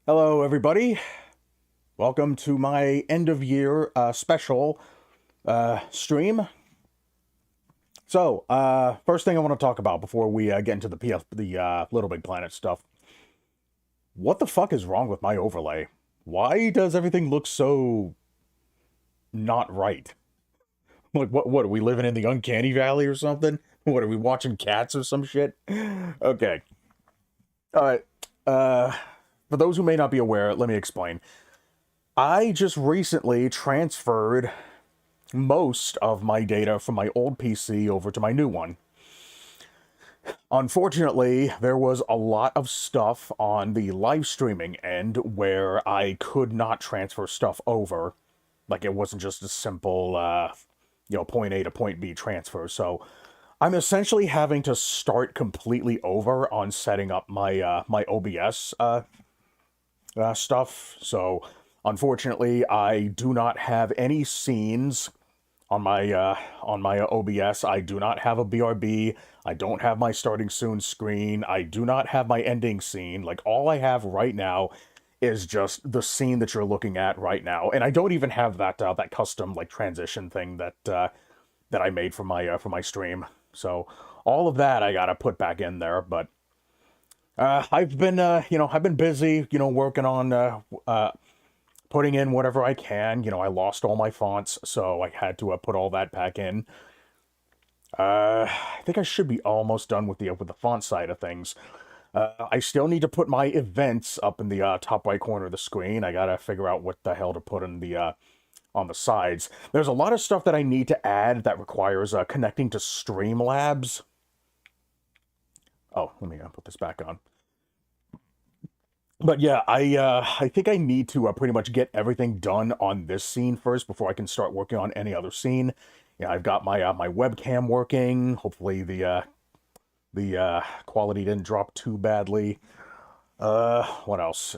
Hello, everybody. Welcome to my end of year special stream. So, first thing I want to talk about before we get into the Little Big Planet stuff. What the fuck is wrong with my overlay? Why does everything look so not right? Like, what are we living in the uncanny valley or something? What are we watching cats or some shit? Okay. All right. Uh, for those who may not be aware, let me explain. I just recently transferred most of my data from my old PC over to my new one. Unfortunately, there was a lot of stuff on the live streaming end where I could not transfer stuff over. Like, it wasn't just a simple, point A to point B transfer. So I'm essentially having to start completely over on setting up my OBS stuff. So unfortunately, I do not have any scenes on my OBS. I do not have a BRB. I don't have my starting soon screen. I do not have my ending scene. Like, all I have right now is just the scene that you're looking at right now, and I don't even have that custom like transition thing that I made for my stream. So all of that I gotta put back in there. But I've been busy, working on putting in whatever I can. I lost all my fonts, so I had to put all that back in. I think I should be almost done with the font side of things. I still need to put my events up in the top right corner of the screen. I gotta figure out what the hell to put in the on the sides. There's a lot of stuff that I need to add that requires connecting to Streamlabs. Oh, let me put this back on. But yeah, I think I need to pretty much get everything done on this scene first before I can start working on any other scene. Yeah, I've got my webcam working. Hopefully the quality didn't drop too badly. What else?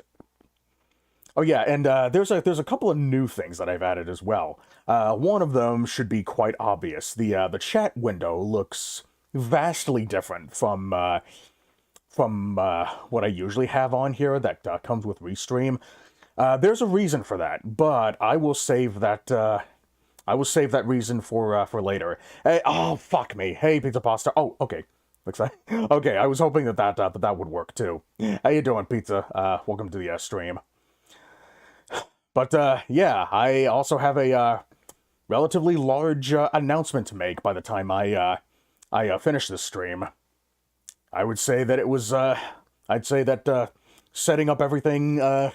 Oh yeah, and there's a couple of new things that I've added as well. One of them should be quite obvious. The chat window looks vastly different from what I usually have on here that comes with Restream. There's a reason for that, but I will save that. I will save that reason for later. Hey, oh fuck me! Hey, Pizza Pasta. Oh, okay. Looks like okay. I was hoping that would work too. How you doing, Pizza? Welcome to the stream. But yeah, I also have a relatively large announcement to make by the time I finish this stream. I would say that it was, I'd say that setting up everything, yeah,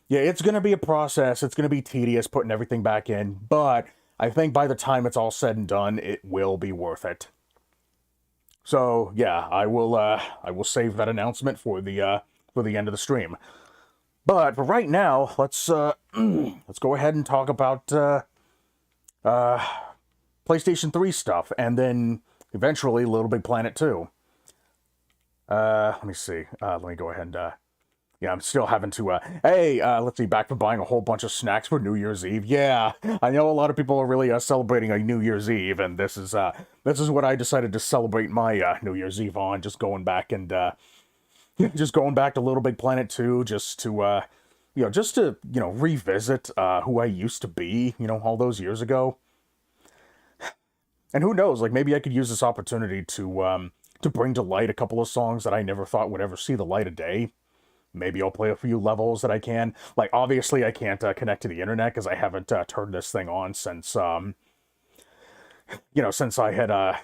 it's going to be a process. It's going to be tedious putting everything back in, but I think by the time it's all said and done, it will be worth it. So yeah, I will save that announcement for the end of the stream. But for right now, let's go ahead and talk about PlayStation 3 stuff, and then eventually Little Big Planet 2. Let me see. Let me go ahead and, yeah, I'm still having to, hey, let's see, back from buying a whole bunch of snacks for New Year's Eve. Yeah, I know a lot of people are really, celebrating a New Year's Eve, and this is what I decided to celebrate my, New Year's Eve on, just going back and, just going back to Little Big Planet 2, just to, revisit, who I used to be, all those years ago. And who knows, like, maybe I could use this opportunity to bring to light a couple of songs that I never thought would ever see the light of day. Maybe I'll play a few levels that I can. Like, obviously, I can't connect to the internet because I haven't turned this thing on since, since I had,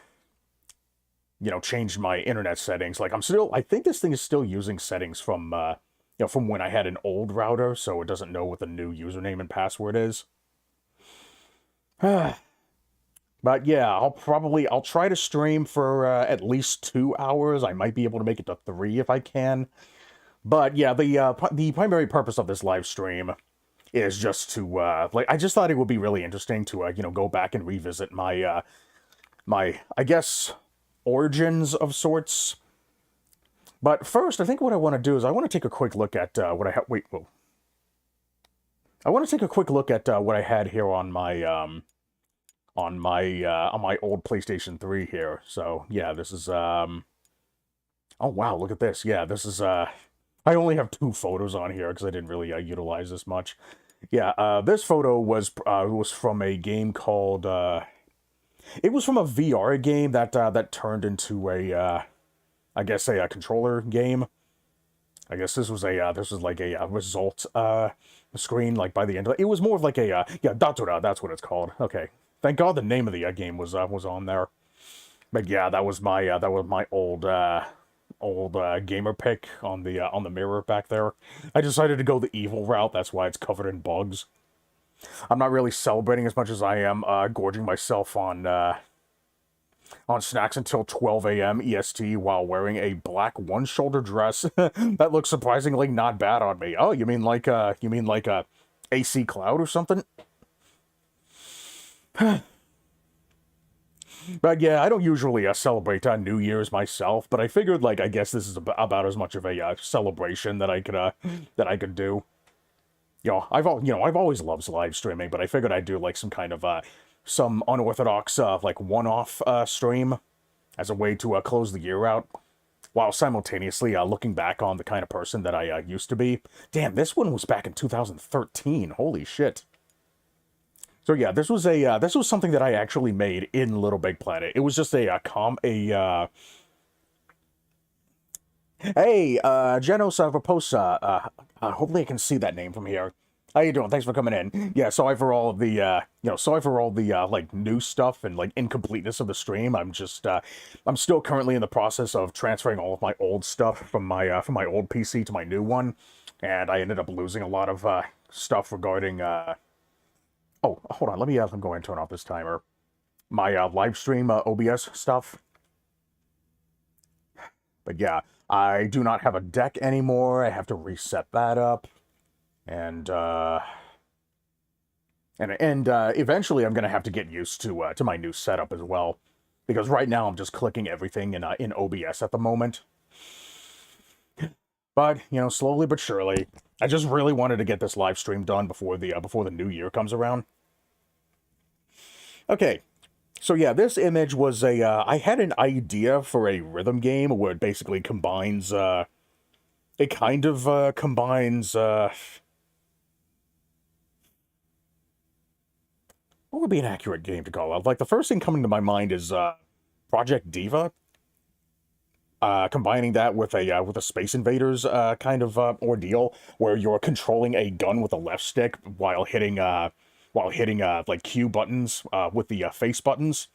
changed my internet settings. Like, I think this thing is still using settings from, from when I had an old router, so it doesn't know what the new username and password is. But yeah, I'll try to stream for at least 2 hours. I might be able to make it to 3 if I can. But yeah, the primary purpose of this live stream is just to I just thought it would be really interesting to go back and revisit my my I guess origins of sorts. But first, I think what I want to do is I want to take a quick look at what I have. Wait, whoa. I want to take a quick look at what I had here on my on my old PlayStation 3 here. So yeah, this is oh wow, look at this. Yeah, this is I only have 2 photos on here because I didn't really utilize this much. Yeah, this photo was from a game called it was from a VR game that turned into a I guess a controller game. I guess this was like a result screen like by the end of it. It was more of like a yeah, Datura, that's what it's called. Okay. Thank God the name of the game was on there. But yeah, that was my old gamer pick on the mirror back there. I decided to go the evil route. That's why it's covered in bugs. I'm not really celebrating as much as I am gorging myself on snacks until 12 a.m. EST while wearing a black one-shoulder dress that looks surprisingly not bad on me. Oh, you mean like a AC Cloud or something? But yeah, I don't usually celebrate New Year's myself, but I figured like I guess this is about as much of a celebration that I could do. I've always loved live streaming, but I figured I'd do like some kind of some unorthodox like one-off stream as a way to close the year out, while simultaneously looking back on the kind of person that I used to be. Damn, this one was back in 2013. Holy shit. So yeah, this was something that I actually made in Little Big Planet. It was just hey, Genos Raposa. Hopefully I can see that name from here. How you doing? Thanks for coming in. Yeah, sorry for all of the, sorry for all the, like, new stuff and, like, incompleteness of the stream. I'm still currently in the process of transferring all of my old stuff from my old PC to my new one. And I ended up losing a lot of, stuff regarding, oh, hold on, let me go ahead and turn off this timer. My, live stream, OBS stuff. But yeah, I do not have a deck anymore. I have to reset that up. And eventually I'm gonna have to get used to my new setup as well, because right now I'm just clicking everything in OBS at the moment. But slowly but surely, I just really wanted to get this live stream done before the new year comes around. Okay, so yeah, this image was I had an idea for a rhythm game where it basically combines it kind of combines what would be an accurate game to call it? Like, the first thing coming to my mind is Project Diva. Combining that with a Space Invaders kind of ordeal, where you're controlling a gun with a left stick while hitting like Q buttons with the face buttons,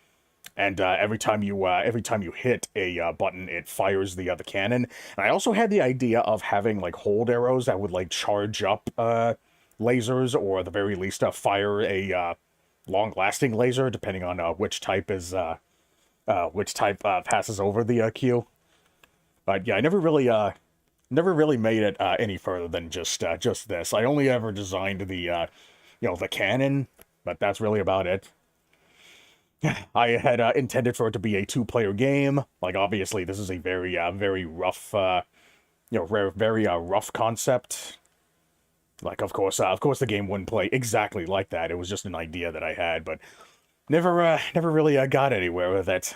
and every time you hit a button, it fires the cannon. And I also had the idea of having like hold arrows that would like charge up lasers, or at the very least fire a long-lasting laser, depending on which type passes over the Q. But yeah, I never really made it any further than just this. I only ever designed the the cannon, but that's really about it. I had intended for it to be a 2-player game. Like, obviously, this is a very rough very rough concept. Like, of course the game wouldn't play exactly like that. It was just an idea that I had, but never really got anywhere with it.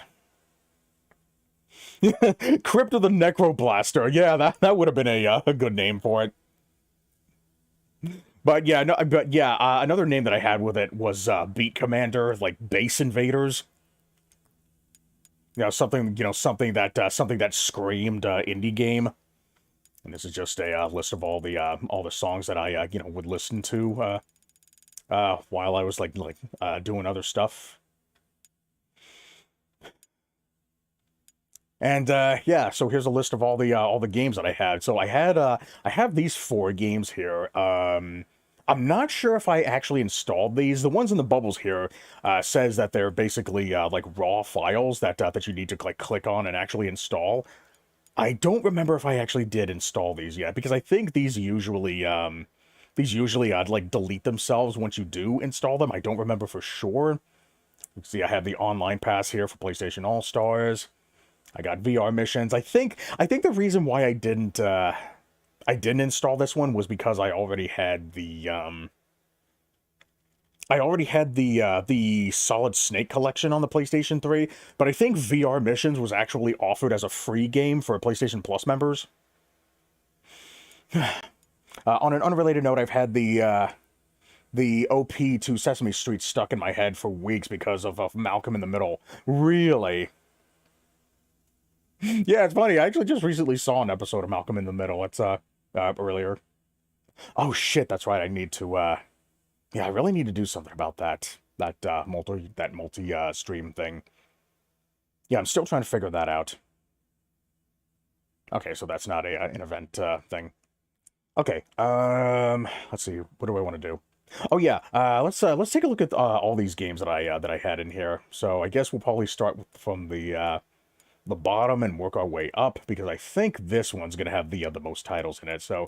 Crypt of the Necroblaster. Yeah, that would have been a good name for it. But yeah, no, but yeah, another name that I had with it was Beat Commander, like Base Invaders. Something something that screamed indie game. And this is just a list of all the songs that I would listen to while I was like doing other stuff. And yeah, so here's a list of all the games that I had. So I have these 4 games here. I'm not sure if I actually installed these. The ones in the bubbles here says that they're basically like raw files that you need to click on and actually install. I don't remember if I actually did install these yet, because I think these usually like delete themselves once you do install them. I don't remember for sure. You can see I have the online pass here for PlayStation All Stars. I got VR missions. I think the reason why I didn't install this one was because I already had the Solid Snake collection on the PlayStation 3, but I think VR Missions was actually offered as a free game for PlayStation Plus members. On an unrelated note, I've had the OP to Sesame Street stuck in my head for weeks because of Malcolm in the Middle. Really? Yeah, it's funny. I actually just recently saw an episode of Malcolm in the Middle. It's earlier. Oh shit, that's right. I need to yeah, I really need to do something about that multi stream thing. Yeah, I'm still trying to figure that out. Okay, so that's not an event thing. Okay. Let's see. What do I want to do? Oh yeah. Let's take a look at all these games that I had in here. So I guess we'll probably start from the bottom and work our way up because I think this one's gonna have the most titles in it. So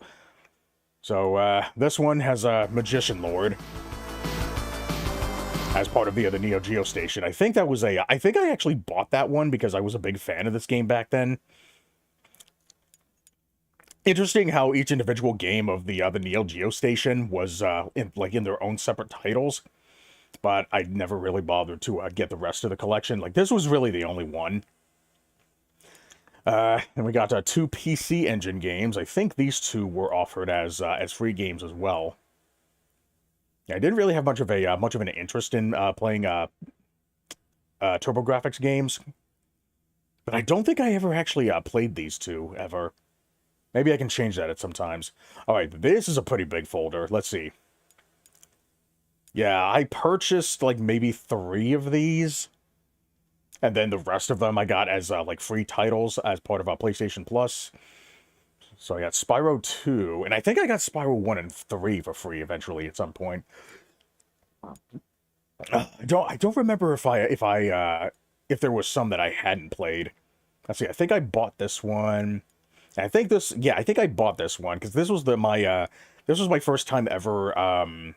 this one has a Magician Lord as part of the Neo Geo Station. I think that was I think I actually bought that one because I was a big fan of this game back then. Interesting how each individual game of the Neo Geo Station was in their own separate titles, but I never really bothered to get the rest of the collection. Like this was really the only one. And we got two PC Engine games. I think these two were offered as free games as well. Yeah, I didn't really have much of an interest in playing TurboGrafx games, but I don't think I ever actually played these two ever. Maybe I can change that at some times. All right, this is a pretty big folder. Let's see. Yeah, I purchased like maybe 3 of these, and then the rest of them I got as like free titles as part of PlayStation Plus. So I got Spyro 2, and I think I got Spyro 1 and 3 for free eventually at some point. I don't remember if there was some that I hadn't played. Let's see. I think I bought this one. I think I bought this one because this was my first time ever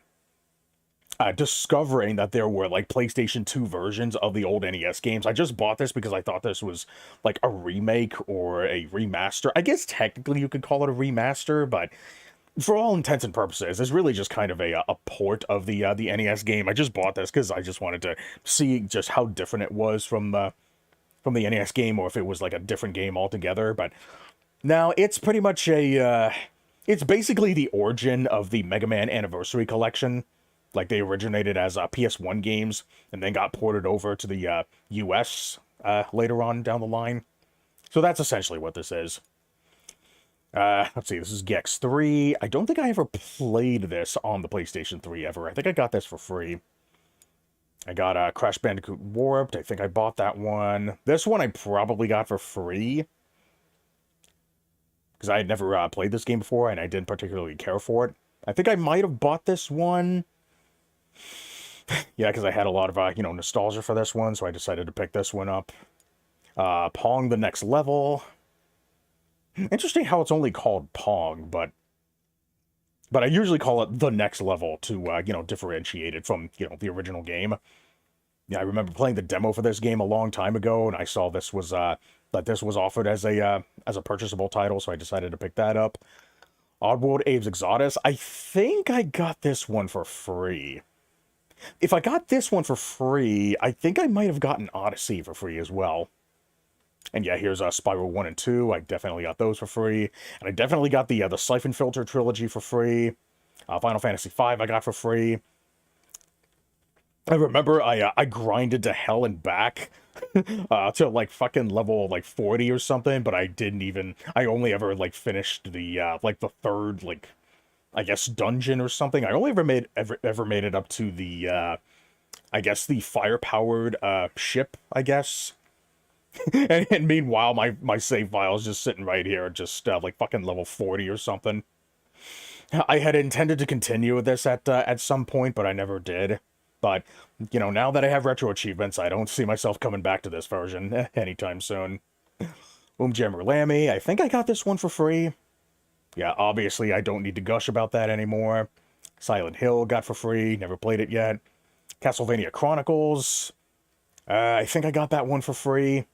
discovering that there were like PlayStation 2 versions of the old NES games. I just bought this because I thought this was like a remake or a remaster. I guess technically you could call it a remaster, but for all intents and purposes, it's really just kind of a port of the NES game. I just bought this because I just wanted to see just how different it was from the NES game, or if it was like a different game altogether. But now it's pretty much it's basically the origin of the Mega Man Anniversary Collection. Like they originated as PS1 games and then got ported over to the US later on down the line. So that's essentially what this is. Let's see, this is Gex 3. I don't think I ever played this on the PlayStation 3 ever. I think I got this for free. I got Crash Bandicoot Warped. I think I bought that one. This one I probably got for free, because I had never played this game before, and I didn't particularly care for it. I think I might have bought this one. Yeah, because I had a lot of, nostalgia for this one, so I decided to pick this one up. Pong the Next Level. Interesting how it's only called Pong, but I usually call it the next level to, differentiate it from, the original game. Yeah, I remember playing the demo for this game a long time ago, and I saw this was, that this was offered as a purchasable title, so I decided to pick that up. Oddworld Abe's Exodus. I think I got this one for free. If I got this one for free, I think I might have gotten Odyssey for free as well. And yeah, here's Spyro 1 and 2. I definitely got those for free. And I definitely got the Siphon Filter trilogy for free. Final Fantasy V I got for free. I remember I grinded to hell and back to like fucking level like 40 or something, but I only ever like finished the like the third like I guess dungeon or something. I only ever made it up to the I guess the fire-powered ship, I guess. and meanwhile my save file is just sitting right here, just like fucking level 40 or something. I had intended to continue with this at some point, but I never did. But, now that I have retro achievements, I don't see myself coming back to this version anytime soon. Jammer Lammy, I think I got this one for free. Yeah, obviously I don't need to gush about that anymore. Silent Hill got for free, never played it yet. Castlevania Chronicles, I think I got that one for free.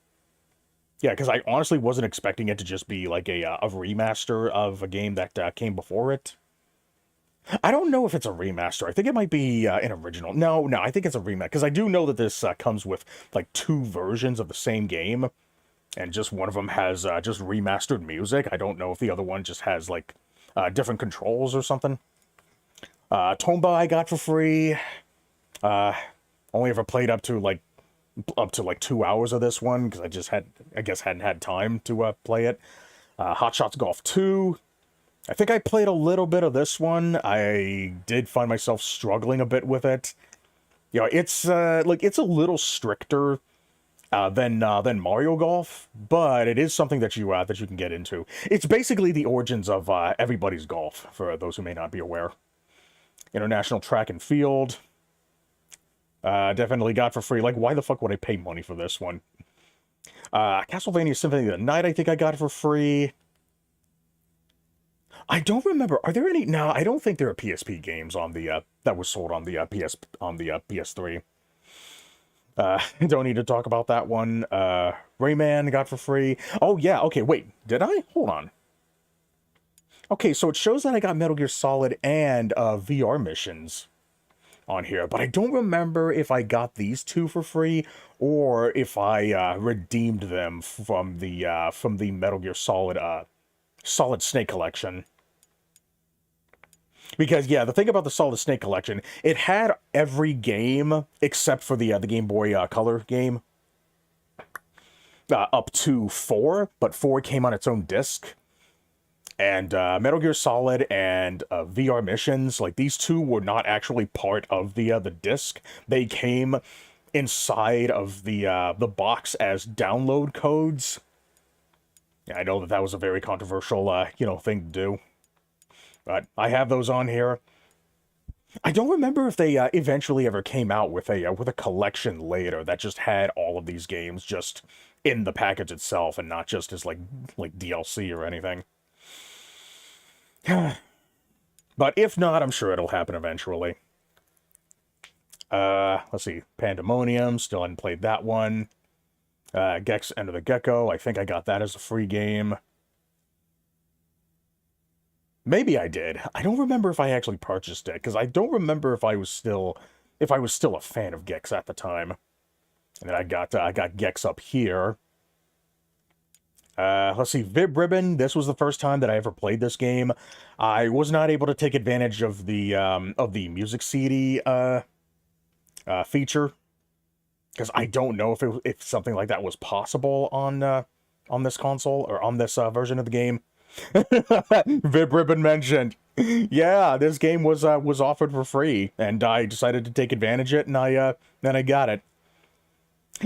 Yeah, because I honestly wasn't expecting it to just be like a remaster of a game that came before it. I don't know if it's a remaster. I think it might be an original. No, I think it's a remake, because I do know that this comes with like 2 versions of the same game, and just one of them has just remastered music. I don't know if the other one just has like different controls or something. Tomba I got for free. Only ever played up to like 2 hours of this one because I guess hadn't had time to play it. Hot Shots Golf 2. I think I played a little bit of this one. I did find myself struggling a bit with it. You know, it's it's a little stricter than Mario Golf, but it is something that you can get into. It's basically the origins of everybody's golf, for those who may not be aware. International Track and Field. Definitely got for free. Like, why the fuck would I pay money for this one? Castlevania Symphony of the Night, I think I got for free. I don't remember. Are there any? No, I don't think there are PSP games on the that was sold on the PS3. Don't need to talk about that one. Rayman got for free. Oh yeah. Okay. Wait. Did I? Hold on. Okay, so it shows that I got Metal Gear Solid and VR missions on here, but I don't remember if I got these two for free or if I redeemed them from the Metal Gear Solid Solid Snake collection. Because yeah, the thing about the Solid Snake collection, it had every game except for the Game Boy Color game up to 4, but 4 came on its own disc. And Metal Gear Solid and VR missions, like these two were not actually part of the disc. They came inside of the box as download codes. Yeah, I know that was a very controversial thing to do, but I have those on here. I don't remember if they eventually ever came out with a collection later that just had all of these games just in the package itself and not just as like DLC or anything. But if not, I'm sure it'll happen eventually. Let's see. Pandemonium, still hadn't played that one. Gex Enter the Gecko, I think I got that as a free game. Maybe I did. I don't remember if I actually purchased it, because I don't remember if I was still a fan of Gex at the time. And then I got Gex up here. Let's see, Vib Ribbon. This was the first time that I ever played this game. I was not able to take advantage of the music CD feature because I don't know if something like that was possible on this console or on this version of the game. Vib Ribbon mentioned. Yeah, this game was offered for free, and I decided to take advantage of it, and then I got it.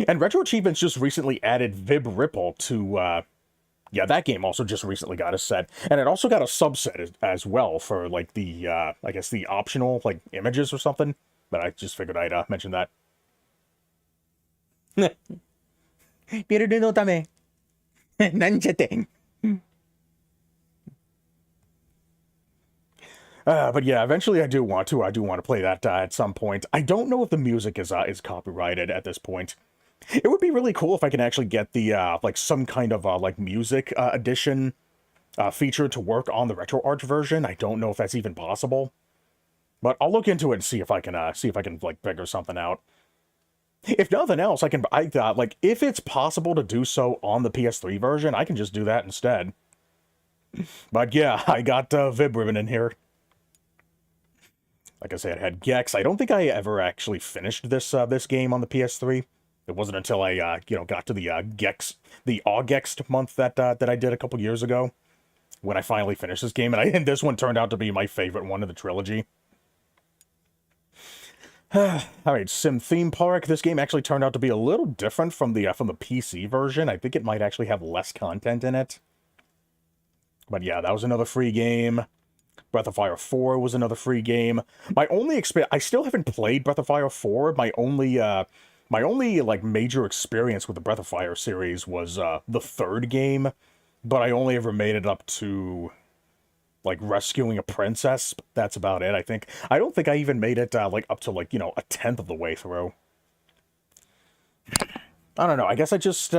And Retro Achievements just recently added Vib Ripple to. Yeah, that game also just recently got a set, and it also got a subset as well for like the I guess the optional like images or something. But I just figured I'd mention that. But yeah, eventually I do want to play that at some point. I don't know if the music is copyrighted at this point. It would be really cool if I can actually get the like some kind of like music edition feature to work on the RetroArch version. I don't know if that's even possible, but I'll look into it and see if I can like figure something out. If nothing else, I like if it's possible to do so on the PS3 version, I can just do that instead. But yeah, I got Vib Ribbon in here. Like I said, I had Gex. I don't think I ever actually finished this game on the PS3. It wasn't until I, got to the Gex, the August month that I did a couple years ago, when I finally finished this game, and this one turned out to be my favorite one of the trilogy. All right, Sim Theme Park. This game actually turned out to be a little different from the PC version. I think it might actually have less content in it. But yeah, that was another free game. Breath of Fire 4 was another free game. My only experience, I still haven't played Breath of Fire 4. My only like major experience with the Breath of Fire series was the third game, but I only ever made it up to like rescuing a princess. That's about it, I think. I don't think I even made it like up to like, a tenth of the way through. I don't know. I guess I just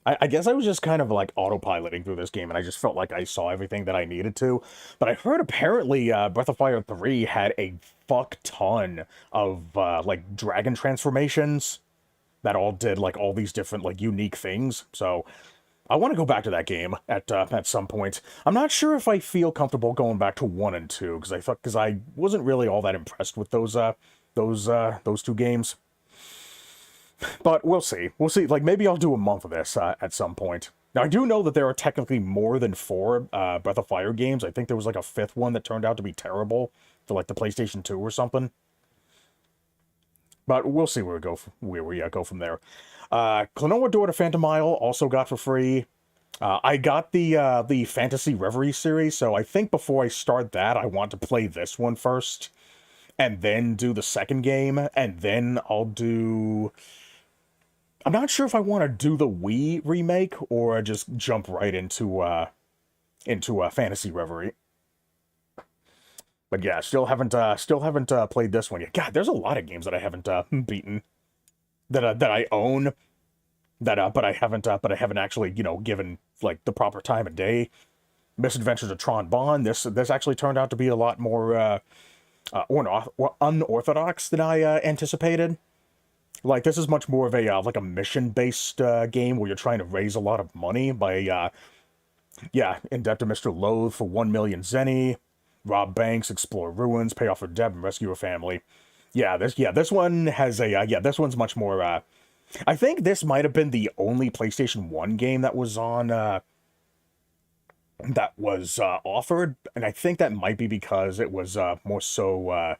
I guess I was just kind of like autopiloting through this game, and I just felt like I saw everything that I needed to. But I heard apparently Breath of Fire 3 had a fuck ton of like dragon transformations that all did like all these different like unique things. So I want to go back to that game at some point. I'm not sure if I feel comfortable going back to 1 and 2 because I wasn't really all that impressed with those two games. But we'll see. We'll see. Like maybe I'll do a month of this at some point. Now I do know that there are technically more than 4 Breath of Fire games. I think there was like a 5th one that turned out to be terrible for like the PlayStation 2 or something. But we'll see where we go from there. Klonoa Door to Phantom Isle also got for free. I got the Fantasy Reverie series, so I think before I start that, I want to play this one first, and then do the second game, and then I'll do... I'm not sure if I want to do the Wii remake, or just jump right into Fantasy Reverie. But yeah, still haven't played this one yet. God, there's a lot of games that I haven't beaten that I own but I haven't actually given like the proper time of day. Misadventures of Tron Bond. This actually turned out to be a lot more unorthodox than I anticipated. Like this is much more of a like a mission based game where you're trying to raise a lot of money by induct a Mr. Loathe for 1 million zenny, rob banks, explore ruins, pay off a debt, and rescue a family. This one has this one's much more I think this might have been the only PlayStation 1 game that was on offered, and I think that might be because it was more so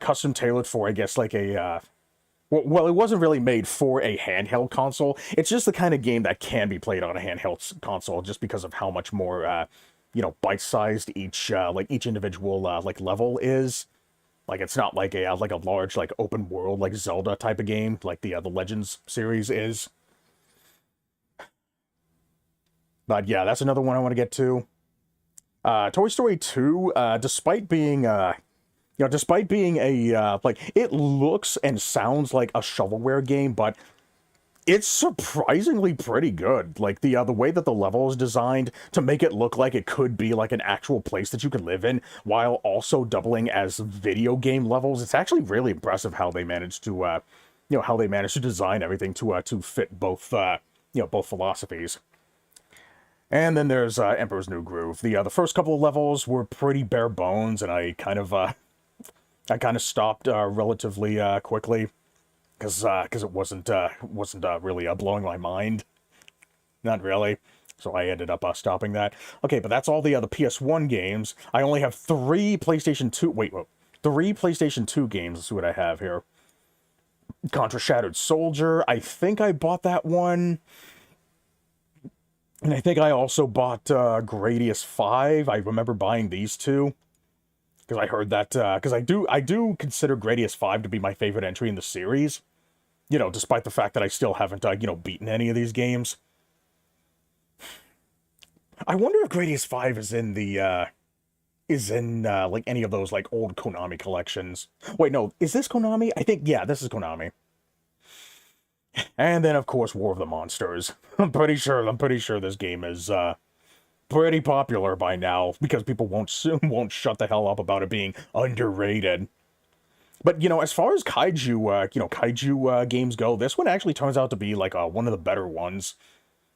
custom tailored for, I guess, like a well, it wasn't really made for a handheld console. It's just the kind of game that can be played on a handheld console, just because of how much more bite-sized each each individual like level is. Like it's not like a large like open world like Zelda type of game like the Legends series is. But yeah, that's another one I want to get to. Toy Story 2, despite being a like it looks and sounds like a shovelware game, but it's surprisingly pretty good. Like the way that the level is designed to make it look like it could be like an actual place that you could live in, while also doubling as video game levels. It's actually really impressive how they managed to, design everything to fit both, both philosophies. And then there's Emperor's New Groove. The first couple of levels were pretty bare bones, and I kind of stopped relatively quickly. Because it wasn't really blowing my mind. Not really. So I ended up stopping that. Okay, but that's all the PS1 games. I only have 3 PlayStation 2... Wait. 3 PlayStation 2 games. Let's see what I have here. Contra Shattered Soldier. I think I bought that one. And I think I also bought Gradius 5. I remember buying these two. Because I heard that... Because I do consider Gradius 5 to be my favorite entry in the series. Despite the fact that I still haven't, beaten any of these games. I wonder if Gradius 5 is in like, any of those, like, old Konami collections. Wait, no, is this Konami? I think, yeah, this is Konami. And then, of course, War of the Monsters. I'm pretty sure this game is, pretty popular by now, because people won't shut the hell up about it being underrated. But, as far as kaiju games go, this one actually turns out to be, like, one of the better ones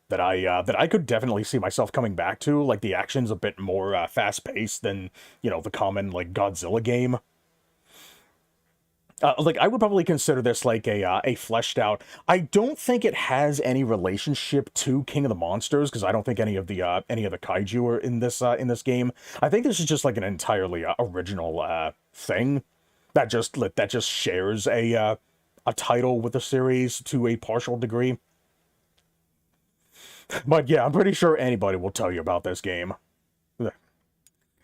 that I could definitely see myself coming back to. Like, the action's a bit more fast-paced than, the common, like, Godzilla game. Like, I would probably consider this, like, a fleshed out... I don't think it has any relationship to King of the Monsters, because I don't think any of the kaiju are in this game. I think this is just, like, an entirely original thing. That just shares a title with the series to a partial degree. But yeah, I'm pretty sure anybody will tell you about this game.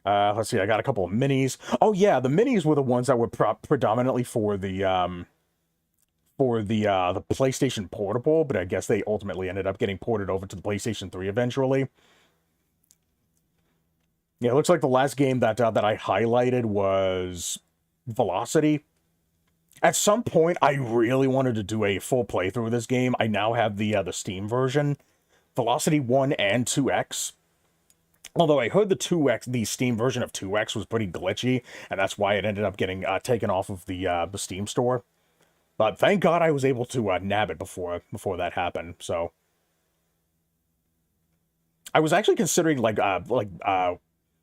Let's see, I got a couple of minis. Oh yeah, the minis were the ones that were predominantly for the PlayStation Portable, but I guess they ultimately ended up getting ported over to the PlayStation 3 eventually. Yeah, it looks like the last game that I highlighted was Velocity. At some point, I really wanted to do a full playthrough of this game. I now have the Steam version, Velocity 1 and 2X. Although I heard the Steam version of 2X was pretty glitchy, and that's why it ended up getting taken off of the Steam store. But thank God I was able to nab it before that happened. So I was actually considering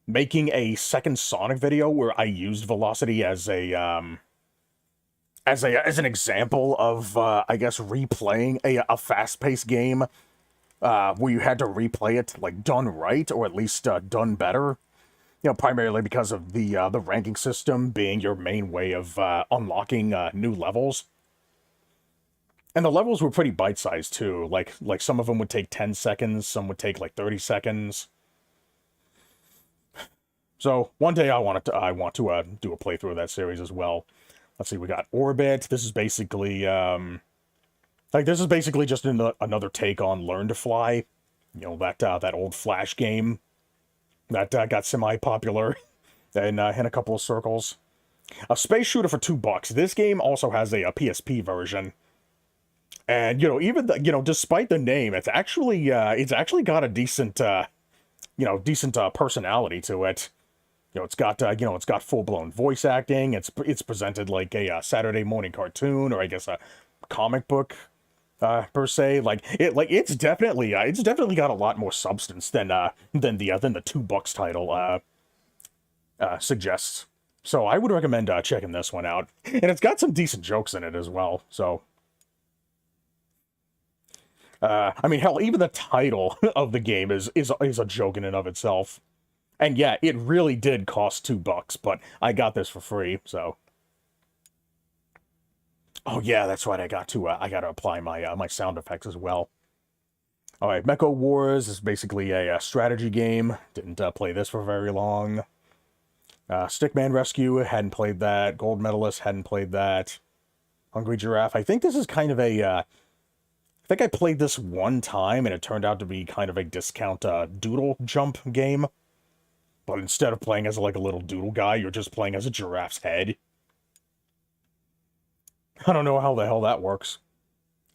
making a second Sonic video where I used velocity as a as an example of I guess replaying a fast-paced game where you had to replay it like done right, or at least done better. You know, primarily because of the ranking system being your main way of unlocking new levels. And the levels were pretty bite-sized too. Like some of them would take 10 seconds, some would take like 30 seconds. So one day I want to do a playthrough of that series as well. Let's see, we got Orbit. This is basically this is basically just another take on Learn to Fly. You know, that old Flash game that got semi-popular in a couple of circles. A space shooter for $2. This game also has a PSP version. And, you know, even despite the name, it's actually got a decent personality to it. You know, it's got full-blown voice acting. It's presented like a Saturday morning cartoon, or I guess a comic book per se. It's definitely got a lot more substance than the $2 title suggests. So I would recommend checking this one out. And it's got some decent jokes in it as well. So I mean, hell, even the title of the game is a joke in and of itself. And yeah, it really did cost $2, but I got this for free, so. Oh yeah, that's right. I got to apply my my sound effects as well. All right, Mecha Wars is basically a strategy game. Didn't play this for very long. Stickman Rescue, hadn't played that. Gold Medalist, hadn't played that. Hungry Giraffe. I think this is kind of a. I think I played this one time, and it turned out to be kind of a discount doodle jump game. But instead of playing as like a little doodle guy, you're just playing as a giraffe's head. I don't know how the hell that works.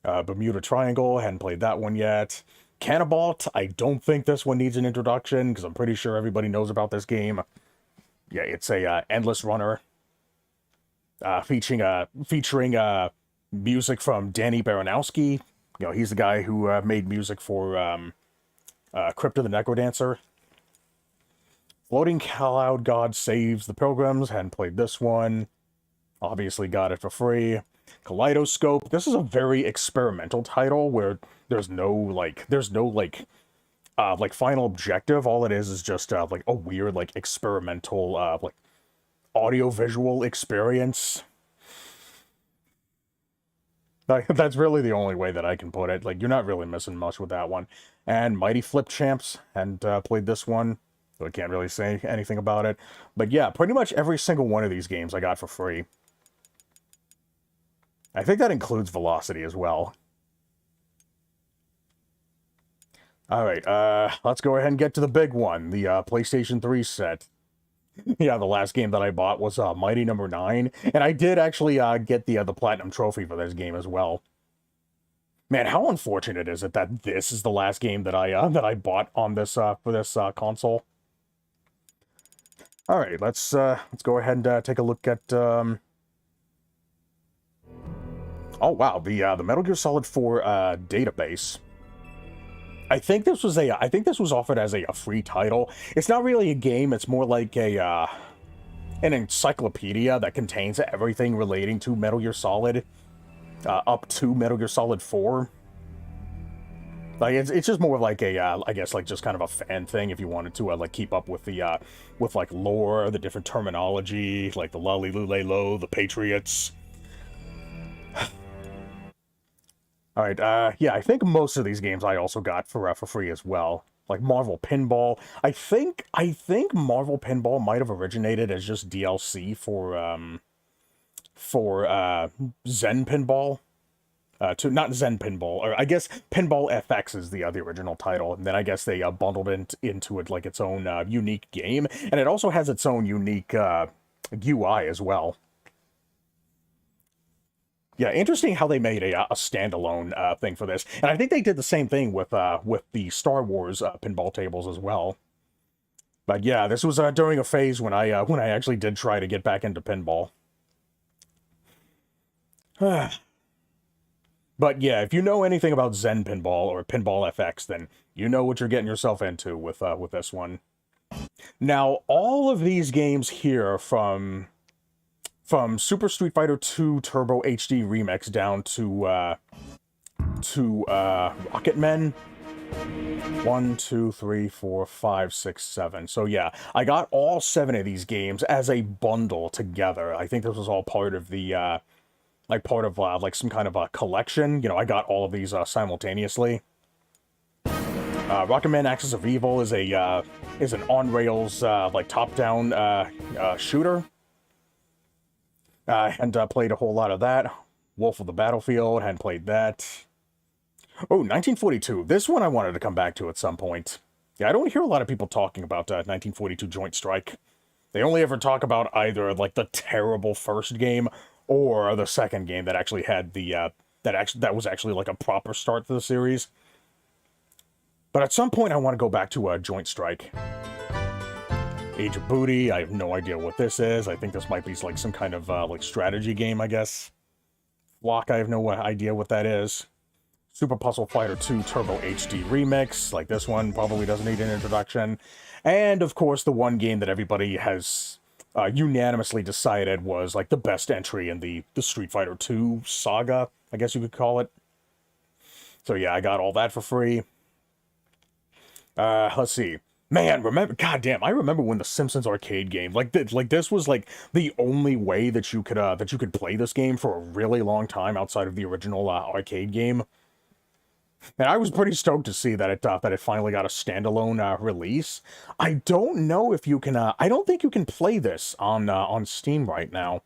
Bermuda Triangle, hadn't played that one yet. Cannabot, I don't think this one needs an introduction, because I'm pretty sure everybody knows about this game. Yeah, it's a endless runner. Featuring music from Danny Baranowski. You know, he's the guy who made music for Crypt of the Necrodancer. Floating Cloud God Saves the Pilgrims, hadn't played this one. Obviously got it for free. Kaleidoscope, this is a very experimental title where there's no final objective. All it is just like a weird like experimental like audio-visual experience. That's really the only way that I can put it. Like, you're not really missing much with that one. And Mighty Flip Champs, hadn't played this one, so I can't really say anything about it. But yeah, pretty much every single one of these games I got for free. I think that includes Velocity as well. Alright, let's go ahead and get to the big one, the PlayStation 3 set. Yeah, the last game that I bought was Mighty Number 9, and I did actually get the Platinum Trophy for this game as well. Man, how unfortunate is it that this is the last game that I bought on this for this console? All right, let's go ahead and take a look at. Oh wow, the Metal Gear Solid 4 database. I think this was offered as a free title. It's not really a game. It's more like an encyclopedia that contains everything relating to Metal Gear Solid, up to Metal Gear Solid 4. Like it's just more like a I guess like just kind of a fan thing if you wanted to like keep up with the with like lore, the different terminology, like the lolly lule lo, the Patriots. All right, yeah, I think most of these games I also got for free as well. Like Marvel Pinball. I think Marvel Pinball might have originated as just DLC for Zen Pinball. Not Zen Pinball, or I guess Pinball FX is the original title, and then I guess they bundled it into it like its own unique game, and it also has its own unique UI as well. Yeah, interesting how they made a standalone thing for this, and I think they did the same thing with the Star Wars pinball tables as well. But yeah, this was during a phase when I actually did try to get back into pinball. But yeah, if you know anything about Zen Pinball or Pinball FX, then you know what you're getting yourself into with this one. Now, all of these games here from Super Street Fighter 2 Turbo HD Remix down to Rocket Men. 1, 2, 3, 4, 5, 6, 7. So yeah, I got all 7 of these games as a bundle together. I think this was all part of the like part of like some kind of a collection. You know, I got all of these simultaneously. Rocket Man Axis of Evil is a is an on rails like top down shooter. And played a whole lot of that. Wolf of the Battlefield, hadn't played that. Oh, 1942. This one I wanted to come back to at some point. Yeah, I don't hear a lot of people talking about 1942 Joint Strike. They only ever talk about either like the terrible first game or the second game that actually had the that was actually like a proper start to the series. But at some point I want to go back to Joint Strike. Age of Booty, I have no idea what this is. I think this might be like some kind of like strategy game, I guess. Flock, I have no idea what that is. Super Puzzle Fighter 2 Turbo HD Remix, like this one probably doesn't need an introduction. And of course the one game that everybody has unanimously decided was like the best entry in the Street Fighter 2 saga, I guess you could call it. So yeah, I got all that for free. Let's see. Man, goddamn, I remember when the Simpsons arcade game, like this was like the only way that you could play this game for a really long time outside of the original arcade game. And I was pretty stoked to see that it finally got a standalone release. I don't know if you can. I don't think you can play this on Steam right now.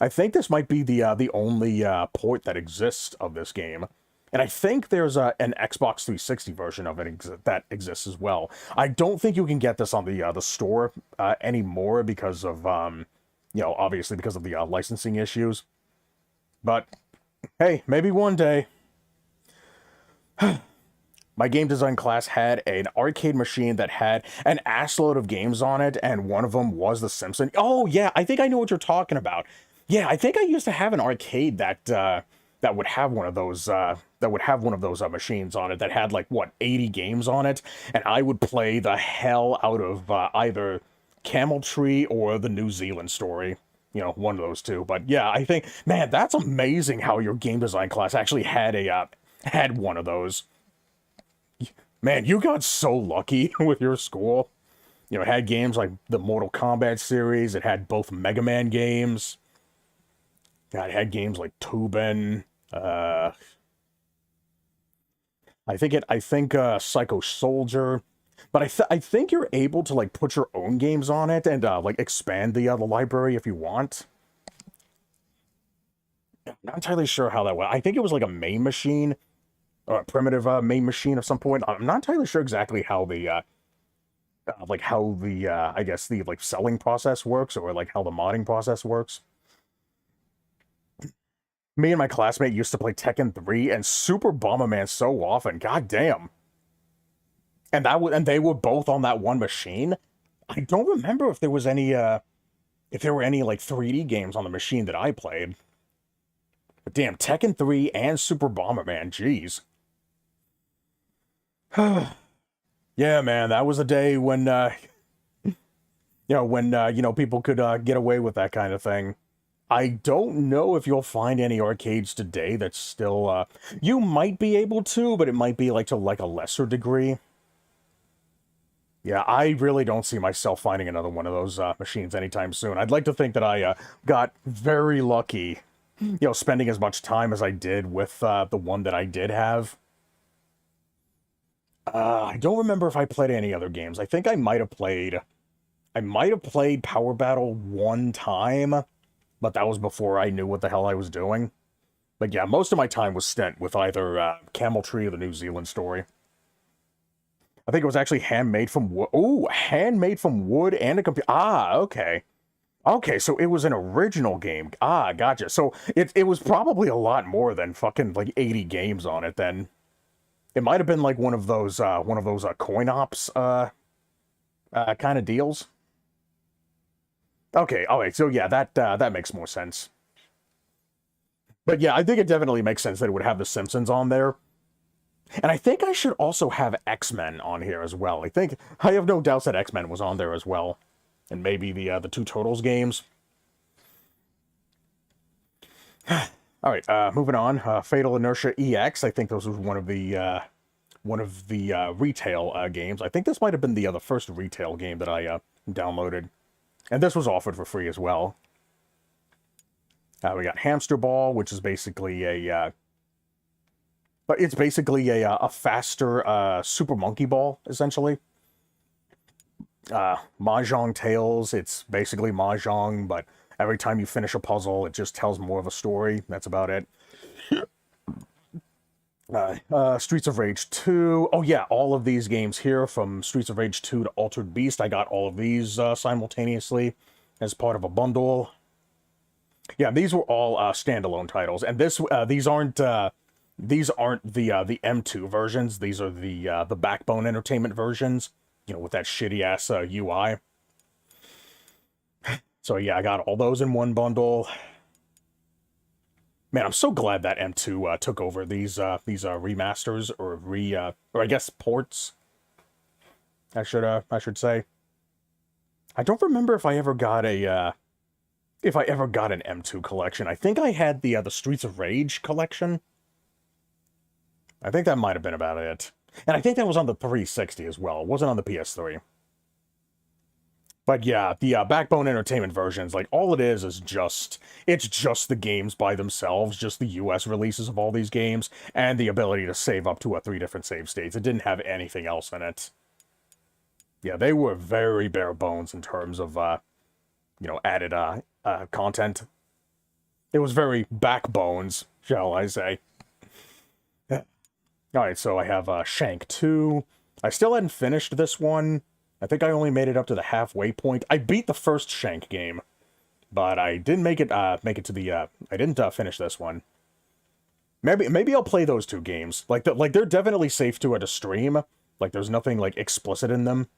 I think this might be the only port that exists of this game, and I think there's an Xbox 360 version of it that exists as well. I don't think you can get this on the store anymore because of you know, obviously because of the licensing issues. But hey, maybe one day. My game design class had an arcade machine that had an assload of games on it, and one of them was The Simpsons. Oh yeah, I think I know what you're talking about. Yeah, I think I used to have an arcade that that would have one of those machines on it that had like what 80 games on it, and I would play the hell out of either Camel Tree or the New Zealand Story. You know, one of those two. But yeah, I think, man, that's amazing how your game design class actually had one of those. Man, you got so lucky with your school. You know, it had games like the Mortal Kombat series. It had both Mega Man games. God, it had games like Tubin. I think Psycho Soldier. But I think you're able to like put your own games on it and like expand the library if you want. I'm not entirely sure how that went. I think it was like a main machine, or a primitive main machine at some point. I'm not entirely sure exactly how the I guess the like selling process works, or like how the modding process works. Me and my classmate used to play Tekken 3 and Super Bomberman so often. God damn. And they were both on that one machine. I don't remember if there was any if there were any like 3D games on the machine that I played. But damn, Tekken 3 and Super Bomberman, jeez. Yeah, man, that was a day when you know, when you know, people could get away with that kind of thing. I don't know if you'll find any arcades today that's still you might be able to, but it might be like to like a lesser degree. Yeah, I really don't see myself finding another one of those machines anytime soon. I'd like to think that I got very lucky, you know, spending as much time as I did with the one that I did have. I don't remember if I played any other games. I think I might have played Power Battle one time, but that was before I knew what the hell I was doing. But yeah, most of my time was spent with either Camel Tree or the New Zealand Story. I think it was actually handmade from wood. Ooh, handmade from wood and a computer. Ah, okay. Okay, so it was an original game. Ah, gotcha. So it was probably a lot more than fucking like 80 games on it then. It might have been like one of those coin ops kind of deals. Okay, alright, so yeah, that makes more sense. But yeah, I think it definitely makes sense that it would have The Simpsons on there. And I think I should also have X-Men on here as well. I have no doubts that X-Men was on there as well. And maybe the two Turtles games. Alright, moving on. Fatal Inertia EX. I think this was one of the retail games. I think this might have been the first retail game that I downloaded. And this was offered for free as well. We got Hamster Ball, which is basically but it's basically a faster Super Monkey Ball, essentially. Mahjong Tales, it's basically Mahjong, but every time you finish a puzzle, it just tells more of a story. That's about it. Streets of Rage 2. Oh yeah, all of these games here, from Streets of Rage 2 to Altered Beast, I got all of these simultaneously as part of a bundle. Yeah, these were all standalone titles, and these aren't the M2 versions. These are the Backbone Entertainment versions, you know, with that shitty ass UI. So yeah, I got all those in one bundle. Man, I'm so glad that M2 took over these remasters or or I guess ports. I should say. I don't remember if I ever got an M2 collection. I think I had the Streets of Rage collection. I think that might have been about it. And I think that was on the 360 as well. It wasn't on the PS3. But yeah, the Backbone Entertainment versions, like, all it is just the games by themselves, just the US releases of all these games, and the ability to save up to 3 different save states. It didn't have anything else in it. Yeah, they were very bare bones in terms of, you know, added content. It was very backbones, shall I say. Alright, so I have Shank 2. I still hadn't finished this one. I think I only made it up to the halfway point. I beat the first Shank game, but I didn't make it to the I didn't finish this one. Maybe I'll play those 2 games. Like they're definitely safe to stream. Like, there's nothing like explicit in them.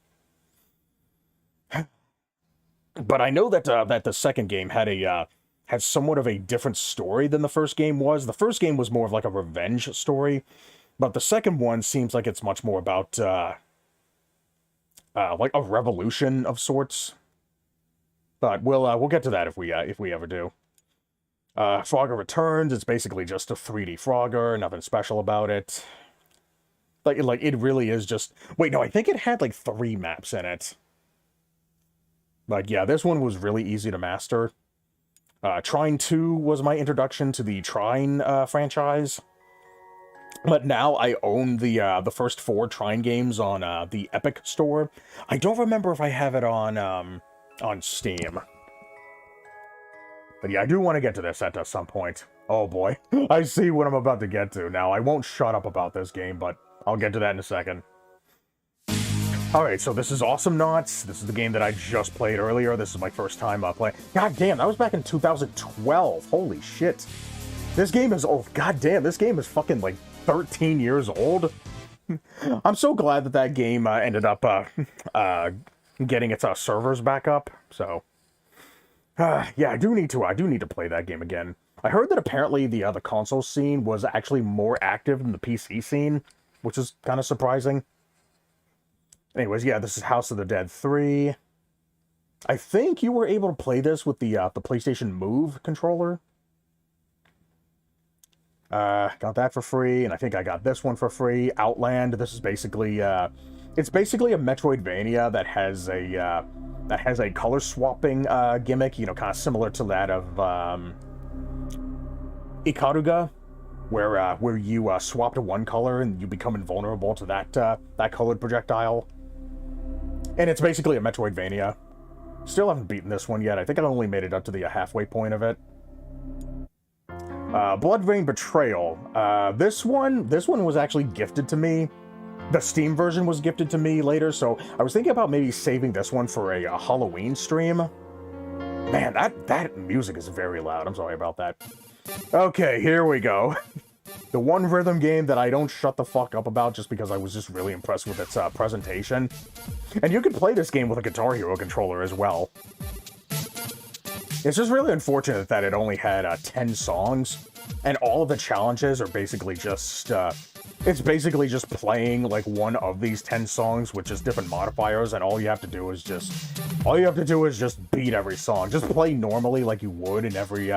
But I know that that the second game had somewhat of a different story than the first game was. The first game was more of like a revenge story, but the second one seems like it's much more about like a revolution of sorts. But we'll get to that if we ever do. Frogger Returns. It's basically just a 3D Frogger. Nothing special about it. Like it really is just. Wait, no, I think it had like 3 maps in it. Like, yeah, this one was really easy to master. Trine 2 was my introduction to the Trine franchise. But now I own the first 4 Trine games on the Epic Store. I don't remember if I have it on Steam. But yeah, I do want to get to this at some point. Oh boy, I see what I'm about to get to. Now, I won't shut up about this game, but I'll get to that in a second. Alright, so this is Awesome Knots. This is the game that I just played earlier. This is my first time playing. God damn, that was back in 2012. Holy shit. This game is, oh god damn, this game is fucking like 13 years old. I'm so glad that that game ended up getting its servers back up. So, yeah, I do need to play that game again. I heard that apparently the console scene was actually more active than the PC scene, which is kind of surprising. Anyways, yeah, this is House of the Dead 3. I think you were able to play this with the PlayStation Move controller. Got that for free, and I think I got this one for free. Outland. This is basically it's basically a Metroidvania that has a color swapping gimmick. You know, kind of similar to that of Ikaruga, where you swap to one color and you become invulnerable to that colored projectile. And it's basically a Metroidvania. Still haven't beaten this one yet. I think I only made it up to the halfway point of it. Blood Rain Betrayal. This one was actually gifted to me. The Steam version was gifted to me later, so I was thinking about maybe saving this one for a Halloween stream. Man, that music is very loud. I'm sorry about that. Okay, here we go. The one rhythm game that I don't shut the fuck up about just because I was just really impressed with its presentation. And you can play this game with a Guitar Hero controller as well. It's just really unfortunate that it only had 10 songs. And all of the challenges are basically just, it's basically just playing, like, one of these 10 songs with just different modifiers, and all you have to do is just beat every song. Just play normally like you would in every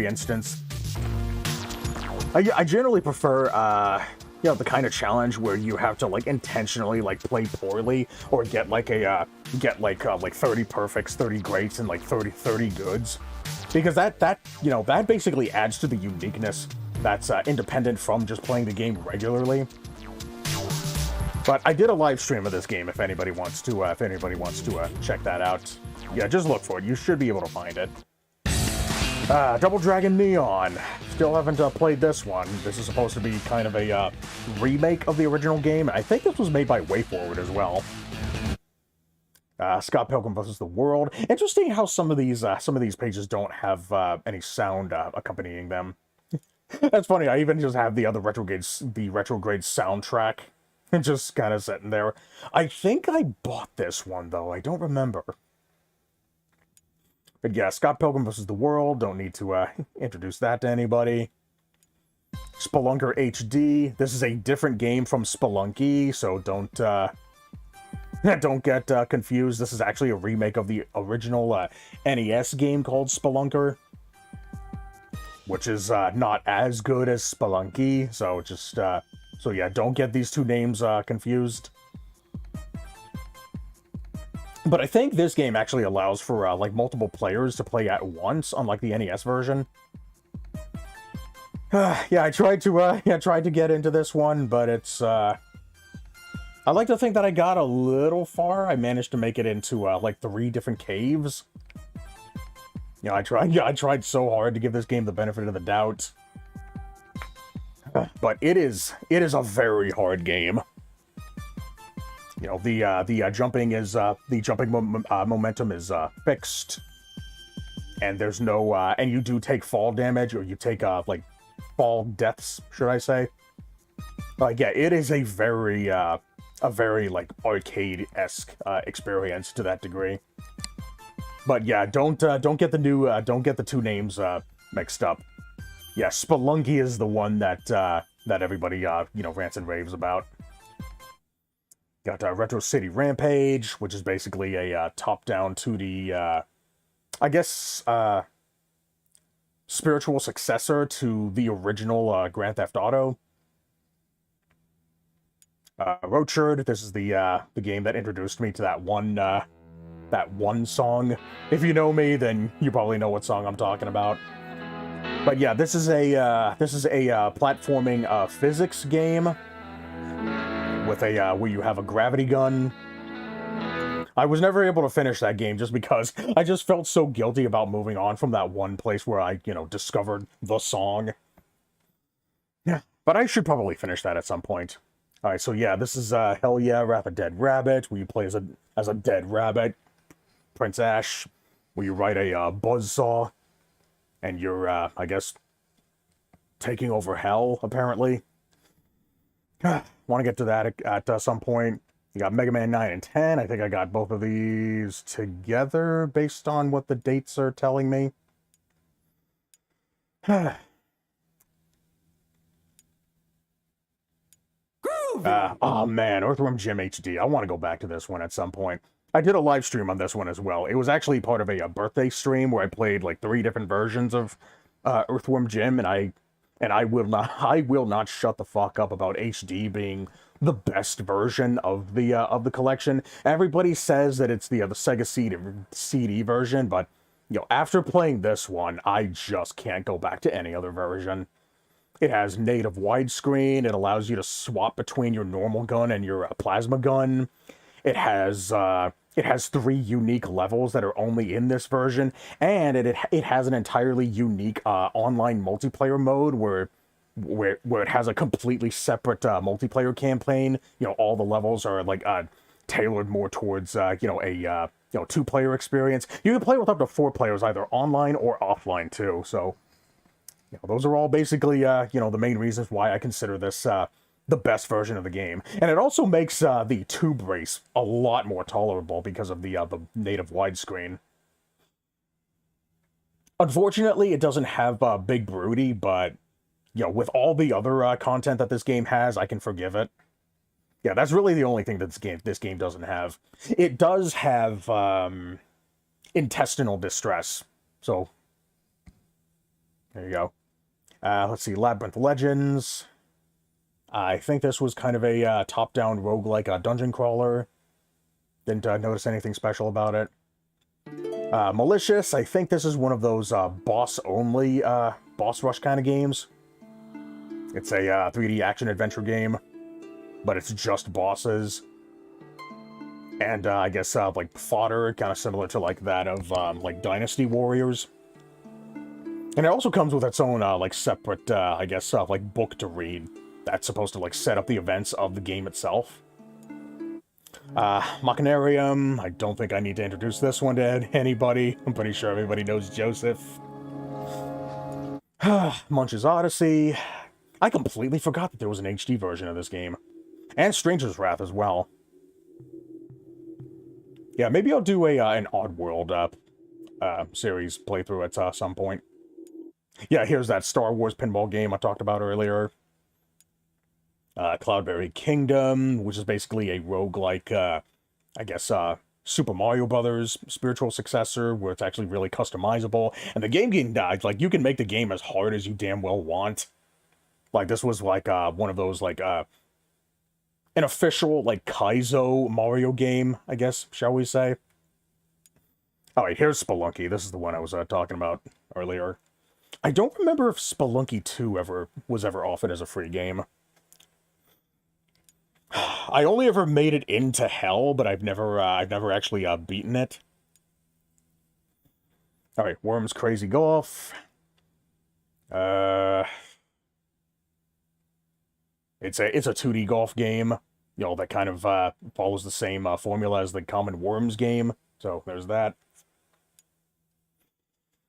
instance. I generally prefer, you know, the kind of challenge where you have to, like, intentionally, like, play poorly, or get, like, 30 perfects, 30 greats, and, like, 30 goods. Because that, you know, that basically adds to the uniqueness that's independent from just playing the game regularly. But I did a live stream of this game if anybody wants to, check that out. Yeah, just look for it. You should be able to find it. Double Dragon Neon. Still haven't played this one. This is supposed to be kind of a remake of the original game. I think this was made by WayForward as well. Scott Pilgrim vs. the World. Interesting how some of these pages don't have any sound accompanying them. That's funny. I even just have the retrograde soundtrack just kind of sitting there. I think I bought this one though. I don't remember. But yeah, Scott Pilgrim vs. the World. Don't need to introduce that to anybody. Spelunker HD. This is a different game from Spelunky, so don't get confused. This is actually a remake of the original NES game called Spelunker, which is not as good as Spelunky. So just so yeah, don't get these two names confused. But I think this game actually allows for like multiple players to play at once, unlike the NES version. Yeah, I tried to get into this one, but it's I like to think that I got a little far. I managed to make it into like 3 different caves. You know, I tried so hard to give this game the benefit of the doubt. But it is a very hard game. You know, the jumping momentum is fixed, and there's no and you do take fall damage, or you take like fall deaths, should I say? Yeah, it is a very like arcade-esque experience to that degree. But yeah, don't get the two names mixed up. Yeah, Spelunky is the one that everybody you know, rants and raves about. Got Retro City Rampage, which is basically a top-down 2D, I guess, spiritual successor to the original Grand Theft Auto. Roachard, this is the game that introduced me to that one song. If you know me, then you probably know what song I'm talking about. But yeah, this is a platforming physics game with a where you have a gravity gun. I was never able to finish that game just because I just felt so guilty about moving on from that one place where I, you know, discovered the song. Yeah, but I should probably finish that at some point. All right, so yeah, this is Hell Yeah, Wrath of Dead Rabbit, where you play as a dead rabbit, Prince Ash, where you ride a buzzsaw, and you're I guess taking over hell apparently. Want to get to that at some point. You got Mega Man 9 and 10. I think I got both of these together based on what the dates are telling me. Oh man, Earthworm Jim HD. I want to go back to this one at some point. I did a live stream on this one as well. It was actually part of a birthday stream where I played like 3 different versions of Earthworm Jim, and I will not shut the fuck up about HD being the best version of the collection. Everybody says that it's the Sega CD version, but you know, after playing this one, I just can't go back to any other version. It has native widescreen. It allows you to swap between your normal gun and your plasma gun. It has 3 unique levels that are only in this version, and it has an entirely unique online multiplayer mode where it has a completely separate multiplayer campaign. You know, all the levels are like tailored more towards you know, a 2-player experience. You can play with up to 4 players, either online or offline too. So you know, those are all basically you know, the main reasons why I consider this the best version of the game. And it also makes the tube race a lot more tolerable because of the native widescreen. Unfortunately, it doesn't have Big Broody, but, you know, with all the other content that this game has, I can forgive it. Yeah, that's really the only thing that this game doesn't have. It does have intestinal distress. So, there you go. Let's see, Labyrinth Legends. I think this was kind of a top-down roguelike dungeon crawler. Didn't notice anything special about it. Malicious, I think this is one of those boss-only, boss rush kind of games. It's a 3D action-adventure game, but it's just bosses. And I guess, like, fodder, kind of similar to, like, that of, like, Dynasty Warriors. And it also comes with its own, like, separate, I guess, like, book to read. That's supposed to, like, set up the events of the game itself. Machinarium, I don't think I need to introduce this one to anybody. I'm pretty sure everybody knows Joseph. Munch's Odyssey. I completely forgot that there was an HD version of this game. And Stranger's Wrath as well. Yeah, maybe I'll do an Oddworld series playthrough at some point. Yeah, here's that Star Wars pinball game I talked about earlier. Cloudberry Kingdom, which is basically a roguelike, I guess, Super Mario Brothers spiritual successor, where it's actually really customizable. And the game died. Like, you can make the game as hard as you damn well want. Like, this was like one of those, like, an official, like, Kaizo Mario game, I guess, shall we say. Alright, here's Spelunky. This is the one I was talking about earlier. I don't remember if Spelunky 2 was ever offered as a free game. I only ever made it into hell, but I've never actually beaten it. All right, Worms Crazy Golf. It's a 2D golf game, you know, that kind of follows the same formula as the common Worms game. So there's that.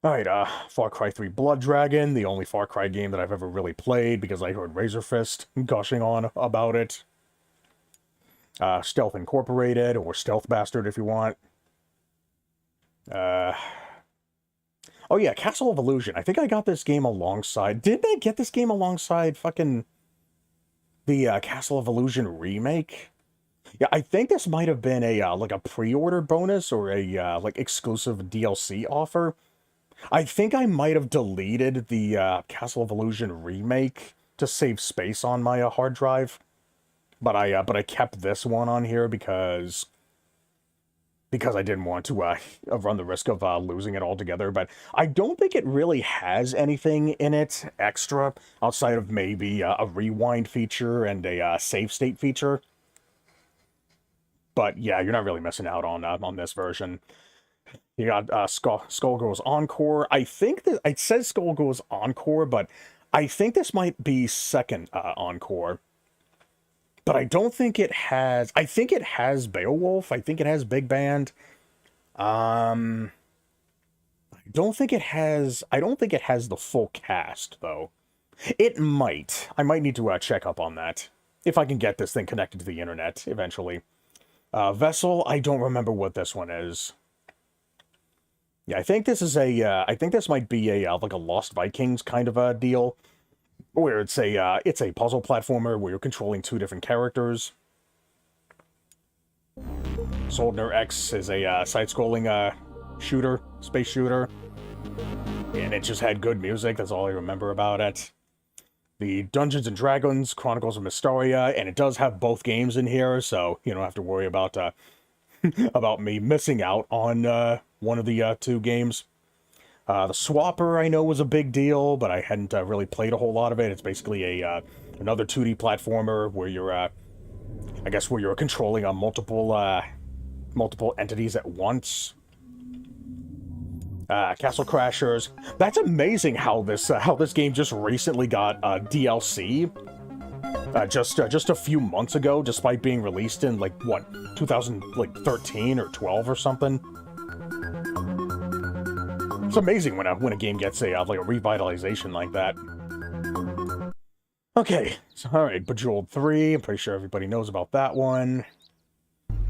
All right, Far Cry 3 Blood Dragon, the only Far Cry game that I've ever really played because I heard Razor Fist gushing on about it. Stealth Incorporated, or Stealth Bastard if you want. Oh yeah, Castle of Illusion. I think I got this game alongside... Didn't I get this game alongside fucking... the Castle of Illusion remake? Yeah, I think this might have been a, like a pre-order bonus, or a, like, exclusive DLC offer. I think I might have deleted the, Castle of Illusion remake to save space on my hard drive. But I kept this one on here because I didn't want to run the risk of losing it altogether. But I don't think it really has anything in it extra outside of maybe a rewind feature and a save state feature. But yeah, you're not really missing out on this version. You got Skullgirls Encore. I think that it says Skullgirls Encore, but I think this might be second Encore. But I don't think it has... I think it has Beowulf. I think it has Big Band. I don't think it has the full cast, though. It might. I might need to check up on that. If I can get this thing connected to the internet, eventually. Vessel, I don't remember what this one is. Yeah, I think this is a... I think this might be a, like a Lost Vikings kind of a deal. Where it's a puzzle platformer where you're controlling 2 different characters. Soldner X is a side-scrolling shooter, space shooter. And it just had good music, that's all I remember about it. The Dungeons & Dragons Chronicles of Mysteria, and it does have both games in here, so you don't have to worry about about me missing out on one of the 2 games. The Swapper, I know, was a big deal, but I hadn't really played a whole lot of it. It's basically a another 2D platformer where you're, I guess, where you're controlling multiple entities at once. Castle Crashers. That's amazing how this game just recently got DLC. Just a few months ago, despite being released in like what 2013 or 12 or something. It's amazing when a game gets like a revitalization like that. Okay, so alright, Bejeweled 3, I'm pretty sure everybody knows about that one.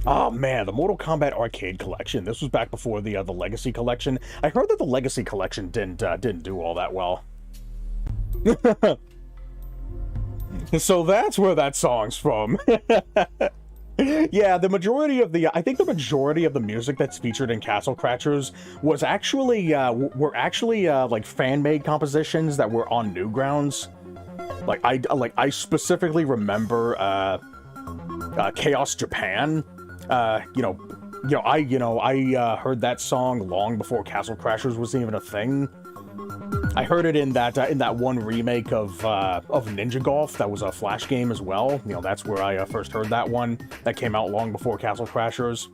Oh man, the Mortal Kombat arcade collection. This was back before the Legacy collection. I heard that the Legacy collection didn't do all that well. So that's where that song's from. Yeah, the majority of the I think the majority of the music that's featured in Castle Crashers was actually were actually like fan-made compositions that were on Newgrounds. I specifically remember Chaos Japan. I heard that song long before Castle Crashers was even a thing. I heard it in that one remake of Ninja Golf that was a Flash game as well. You know, that's where I first heard that one. That came out long before Castle Crashers.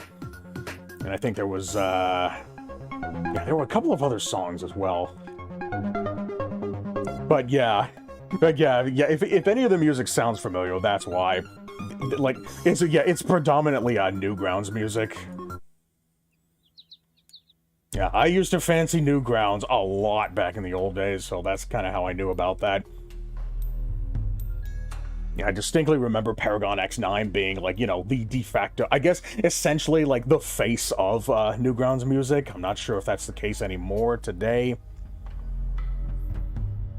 And I think there was there were a couple of other songs as well. But yeah. If any of the music sounds familiar, that's why. Like it's predominantly Newgrounds music. Yeah, I used to fancy Newgrounds a lot back in the old days, so that's kind of how I knew about that. Yeah, I distinctly remember Paragon X9 being, like, you know, the de facto, I guess, essentially, like, the face of Newgrounds music. I'm not sure if that's the case anymore today.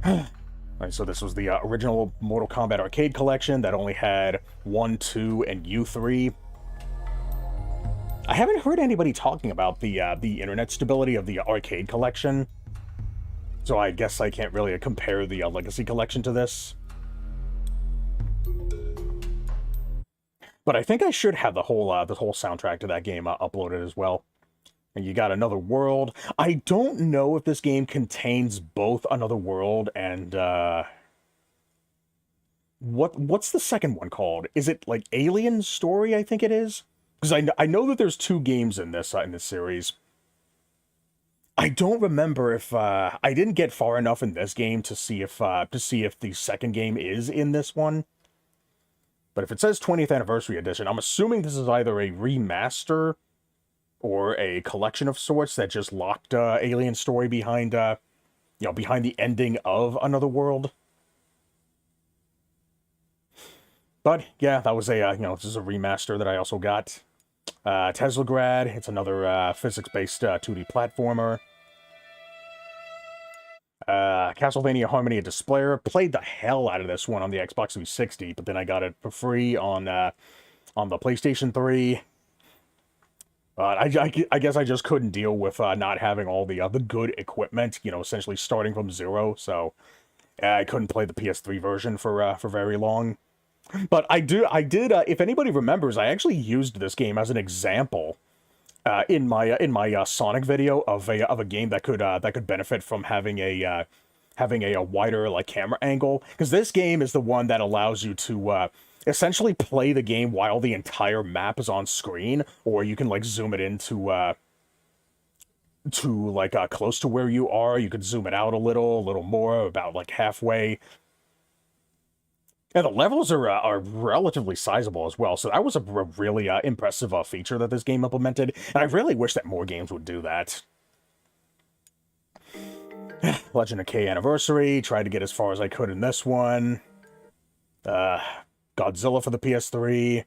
Alright, so this was the original Mortal Kombat arcade collection that only had 1, 2, and U3. I haven't heard anybody talking about the internet stability of the arcade collection, so I guess I can't really compare the Legacy collection to this. But I think I should have the whole soundtrack to that game uploaded as well. And you got Another World. I don't know if this game contains both Another World and what's the second one called? Is it like Alien Story? I think it is. Because I know that there's 2 games in this series. I don't remember if I didn't get far enough in this game to see if the second game is in this one. But if it says 20th Anniversary Edition, I'm assuming this is either a remaster or a collection of sorts that just locked Alien Story behind behind the ending of Another World. But yeah, that was a this is a remaster that I also got. Teslagrad, it's another physics-based 2D platformer. Castlevania Harmony of Despair, played the hell out of this one on the Xbox 360, but then I got it for free on the PlayStation 3. I guess I just couldn't deal with not having all the good equipment, you know, essentially starting from zero, so I couldn't play the PS3 version for very long. But I did, if anybody remembers, I actually used this game as an example in my Sonic video of a game that could benefit from having a wider like camera angle, because this game is the one that allows you to essentially play the game while the entire map is on screen, or you can like zoom it into close to where you are. You could zoom it out a little more, about like halfway. And the levels are relatively sizable as well, so that was a really impressive feature that this game implemented, and I really wish that more games would do that. Legend of K Anniversary, tried to get as far as I could in this one. Godzilla for the PS3.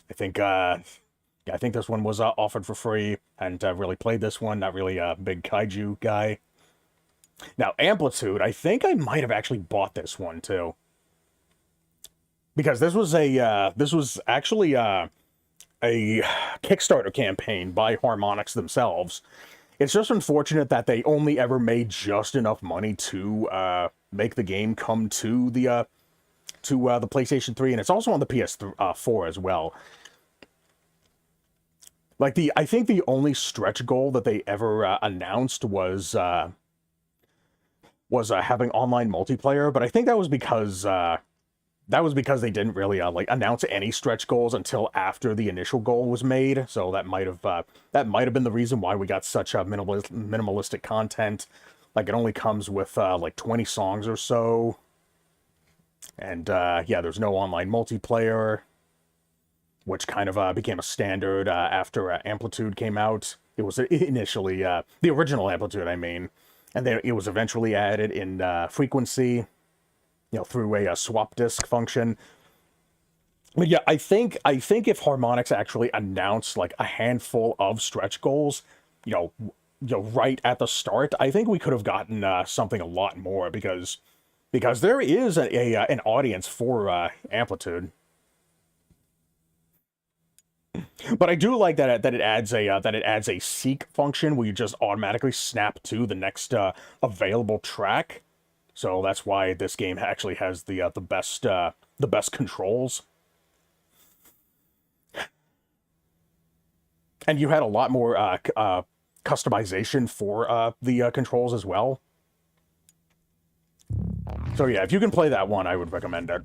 I think this one was offered for free, and really played this one, not really a big kaiju guy. Now, Amplitude, I think I might have actually bought this one, too. Because this was actually a Kickstarter campaign by Harmonix themselves. It's just unfortunate that they only ever made just enough money to make the game come to the PlayStation 3, and it's also on the PS4 as well. Like I think the only stretch goal that they ever announced was having online multiplayer, but I think that was because they didn't really announce any stretch goals until after the initial goal was made. So that might have been the reason why we got such minimalistic content. Like, it only comes with like 20 songs or so, and yeah, there's no online multiplayer, which kind of became a standard after Amplitude came out. It was initially the original Amplitude, I mean, and then it was eventually added in Frequency, through a swap disk function. Yeah, I think if Harmonix actually announced like a handful of stretch goals, you know, right at the start, I think we could have gotten something a lot more because there is an audience for Amplitude. But I do like that it adds a seek function where you just automatically snap to the next available track. So that's why this game actually has the best controls. And you had a lot more customization for the controls as well. So yeah, if you can play that one, I would recommend it.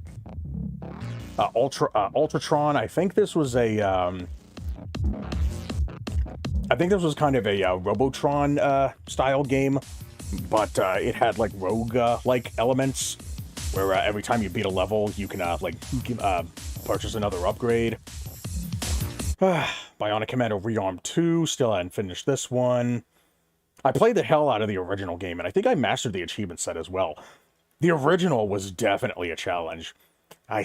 Ultratron. I think this was kind of a Robotron style game, but it had like rogue like elements where every time you beat a level, you can purchase another upgrade. Bionic Commando Rearm 2, still hadn't finished this one. I played the hell out of the original game, and I think I mastered the achievement set as well. The original was definitely a challenge. I I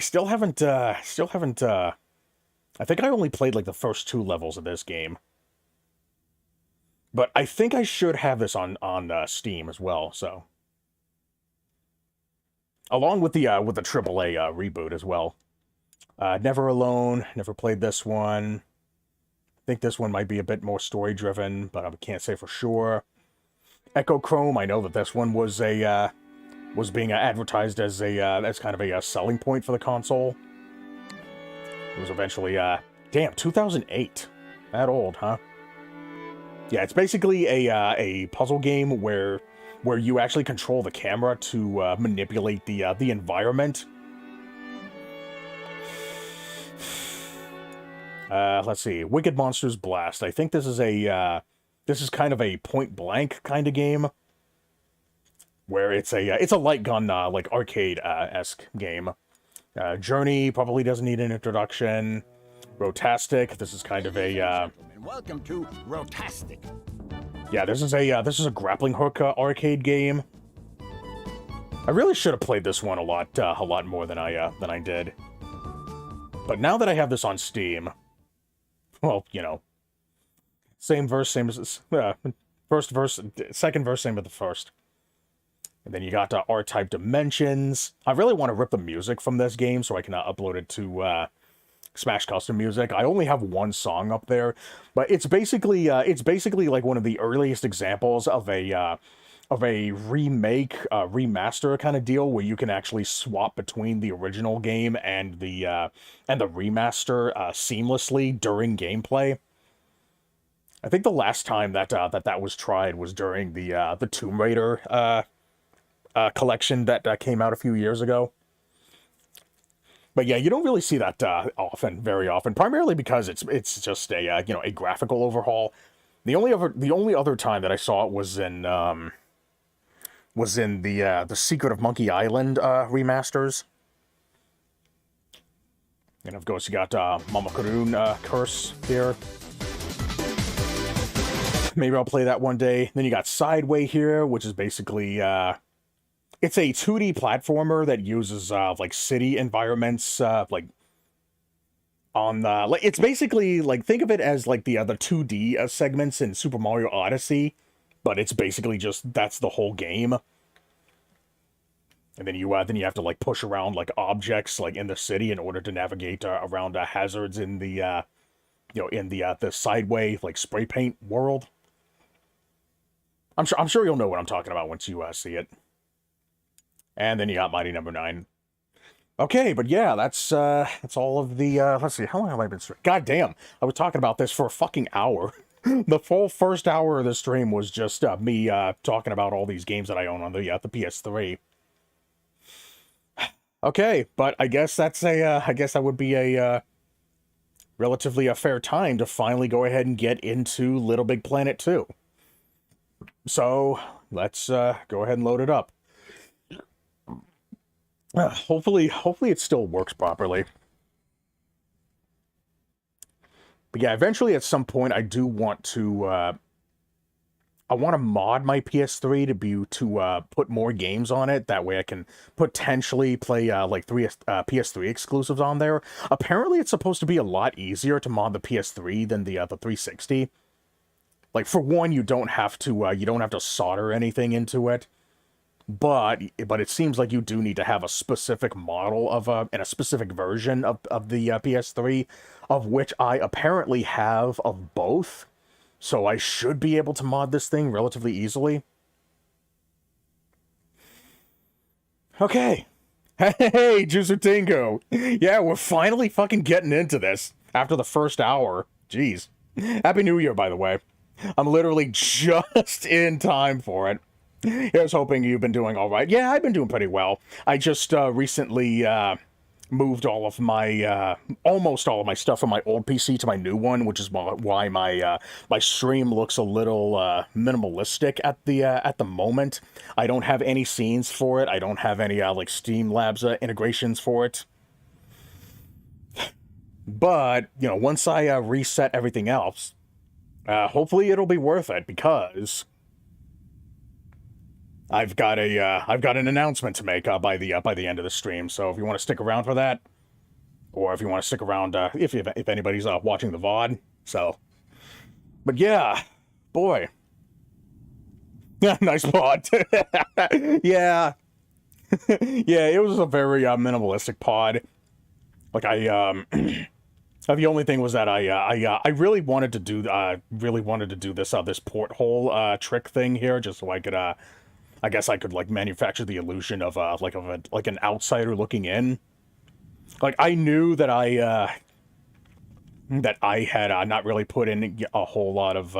think I only played like the first 2 levels of this game. But I think I should have this on Steam as well, so. Along with the AAA reboot as well. Never Alone, never played this one. I think this one might be a bit more story-driven, but I can't say for sure. Echo Chrome, I know that this one was being advertised as as kind of a selling point for the console. It was eventually, damn, 2008. That old, huh? Yeah, it's basically a puzzle game where you actually control the camera to manipulate the environment. Let's see, Wicked Monsters Blast. I think this is kind of a point blank kind of game, where it's a light gun like arcade esque game. Journey probably doesn't need an introduction. Rotastic. This is kind of a welcome to Rotastic. Yeah, this is a grappling hook arcade game. I really should have played this one a lot more than I did. But now that I have this on Steam, well, you know, same verse, same as first verse, second verse, same as the first. And then you got R-Type Dimensions. I really want to rip the music from this game so I can upload it to Smash Custom Music. I only have one song up there, but it's basically like one of the earliest examples of a remake, remaster kind of deal where you can actually swap between the original game and the remaster seamlessly during gameplay. I think the last time that was tried was during the Tomb Raider collection that came out a few years ago. But yeah, you don't really see that very often, primarily because it's just a a graphical overhaul. The only other time that I saw it was in the Secret of Monkey Island remasters. And of course you got Mama Karoon Curse here. Maybe I'll play that one day. Then you got Sideway here, which is basically it's a 2D platformer that uses like city environments like on like it's basically like, think of it as like the 2D segments in Super Mario Odyssey, but it's basically just that's the whole game. And then you have to like push around like objects like in the city in order to navigate around hazards in the the Sideway like spray paint world. I'm sure you'll know what I'm talking about once you see it. And then you got Mighty Number 9. Okay, but yeah, that's all of the, let's see, how long have I been streaming? God damn, I was talking about this for a fucking hour. The full first hour of the stream was just me talking about all these games that I own on the PS3. Okay, but I guess I guess that would be a relatively a fair time to finally go ahead and get into Little Big Planet 2. So, let's go ahead and load it up. Hopefully it still works properly. But yeah, eventually at some point I do want to want to mod my PS3 to put more games on it. That way I can potentially play like three PS3 exclusives on there. Apparently it's supposed to be a lot easier to mod the PS3 than the 360. Like, for one, you don't have to solder anything into it. But it seems like you do need to have a specific model of and a specific version of the PS3, of which I apparently have of both. So I should be able to mod this thing relatively easily. Okay. Hey, Jusutingo. Yeah, we're finally fucking getting into this after the first hour. Jeez. Happy New Year, by the way. I'm literally just in time for it. Here's hoping you've been doing all right. Yeah, I've been doing pretty well. I just recently moved all of my almost all of my stuff from my old PC to my new one, which is why my stream looks a little minimalistic at the moment. I don't have any scenes for it. I don't have any like Streamlabs integrations for it. But you know, once I reset everything else, hopefully it'll be worth it, because I've got an announcement to make by the end of the stream. So if you want to stick around for that, or if you want to stick around if anybody's watching the VOD. So, but yeah, boy, yeah, nice pod. Yeah, yeah, it was a very minimalistic pod. Like the only thing was that I really wanted to do this porthole trick thing here, just so I could I guess I could like manufacture the illusion of an outsider looking in. Like, I knew that I had not really put in a whole lot of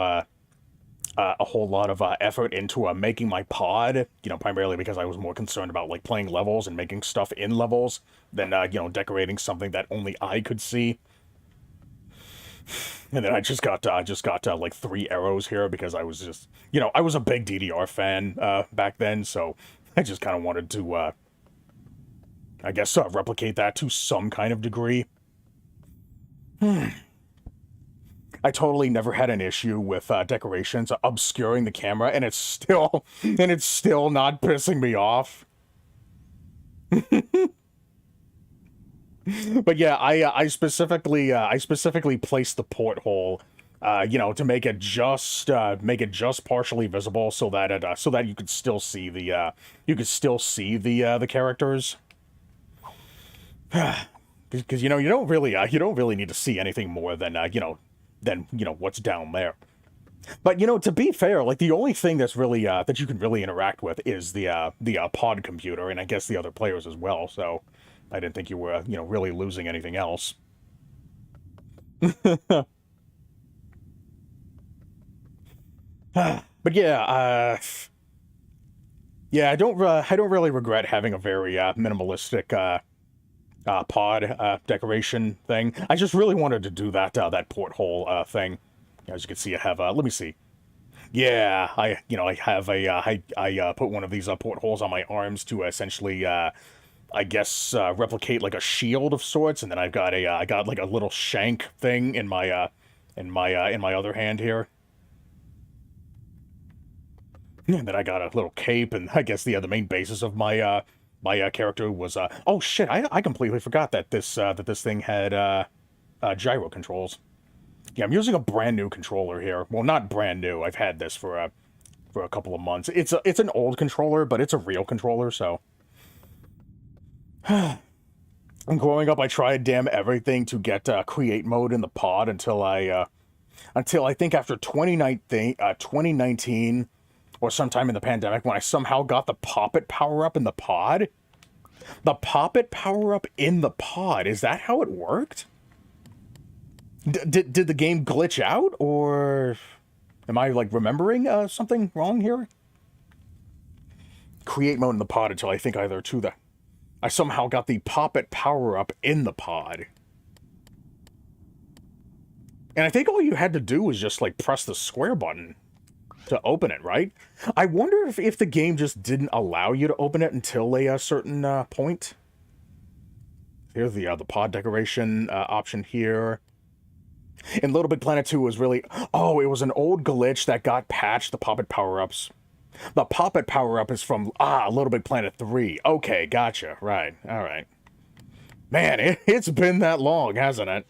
effort into making my pod. You know, primarily because I was more concerned about like playing levels and making stuff in levels than decorating something that only I could see. And then I just got like 3 arrows here because I was just, I was a big DDR fan back then, so I just kind of wanted to, I guess, replicate that to some kind of degree. I totally never had an issue with decorations obscuring the camera, and it's still not pissing me off. But yeah, I specifically placed the porthole, to make it just partially visible, so that you could still see the the characters. Because you don't really need to see anything more than what's down there. But to be fair, like, the only thing that's really that you can really interact with is the pod computer, and I guess the other players as well. So I didn't think you were, really losing anything else. But yeah, I don't really regret having a very minimalistic pod decoration thing. I just really wanted to do that porthole thing. As you can see, I have let me see. Yeah, I have I put one of these portholes on my arms to essentially I guess replicate like a shield of sorts, and then I got like a little shank thing in my other hand here. And then I got a little cape, and I guess the main basis of my character was oh shit, I completely forgot that this thing had gyro controls. Yeah, I'm using a brand new controller here. Well, not brand new. I've had this for a couple of months. It's an old controller, but it's a real controller, so. And growing up, I tried damn everything to get create mode in the pod until I think after 2019 or sometime in the pandemic, when I somehow got the pop-it power-up in the pod. The pop-it power-up in the pod, is that how it worked? Did the game glitch out, or am I like remembering something wrong here? Create mode in the pod until I think either to I somehow got the pop-it power-up in the pod. And I think all you had to do was just like press the square button to open it, right? I wonder if the game just didn't allow you to open it until a certain point. Here's the pod decoration option here. In Little Big Planet 2 was really... Oh, it was an old glitch that got patched, the Puppet power-ups. The Puppet power-up is from, Little Big Planet 3. Okay, gotcha. Right, alright. Man, it's been that long, hasn't it?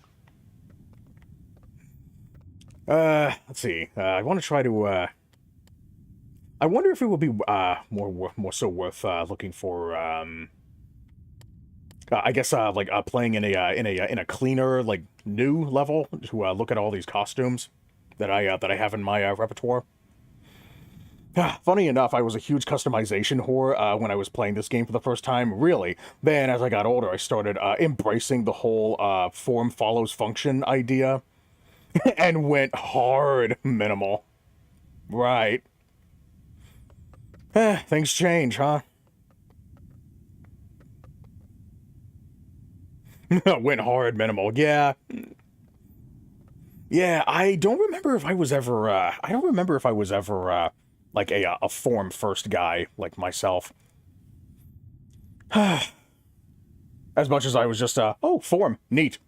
Let's see. I want to try to, I wonder if it would be, more so worth, looking for, I guess, playing in a cleaner, like, new level to, look at all these costumes that I have in my, repertoire. Funny enough, I was a huge customization whore, when I was playing this game for the first time, really. Then, as I got older, I started, embracing the whole, form follows function idea, and went hard minimal. Right. Things change, huh? Went hard minimal, yeah. Yeah, I don't remember if I was ever, I don't remember if I was ever, like a form first guy, like myself. As much as I was just, oh, form, neat.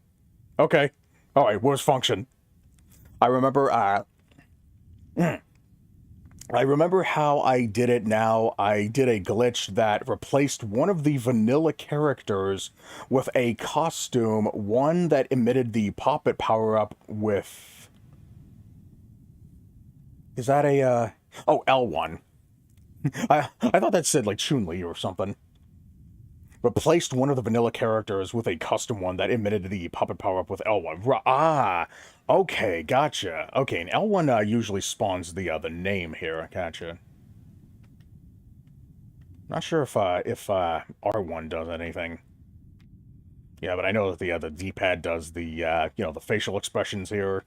Okay. Alright, where's function? I remember, I remember how I did it now. I did a glitch that replaced one of the vanilla characters with a costume, one that emitted the Poppet power-up with... Is that a, Oh, L1. I thought that said, like, Chun-Li or something. Replaced one of the vanilla characters with a custom one that emitted the Puppet power-up with L1. Okay, gotcha. Okay, and L1 usually spawns the name here. Gotcha. Not sure if R1 does anything. Yeah, but I know that the D-pad does the the facial expressions here.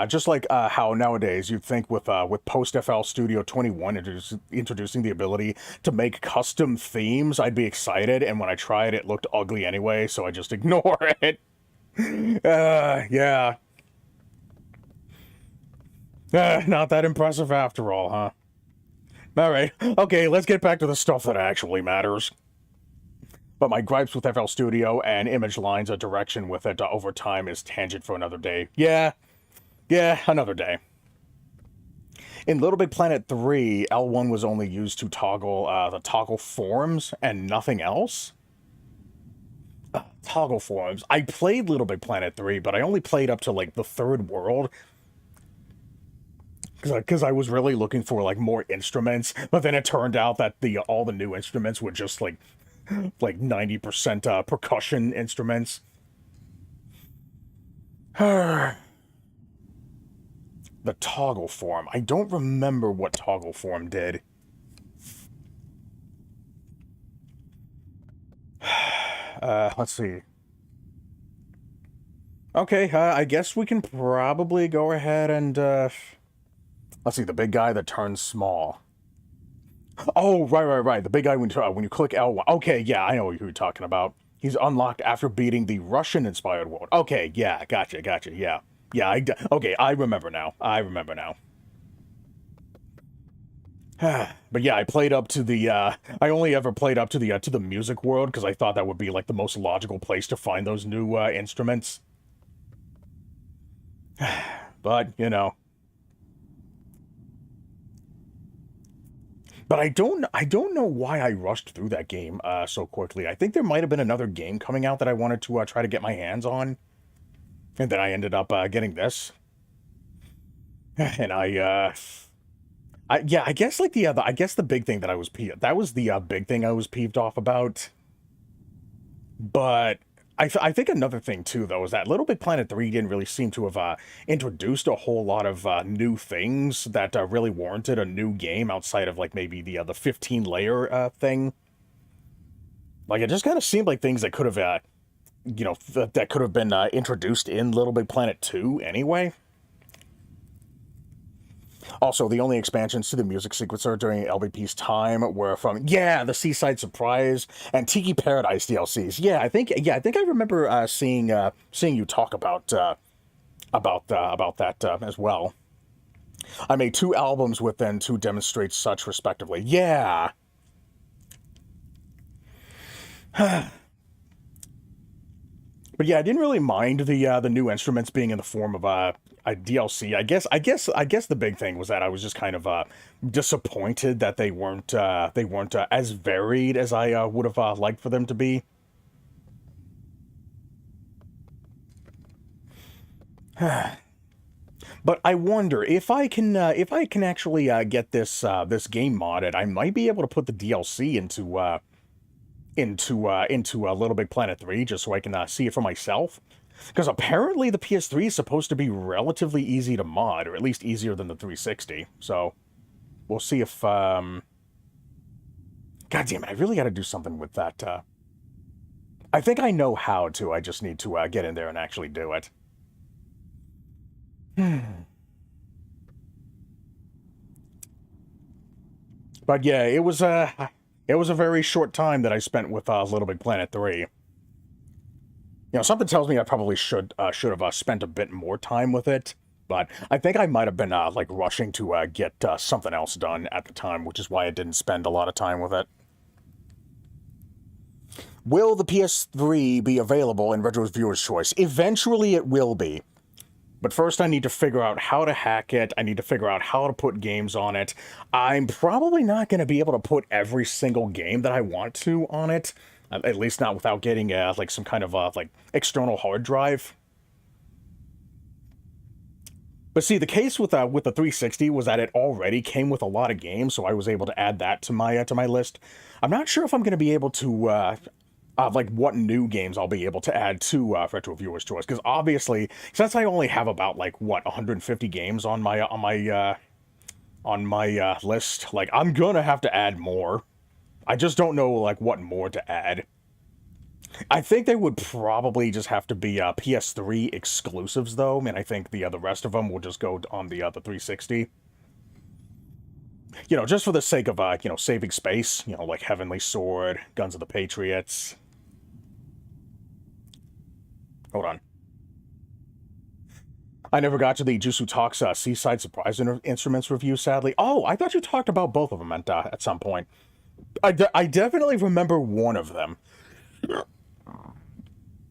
Just like how nowadays you'd think with Post FL Studio 21 introducing the ability to make custom themes, I'd be excited, and when I tried, it looked ugly anyway, so I just ignore it. Yeah. Not that impressive after all, huh? Alright, okay, let's get back to the stuff that actually matters. But my gripes with FL Studio and Image Line's direction with it over time is tangent for another day. Yeah, another day. In Little Big Planet 3, L1 was only used to toggle the toggle forms and nothing else? Toggle forms. I played Little Big Planet 3, but I only played up to, like, the third world. Because I was really looking for, like, more instruments, but then it turned out that all the new instruments were just, like 90% percussion instruments. The toggle form. I don't remember what toggle form did. Let's see. Okay, I guess we can probably go ahead and, let's see, the big guy that turns small. Oh, right. The big guy when you click L1. Okay, yeah, I know who you're talking about. He's unlocked after beating the Russian-inspired world. Okay, yeah, gotcha, yeah. Yeah, okay, I remember now. But yeah, I played up to the, I only ever played up to the music world, because I thought that would be, like, the most logical place to find those new, instruments. But, you know. But I don't know why I rushed through that game, so quickly. I think there might have been another game coming out that I wanted to, try to get my hands on. And then I ended up, getting this. And I guess, like, I guess the big thing that that was the, big thing I was peeved off about. But I think another thing, too, though, is that Little Big Planet 3 didn't really seem to have, introduced a whole lot of, new things that, really warranted a new game outside of, like, maybe the 15-layer, thing. Like, it just kind of seemed like things that could have, that could have been, introduced in Little Big Planet 2 anyway. Also, the only expansions to the music sequencer during LBP's time were from, the Seaside Surprise and Tiki Paradise DLCs. I think I remember seeing you talk about that as well. I made 2 albums with them to demonstrate such, respectively. Yeah. But yeah, I didn't really mind the new instruments being in the form of a DLC. I guess the big thing was that I was just kind of disappointed that they weren't as varied as I would have liked for them to be. But I wonder if I can actually get this game modded, I might be able to put the DLC into Little Big Planet 3 just so I can see it for myself. Because apparently the PS3 is supposed to be relatively easy to mod, or at least easier than the 360. So we'll see if God damn it, I really got to do something with that. I think I know how to. I just need to get in there and actually do it. But yeah, it was a very short time that I spent with Little Big Planet 3. Something tells me I probably should have spent a bit more time with it, but I think I might have been like rushing to get something else done at the time, which is why I didn't spend a lot of time with it. Will the PS3 be available in Retro's Viewer's Choice? Eventually it will be. But first I need to figure out how to hack it. I need to figure out how to put games on it. I'm probably not going to be able to put every single game that I want to on it. At least not without getting like some kind of like external hard drive. But see, the case with the 360 was that it already came with a lot of games, so I was able to add that to my list. I'm not sure if I'm going to be able to like what new games I'll be able to add to Retro Viewers Choice, because obviously, since I only have about like what 150 games on my list, like I'm gonna have to add more. I just don't know like what more to add. I think they would probably just have to be PS3 exclusives though, and I think the rest of them will just go on the 360. Just for the sake of saving space. Like Heavenly Sword, Guns of the Patriots. Hold on. I never got to the Jusu Talks Seaside Surprise Instruments review, sadly. Oh, I thought you talked about both of them at some point. I definitely remember one of them.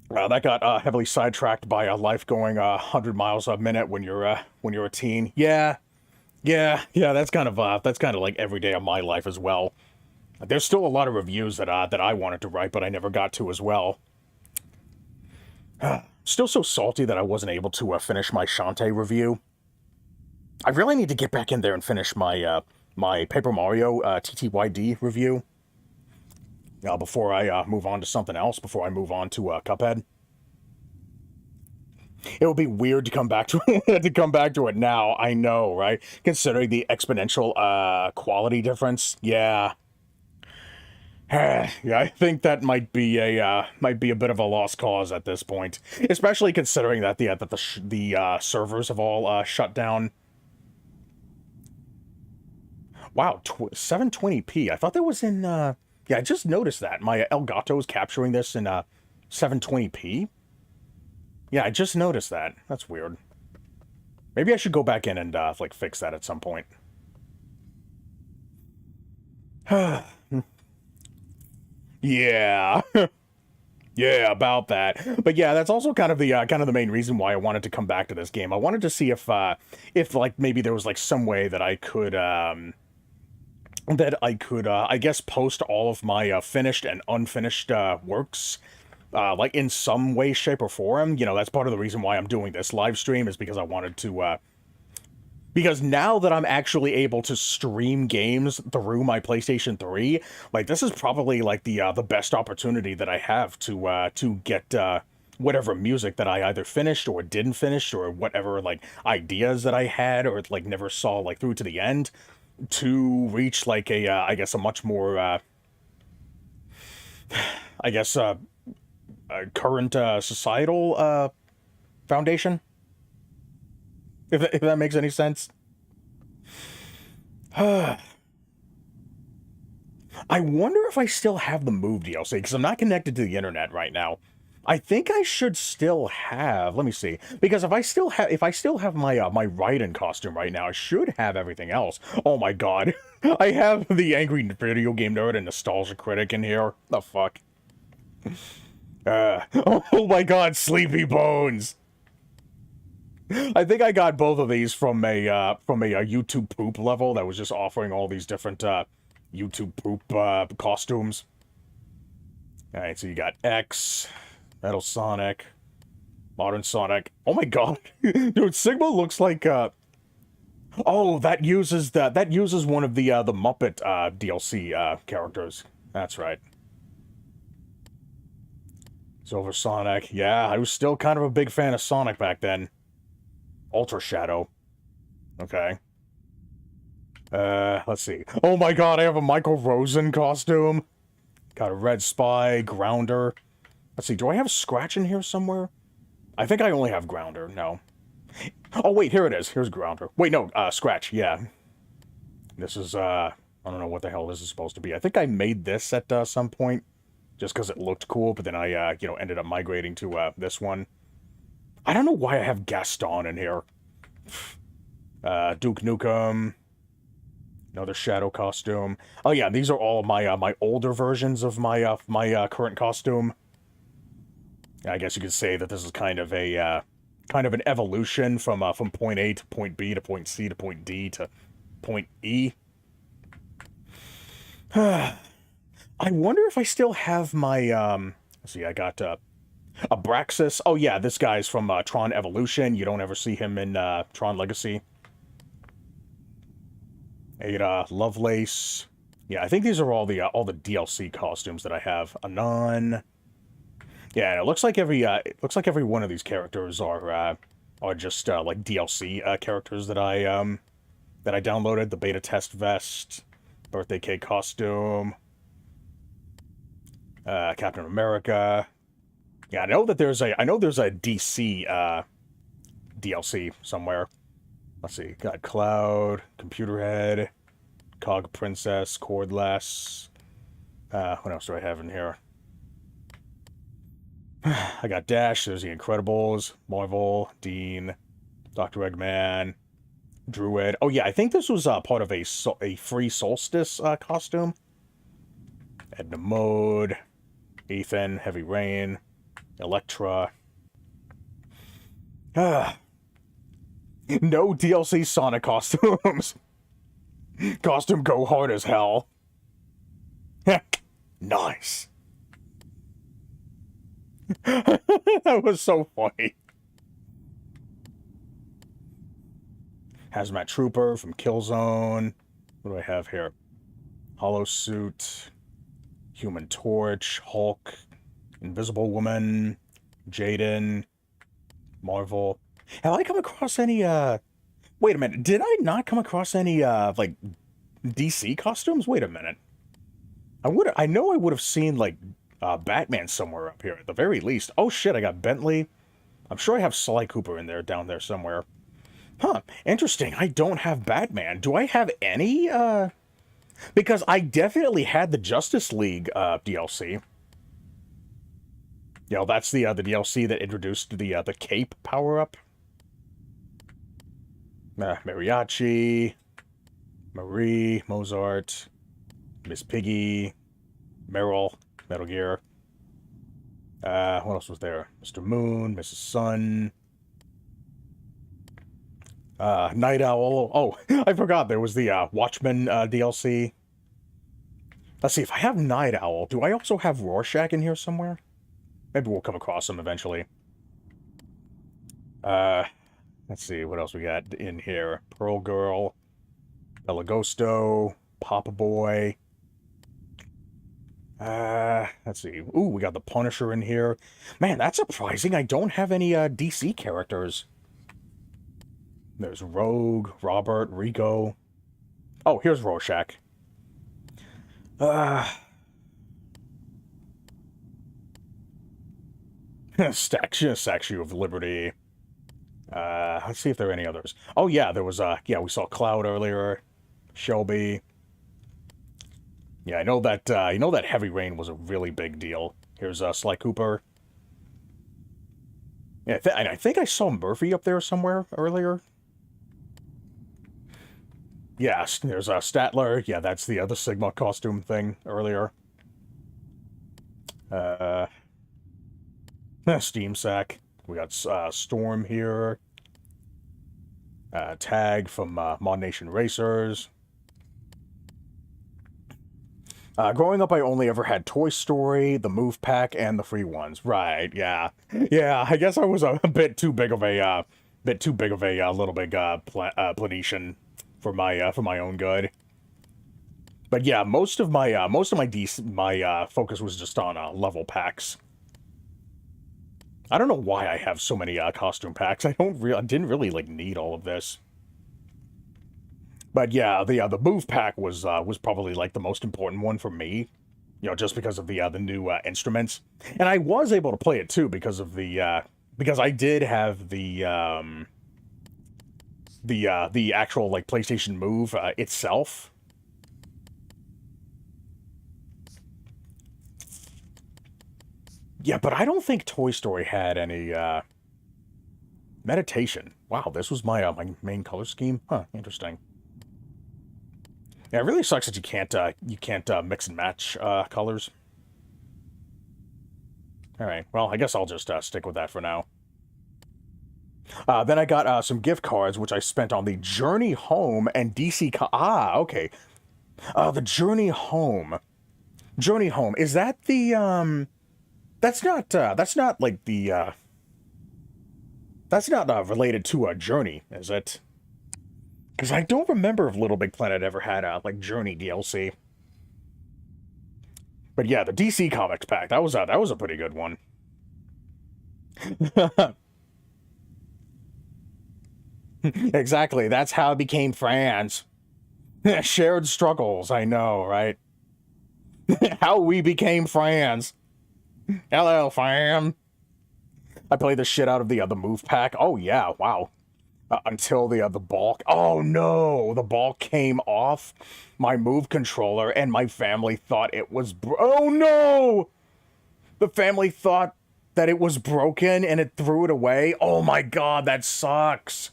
That got heavily sidetracked by life going 100 miles a minute when you're a teen. Yeah. That's kind of like every day of my life as well. There's still a lot of reviews that I wanted to write, but I never got to as well. Still so salty that I wasn't able to finish my Shantae review. I really need to get back in there and finish my my Paper Mario TTYD review. Before I move on to something else, before I move on to Cuphead. It would be weird to come back to to come back to it now. I know, right? Considering the exponential quality difference. Yeah. Yeah, I think that might be a bit of a lost cause at this point, especially considering that the servers have all shut down. Wow, 720p. I thought that was in yeah, I just noticed that my Elgato is capturing this in 720p. Yeah, I just noticed that. That's weird. Maybe I should go back in and like fix that at some point. Yeah. Yeah, about that. But yeah, that's also kind of the main reason why I wanted to come back to this game. I wanted to see if like maybe there was like some way that I could I guess post all of my finished and unfinished works like in some way, shape, or form. That's part of the reason why I'm doing this live stream, is because I wanted to because now that I'm actually able to stream games through my PlayStation 3, like this is probably like the best opportunity that I have to get whatever music that I either finished or didn't finish, or whatever like ideas that I had or like never saw like through to the end, to reach like a I guess a much more I guess current societal foundation, if that makes any sense. I wonder if I still have the Move DLC, because I'm not connected to the internet right now. I think I should still have. Let me see, because if I still have my my Raiden costume right now, I should have everything else. Oh my god, I have the angry video game nerd and nostalgia critic in here. The fuck. Oh my god, Sleepy Bones! I think I got both of these from a YouTube poop level that was just offering all these different YouTube poop costumes. Alright, so you got X, Metal Sonic, Modern Sonic. Oh my god. Dude, Sigma looks like oh, that uses one of the Muppet DLC characters. That's right. Silver Sonic. Yeah, I was still kind of a big fan of Sonic back then. Ultra Shadow. Okay. Let's see. Oh my god, I have a Michael Rosen costume. Got a Red Spy, Grounder. Let's see, do I have Scratch in here somewhere? I think I only have Grounder, no. Oh wait, here it is. Here's Grounder. Wait, no, Scratch, yeah. This is, I don't know what the hell this is supposed to be. I think I made this at some point, just because it looked cool, but then I, you know, ended up migrating to this one. I don't know why I have Gaston in here. Duke Nukem. Another Shadow costume. Oh yeah, these are all my my older versions of my my current costume. I guess you could say that this is kind of a kind of an evolution from point A to point B to point C to point D to point E. I wonder if I still have my let's see, I got Abraxas. Oh yeah, this guy's from Tron Evolution. You don't ever see him in Tron Legacy. Ada, Lovelace. Yeah, I think these are all the DLC costumes that I have. Anon. Yeah, and it looks like every one of these characters are just like DLC characters that I downloaded. The beta test vest, birthday cake costume, Captain America. Yeah, I know there's a DC DLC somewhere. Let's see, got Cloud, Computer Head, Cog Princess, Cordless. What else do I have in here? I got Dash, there's the Incredibles, Marvel, Dean, Dr. Eggman, Druid. Oh yeah, I think this was part of a free Solstice costume. Edna Mode, Ethan, Heavy Rain, Elektra. No DLC Sonic costumes. Costume go hard as hell. Nice. That was so funny. Hazmat Trooper from Killzone. What do I have here? Hollow Suit, Human Torch, Hulk, Invisible Woman, Jaden, Marvel. Have I come across any, wait a minute, did I not come across any, like, DC costumes? Wait a minute. I know I would have seen, like, Batman somewhere up here, at the very least. Oh shit, I got Bentley. I'm sure I have Sly Cooper in there, down there somewhere. Huh, interesting, I don't have Batman. Do I have any, because I definitely had the Justice League, DLC. You know, that's the DLC that introduced the cape power-up. Mariachi, Marie, Mozart, Miss Piggy, Meryl, Metal Gear. What else was there? Mr. Moon, Mrs. Sun, Night Owl. Oh, I forgot there was the Watchmen DLC. Let's see, if I have Night Owl, do I also have Rorschach in here somewhere? Maybe we'll come across him eventually. Let's see, what else we got in here? Pearl Girl, Belagosto, Papa Boy. Let's see. Ooh, we got the Punisher in here. Man, that's surprising. I don't have any DC characters. There's Rogue, Robert, Rico. Oh, here's Rorschach. Statue of Liberty. Let's see if there are any others. Oh yeah, there was yeah, we saw Cloud earlier. Shelby. Yeah, I know that Heavy Rain was a really big deal. Here's Sly Cooper. Yeah, I think I saw Murphy up there somewhere earlier. Yes, there's Statler. Yeah, that's the other Sigma costume thing earlier. Steam Sack. We got Storm here. Tag from Mod Nation Racers. Growing up, I only ever had Toy Story, the Move Pack, and the free ones. Right? Yeah, yeah. I guess I was a bit too big of a Little Big Planetian for my own good. But yeah, most of my focus was just on level packs. I don't know why I have so many costume packs. I didn't really like need all of this. But yeah, the move pack was probably like the most important one for me, you know, just because of the new instruments, and I was able to play it too because of because I did have the actual like PlayStation Move itself. Yeah, but I don't think Toy Story had any meditation. Wow, this was my my main color scheme. Huh, interesting. Yeah, it really sucks that you can't mix and match colors. All right, well, I guess I'll just stick with that for now. Then I got some gift cards, which I spent on the Journey Home and DC. Okay. The Journey Home. Journey Home, is that the That's not like the that's not related to a Journey, is it? Because I don't remember if Little Big Planet ever had a like Journey DLC. But yeah, the DC Comics pack, that was a pretty good one. Exactly, that's how it became friends. Shared struggles, I know, right? How we became friends. Hello, fam. I played the shit out of the move pack. Oh yeah, wow. Until the ball. Oh no, the ball came off my move controller, and my family thought it was. Oh no, the family thought that it was broken, and it threw it away. Oh my god, that sucks.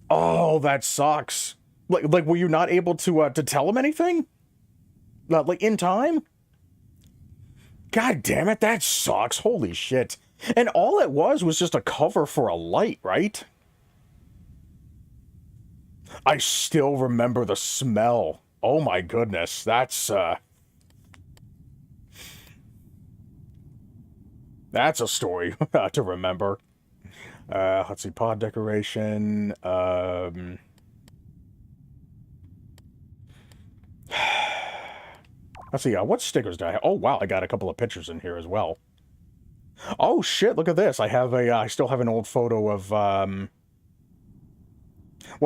Oh, that sucks. Like, were you not able to tell them anything? Like in time? God damn it, that sucks. Holy shit. And all it was just a cover for a light, right? I still remember the smell. Oh my goodness, that's a story to remember. Let's see, pod decoration. Let's see, what stickers do I have? Oh wow, I got a couple of pictures in here as well. Oh shit, look at this. I still have an old photo of, well,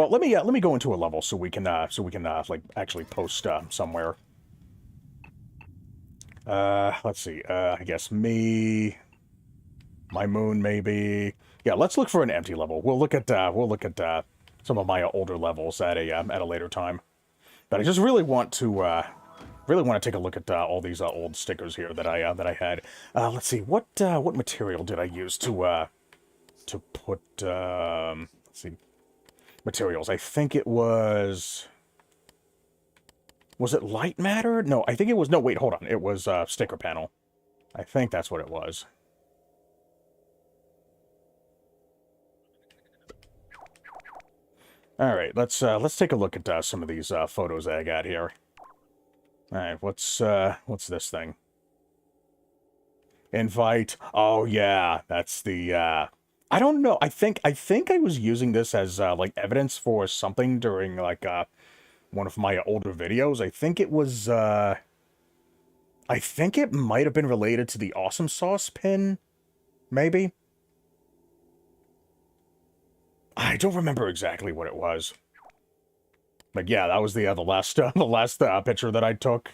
let me go into a level so we can like, actually post, somewhere. Let's see, I guess me, my moon, maybe. Yeah, let's look for an empty level. We'll look at some of my older levels at a later time. But I just really want to take a look at all these old stickers here that I had. Let's see, what material did I use to put, let's see, materials. I think it was it light matter? No, I think it was, no, wait, hold on. It was sticker panel. I think that's what it was. All right, let's take a look at some of these photos that I got here. All right, what's this thing? Invite. Oh yeah, that's the I don't know. I think I was using this as like evidence for something during like one of my older videos. I think it was I think it might have been related to the Awesome Sauce pin, maybe. I don't remember exactly what it was. But yeah, that was the last picture that I took.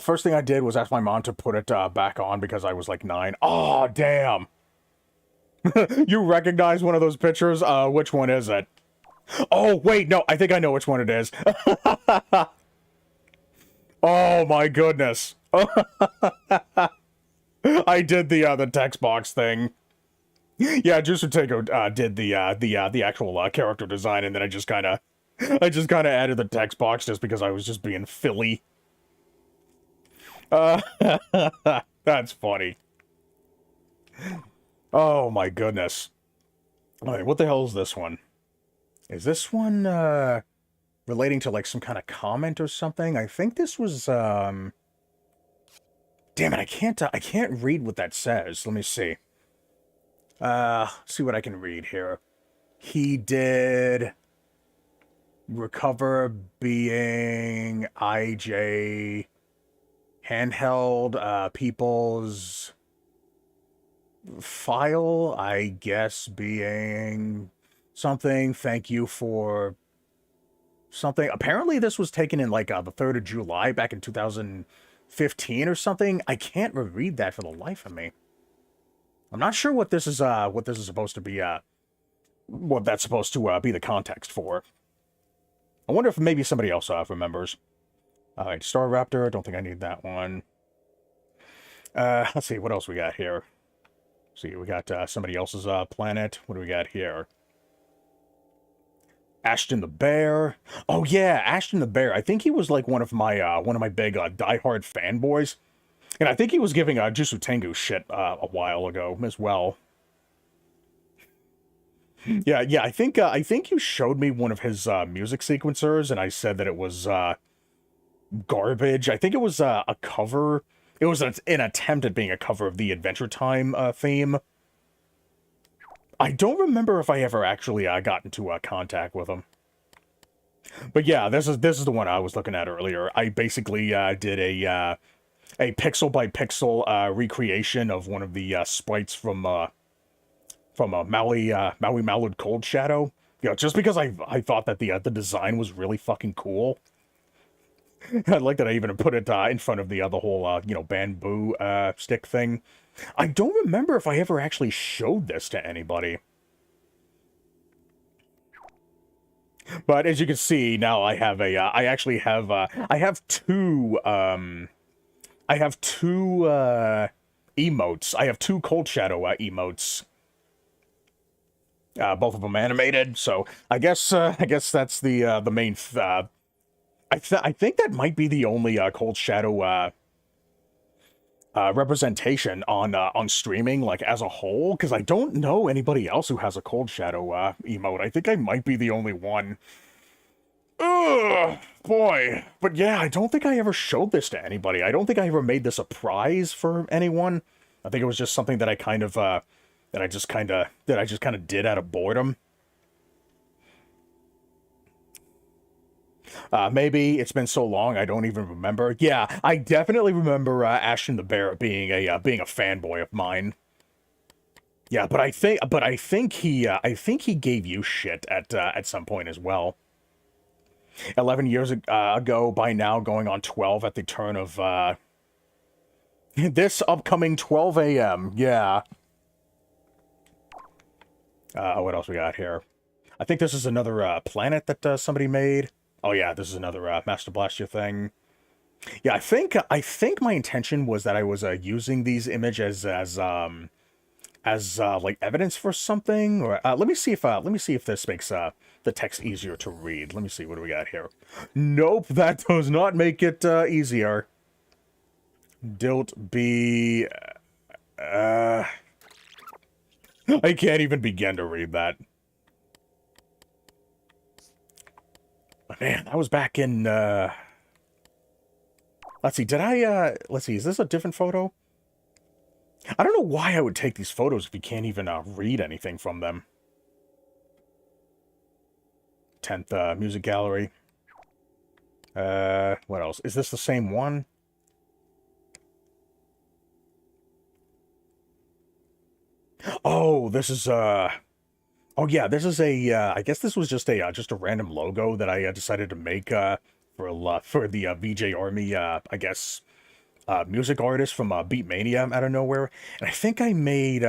First thing I did was ask my mom to put it back on because I was like 9. Oh, damn. You recognize one of those pictures? Which one is it? Oh, wait, no, I think I know which one it is. Oh my goodness. I did the text box thing. Yeah, Juicer Tango did the actual character design, and then I just kind of added the text box just because I was just being Philly. That's funny. Oh my goodness. Alright, what the hell is this one? Is this one, relating to, like, some kind of comment or something? I think this was, Damn it, I can't read what that says. Let me see. See what I can read here. He did recover being IJ handheld, people's file, I guess, being something. Thank you for something. Apparently, this was taken in like the 3rd of July back in 2015 or something. I can't read that for the life of me. I'm not sure what this is supposed to be, what that's supposed to be the context for. I wonder if maybe somebody else remembers. Alright, Star Raptor, I don't think I need that one. Let's see, what else we got here? See, we got somebody else's planet. What do we got here? Ashton the Bear. Oh yeah, Ashton the Bear. I think he was like one of my big diehard fanboys, and I think he was giving Jusu Tengu shit a while ago as well. Yeah. I think you showed me one of his music sequencers, and I said that it was garbage. I think it was a cover. It was an attempt at being a cover of the Adventure Time theme. I don't remember if I ever actually got into contact with him. But yeah, this is the one I was looking at earlier. I basically did a pixel by pixel recreation of one of the sprites from Maui Mallard Cold Shadow. You know, just because I thought that the design was really fucking cool. I like that I even put it in front of the whole bamboo stick thing. I don't remember if I ever actually showed this to anybody. But as you can see, now I have I actually have, I have two emotes. I have two Cold Shadow emotes. Both of them animated, so I guess that's the main, I think that might be the only Cold Shadow representation on streaming, like, as a whole, because I don't know anybody else who has a Cold Shadow emote. I think I might be the only one. Ugh, boy. But yeah, I don't think I ever showed this to anybody. I don't think I ever made this a prize for anyone. I think it was just something that I kind of, that I just kind of did out of boredom. Maybe it's been so long I don't even remember. Yeah, I definitely remember Ashton the Bear being a fanboy of mine. Yeah, but I think he gave you shit at some point as well. 11 years ago, by now going on 12 at the turn of this upcoming 12 a.m. Yeah. What else we got here? I think this is another planet that somebody made. Oh yeah, this is another Master Blaster thing. Yeah, I think my intention was that I was using these images as like evidence for something. Or let me see if this makes the text easier to read. Let me see, what do we got here? Nope, that does not make it easier. Dilt B. I can't even begin to read that. Man, that was back in, let's see, let's see, is this a different photo? I don't know why I would take these photos if you can't even, read anything from them. 10th, music gallery. What else? Is this the same one? Oh, this is, oh yeah, this is a, I guess this was just a random logo that I decided to make for the VJ Army, I guess, music artist from Beatmania out of nowhere. And I think I made,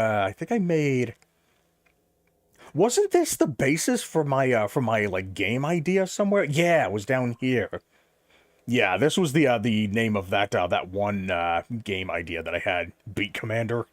wasn't this the basis for my like game idea somewhere? Yeah, it was down here. Yeah, this was the name of that one game idea that I had, Beat Commander.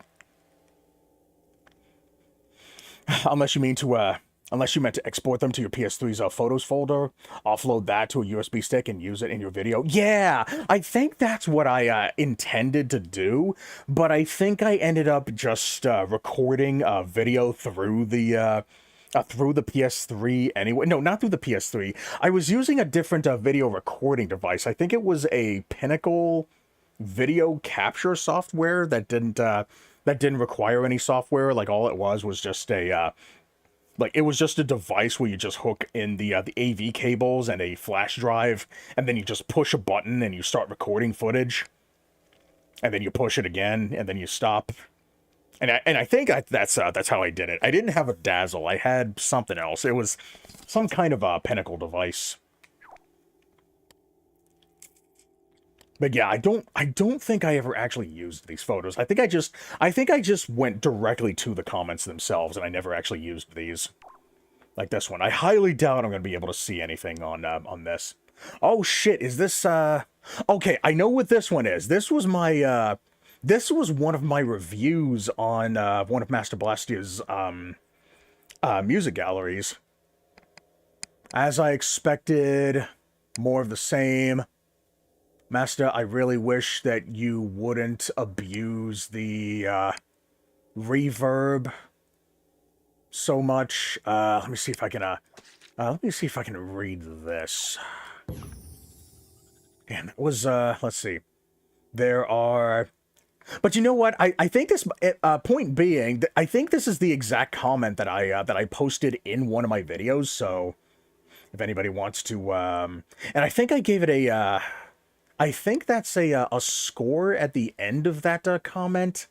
Unless you mean to Unless you meant to export them to your PS3's photos folder, offload that to a USB stick and use it in your video. Yeah, I think that's what I intended to do, but I think I ended up just recording a video through the PS3 anyway. No, not through the PS3. I was using a different video recording device. I think it was a Pinnacle video capture software that didn't require any software. Like all it was just a like it was just a device where you just hook in the AV cables and a flash drive, and then you just push a button and you start recording footage, and then you push it again and then you stop. And I think that's how I did it. I didn't have a Dazzle. I had something else. It was some kind of a Pinnacle device. But yeah, I don't think I ever actually used these photos. I think I just went directly to the comments themselves, and I never actually used these. Like this one. I highly doubt I'm going to be able to see anything on this. Oh shit, is this okay, I know what this one is. This was my this was one of my reviews on one of Master Blastia's music galleries. As I expected, more of the same. Master, I really wish that you wouldn't abuse the reverb so much. Let me see if I can read this. And it was let's see. There are, but you know what? I think this point being, I think this is the exact comment that I posted in one of my videos. So if anybody wants to, and I think I gave it a. I think that's a score at the end of that comment.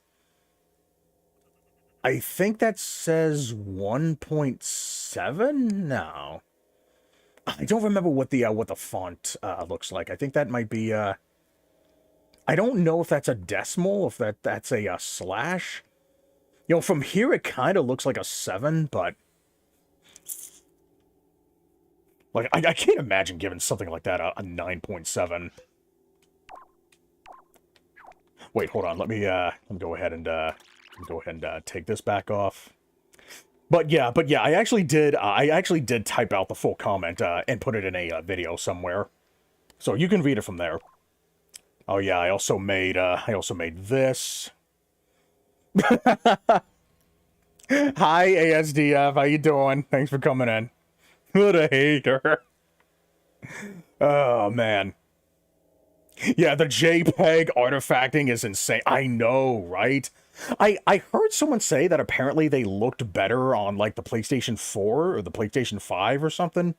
I think that says 1.7? No. I don't remember what the font looks like. I think that might be I don't know if that's a decimal, if that's a slash. You know, from here it kind of looks like a 7, but like I can't imagine giving something like that a 9.7. Wait, hold on. Let me go ahead and take this back off. But yeah, I actually did type out the full comment and put it in a video somewhere, so you can read it from there. Oh yeah, I also made this. Hi ASDF, how you doing? Thanks for coming in. What a hater. Oh man. Yeah, the JPEG artifacting is insane. I know, right? I heard someone say that apparently they looked better on, like, the PlayStation 4 or the PlayStation 5 or something.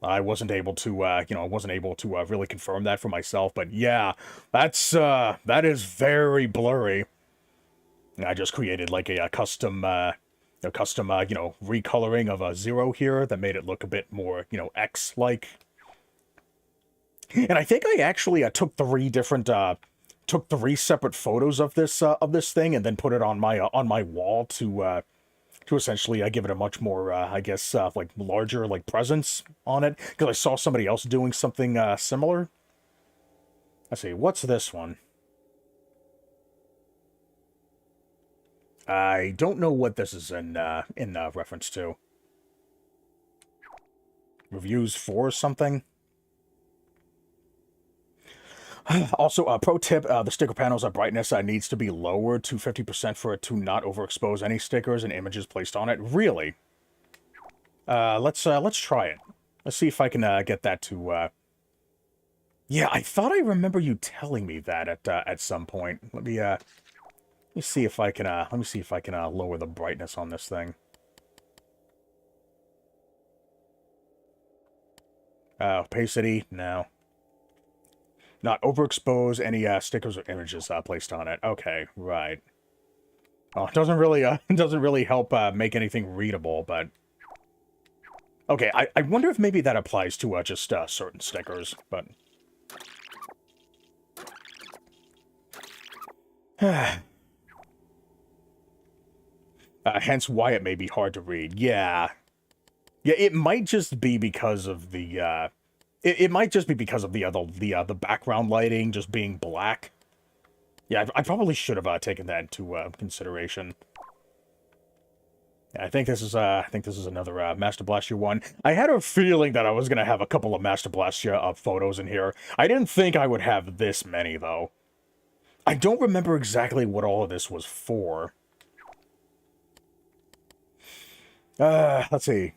I wasn't able to, really confirm that for myself, but yeah, that is very blurry. I just created, like, a custom recoloring of a 0 here that made it look a bit more, X-like. And I think I actually took three separate photos of this thing and then put it on my wall to essentially give it a much more like larger like presence on it, because I saw somebody else doing something similar. Let's see, what's this one? I don't know what this is in reference to. Reviews for something. Also, pro tip, the sticker panel's brightness needs to be lowered to 50% for it to not overexpose any stickers and images placed on it. Really? Let's try it. Let's see if I can get that to... Yeah, I thought I remember you telling me that at some point. Let me see if I can lower the brightness on this thing. Opacity, no. Not overexpose any stickers or images placed on it. Okay, right. Oh, it doesn't really help make anything readable, but okay. I wonder if maybe that applies to just certain stickers, but hence why it may be hard to read. Yeah, it might just be because of the. It might just be because of the background lighting just being black. Yeah, I probably should have taken that into consideration. I think this is another Master Blast Year 1. I had a feeling that I was gonna have a couple of Master Blast Year photos in here. I didn't think I would have this many though. I don't remember exactly what all of this was for. Let's see.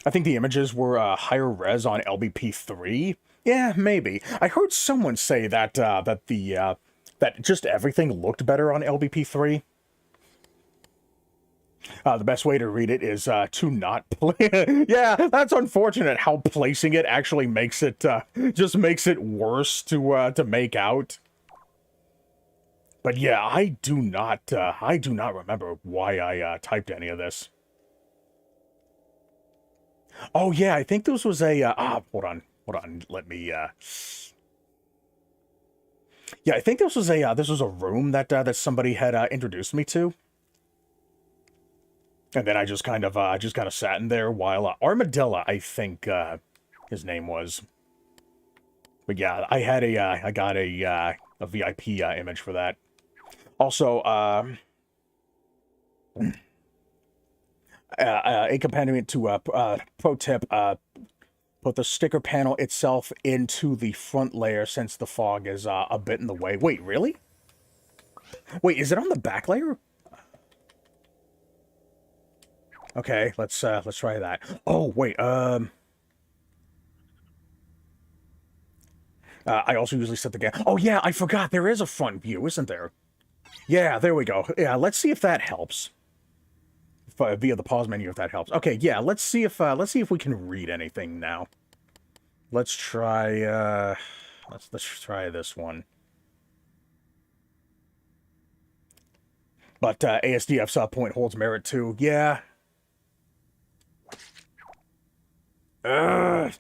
I think the images were higher res on LBP3. Yeah, maybe. I heard someone say that that just everything looked better on LBP3. The best way to read it is to not play. Yeah, that's unfortunate how placing it actually makes it just makes it worse to make out. But yeah, I do not remember why I typed any of this. Oh yeah, I think this was a hold on, let me yeah, I think this was a room that that somebody had introduced me to. And then I just kind of sat in there while Armadilla, I think his name was. But yeah, I got a VIP image for that. Also, a companion to pro tip: put the sticker panel itself into the front layer since the fog is a bit in the way. Wait, really? Wait, is it on the back layer? Okay, let's try that. Oh wait, I also usually set the game. Oh yeah, I forgot there is a front view, isn't there? Yeah, there we go. Yeah, let's see if that helps. Via the pause menu, if that helps. Okay, yeah, let's see if we can read anything now. Let's try let's try this one. But ASDF's point holds merit too. Yeah. Ugh.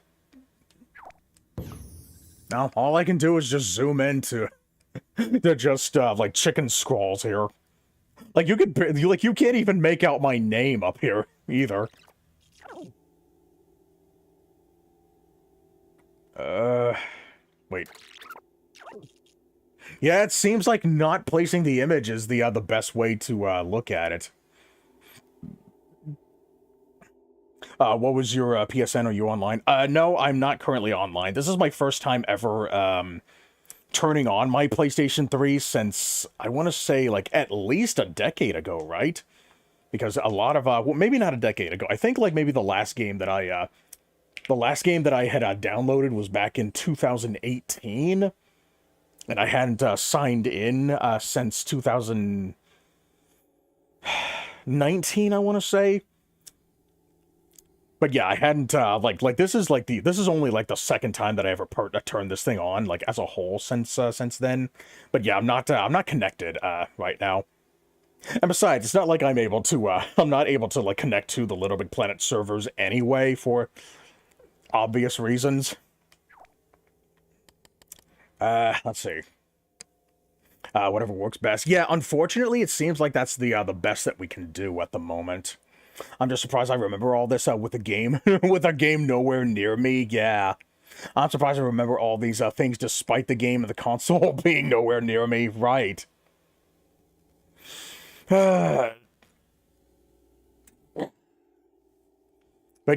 Now all I can do is just zoom into to just like chicken scrawls here. Like you can't even make out my name up here either. Wait. Yeah, it seems like not placing the image is the best way to look at it. What was your PSN? Are you online? No, I'm not currently online. This is my first time ever turning on my PlayStation 3 since, I want to say, like, at least a decade ago, right? Because a lot of, well, maybe not a decade ago. I think, like, maybe the last game that I had downloaded was back in 2018. And I hadn't signed in since 2019, I want to say. But yeah, I hadn't this is only like the second time that I ever turned this thing on like as a whole since then. But yeah, I'm not connected right now. And besides, it's not like I'm not able to like connect to the Little Big Planet servers anyway for obvious reasons. Let's see. Whatever works best. Yeah, unfortunately, it seems like that's the best that we can do at the moment. I'm just surprised I remember all this with a game, with a game nowhere near me. Yeah, I'm surprised I remember all these things despite the game and the console being nowhere near me. Right. But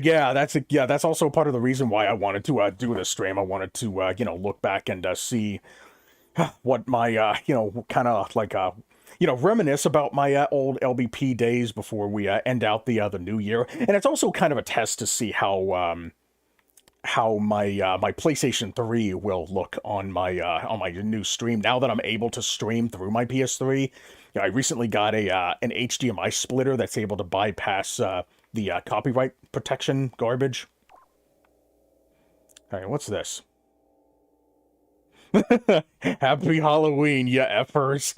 yeah, that's also part of the reason why I wanted to do this stream. I wanted to look back and see what my kind of like reminisce about my old LBP days before we end out the new year. And it's also kind of a test to see how my PlayStation 3 will look on my new stream now that I'm able to stream through my PS3. I recently got an HDMI splitter that's able to bypass the copyright protection garbage. All right, what's this? Happy Halloween, ya effers.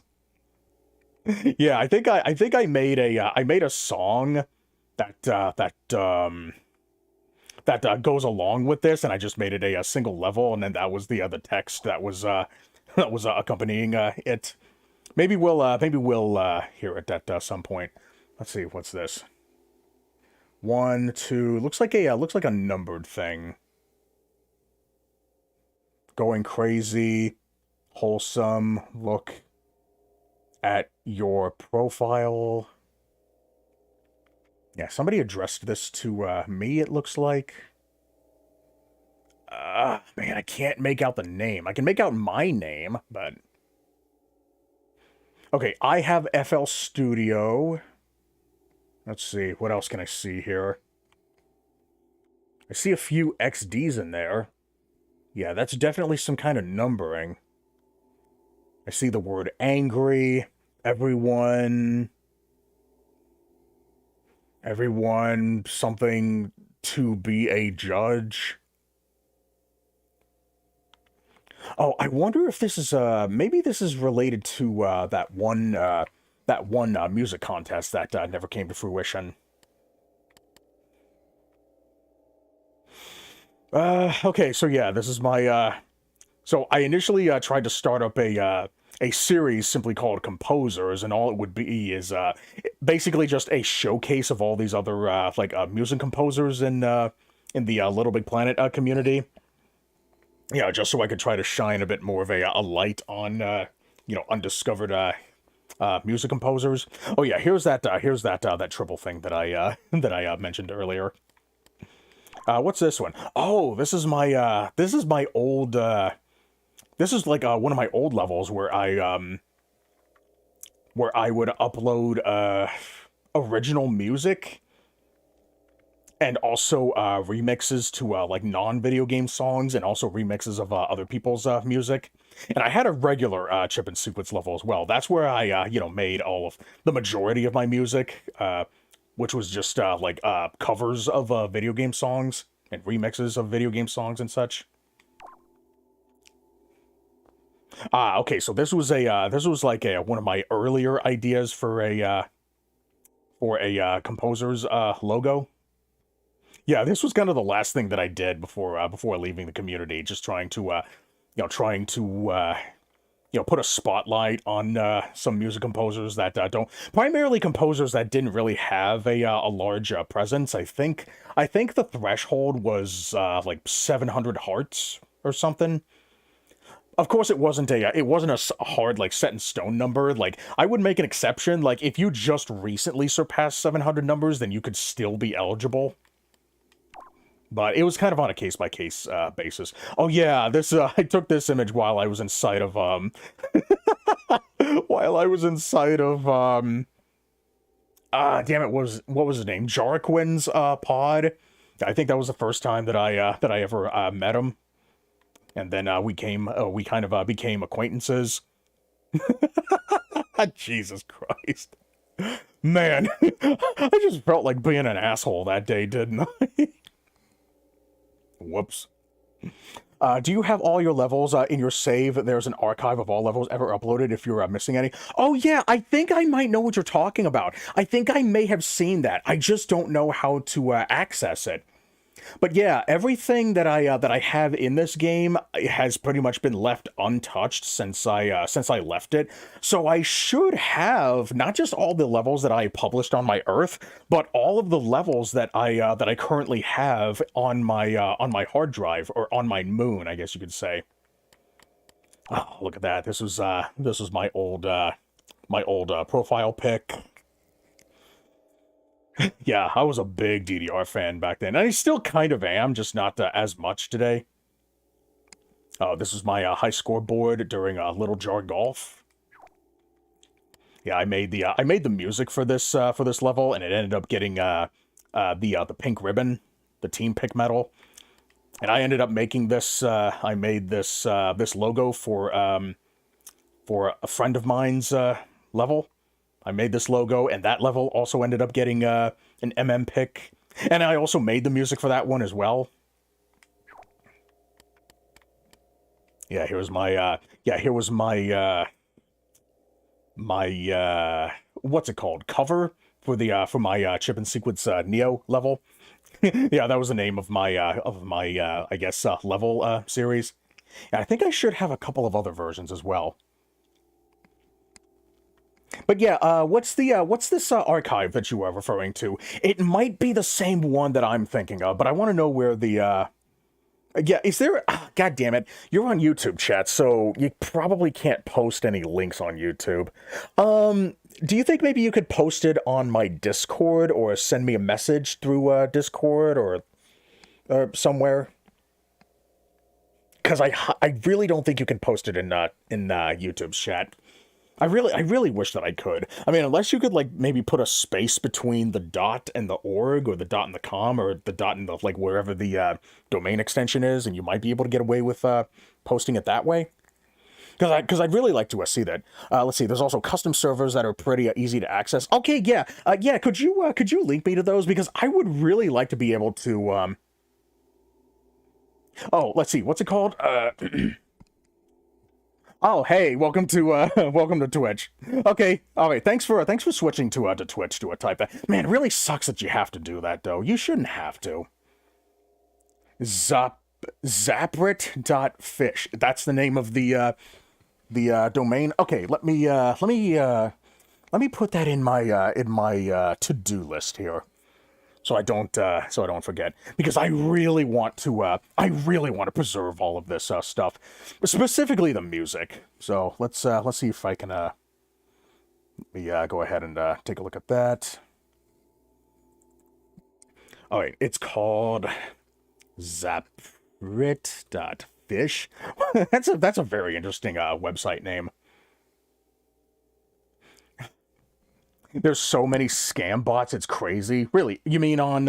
Yeah, I think I made a song that goes along with this, and I just made it a single level, and then that was the text that was that was accompanying it. Maybe we'll hear it at some point. Let's see, what's this? 1, 2. Looks like a numbered thing. Going crazy, wholesome. Look at your profile. Yeah, somebody addressed this to me, it looks like. Man, I can't make out the name. I can make out my name, but... Okay, I have FL Studio. Let's see, what else can I see here? I see a few XDs in there. Yeah, that's definitely some kind of numbering. I see the word angry, everyone, something to be a judge. Oh, I wonder if this is, maybe this is related to, that one music contest that, never came to fruition. Okay, so yeah, this is my, so I initially, tried to start up a series simply called Composers, and all it would be is, basically just a showcase of all these other, music composers in the, Little Big Planet, community. Yeah, just so I could try to shine a bit more of a light on, undiscovered, music composers. Oh yeah, here's that that triple thing that I that I mentioned earlier. What's this one? Oh, this is my old this is like one of my old levels where I would upload original music and also remixes to like non-video game songs, and also remixes of other people's music. And I had a regular Chip and Sequence level as well. That's where I made all of the majority of my music, which was just covers of video game songs and remixes of video game songs and such. Okay, so this was like one of my earlier ideas for a composer's logo. Yeah, this was kind of the last thing that I did before leaving the community, just trying to put a spotlight on some music composers that don't, primarily composers that didn't really have a large presence. I think the threshold was like 700 hearts or something. Of course, it wasn't a hard, like, set in stone number. Like, I would make an exception. Like, if you just recently surpassed 700 numbers, then you could still be eligible. But it was kind of on a case-by-case basis. Oh yeah, this I took this image while I was inside of damn it, what was his name? Jarquin's pod. I think that was the first time that I ever met him. And then we kind of became acquaintances. Jesus Christ. Man, I just felt like being an asshole that day, didn't I? Whoops. Do you have all your levels in your save? There's an archive of all levels ever uploaded if you're missing any. Oh yeah, I think I might know what you're talking about. I think I may have seen that. I just don't know how to access it. But yeah, everything that I have in this game has pretty much been left untouched since I left it. So I should have not just all the levels that I published on my Earth, but all of the levels that I currently have on my hard drive, or on my moon, I guess you could say. Oh, look at that! This was my old profile pic. Yeah, I was a big DDR fan back then. And I still kind of am, just not as much today. Oh, this is my high score board during Little Jar Golf. Yeah, I made the music for this level, and it ended up getting the pink ribbon, the team pick medal. And I ended up making this. I made this logo for a friend of mine's level. I made this logo, and that level also ended up getting an MM pick. And I also made the music for that one as well. Yeah, here was my what's it called? Cover for my Chip and Sequence Neo level. Yeah, that was the name of my I guess level series. And I think I should have a couple of other versions as well. But yeah, what's this archive that you were referring to? It might be the same one that I'm thinking of, but I want to know where the yeah, is there? God, God damn it. You're on YouTube, chat, so you probably can't post any links on YouTube. Do you think maybe you could post it on my Discord or send me a message through Discord or somewhere? Because I really don't think you can post it in YouTube's chat. I really wish that I could. I mean, unless you could, like, maybe put a space between the dot and the org, or the dot and the com, or the dot and the, like, wherever the domain extension is, and you might be able to get away with posting it that way. Because I'd really like to see that. Let's see. There's also custom servers that are pretty easy to access. Okay, yeah, yeah. Could you link me to those? Because I would really like to be able to. Oh, let's see. What's it called? Oh, hey, welcome to welcome to Twitch. Okay, all right. Thanks for switching to Twitch to a type that. Man, it really sucks that you have to do that though. You shouldn't have to. Zaprit.fish. That's the name of the domain. Okay, let me put that in my to-do list here. So I don't forget, because I really want to preserve all of this stuff, specifically the music. So let's see if I can let me go ahead and take a look at that. All right, it's called Zaprit.fish. That's a very interesting website name. There's so many scam bots, it's crazy. Really? You mean on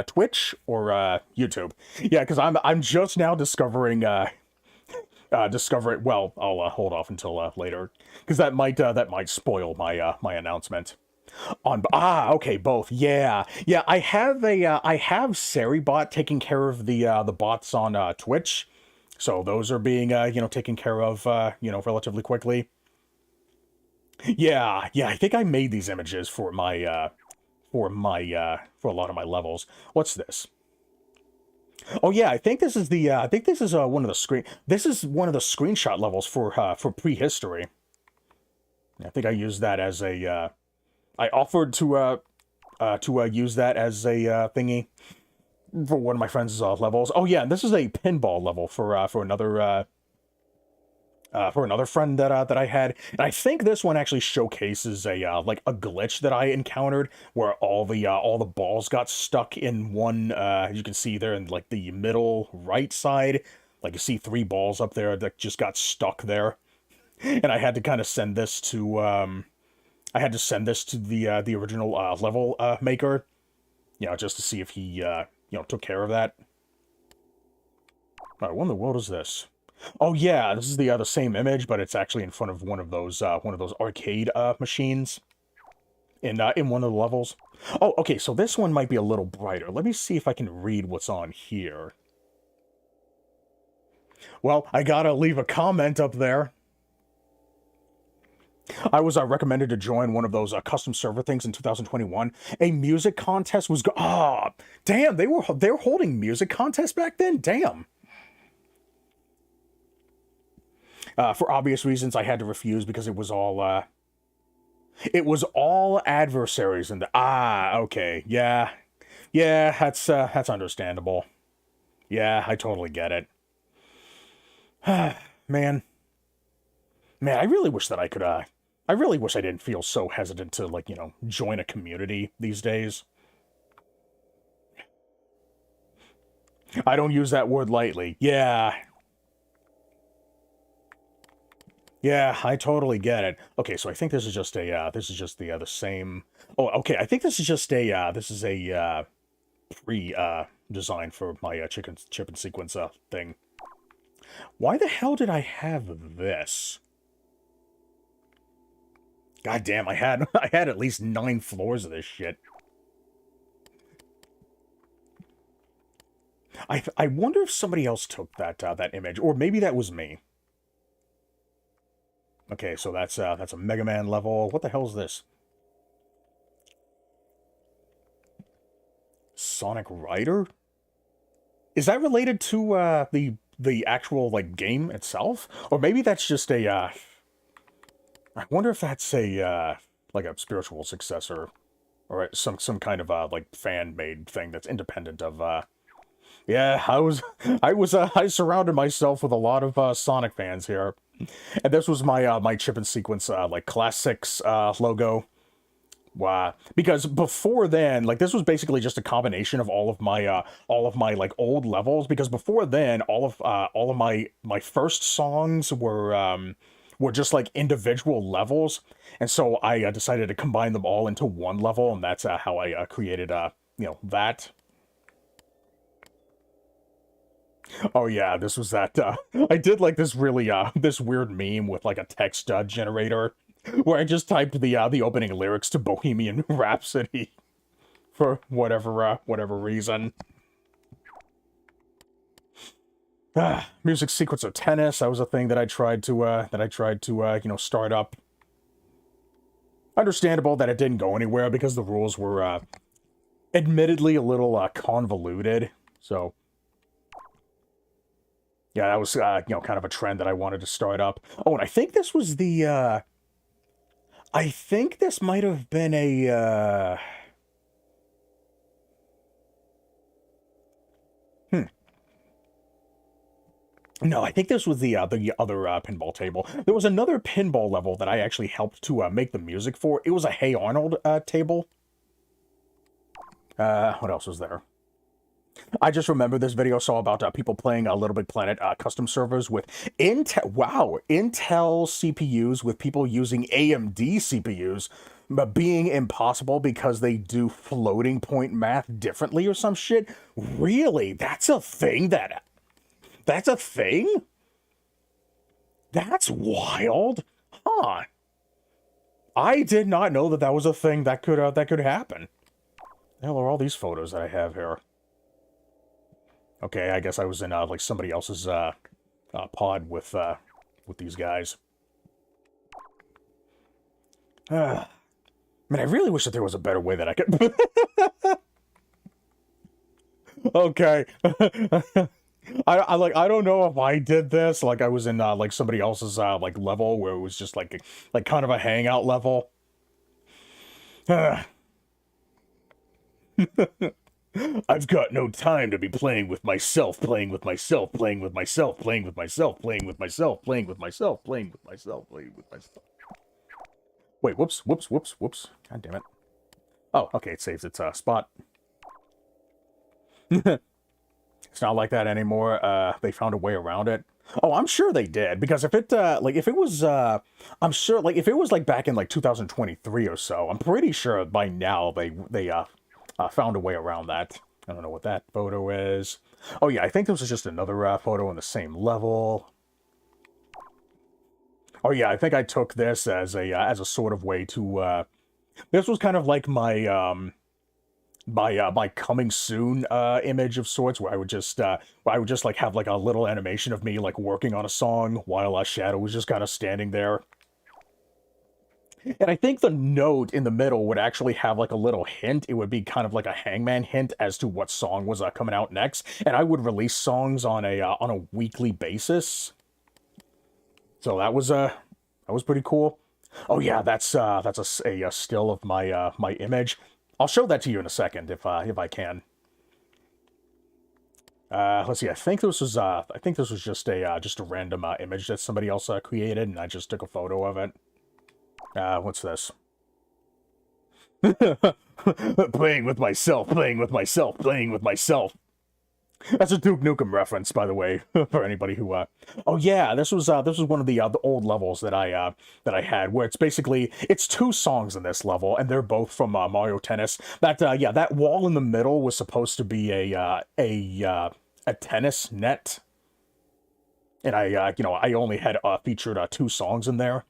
Twitch or YouTube? Yeah, because I'm just now discovering well, I'll hold off until later, because that might spoil my announcement. Okay, both. Yeah. I have Seribot taking care of the bots on Twitch, so those are being taken care of relatively quickly. Yeah, I think I made these images for my for a lot of my levels. What's this? Oh yeah, I think this is one of the screenshot levels for prehistory. I think I used that as a I offered to use that as a thingy for one of my friends' levels. Oh yeah, this is a pinball level for another friend that I had, and I think this one actually showcases a like a glitch that I encountered where all the balls got stuck in one. You can see there in like the middle right side, like you see 3 balls up there that just got stuck there, and I had to kind of send this to the original level maker, just to see if he took care of that. All right, what in the world is this? Oh yeah, this is the same image, but it's actually in front of one of those arcade machines in one of the levels. Oh, okay, so this one might be a little brighter. Let me see if I can read what's on here. Well, I gotta leave a comment up there. I was recommended to join one of those custom server things in 2021. A music contest was damn, they were holding music contests back then. Damn. For obvious reasons, I had to refuse because it was all adversaries and okay, yeah, that's understandable. Yeah, I totally get it. Man, I really wish that I could. I really wish I didn't feel so hesitant to join a community these days. I don't use that word lightly. Yeah. Yeah, I totally get it. Okay, so I think this is just the same. Oh, okay. I think this is just a pre-design for my chip and sequence thing. Why the hell did I have this? God damn, I had at least 9 floors of this shit. I wonder if somebody else took that image, or maybe that was me. Okay, so that's a Mega Man level. What the hell is this? Sonic Rider? Is that related to the actual like game itself, or maybe that's just a? I wonder if that's a like a spiritual successor, or some kind of like fan made thing that's independent of Yeah, I surrounded myself with a lot of Sonic fans here, and this was my my chip and sequence like classics logo. Wow, because before then, like this was basically just a combination of all of my like old levels. Because before then, all of my first songs were just like individual levels, and so I decided to combine them all into one level, and that's how I created that. Oh yeah, this was that. I did like this really this weird meme with like a text generator, where I just typed the opening lyrics to Bohemian Rhapsody for whatever reason. Music sequence of tennis. That was a thing that I tried to start up. Understandable that it didn't go anywhere because the rules were admittedly a little convoluted. So yeah, that was kind of a trend that I wanted to start up. Oh, and I think this was the I think this might have been a hmm. No, I think this was the other pinball table. There was another pinball level that I actually helped to make the music for. It was a Hey Arnold table. What else was there? I just remember this video saw about people playing LittleBIGPlanet custom servers with Intel CPUs with people using AMD CPUs, but being impossible because they do floating point math differently or some shit. Really? That's a thing? That's wild. Huh. I did not know that that was a thing that could happen. The hell are all these photos that I have here? Okay, I guess I was in like somebody else's pod with these guys. Man, I really wish that there was a better way that I could. Okay, I don't know if I did this. Like I was in like somebody else's like level where it was just like kind of a hangout level. I've got no time to be playing with myself, playing with myself, playing with myself, playing with myself, playing with myself, playing with myself, playing with myself, playing with myself. Wait, whoops, whoops, whoops, whoops. God damn it. Oh, okay, it saves its spot. It's not like that anymore. They found a way around it. Oh, I'm sure they did, because if it like if it was I'm sure like if it was like back in like 2023 or so, I'm pretty sure by now they found a way around that. I don't know what that photo is. Oh yeah, I think this was just another photo on the same level. Oh yeah, I think I took this as a sort of way to this was kind of like my coming soon image of sorts, where I would just like have like a little animation of me like working on a song while Shadow was just kind of standing there. And I think the note in the middle would actually have like a little hint. It would be kind of like a Hangman hint as to what song was coming out next. And I would release songs on a weekly basis. So that was pretty cool. Oh yeah, that's a still of my my image. I'll show that to you in a second if I can. Let's see. I think this was just a random image that somebody else created, and I just took a photo of it. What's this? Playing with myself, playing with myself, playing with myself. That's a Duke Nukem reference, by the way, for anybody who. Oh yeah, this was one of the old levels that I had, where it's basically it's two songs in this level, and they're both from Mario Tennis. That yeah, that wall in the middle was supposed to be a tennis net, and I only had featured two songs in there.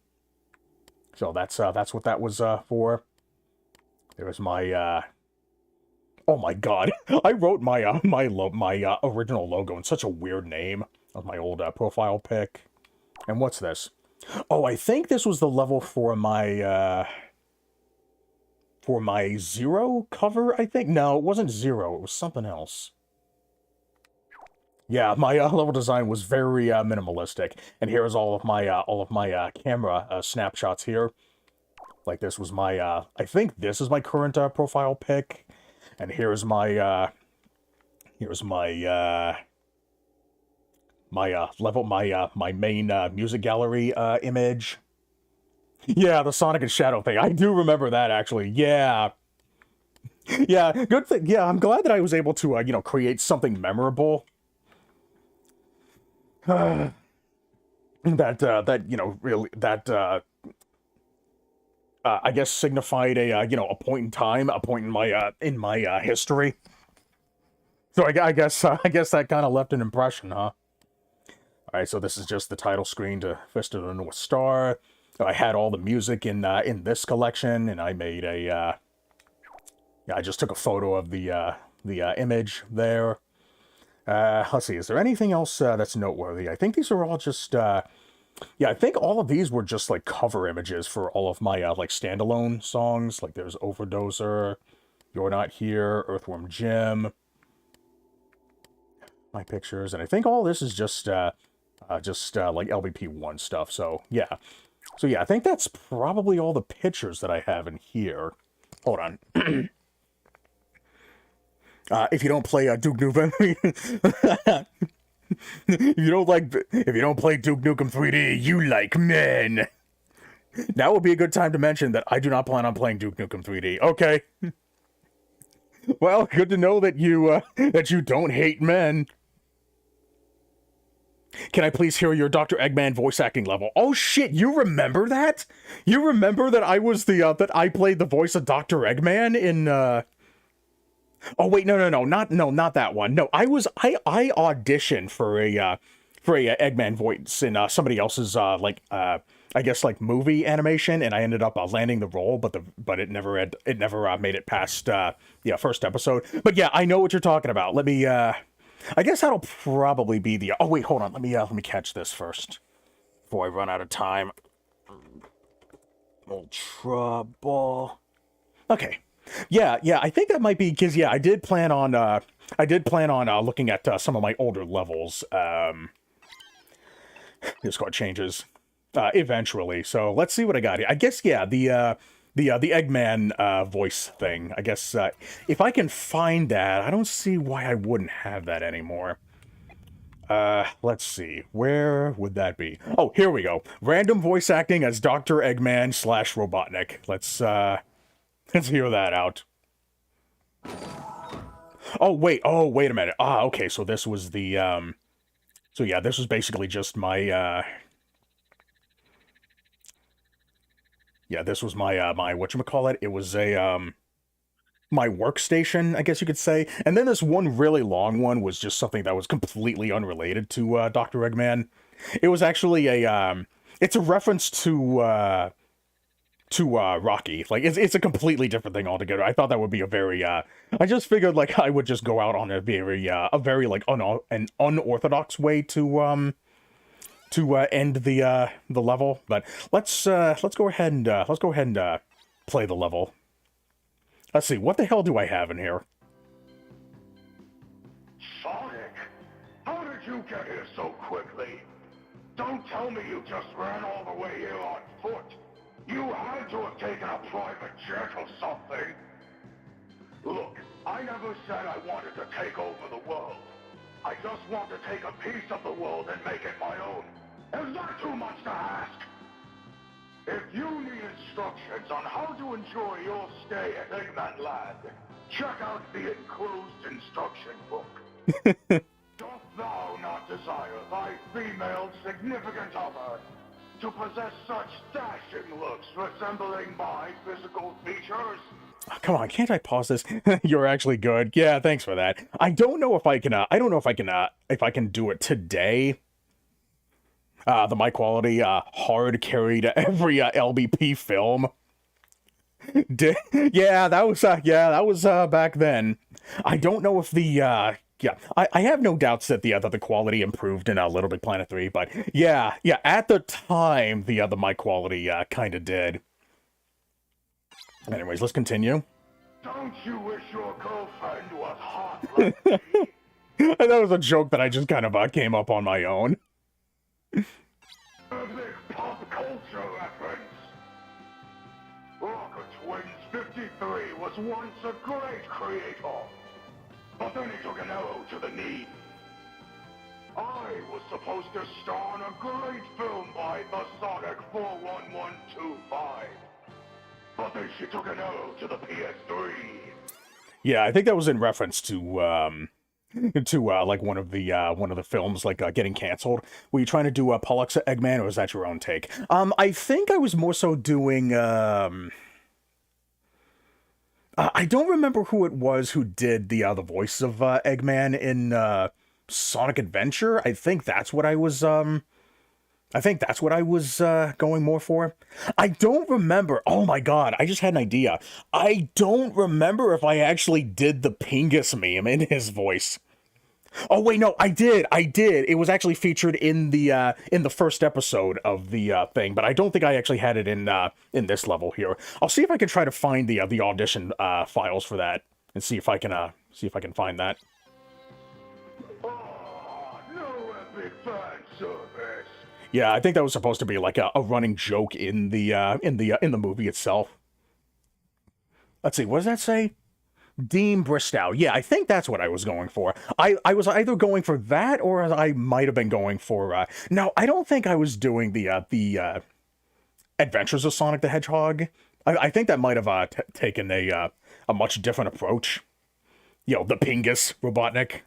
So that's what that was for. There was my oh my god, I wrote my my original logo in such a weird name of my old profile pic. And what's this? Oh, I think this was the level for my Zero cover. I think no, it wasn't Zero. It was something else. Yeah, my level design was very minimalistic, and here's all of my camera snapshots here. Like this was my I think this is my current profile pic, and here's my Here's my main music gallery image. Yeah, the Sonic and Shadow thing. I do remember that actually. Yeah. Yeah, good thing. Yeah, I'm glad that I was able to create something memorable. That I guess signified a point in time, a point in my history. So I guess that kind of left an impression, huh? All right, so this is just the title screen to Fist of the North Star. I had all the music in this collection, and I made a yeah, I just took a photo of the image there. Let's see, is there anything else that's noteworthy? I think these are all just yeah, I think all of these were just like cover images for all of my like standalone songs. Like there's Overdoser, You're Not Here, Earthworm Jim, my pictures, and I think all this is just like LBP1 stuff. So yeah, I think that's probably all the pictures that I have in here. Hold on. If you don't play Duke Nukem, if you don't play Duke Nukem 3D, you like men. That would be a good time to mention that I do not plan on playing Duke Nukem 3D. Okay. Well, good to know that you don't hate men. Can I please hear your Dr. Eggman voice acting level? Oh shit, you remember that? You remember that I was that I played the voice of Dr. Eggman in Oh wait, not that one. No, I auditioned for a Eggman voice in somebody else's I guess like movie animation, and I ended up landing the role, but it never made it past first episode. But yeah, I know what you're talking about. Let me I guess that'll probably be the oh wait, hold on. Let me catch this first before I run out of time. Old trouble. Okay. Yeah, I think that might be because I did plan on looking at some of my older levels. Discord changes eventually. So let's see what I got here. I guess the Eggman voice thing. I guess if I can find that, I don't see why I wouldn't have that anymore. Let's see. Where would that be? Oh, here we go. Random voice acting as Dr. Eggman / Robotnik. Let's hear that out. Oh wait a minute. Okay, so this was the so yeah, this was basically just my this was my my whatchamacallit. It was a my workstation, I guess you could say. And then this one really long one was just something that was completely unrelated to Dr. Eggman. It was actually a it's a reference to Rocky. Like it's a completely different thing altogether. I thought that would be a very I just figured like I would just go out on a very like an unorthodox way to end the level. But let's go ahead and play the level. Let's see, what the hell do I have in here? Sonic, how did you get here so quickly? Don't tell me you just ran all the way here on foot. You had to have taken a private jet or something. Look, I never said I wanted to take over the world. I just want to take a piece of the world and make it my own. Is that too much to ask? If you need instructions on how to enjoy your stay at Eggman Land, check out the enclosed instruction book. Doth thou not desire thy female significant other to possess such dashing looks resembling my physical features? Oh, come on, can't I pause this? You're actually good. Yeah, thanks for that. I don't know if I can if I can do it today. The mic quality hard carried every LBP film. Yeah, that was back then. I don't know if the I have no doubts that the quality improved in LittleBIGPlanet 3, but yeah, at the time the mic quality kind of did. Anyways, let's continue. Don't you wish your girlfriend was hot like me? That was a joke that I just kind of came up on my own. A big pop culture reference. Rocket Twins 53 was once a great creator. but then he took an arrow to the knee. I was supposed to star in a great film by the Sonic 41125. But then she took an arrow to the PS3. Yeah, I think that was in reference to like one of the films like getting canceled. Were you trying to do Pollock's Eggman, or was that your own take? I think I was more so doing I don't remember who it was who did the voice of Eggman in Sonic Adventure. I think that's what I was going more for. I don't remember. Oh my god, I just had an idea. I don't remember if I actually did the Pingus meme in his voice. Oh wait, no, I did. It was actually featured in the first episode of the thing, but I don't think I actually had it in this level here. I'll see if I can try to find the audition files for that and see if I can find that. Oh, no epic fan service. Yeah, I think that was supposed to be like a running joke in the movie itself. Let's see, what does that say? Dean Bristow. Yeah, I think that's what I was going for. I was either going for that, or I might have been going for no, I don't think I was doing the Adventures of Sonic the Hedgehog. I think that might have taken a much different approach. You know, the Pingus Robotnik.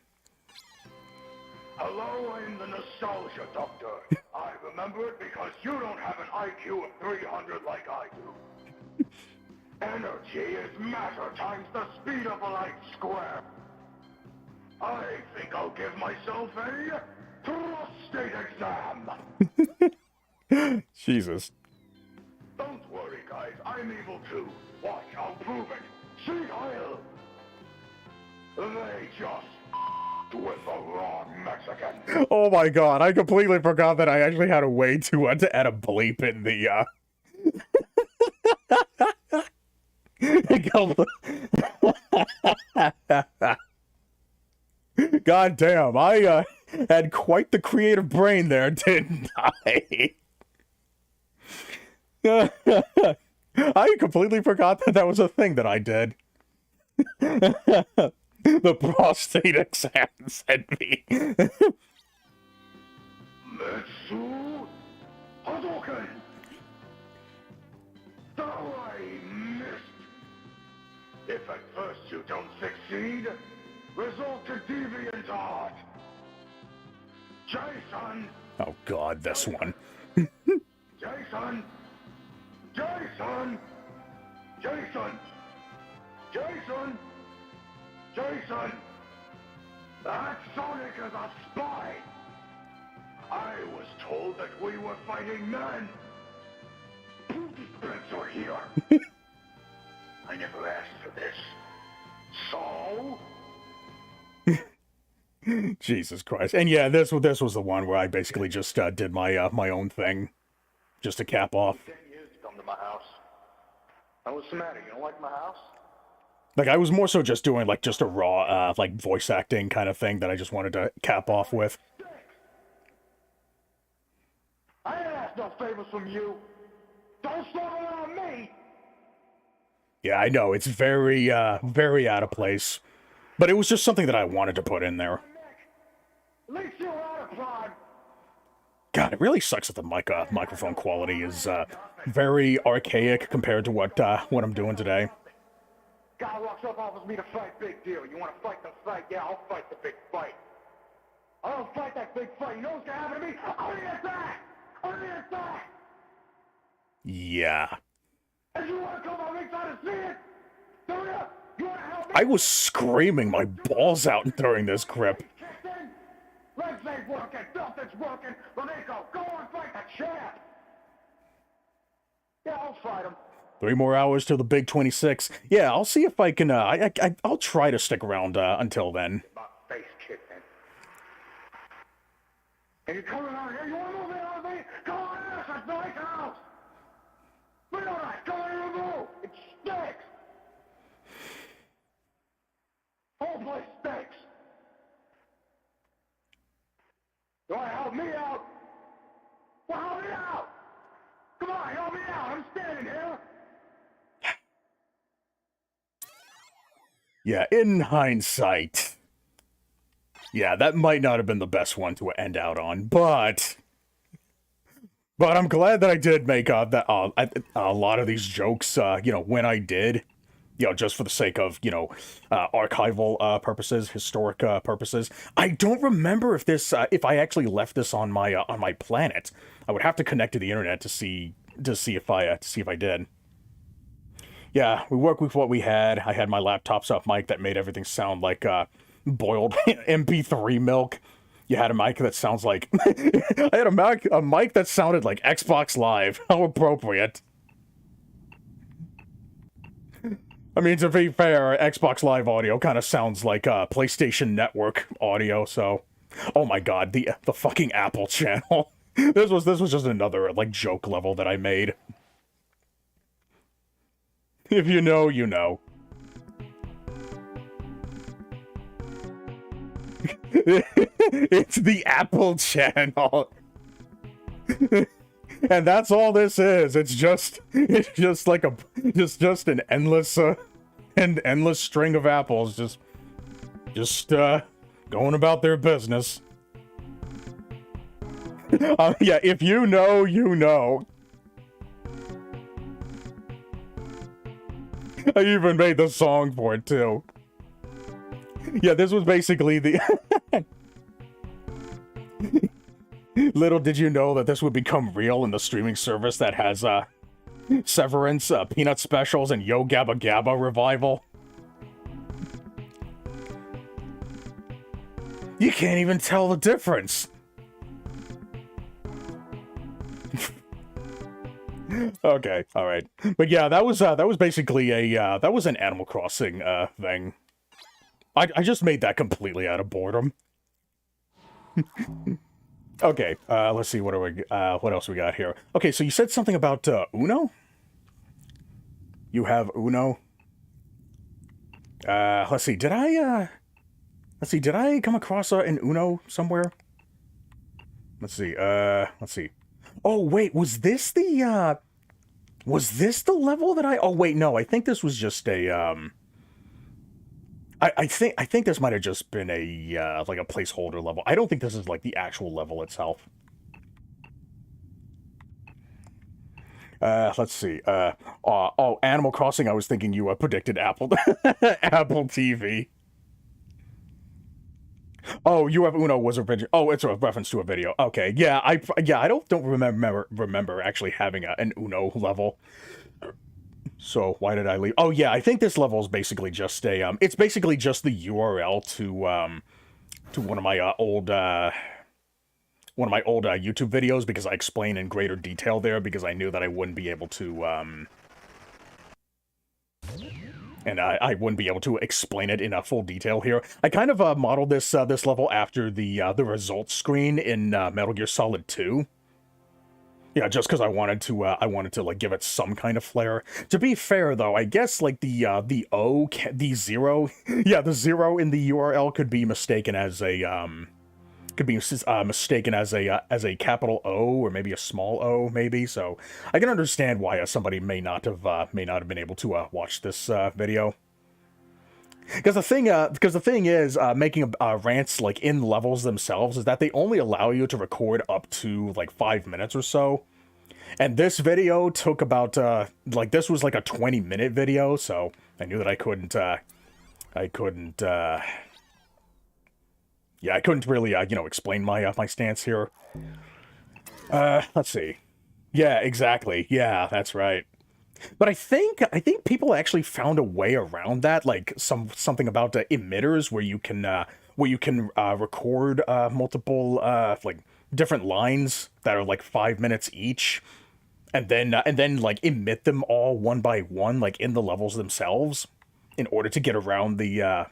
Hello, I'm the Nostalgia Doctor. I remember it because you don't have an IQ of 300 like I do. Energy is matter times the speed of a light square. I think I'll give myself a prostate exam. Jesus. Don't worry, guys. I'm able too. Watch, I'll prove it. See, Kyle. They just with the wrong Mexican. Oh my god, I completely forgot that I actually had a way to add a bleep in the God damn, I had quite the creative brain there, didn't I? I completely forgot that was a thing that I did. The prostate exam sent me. Metsu Hadouken! Though I missed. If at first you don't succeed, result to deviant art. Jason! Oh god, this one. Jason! Jason! Jason! Jason! Jason! That Sonic is a spy! I was told that we were fighting men! Booty prints are here! I never asked for this. So? Jesus Christ. And yeah, this was the one where I basically just did my my own thing. Just to cap off. 10 years to come to my house. Now what's the matter? You don't like my house? Like, I was more so just doing, like, just a raw, like, voice acting kind of thing that I just wanted to cap off with. I ain't asked no favors from you. Don't start around me. Yeah, I know, it's very, very out of place. But it was just something that I wanted to put in there. At least you're out of prime. God, it really sucks that the microphone quality is, very archaic compared to what I'm doing today. Guy walks up, offers me to fight, big deal. You want to fight the fight? Yeah, I'll fight the big fight. I don't fight that big fight. You know what's gonna happen to me? I'm gonna attack! I'm gonna attack! Yeah. And you want to come on ringside to see it? Do you? You want to help me? I was screaming my balls out during this grip. Legs ain't working, nothing's working. Reneko, go on, fight the champ! Yeah, I'll fight him. 3 more hours till the big 26. Yeah, I'll see if I can, I'll try to stick around, until then. My face kicked in. And you're coming out here, you want to move in on me? Come on in, it's a nice house! We don't have to go in and move! It stinks! Whole place stinks! You want to help me out? Well, help me out! Come on, help me out! I'm standing here! Yeah, in hindsight, Yeah, that might not have been the best one to end out on, but I'm glad that I did make a lot of these jokes, when I did, just for the sake of, archival purposes, historic purposes. I don't remember if I actually left this on my planet. I would have to connect to the internet to see if I did. Yeah, we worked with what we had. I had my laptop's up mic that made everything sound like boiled MP3 milk. You had a mic that sounds like I had a mic that sounded like Xbox Live. How appropriate. I mean, to be fair, Xbox Live audio kind of sounds like PlayStation Network audio. So, oh my God, the fucking Apple channel. This was just another like joke level that I made. If you know, you know. It's the Apple channel. And that's all this is. It's just like just an endless string of apples just going about their business. Yeah, if you know, you know. I even made the song for it too. Yeah, this was basically the Little did you know that this would become real in the streaming service that has Severance, Peanut Specials, and Yo Gabba Gabba Revival. You can't even tell the difference. Okay, all right, but yeah, that was basically that was an Animal Crossing thing. I just made that completely out of boredom. Okay, let's see, what else we got here? Okay, so you said something about Uno. You have Uno. Let's see. Did I come across an Uno somewhere? Let's see. Let's see. Oh wait, was this the level that I? Oh wait, no. I think this was just a I think this might have just been a like a placeholder level. I don't think this is like the actual level itself. Let's see. Oh, Animal Crossing. I was thinking you predicted Apple Apple TV. Oh, you have Uno was a video. Oh, it's a reference to a video. Okay, yeah, I don't remember actually having an Uno level. So why did I leave? Oh yeah, I think this level is basically just a it's basically just the URL to one of my old YouTube videos, because I explain in greater detail there, because I knew that I wouldn't be able to and I wouldn't be able to explain it in full detail here. I kind of modeled this level after the results screen in Metal Gear Solid 2. Yeah, just because I wanted to like give it some kind of flair. To be fair, though, I guess like the zero, yeah, the zero in the URL could be mistaken as a as a capital O, or maybe a small O, maybe. So I can understand why somebody may not have been able to watch this video. Because the thing is, making rants like in levels themselves is that they only allow you to record up to like 5 minutes or so, and this video took about like this was like a 20-minute video, so I knew that I couldn't yeah, I couldn't really explain my stance here. Let's see. Yeah, exactly. Yeah, that's right. But I think people actually found a way around that, like something about emitters where you can record multiple like different lines that are like 5 minutes each, and then like emit them all one by one, like in the levels themselves, in order to get around the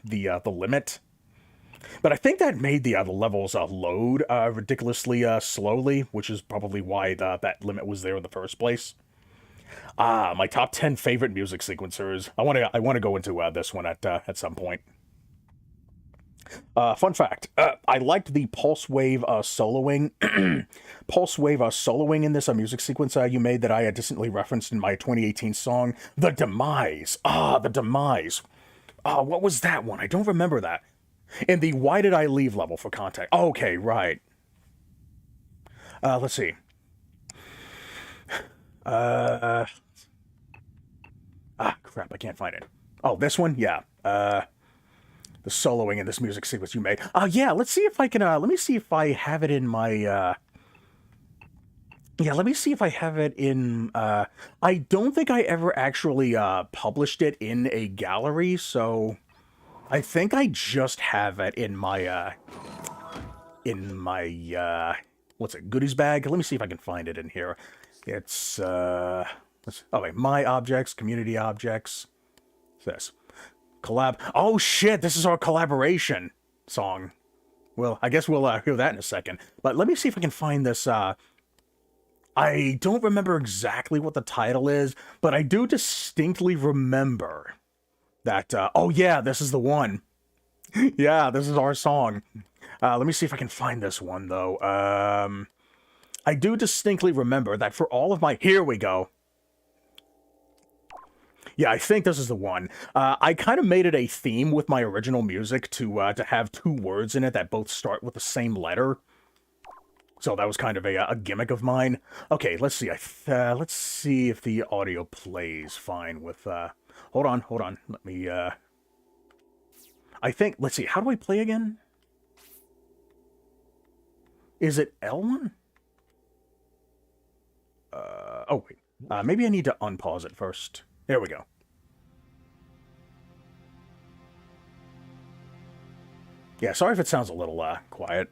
limit. But I think that made the levels load ridiculously slowly, which is probably why that limit was there in the first place. My top 10 favorite music sequencers. I want to go into this one at some point. Fun fact: I liked the pulse wave soloing, pulse wave soloing in this music sequence you made that I distantly referenced in my 2018 song, "The Demise." The Demise. What was that one? I don't remember that. In the why did I leave level for context. Okay, right. Let's see. Crap, I can't find it. Oh, this one? Yeah. The soloing in this music sequence you made. Yeah, let's see if I can, let me see if I have it in my, yeah, let me see if I have it in, I don't think I ever actually, published it in a gallery, so I think I just have it in my, what's it, goodies bag? Let me see if I can find it in here. It's, oh wait, my objects, community objects. What's this? Collab. Oh shit, this is our collaboration song. Well, I guess we'll hear that in a second. But let me see if I can find this, I don't remember exactly what the title is, but I do distinctly remember that, oh yeah, this is the one. Yeah, this is our song. Let me see if I can find this one, though. I do distinctly remember that for all of my... Here we go. Yeah, I think this is the one. I kind of made it a theme with my original music to have two words in it that both start with the same letter. So that was kind of a gimmick of mine. Okay, let's see. Let's see if the audio plays fine with... Hold on. Let me... I think... Let's see. How do I play again? Is it L1? Oh, wait. Maybe I need to unpause it first. There we go. Yeah, sorry if it sounds a little quiet.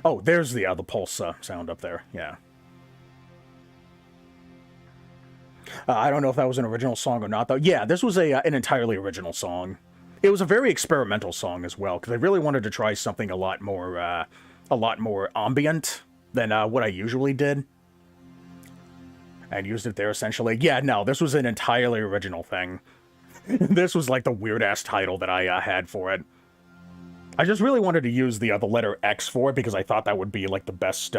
Oh, there's the pulse sound up there. Yeah. I don't know if that was an original song or not, though. Yeah, this was an entirely original song. It was a very experimental song as well, because I really wanted to try something a lot more ambient than what I usually did. And used it there, essentially. Yeah, no, this was an entirely original thing. This was like the weird-ass title that I had for it. I just really wanted to use the letter X for it, because I thought that would be, like, the best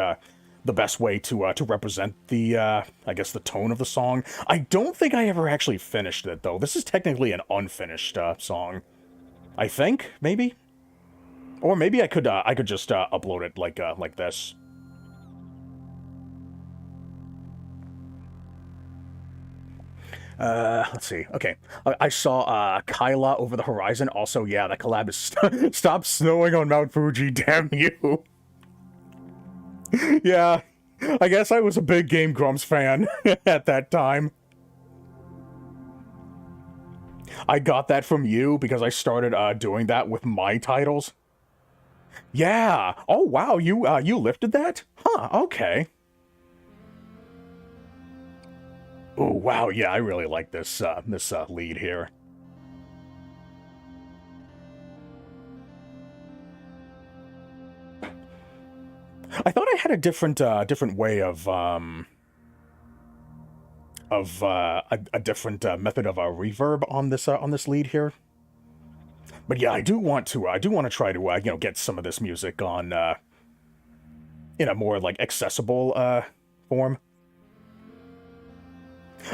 way to represent the, I guess, the tone of the song. I don't think I ever actually finished it, though. This is technically an unfinished song. I think, maybe? Or maybe I could just upload it like this. Let's see. Okay. I saw Kyla over the horizon. Also, yeah, the collab is stop snowing on Mount Fuji, damn you. Yeah, I guess I was a big Game Grumps fan at that time. I got that from you because I started doing that with my titles. Yeah. Oh wow, you lifted that? Huh, okay. Oh wow, yeah, I really like this lead here. I thought I had a different way of a different method of reverb on this lead here. But yeah, I do want to try to you know, get some of this music on in a more like accessible form.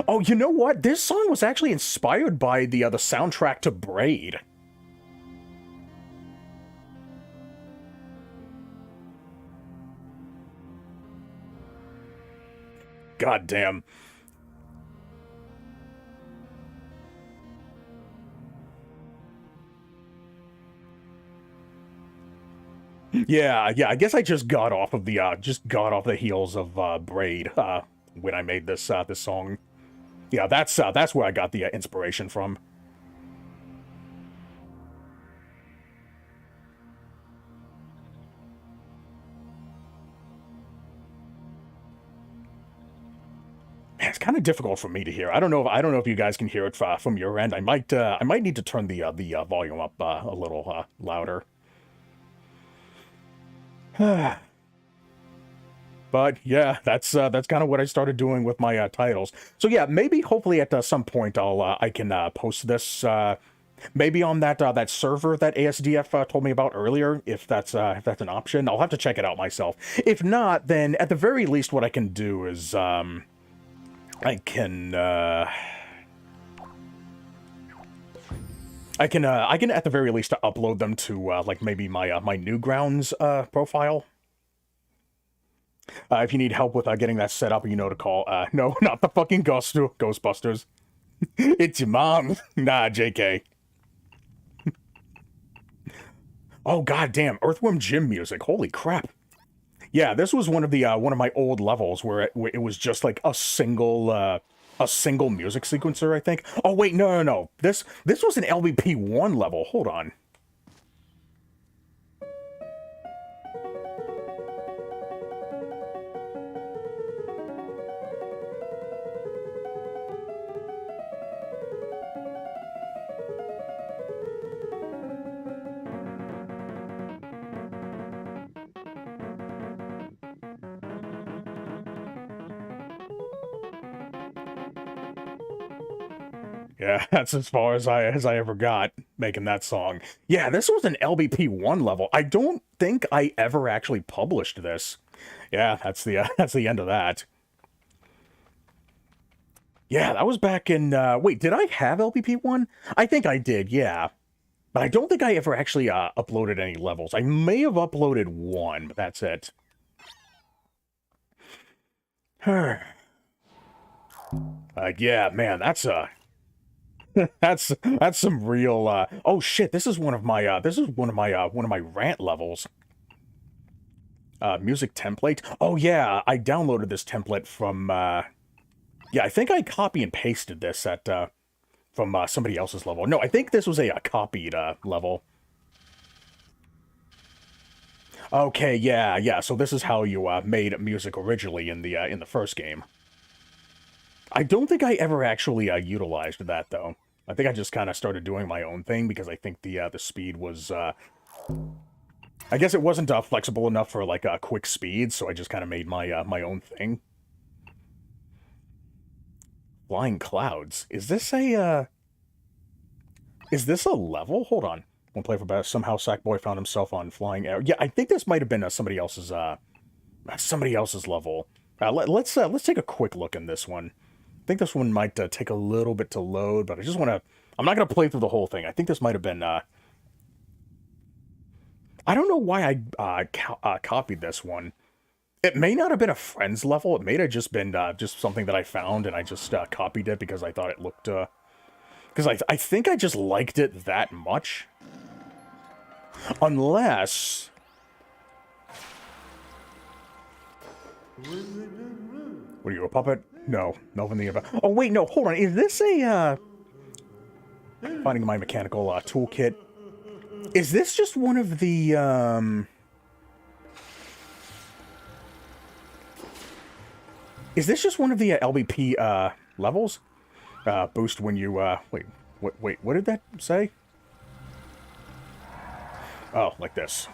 Oh, you know what? This song was actually inspired by the soundtrack to Braid. God damn. Yeah, I guess I just got off of the heels of Braid when I made this song. Yeah, that's where I got the inspiration from. Man, it's kind of difficult for me to hear. I don't know if you guys can hear it from your end. I might need to turn the volume up a little louder. But yeah, that's kind of what I started doing with my titles. So yeah, maybe hopefully at some point I can post this maybe on that server that ASDF told me about earlier, if that's an option. I'll have to check it out myself. If not, then at the very least, what I can do is I can I can at the very least upload them to like maybe my my Newgrounds profile. If you need help with getting that set up, you know to call. No, not the fucking Ghostbusters. It's your mom. Nah, JK. Oh goddamn, Earthworm Jim music. Holy crap. Yeah, this was one of my old levels where it was just like a single music sequencer, I think. Oh wait, no. This was an LBP1 level. Hold on. Yeah, that's as far as I ever got making that song. Yeah, this was an LBP1 level. I don't think I ever actually published this. Yeah, that's the that's the end of that. Yeah, that was back in wait, did I have LBP1? I think I did, yeah. But I don't think I ever actually uploaded any levels. I may have uploaded one, but that's it. Yeah, man, that's that's some real oh shit, this is one of my one of my rant levels. Music template. Oh yeah, I downloaded this template from yeah, I think I copy and pasted this at from somebody else's level. No, I think this was a copied level. Okay, yeah. So this is how you made music originally in the first game. I don't think I ever actually utilized that though. I think I just kind of started doing my own thing because I think the speed was I guess it wasn't flexible enough for like a quick speed, so I just kind of made my my own thing. Flying clouds. Is this a level? Hold on. One play for best. Somehow Sackboy found himself on flying arrow. Yeah, I think this might have been somebody else's level. Let's take a quick look in this one. I think this one might take a little bit to load, but I just want to. I'm not gonna play through the whole thing. I think this might have been. I don't know why I copied this one. It may not have been a friend's level. It may have just been just something that I found and I just copied it because I thought it looked. Because I think I just liked it that much. Unless. What are you, a puppet? No, nothing the about. Oh wait, no, hold on. Is this a finding my mechanical toolkit? Is this just one of the Is this just one of the LBP levels? Boost when you wait, what did that say? Oh, like this.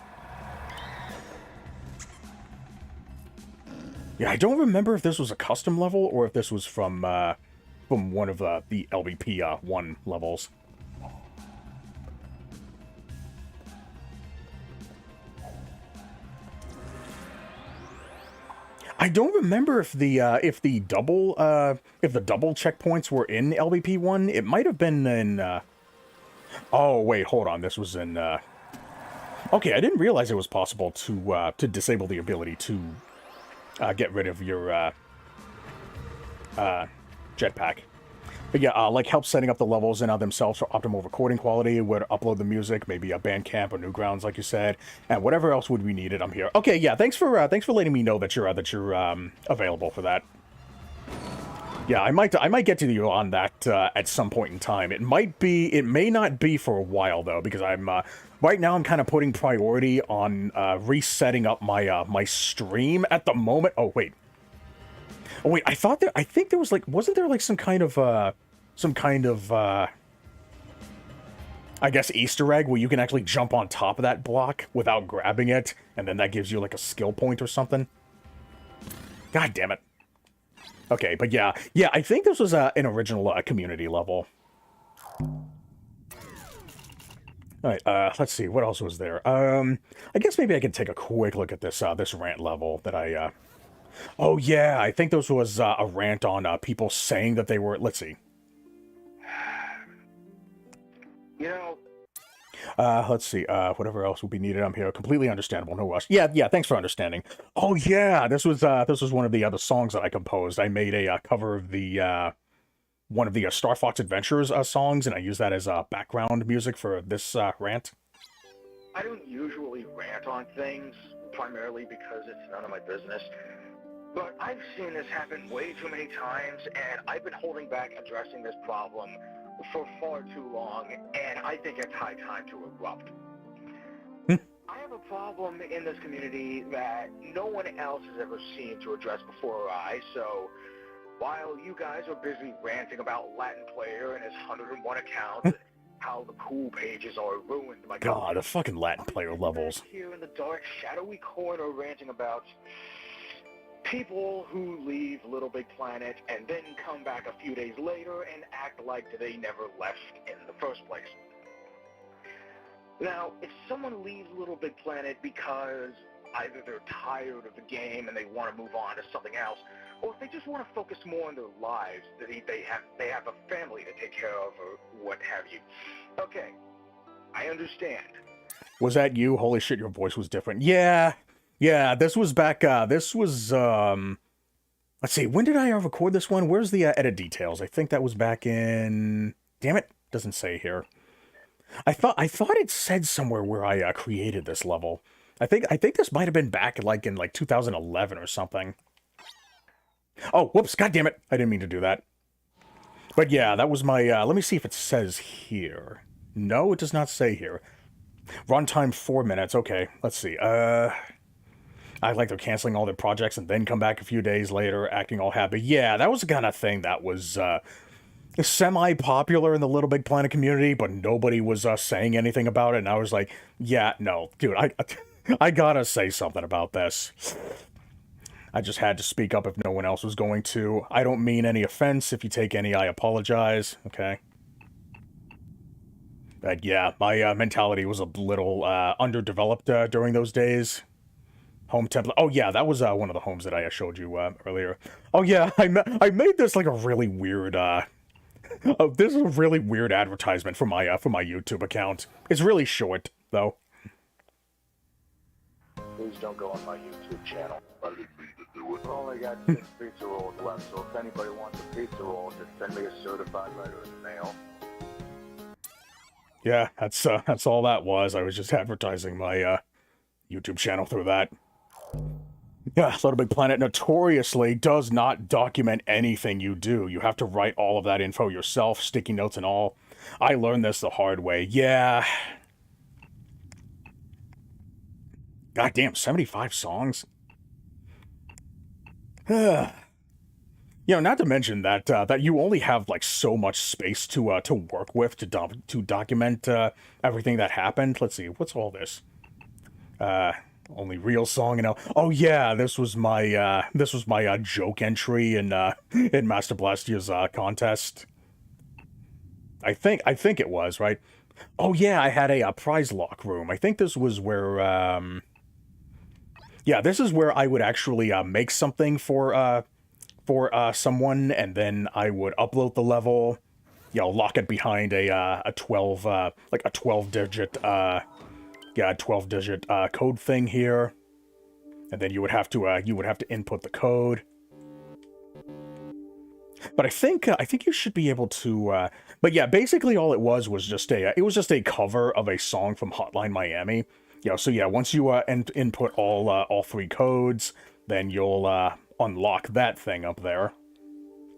Yeah, I don't remember if this was a custom level or if this was from one of the LBP 1 levels. I don't remember if the double checkpoints were in LBP 1. It might have been in. Oh wait, hold on. This was in. Okay, I didn't realize it was possible to disable the ability to get rid of your jetpack. But yeah, like help setting up the levels in themselves for optimal recording quality, where to upload the music, maybe a Bandcamp or Newgrounds, like you said, and whatever else would be needed. I'm here. Okay, yeah, thanks for letting me know that you're available for that. Yeah, I might get to you on that at some point in time. It may not be for a while though, because I'm right now I'm kind of putting priority on resetting up my my stream at the moment. Oh wait. Oh wait, I think there was like, wasn't there like some kind of I guess Easter egg where you can actually jump on top of that block without grabbing it, and then that gives you like a skill point or something? God damn it. Okay, but yeah, I think this was an original community level. Alright, let's see, what else was there? I guess maybe I can take a quick look at this this rant level that I oh yeah, I think this was a rant on people saying that they were, let's see. You know, Let's see. Whatever else will be needed, I'm here. Completely understandable. No rush. Yeah, yeah. Thanks for understanding. Oh yeah, this was one of the other songs that I composed. I made a cover of the one of the Star Fox Adventures songs, and I use that as background music for this rant. I don't usually rant on things, primarily because it's none of my business. But I've seen this happen way too many times, and I've been holding back addressing this problem for far too long, and I think it's high time to erupt. I have a problem in this community that no one else has ever seen to address before or I, so while you guys are busy ranting about Latin Player and his 101 accounts, how the cool pages are ruined by God, the cookies, fucking Latin I'm player sitting levels. back here in the dark, shadowy corner ranting about people who leave Little Big Planet and then come back a few days later and act like they never left in the first place. Now, if someone leaves Little Big Planet because either they're tired of the game and they want to move on to something else, or if they just want to focus more on their lives, they have a family to take care of or what have you. Okay, I understand. Was that you? Holy shit, your voice was different. Yeah, yeah. This was back. This was Let's see. When did I record this one? Where's the edit details? I think that was back in. Damn it, doesn't say here. I thought it said somewhere where I created this level. I think this might have been back in like 2011 or something. Oh, whoops! God damn it! I didn't mean to do that. But yeah, that was my. Let me see if it says here. No, it does not say here. Runtime 4 minutes. Okay, let's see. I like they're canceling all their projects and then come back a few days later, acting all happy. Yeah, that was the kind of thing that was semi-popular in the Little Big Planet community, but nobody was saying anything about it. And I was like, yeah, no, dude, I gotta say something about this. I just had to speak up if no one else was going to. I don't mean any offense. If you take any, I apologize. Okay. But yeah, my mentality was a little underdeveloped during those days. Home template. Oh yeah, that was one of the homes that I showed you earlier. Oh yeah, I made this like a really weird. This is a really weird advertisement for my YouTube account. It's really short though. Please don't go on my YouTube channel. I didn't mean to do it. I only got 6 pizza rolls left, so if anybody wants a pizza roll, just send me a certified letter in the mail. Yeah, that's all that was. I was just advertising my YouTube channel through that. Yeah, Little Big Planet notoriously does not document anything you do. You have to write all of that info yourself, sticky notes and all. I learned this the hard way. Yeah. Goddamn, 75 songs? Not to mention that that you only have like so much space to work with to document everything that happened. Let's see, what's all this? Only real song and oh yeah, this was my joke entry in Master Blastia's contest. I think it was right. Oh yeah, I had a prize lock room. I think this was where yeah, this is where I would actually make something for someone, and then I would upload the level, lock it behind a 12 like a 12 digit code thing here, and then you would have to input the code. But I think you should be able to. But yeah, basically all it was just a cover of a song from Hotline Miami. So yeah, once you input all 3 codes, then you'll unlock that thing up there.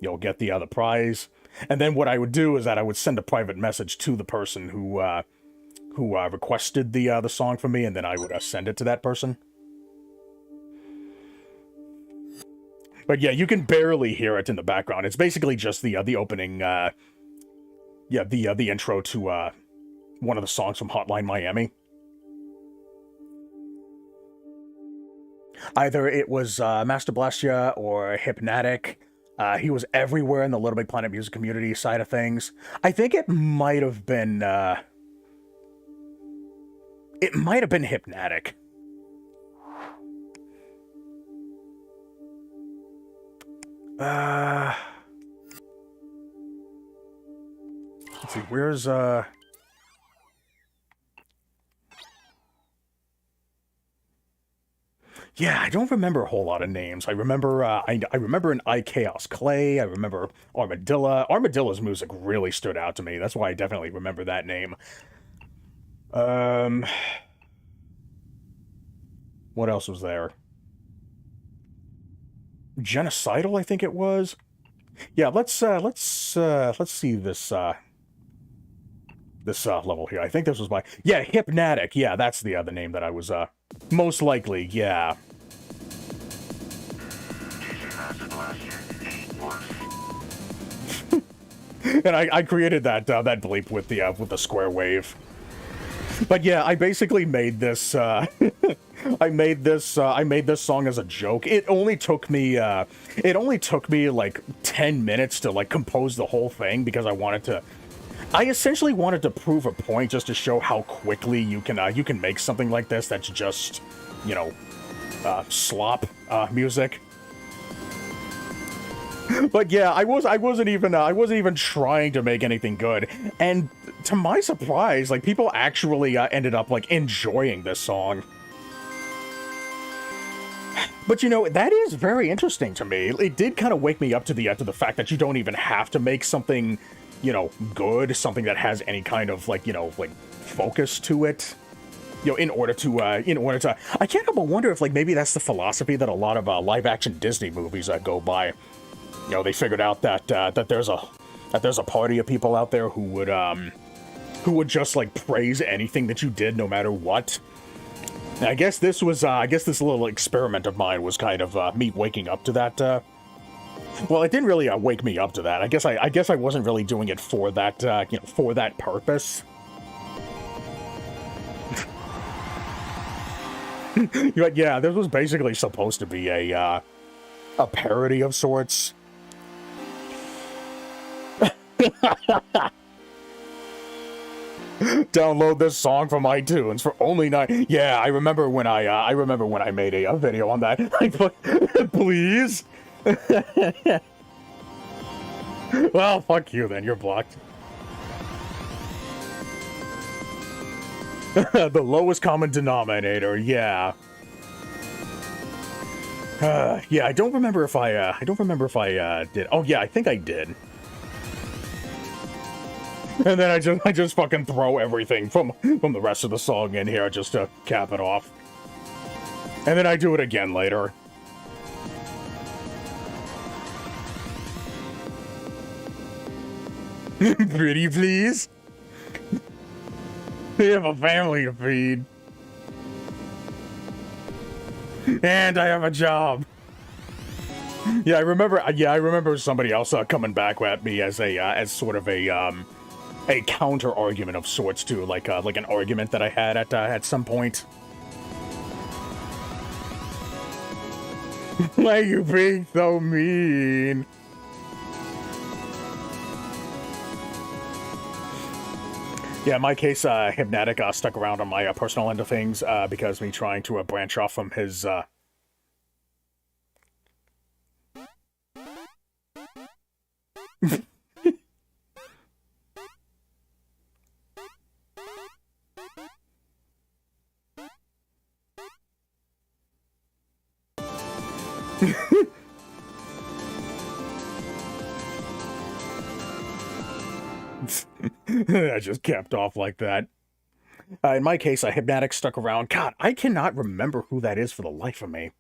You'll get the other prize, and then what I would do is that I would send a private message to the person who requested the song from me, and then I would send it to that person. But yeah, you can barely hear it in the background. It's basically just the opening, the intro to one of the songs from Hotline Miami. Either it was Master Blastia or Hypnatic. He was everywhere in the Little Big Planet music community side of things. I think it might have been Hypnatic. Let's see, where's Yeah, I don't remember a whole lot of names. I remember I remember an I Chaos Clay. I remember Armadilla. Armadilla's music really stood out to me. That's why I definitely remember that name. Um, what else was there? Genocidal, I think it was. Yeah, let's see this level here. I think this was my yeah, Hypnatic. Yeah, that's the other name that I was most likely. Yeah. And I created that bleep with the square wave. But yeah, I basically made this I made this song as a joke. It only took me like 10 minutes to like compose the whole thing because I essentially wanted to prove a point just to show how quickly you can make something like this that's just, you know, slop music. But yeah, I wasn't even trying to make anything good, and to my surprise, like people actually ended up like enjoying this song. But you know, that is very interesting to me. It did kind of wake me up to the fact that you don't even have to make something, you know, good, something that has any kind of like, you know, like focus to it. You know, in order to, I can't help but wonder if like maybe that's the philosophy that a lot of live action Disney movies go by. You know, they figured out that that there's a party of people out there who would just like praise anything that you did, no matter what. And I guess this little experiment of mine was kind of me waking up to that. Well, it didn't really wake me up to that. I guess I wasn't really doing it for that you know, for that purpose. But yeah, this was basically supposed to be a parody of sorts. Download this song from iTunes for only $9. Yeah, I remember when I made a video on that. I put, please. Well, fuck you then. You're blocked. The lowest common denominator. Yeah. Yeah, I don't remember if I did. Oh yeah, I think I did. And then I just fucking throw everything from the rest of the song in here just to cap it off. And then I do it again later. Pretty please? They have a family to feed. And I have a job. Yeah, I remember somebody else coming back at me as as sort of a counter argument of sorts to like an argument that I had at some point. Why are you being so mean? Yeah, in my case, Hypnatic stuck around on my personal end of things because me trying to branch off from his I just capped off like that. In my case, Hypnatic stuck around. God, I cannot remember who that is for the life of me.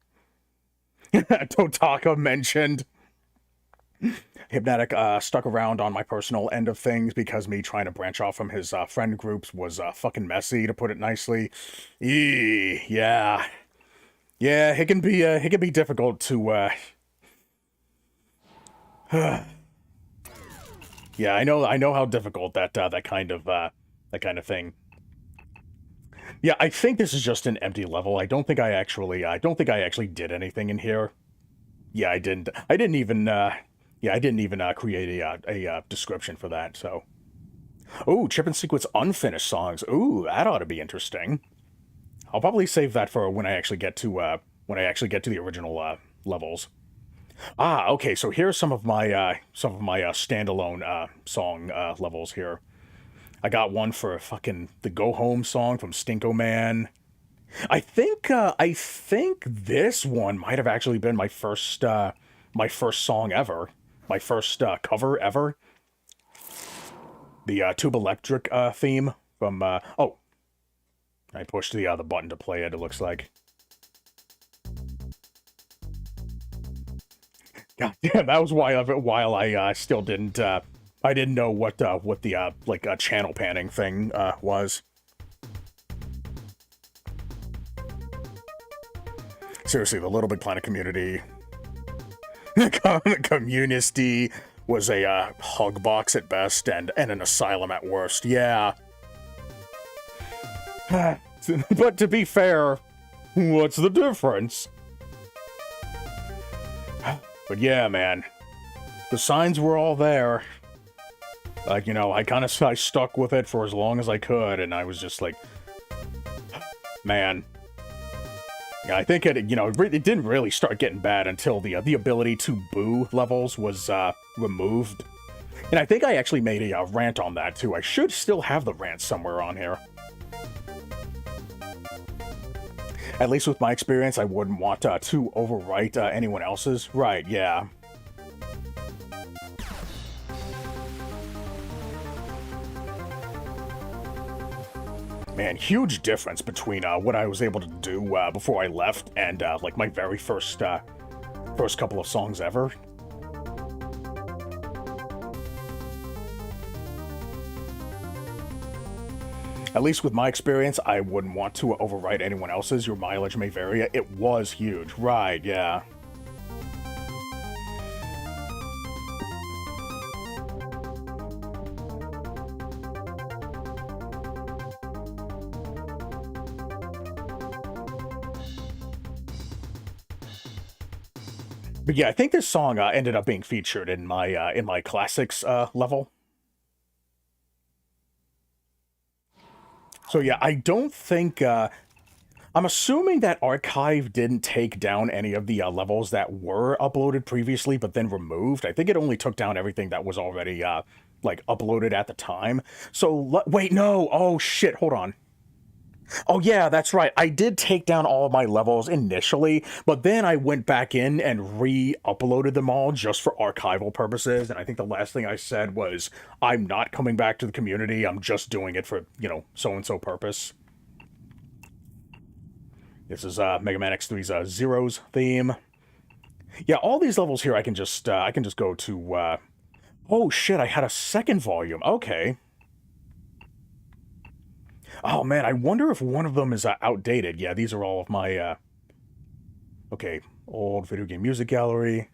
Totaka mentioned. Hypnatic stuck around on my personal end of things because me trying to branch off from his friend groups was fucking messy, to put it nicely. Yeah. Yeah, it can be difficult to yeah, I know how difficult that kind of thing. Yeah, I think this is just an empty level. I don't think I actually did anything in here. Yeah, I didn't. I didn't even create a description for that. So, oh, Chip and Sequence unfinished songs. Ooh, that ought to be interesting. I'll probably save that for when I actually get to the original levels. Ah, okay. So here's some of my standalone song levels here. I got one for fucking the Go Home song from Stinko Man. I think this one might have actually been my first song ever, my first cover ever. The Tube Electric theme from oh, I pushed the button to play it. It looks like. God damn, that was while I still didn't I didn't know what the like channel panning thing was. Seriously, the Little Big Planet community, community was a hug box at best and an asylum at worst. Yeah. But to be fair, what's the difference? But yeah, man, the signs were all there. Like, you know, I stuck with it for as long as I could, and I was just like, man. Yeah, I think it didn't really start getting bad until the ability to boo levels was removed. And I think I actually made a rant on that too. I should still have the rant somewhere on here. At least with my experience, I wouldn't want to overwrite anyone else's. Right, yeah. Man, huge difference between what I was able to do before I left and like my very first couple of songs ever. At least with my experience, I wouldn't want to overwrite anyone else's. Your mileage may vary. It was huge. Right, yeah. But yeah, I think this song ended up being featured in my classics level. So yeah, I don't think I'm assuming that Archive didn't take down any of the levels that were uploaded previously, but then removed. I think it only took down everything that was already like uploaded at the time. So wait, no. Oh shit, hold on. Oh yeah, that's right. I did take down all of my levels initially, but then I went back in and re-uploaded them all just for archival purposes. And I think the last thing I said was, I'm not coming back to the community. I'm just doing it for, you know, so-and-so purpose. This is Mega Man X3's Zero's theme. Yeah, all these levels here I can just go to oh shit, I had a second volume. Okay. Oh man, I wonder if one of them is outdated. Yeah, these are all of my okay, old video game music gallery.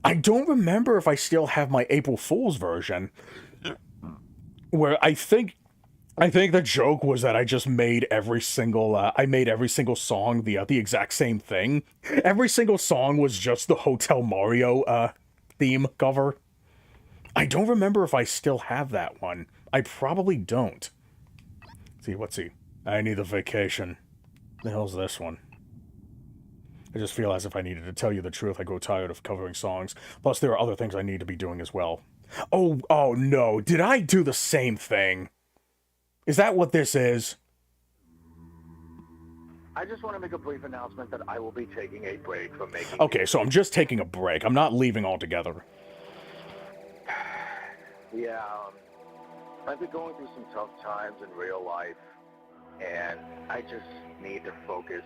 I don't remember if I still have my April Fool's version, where I think the joke was that I just made every single song the exact same thing. Every single song was just the Hotel Mario theme cover. I don't remember if I still have that one. I probably don't. Let's see. I need a vacation. The hell's this one? I just feel as if I needed to tell you the truth. I grow tired of covering songs. Plus, there are other things I need to be doing as well. Oh no. Did I do the same thing? Is that what this is? I just want to make a brief announcement that I will be taking a break from making... Okay, so I'm just taking a break. I'm not leaving altogether. Yeah, I've been going through some tough times in real life, and I just need to focus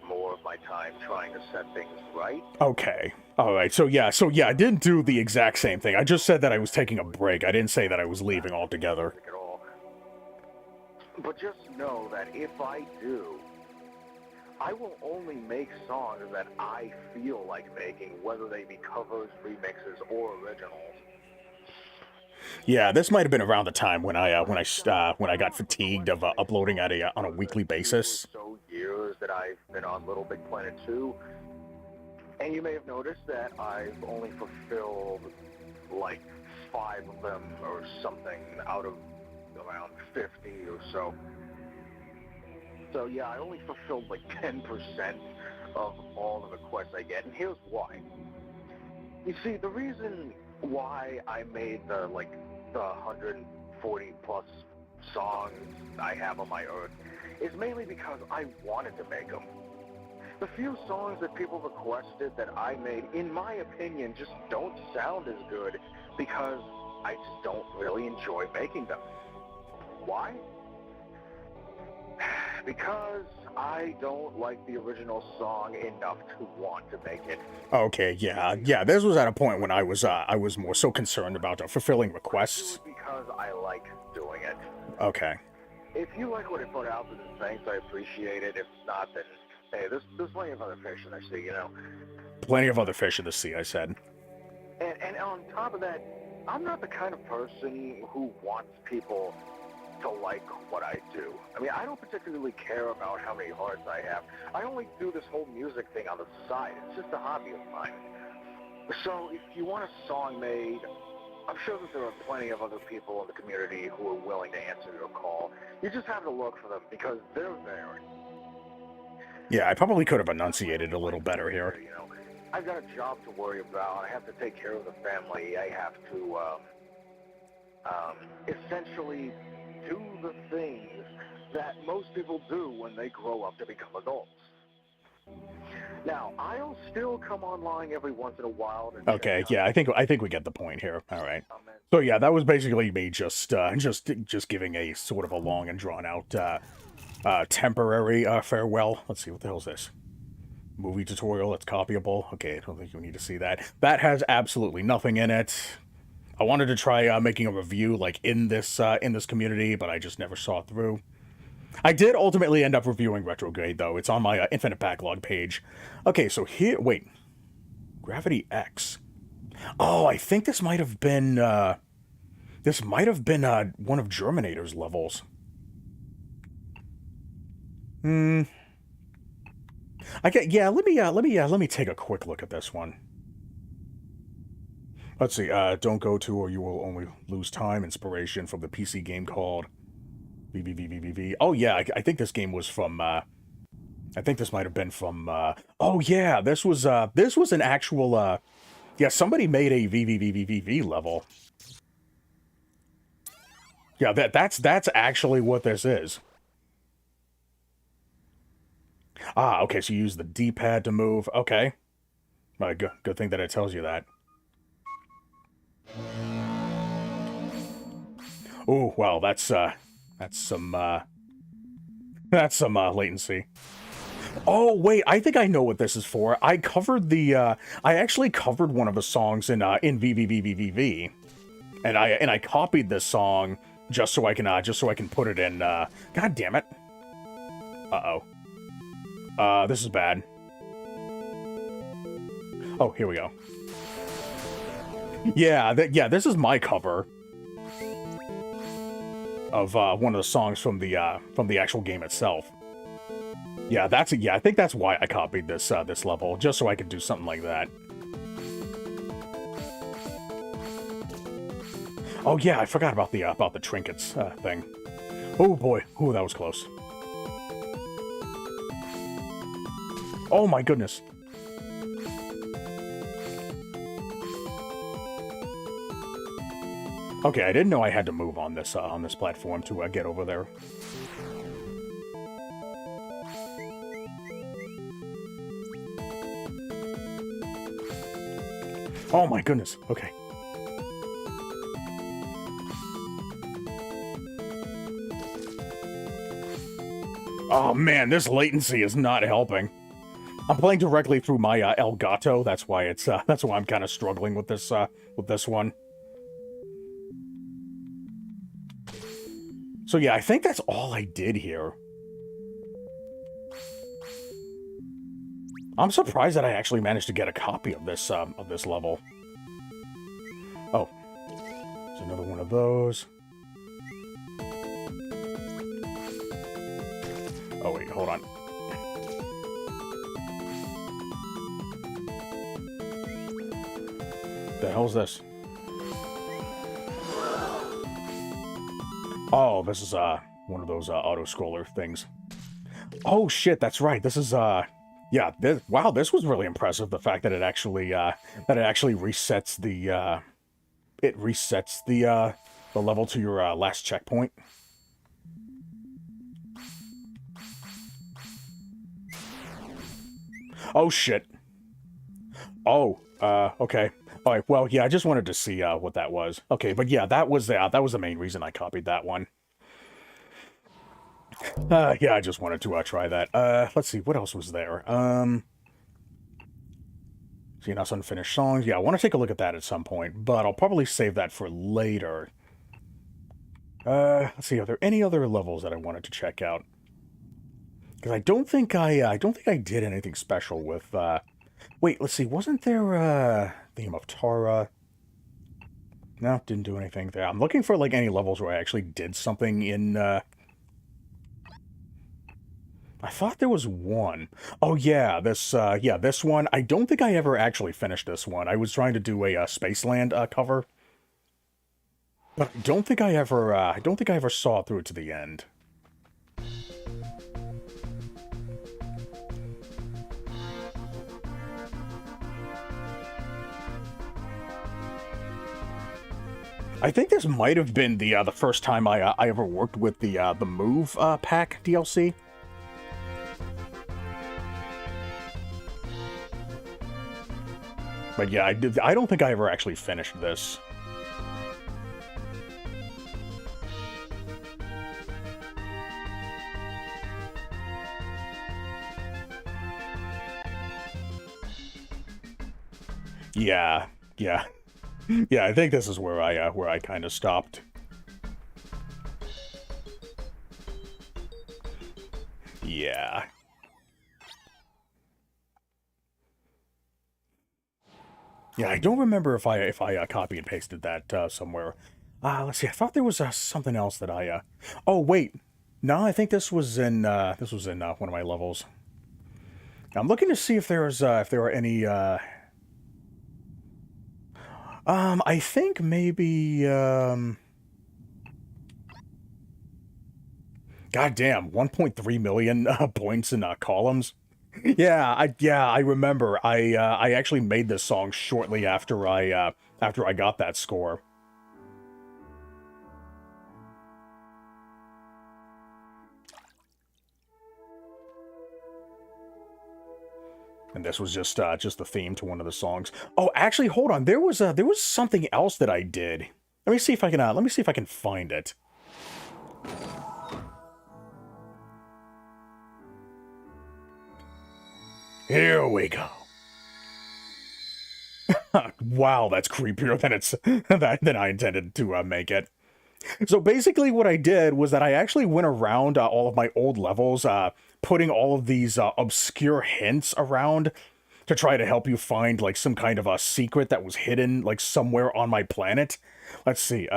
more of my time trying to set things right. Okay. Alright, so yeah, I didn't do the exact same thing. I just said that I was taking a break. I didn't say that I was leaving altogether. But just know that if I do, I will only make songs that I feel like making, whether they be covers, remixes, or originals. Yeah, this might have been around the time when I got fatigued of uploading on a weekly basis. So years that I've been on LittleBIGPlanet 2, and you may have noticed that I've only fulfilled like 5 of them or something out of around 50 or so. So yeah, I only fulfilled like 10% of all the requests I get, and here's why. You see, the reason why I made the 140 plus songs I have on my Earth is mainly because I wanted to make them. The few songs that people requested that I made, in my opinion, just don't sound as good because I just don't really enjoy making them. Why? Because I don't like the original song enough to want to make it. Okay, yeah. This was at a point when I was more so concerned about fulfilling requests. Because I like doing it. Okay. If you like what I put out, then thanks, I appreciate it. If not, then hey, there's plenty of other fish in the sea, you know. Plenty of other fish in the sea, I said. And on top of that, I'm not the kind of person who wants people to like what I do. I mean, I don't particularly care about how many hearts I have. I only do this whole music thing on the side. It's just a hobby of mine. So if you want a song made, I'm sure that there are plenty of other people in the community who are willing to answer your call. You just have to look for them because they're there. Yeah, I probably could have enunciated a little better here. You know, I've got a job to worry about. I have to take care of the family. I have to essentially do the things that most people do when they grow up to become adults. Now, I'll still come online every once in a while. Okay, yeah, I think we get the point here. All right. So yeah, that was basically me just giving a sort of a long and drawn out temporary farewell. Let's see, what the hell is this? Movie tutorial. It's copyable. Okay, I don't think you need to see that. That has absolutely nothing in it. I wanted to try making a review like in this community, but I just never saw it through. I did ultimately end up reviewing Retrograde, though. It's on my Infinite Backlog page. Okay, so here... Wait. Gravity X. Oh, I think this might have been... one of Germinator's levels. Yeah, let me take a quick look at this one. Let's see, don't go to or you will only lose time. Inspiration from the PC game called VVVVVV. Oh yeah, I think this game was from, I think this might have been from, oh yeah, this was an actual, yeah, somebody made a VVVVV level. Yeah, that's actually what this is. Ah, okay, so you use the D-pad to move. Okay. Good thing that it tells you that. Oh, well, that's some latency. Oh, wait, I think I know what this is for. I covered I actually covered one of the songs in VVVVVV, and I copied this song just so I can put it in, God damn it. Uh-oh. This is bad. Oh, here we go. Yeah, this is my cover of one of the songs from the actual game itself. Yeah, I think that's why I copied this this level, just so I could do something like that. Oh yeah, I forgot about the trinkets thing. Oh boy, oh that was close. Oh my goodness. Okay, I didn't know I had to move on this platform to get over there. Oh my goodness. Okay. Oh man, this latency is not helping. I'm playing directly through my Elgato. That's why I'm kind of struggling with this one. So yeah, I think that's all I did here. I'm surprised that I actually managed to get a copy of this level. Oh, there's another one of those. Oh wait, hold on. The hell's this? Oh, this is one of those auto scroller things. Oh shit, that's right. This is yeah. Wow, this was really impressive. The fact that it actually resets the level to your last checkpoint. Oh, shit. Oh, okay. All right, well, yeah, I just wanted to see, what that was. Okay, but yeah, that was the main reason I copied that one. Yeah, I just wanted to, try that. Let's see, what else was there? Seeing us unfinished songs. Yeah, I want to take a look at that at some point, but I'll probably save that for later. Let's see, are there any other levels that I wanted to check out? Because I don't think I did anything special with, wait, let's see, wasn't there, Theme of Tara? No, didn't do anything there. I'm looking for, like, any levels where I actually did something in, I thought there was one. Oh, yeah, this one. I don't think I ever actually finished this one. I was trying to do a, Spaceland, cover. But I don't think I ever saw it through to the end. I think this might have been the first time I ever worked with the Move pack DLC. But yeah, I don't think I ever actually finished this. Yeah, yeah, yeah. I think this is where I kind of stopped. Yeah. Yeah, I don't remember if I copy and pasted that somewhere. Let's see. I thought there was something else that I. Oh wait, no, I think this was in one of my levels. I'm looking to see if there are any. I think maybe. God damn, 1.3 million points in columns. Yeah, I remember. I actually made this song shortly after I got that score. And this was just the theme to one of the songs. Oh, actually, hold on. There was something else that I did. Let me see if I can find it. Here we go. Wow, that's creepier than I intended to make it. So basically what I did was that I actually went around all of my old levels, putting all of these obscure hints around to try to help you find, like, some kind of a secret that was hidden, like, somewhere on my planet. Let's see,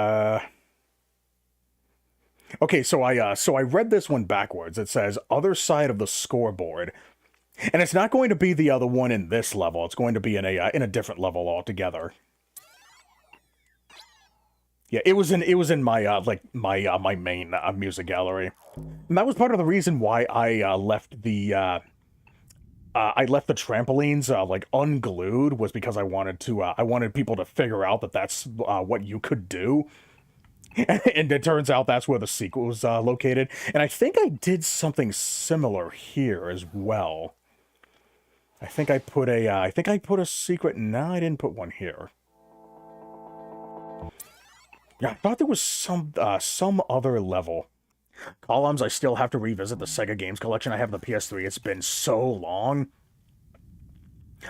okay, so I read this one backwards. It says, other side of the scoreboard. And it's not going to be the other one in this level. It's going to be in a different level altogether. Yeah, it was in my my main music gallery, and that was part of the reason why I left the trampolines like unglued, was because I wanted people to figure out that that's what you could do, and it turns out that's where the sequel was located. And I think I did something similar here as well. I think I put a secret. No, I didn't put one here. Yeah, I thought there was some other level. Columns, I still have to revisit the Sega Games Collection. I have the PS3. It's been so long.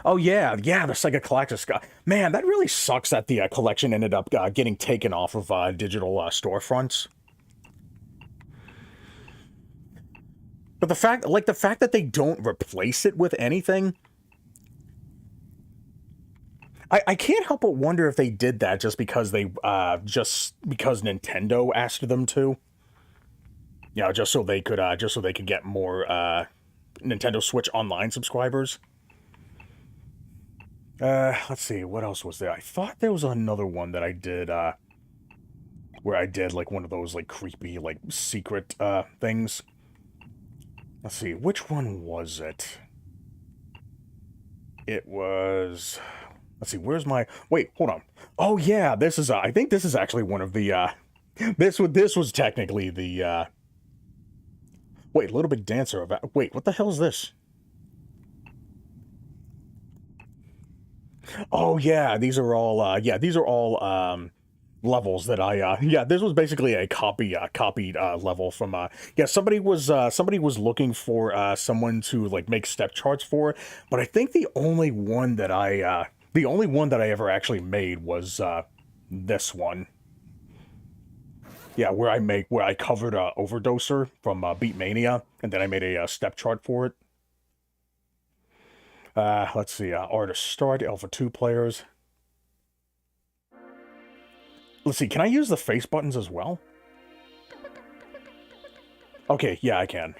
Oh, yeah, the Sega Collector's... Man, that really sucks that the collection ended up getting taken off of digital storefronts. But the fact that they don't replace it with anything... I can't help but wonder if they did that just because Nintendo asked them to. You know, just so they could get more Nintendo Switch Online subscribers. Let's see, what else was there? I thought there was another one that I did where I did like one of those like creepy like secret things. Let's see, which one was it? It was... Let's see, where's my... Wait, hold on. Oh, yeah, this is... I think this is actually one of the... This was technically the... Wait, Little Big Dancer... Wait, what the hell is this? Oh yeah, these are all levels that yeah, this was basically a copied level from yeah, somebody was looking for someone to like make step charts for, but I think the only one that I ever actually made was this one. Yeah, where I covered Overdoser from Beatmania, and then I made a step chart for it. Let's see, artist start, Alpha 2 players. Let's see, can I use the face buttons as well? Okay, yeah, I can.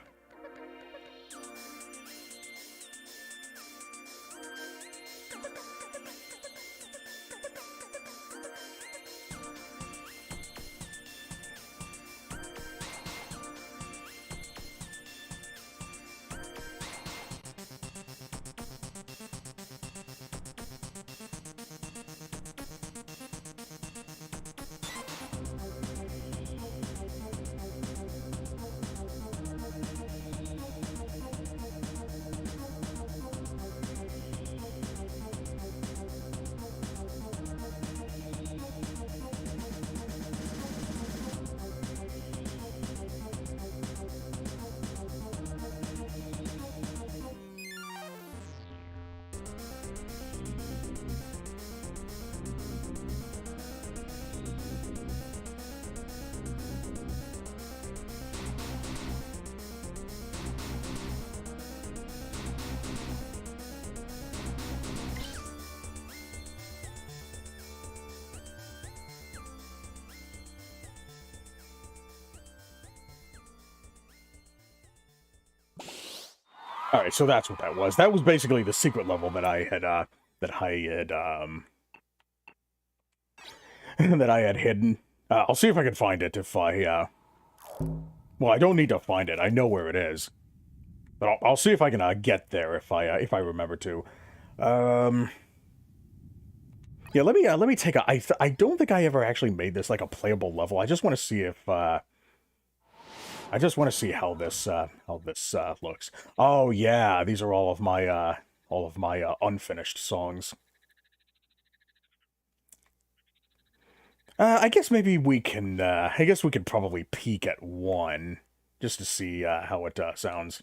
All right, so that's what that was. That was basically the secret level that I had that I had hidden. I'll see if I can find it if I well, I don't need to find it. I know where it is. But I'll see if I can get there if I remember to. Yeah, let me take a I don't think I ever actually made this like a playable level. I just want to see if I just want to see how this looks. Oh yeah, these are all of my unfinished songs. I guess maybe we can. I guess we could probably peek at one just to see how it sounds.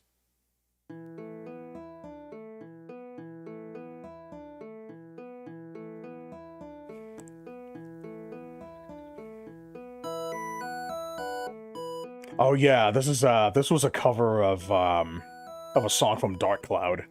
Oh yeah, this was a cover of a song from Dark Cloud.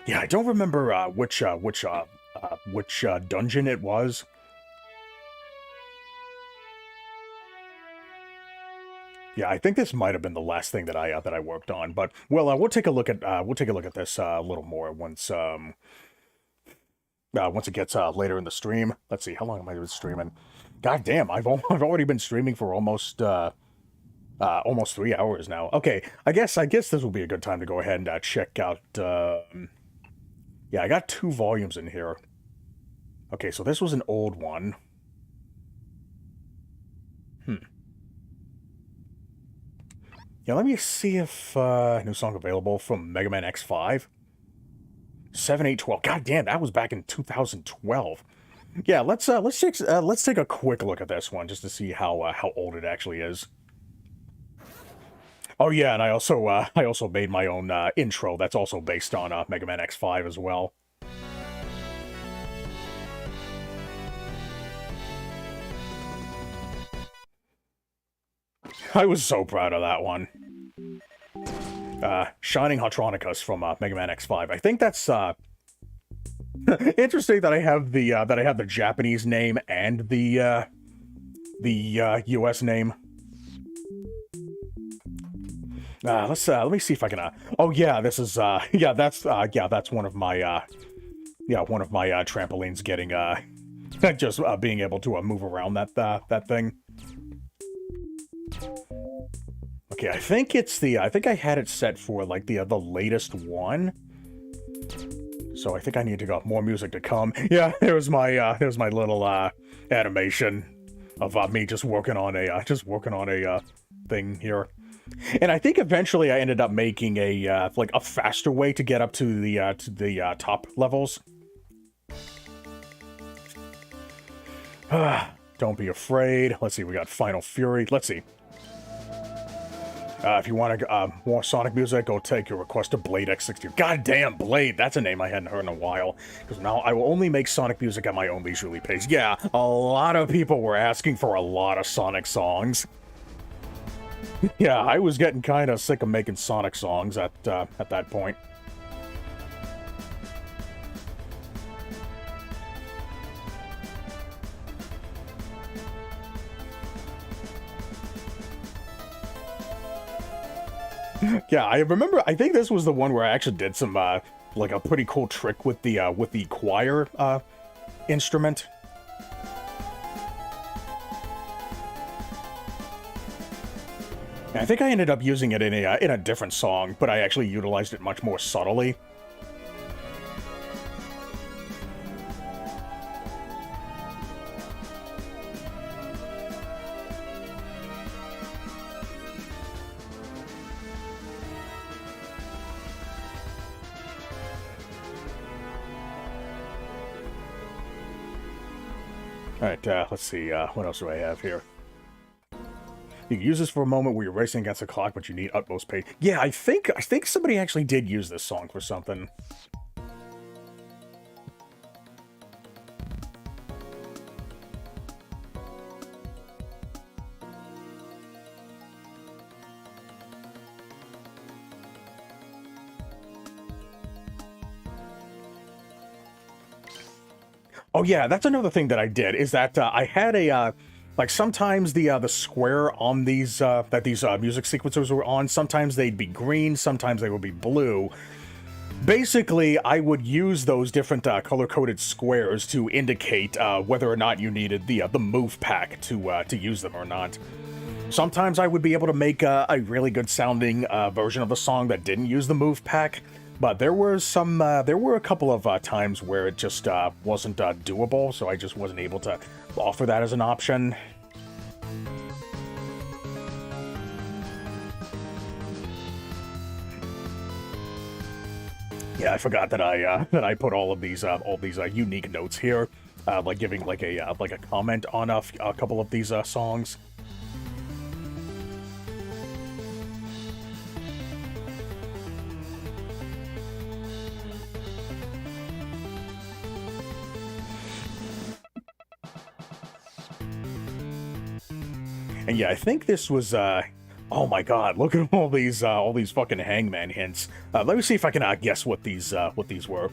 Yeah, I don't remember which dungeon it was. Yeah, I think this might have been the last thing that I worked on, but well, we'll take a look at this a little more once it gets later in the stream. Let's see, how long am I been streaming? God damn, I've already been streaming for almost 3 hours now. Okay, I guess this will be a good time to go ahead and check out. Yeah, I got 2 volumes in here. Okay, so this was an old one. Yeah, let me see if new song available from Mega Man X5. 7812. God damn, that was back in 2012. Yeah, let's take a quick look at this one just to see how old it actually is. Oh yeah, and I also made my own intro that's also based on Mega Man X5 as well. I was so proud of that one. Shining Hartronicus from Mega Man X5. I think that's interesting that I have the Japanese name and the US name. Let me see if I can oh yeah, this is yeah, that's one of my trampolines getting just being able to move around that thing. Okay, I think I had it set for like the latest one. So I think I need to go more music to come. Yeah, there's my little animation. of me just working on a thing here. And I think eventually I ended up making a like a faster way to get up to the top levels. Don't be afraid. Let's see, we got Final Fury. Let's see. If you want more Sonic music, go take your request to Blade X60. Goddamn, Blade! That's a name I hadn't heard in a while. Because now I will only make Sonic music at my own leisurely pace. Yeah, a lot of people were asking for a lot of Sonic songs. Yeah, I was getting kind of sick of making Sonic songs at that point. Yeah, I remember. I think this was the one where I actually did some like a pretty cool trick with the choir instrument. And I think I ended up using it in a different song, but I actually utilized it much more subtly. Alright, let's see, what else do I have here? You can use this for a moment where you're racing against the clock, but you need utmost pace. Yeah, I think somebody actually did use this song for something. Oh yeah, that's another thing that I did, is that I had a, like sometimes the square on these, that these music sequencers were on, sometimes they'd be green, sometimes they would be blue. Basically, I would use those different color-coded squares to indicate whether or not you needed the move pack to use them or not. Sometimes I would be able to make a really good sounding version of the song that didn't use the move pack. But there were a couple of times where it just wasn't doable, so I just wasn't able to offer that as an option. Yeah, I forgot that I put all these unique notes here, like giving like a comment on a couple of these songs. And yeah, I think this was, oh my god, look at all these fucking Hangman hints. Let me see if I can guess what these were.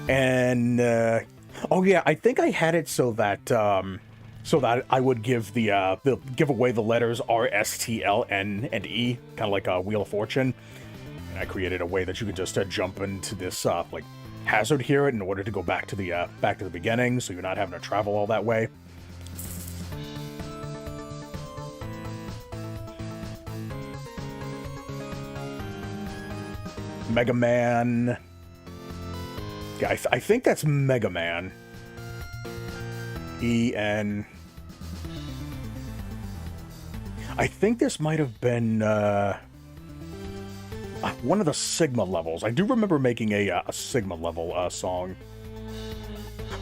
And, oh yeah, I think I had it so that I would give give away the letters R, S, T, L, N, and E, kind of like a Wheel of Fortune. And I created a way that you could just jump into this, like, hazard here in order to go back to the beginning, so you're not having to travel all that way. Mega Man. Yeah, I think that's Mega Man. E-N. I think this might have been one of the Sigma levels. I do remember making a Sigma level song.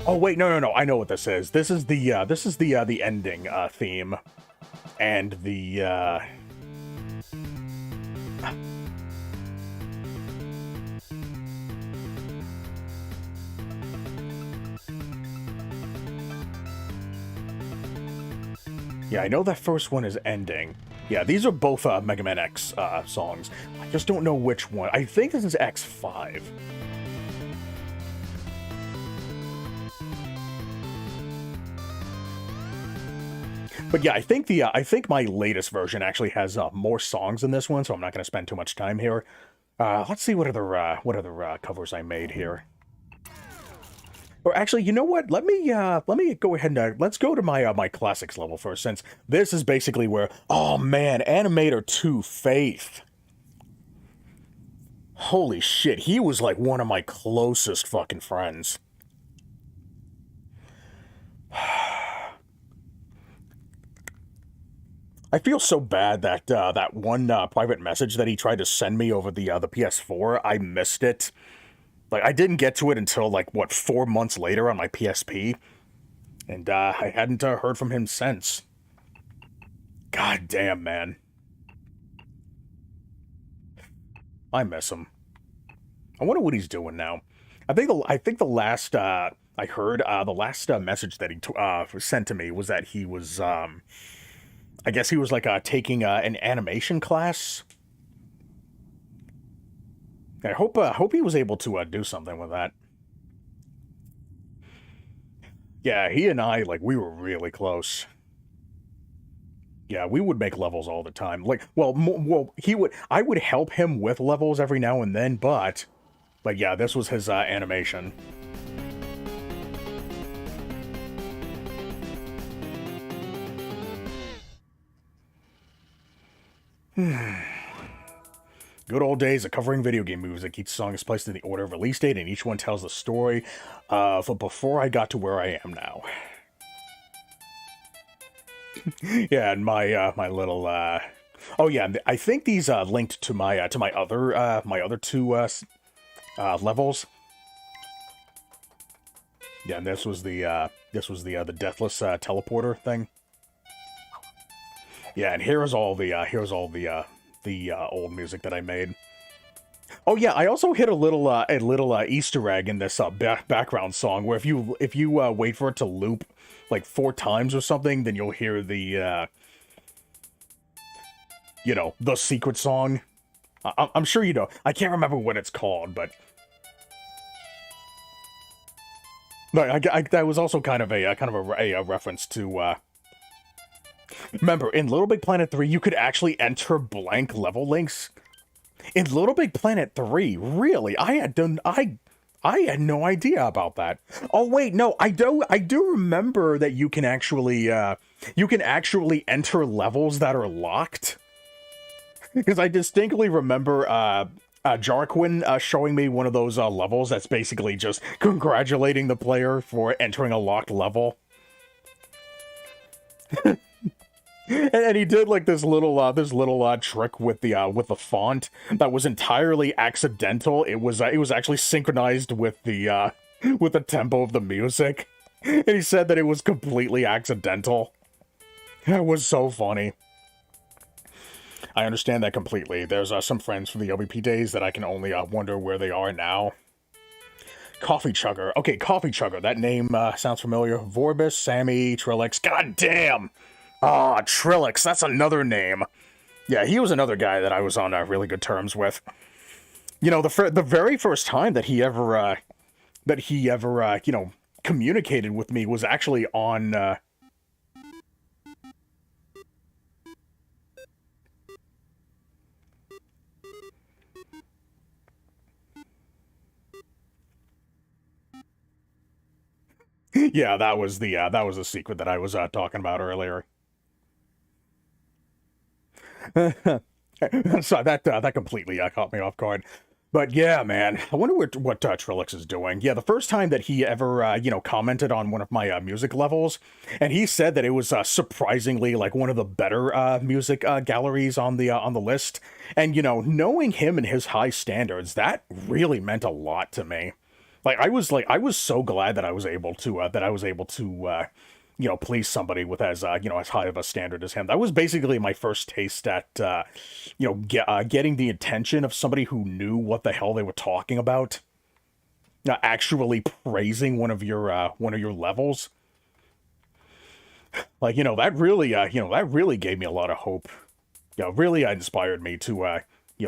Oh wait, no. I know what this is. This is the ending theme, and the. Yeah, I know that first one is ending. Yeah, these are both Mega Man X songs. I just don't know which one. I think this is X5. But yeah, I think my latest version actually has more songs than this one, so I'm not going to spend too much time here. Let's see what other covers I made here. Or actually, you know what? Let me go ahead and let's go to my my classics level first, since this is basically where, oh man, Animator 2 Faith. Holy shit, he was like one of my closest fucking friends. I feel so bad that that one private message that he tried to send me over the PS4, I missed it. Like, I didn't get to it until, like, what, 4 months later on my PSP? And I hadn't heard from him since. God damn, man. I miss him. I wonder what he's doing now. I think the last I heard, the last message that he sent to me was that he was I guess he was like taking an animation class. I hope he was able to do something with that. Yeah, he and I, like, we were really close. Yeah, we would make levels all the time. Like, well, I would help him with levels every now and then, but yeah, this was his animation. Good old days of covering video game music. Each song is placed in the order of release date, and each one tells the story of before I got to where I am now. Yeah, and my little oh yeah, I think these linked to my other two levels. Yeah, and this was the deathless teleporter thing. Yeah, and here's all the old music that I made. Oh yeah, I also hit a little Easter egg in this background song where if you wait for it to loop like 4 times or something, then you'll hear the the secret song. I'm sure you know. I can't remember what it's called, but no, that was also kind of a reference to. Remember, in Little Big Planet 3, you could actually enter blank level links. In Little Big Planet 3, really? I had no idea about that. Oh wait, no, I do remember that you can actually enter levels that are locked. Because I distinctly remember Jarquin showing me one of those levels that's basically just congratulating the player for entering a locked level. And he did like this little trick with the font that was entirely accidental. It was actually synchronized with the tempo of the music, and he said that it was completely accidental. It was so funny. I understand that completely. There's some friends from the LVP days that I can only wonder where they are now. Coffee Chugger. Okay, Coffee Chugger. That name sounds familiar. Vorbis, Sammy, Trillix. God damn! Ah, Trillix, that's another name. Yeah, he was another guy that I was on really good terms with. You know, the very first time that he ever communicated with me was actually on. Yeah, that was the secret that I was talking about earlier. So that completely caught me off guard. But yeah, man, I wonder what Trillix is doing. Yeah, the first time that he ever, commented on one of my music levels, and he said that it was surprisingly like one of the better music galleries on the list. And knowing him and his high standards, that really meant a lot to me. Like I was so glad that I was able to please somebody with as high of a standard as him. That was basically my first taste at getting the attention of somebody who knew what the hell they were talking about. Actually praising one of your levels. Like that really gave me a lot of hope. Really inspired me to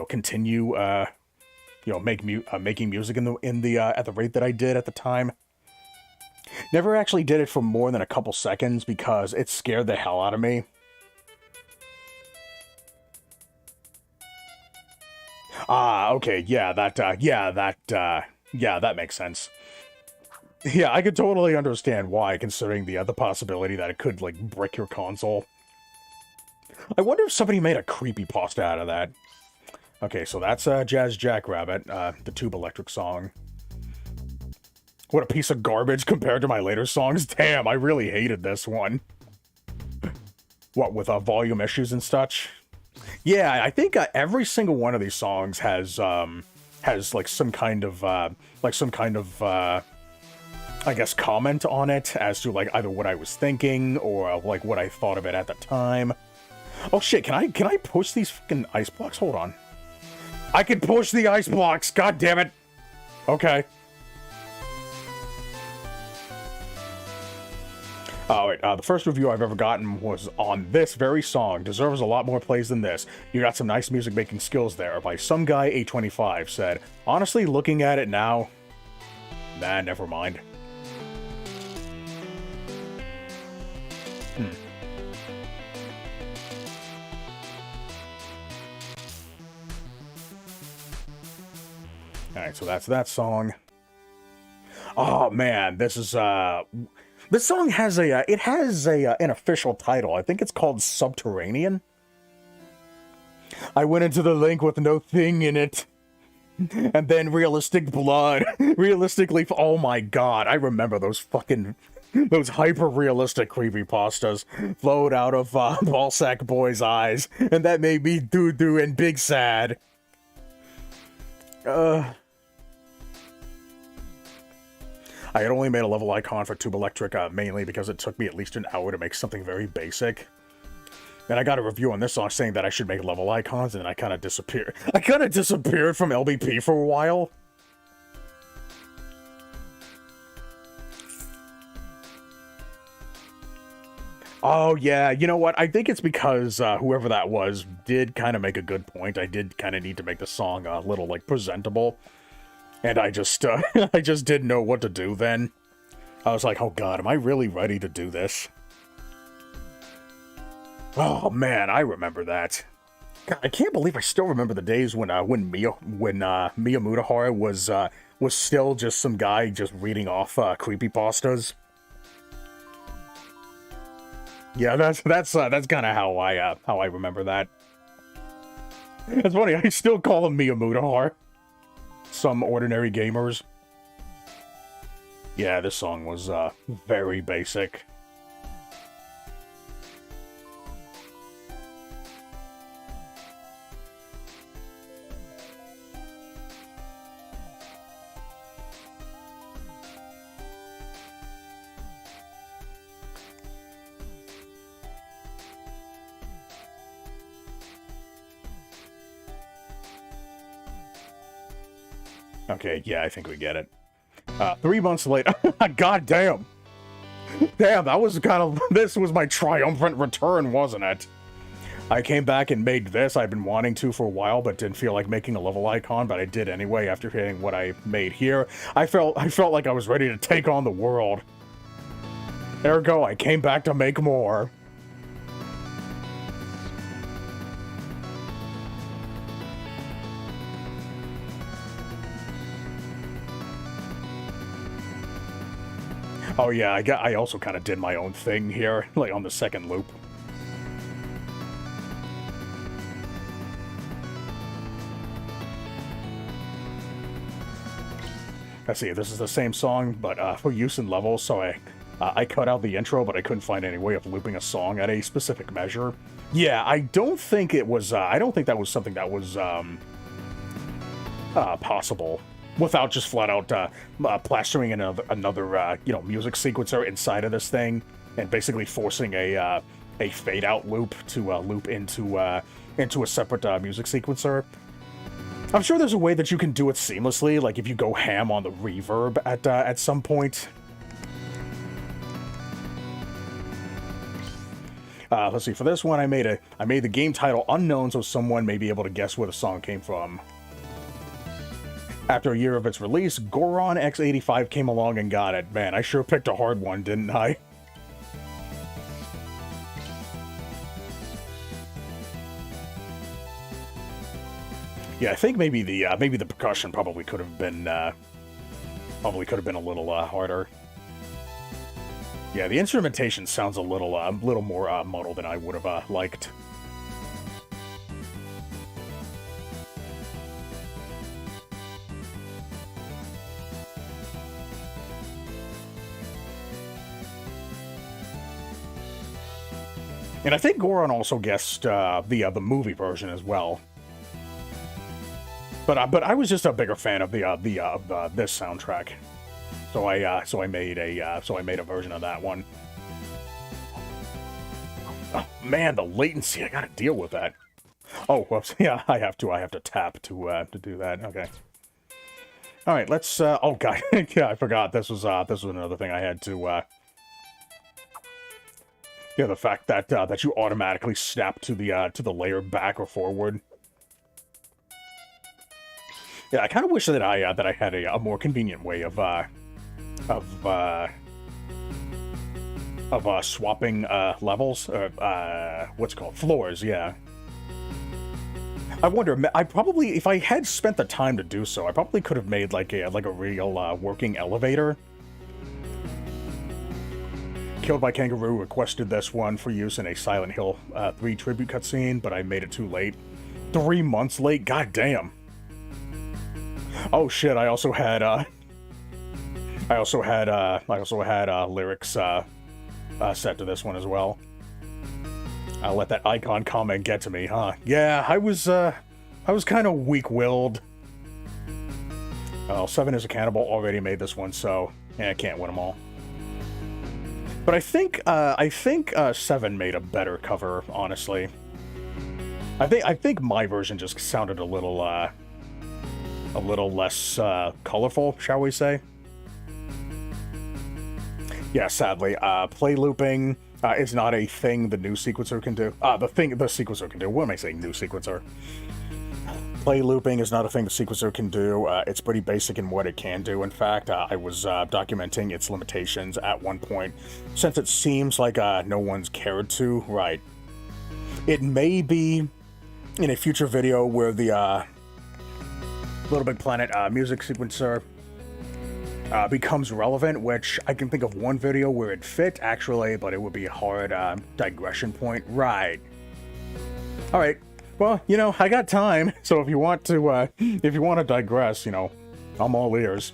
continue making music in the at the rate that I did at the time. Never actually did it for more than a couple seconds because it scared the hell out of me. Ah, okay, yeah, that makes sense. Yeah, I could totally understand why, considering the possibility that it could like brick your console. I wonder if somebody made a creepypasta out of that. Okay, so that's Jazz Jackrabbit, the Tube Electric song. What a piece of garbage compared to my later songs. Damn, I really hated this one. What, with volume issues and such? Yeah, I think every single one of these songs has like some kind of I guess comment on it as to like either what I was thinking or like what I thought of it at the time. Oh shit, can I push these fucking ice blocks? Hold on. I can push the ice blocks, god damn it. Okay. Alright, the first review I've ever gotten was on this very song. Deserves a lot more plays than this. You got some nice music making skills there. By some guy, 825, said, honestly, looking at it now, nah, never mind. Alright, so that's that song. Oh man, this song has an official title. I think it's called Subterranean. I went into the link with no thing in it. And then realistic blood. Realistically, oh my god, I remember those hyper-realistic creepypastas flowed out of Ballsack Boy's eyes. And that made me doo-doo and big sad. I had only made a level icon for Tube Electric, mainly because it took me at least an hour to make something very basic. And I got a review on this song saying that I should make level icons, and then I kind of disappeared. I kind of disappeared from LBP for a while. Oh, yeah, you know what? I think it's because whoever that was did kind of make a good point. I did kind of need to make the song a little, like, presentable. And I just didn't know what to do then. I was like, oh god, am I really ready to do this? Oh man, I remember that. God, I can't believe I still remember the days when Miya Mutahara was still just some guy just reading off creepypastas. Yeah, that's kind of how I remember that. It's funny, I still call him Miya Mutahara. Some ordinary gamers. Yeah, this song was very basic. Okay, yeah, I think we get it. 3 months later, god damn! Damn, that was this was my triumphant return, wasn't it? I came back and made this. I've been wanting to for a while, but didn't feel like making a level icon, but I did anyway after hitting what I made here. I felt like I was ready to take on the world. Ergo, I came back to make more. Oh yeah, I also kind of did my own thing here, like on the second loop. Let's see, this is the same song, but for use in levels, so I cut out the intro, but I couldn't find any way of looping a song at a specific measure. Yeah, I don't think it was, I don't think that was something that was, possible. Without just flat out plastering in another music sequencer inside of this thing, and basically forcing a fade out loop to loop into a separate music sequencer. I'm sure there's a way that you can do it seamlessly, like if you go ham on the reverb at some point. Let's see. For this one, I made the game title unknown, so someone may be able to guess where the song came from. After a year of its release, Goron X85 came along and got it. Man, I sure picked a hard one, didn't I? Yeah, I think maybe the percussion probably could have been a little harder. Yeah, the instrumentation sounds a little more muddled than I would have liked. And I think Goron also guessed the movie version as well. But I was just a bigger fan of this soundtrack, so I made a version of that one. Oh, man, the latency! I gotta deal with that. Oh, whoops! Yeah, I have to tap to do that. Okay. All right, let's. Oh god, yeah, I forgot. This was another thing I had to. Yeah, the fact that that you automatically snap to the layer back or forward. Yeah, I kind of wish that I had a more convenient way of swapping levels, what's it called, floors. Yeah. I wonder. I probably, if I had spent the time to do so, I probably could have made like a real working elevator. Killed by Kangaroo requested this one for use in a Silent Hill 3 tribute cutscene, but I made it too late. 3 months late. God damn. Oh shit! I also had lyrics set to this one as well. I'll let that icon comment get to me, huh? Yeah, I was kind of weak-willed. Well, 7 is a Cannibal already made this one, so yeah, I can't win them all. But I think 7 made a better cover, honestly. I think my version just sounded a little less colorful, shall we say? Yeah, sadly, play looping is not a thing the new sequencer can do. The sequencer can do. What am I saying? New sequencer. Play looping is not a thing the sequencer can do. It's pretty basic in what it can do. In fact, I was documenting its limitations at one point, since it seems like no one's cared to. Right. It may be in a future video where the LittleBIGPlanet music sequencer becomes relevant, which I can think of one video where it fit, actually, but it would be a hard digression point. Right. All right. Well, you know, I got time, so if you want to digress, you know, I'm all ears.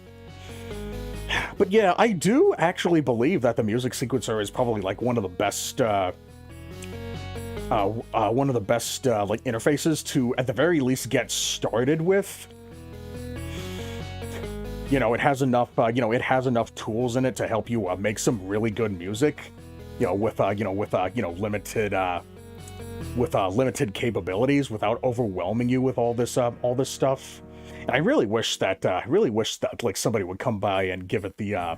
But yeah, I do actually believe that the music sequencer is probably like one of the best like interfaces to, at the very least, get started with. You know, it has enough tools in it to help you make some really good music. You know, with limited capabilities, without overwhelming you with all this stuff. And I really wish that like somebody would come by and give it the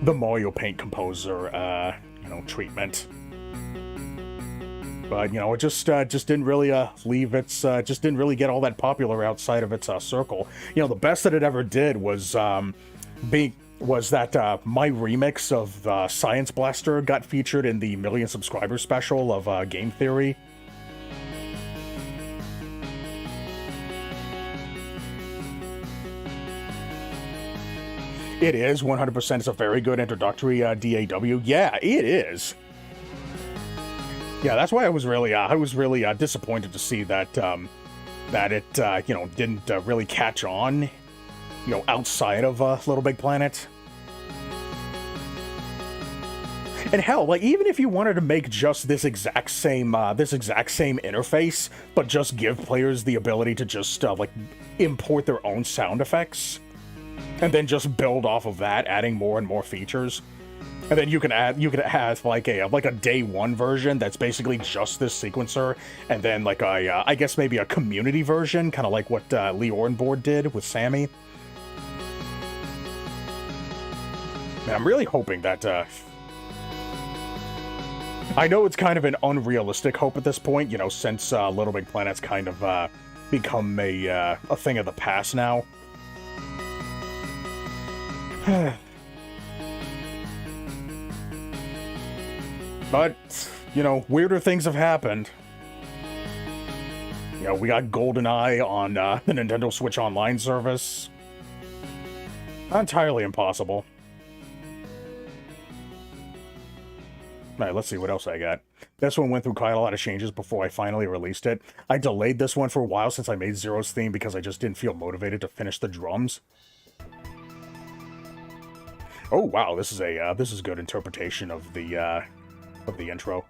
Mario Paint Composer treatment. But you know, it just didn't really just didn't really get all that popular outside of its circle. You know, the best that it ever did was that my remix of Science Blaster got featured in the 1,000,000 subscriber special of Game Theory. It is 100%. It's a very good introductory DAW. Yeah, it is. Yeah, that's why I was really disappointed to see that that it didn't really catch on, outside of LittleBIGPlanet. And hell, like, even if you wanted to make just this exact same interface, but just give players the ability to just like import their own sound effects, and then just build off of that, adding more and more features. And then you can have like a day one version that's basically just this sequencer, and then like I guess maybe a community version, kind of like what Lee Ornboard did with Sammy. Man, I'm really hoping that. I know it's kind of an unrealistic hope at this point, since LittleBIGPlanet's kind of become a thing of the past now. But, weirder things have happened. We got GoldenEye on the Nintendo Switch Online service. Not entirely impossible. Alright, let's see what else I got. This one went through quite a lot of changes before I finally released it. I delayed this one for a while since I made Zero's theme because I just didn't feel motivated to finish the drums. Oh wow, this is good interpretation of the intro.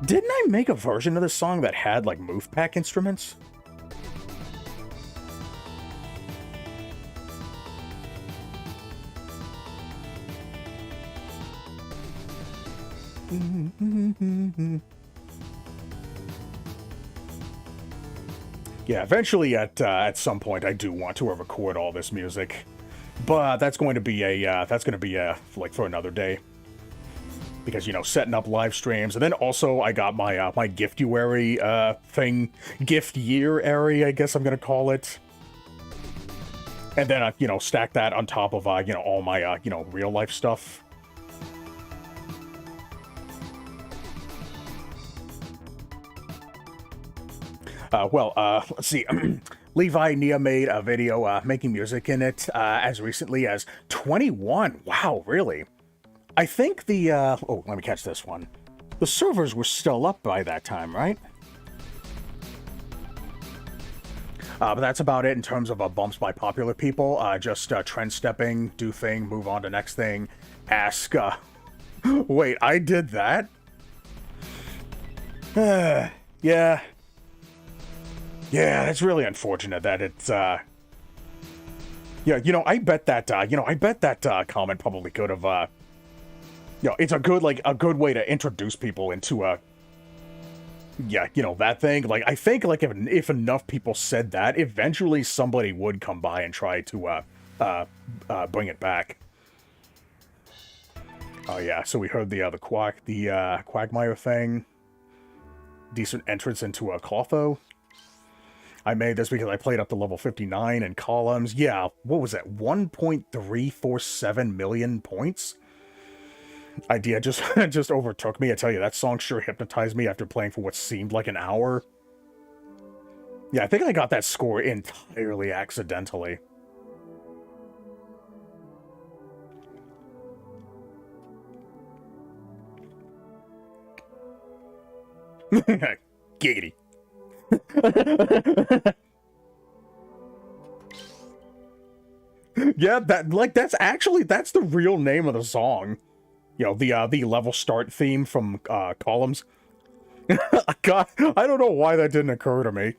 Didn't I make a version of this song that had, like, move pack instruments? Yeah, eventually at some point I do want to record all this music, but that's going to be like for another day, because setting up live streams, and then also I got my my giftuary thing, gift year area, I guess I'm gonna call it, and then stack that on top of all my real life stuff. Let's see. Levi Nia made a video making music in it as recently as 21. Wow, really? I think the, oh, let me catch this one. The servers were still up by that time, right? But that's about it in terms of bumps by popular people. Just trend stepping, do thing, move on to next thing, ask, wait, I did that? Yeah. Yeah, that's really unfortunate that it's, yeah, I bet that, comment probably could have, it's a good, like, a good way to introduce people into, yeah, that thing. Like, I think, like, if enough people said that, eventually somebody would come by and try to, bring it back. Oh, yeah, so we heard the Quagmire thing. Decent entrance into a Clotho. I made this because I played up to level 59 in columns. Yeah, what was that? 1.347 million points? Idea just just overtook me. I tell you, that song sure hypnotized me after playing for what seemed like an hour. Yeah, I think I got that score entirely accidentally. Giggity. Yeah, that's the real name of the song. The level start theme from columns. God, I don't know why that didn't occur to me.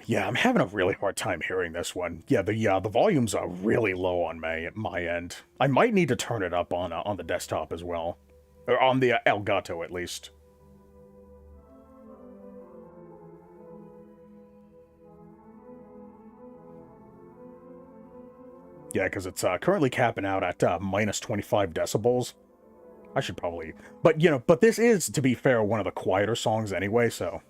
Yeah, I'm having a really hard time hearing this one. Yeah, the volumes are really low on my end. I might need to turn it up on the desktop as well, or on the Elgato at least. Yeah, because it's currently capping out at minus 25 decibels. I should probably, but this is, to be fair, one of the quieter songs anyway, so.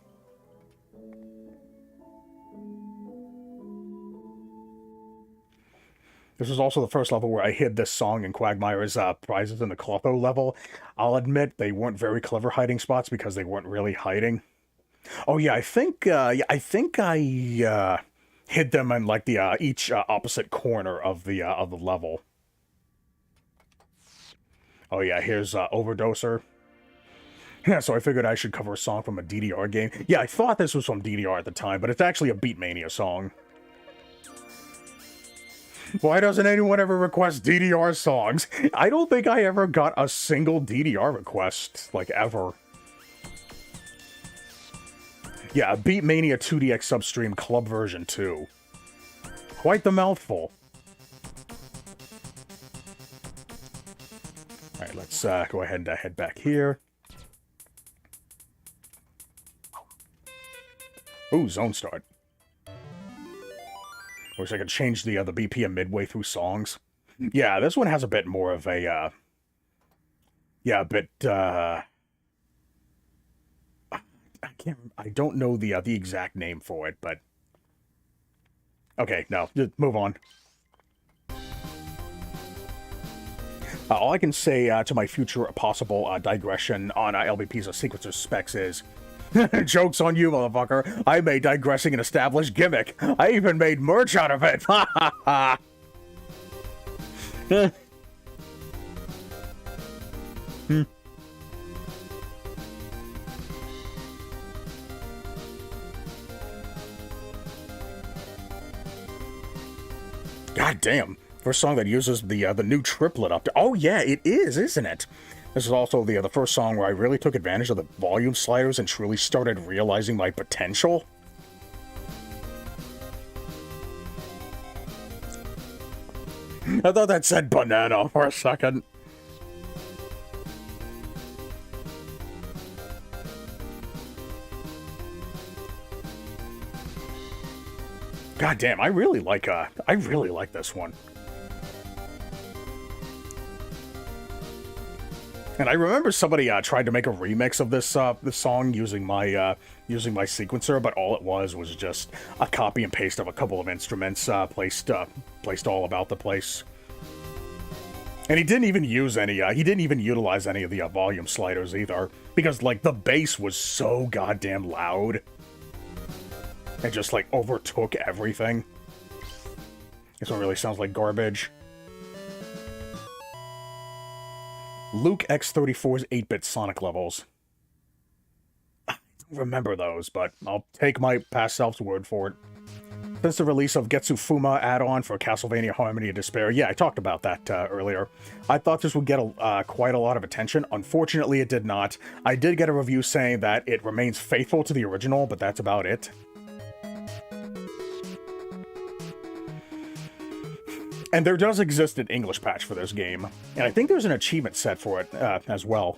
This was also the first level where I hid this song in Quagmire's prizes in the Clotho level. I'll admit they weren't very clever hiding spots because they weren't really hiding. Oh yeah, I think I hid them in like the each opposite corner of the level. Oh yeah, here's Overdoser. Yeah, so I figured I should cover a song from a DDR game. Yeah, I thought this was from DDR at the time, but it's actually a Beatmania song. Why doesn't anyone ever request DDR songs? I don't think I ever got a single DDR request, like, ever. Yeah, Beatmania 2DX Substream Club version 2. Quite the mouthful. Alright, let's go ahead and head back here. Ooh, zone start. Wish I could change the BPM midway through songs. Yeah, this one has a bit more of a, yeah, a bit, I don't know the exact name for it, but... Okay, no, just move on. All I can say to my future possible digression on LBP's Sequencer specs is... Joke's on you, motherfucker. I made digressing an established gimmick. I even made merch out of it. Ha ha ha. God damn. First song that uses the new triplet up to... Oh yeah, it is, isn't it? This is also the first song where I really took advantage of the volume sliders and truly started realizing my potential. I thought that said banana for a second. God damn, I really like this one. And I remember somebody tried to make a remix of this song using my sequencer, but all it was just a copy and paste of a couple of instruments placed all about the place. And he didn't even use any. He didn't even utilize any of the volume sliders either, because like the bass was so goddamn loud. It just like overtook everything. This one really sounds like garbage. Luke X34's 8-bit Sonic levels. I don't remember those, but I'll take my past self's word for it. Since the release of Getsufuma add-on for Castlevania Harmony of Despair, yeah, I talked about that earlier. I thought this would get quite a lot of attention. Unfortunately, it did not. I did get a review saying that it remains faithful to the original, but that's about it. And there does exist an English patch for this game, and I think there's an achievement set for it as well.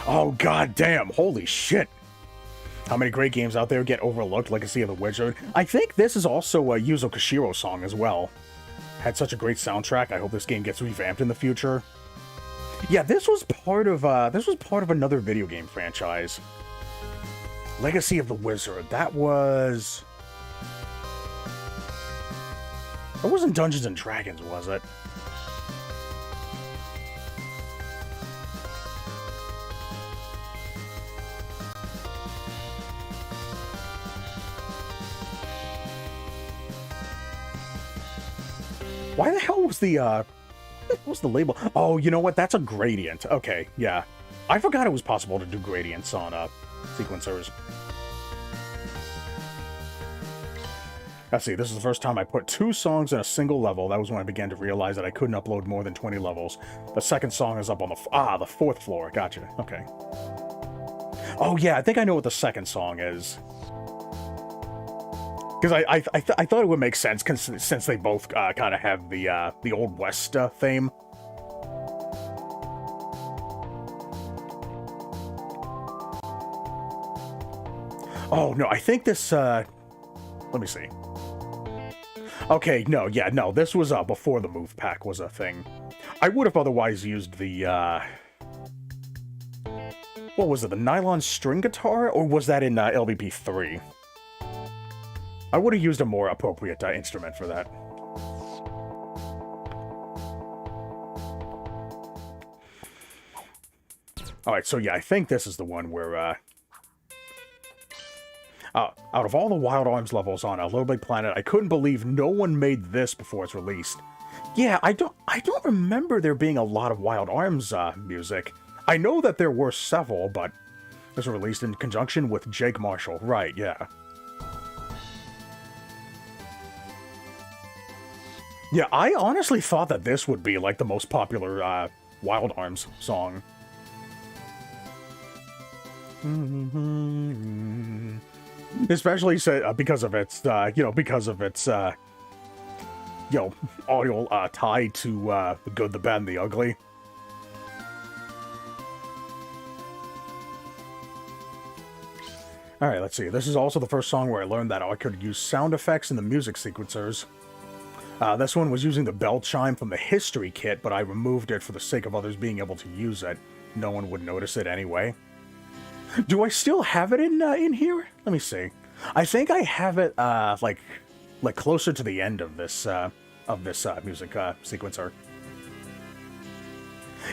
Oh, god damn. Holy shit. How many great games out there get overlooked? Legacy of the Wizard. I think this is also a Yuzo Koshiro song as well. Had such a great soundtrack. I hope this game gets revamped in the future. Yeah, this was part of another video game franchise. Legacy of the Wizard. That wasn't Dungeons and Dragons, was it? Why the hell was what was the label? Oh, you know what? That's a gradient. Okay, yeah. I forgot it was possible to do gradients on sequencers. Let's see, this is the first time I put 2 songs in a single level. That was when I began to realize that I couldn't upload more than 20 levels. The second song is up on the 4th floor. Gotcha. Okay. Oh yeah, I think I know what the second song is. Because I thought it would make sense since they both kind of have the Old West theme. Oh no, I think this. Let me see. Okay, no, yeah, no, this was before the move pack was a thing. I would have otherwise used the what was it? The nylon string guitar, or was that in LBP 3? I would have used a more appropriate instrument for that. Alright, so yeah, I think this is the one where, out of all the Wild Arms levels on LittleBIGPlanet, I couldn't believe no one made this before it's released. Yeah, I don't remember there being a lot of Wild Arms music. I know that there were several, but this was released in conjunction with Jake Marshall. Right, yeah. Yeah, I honestly thought that this would be, like, the most popular, Wild Arms song. Especially because of its, audio, tied to, the good, the bad, and the ugly. Alright, let's see. This is also the first song where I learned that I could use sound effects in the music sequencers. This one was using the bell chime from the history kit, but I removed it for the sake of others being able to use it. No one would notice it anyway. Do I still have it in here? Let me see. I think I have it like closer to the end of this music sequencer.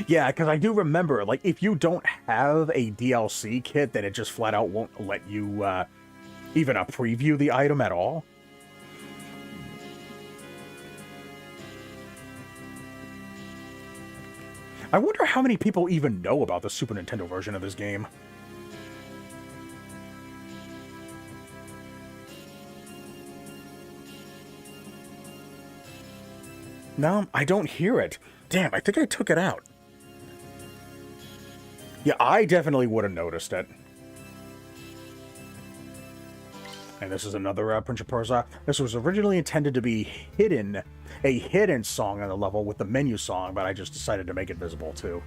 Yeah, because I do remember, like, if you don't have a DLC kit, then it just flat out won't let you even preview the item at all. I wonder how many people even know about the Super Nintendo version of this game. No, I don't hear it. Damn, I think I took it out. Yeah, I definitely would have noticed it. And this is another Prince of Persia. This was originally intended to be a hidden song on the level with the menu song, but I just decided to make it visible too.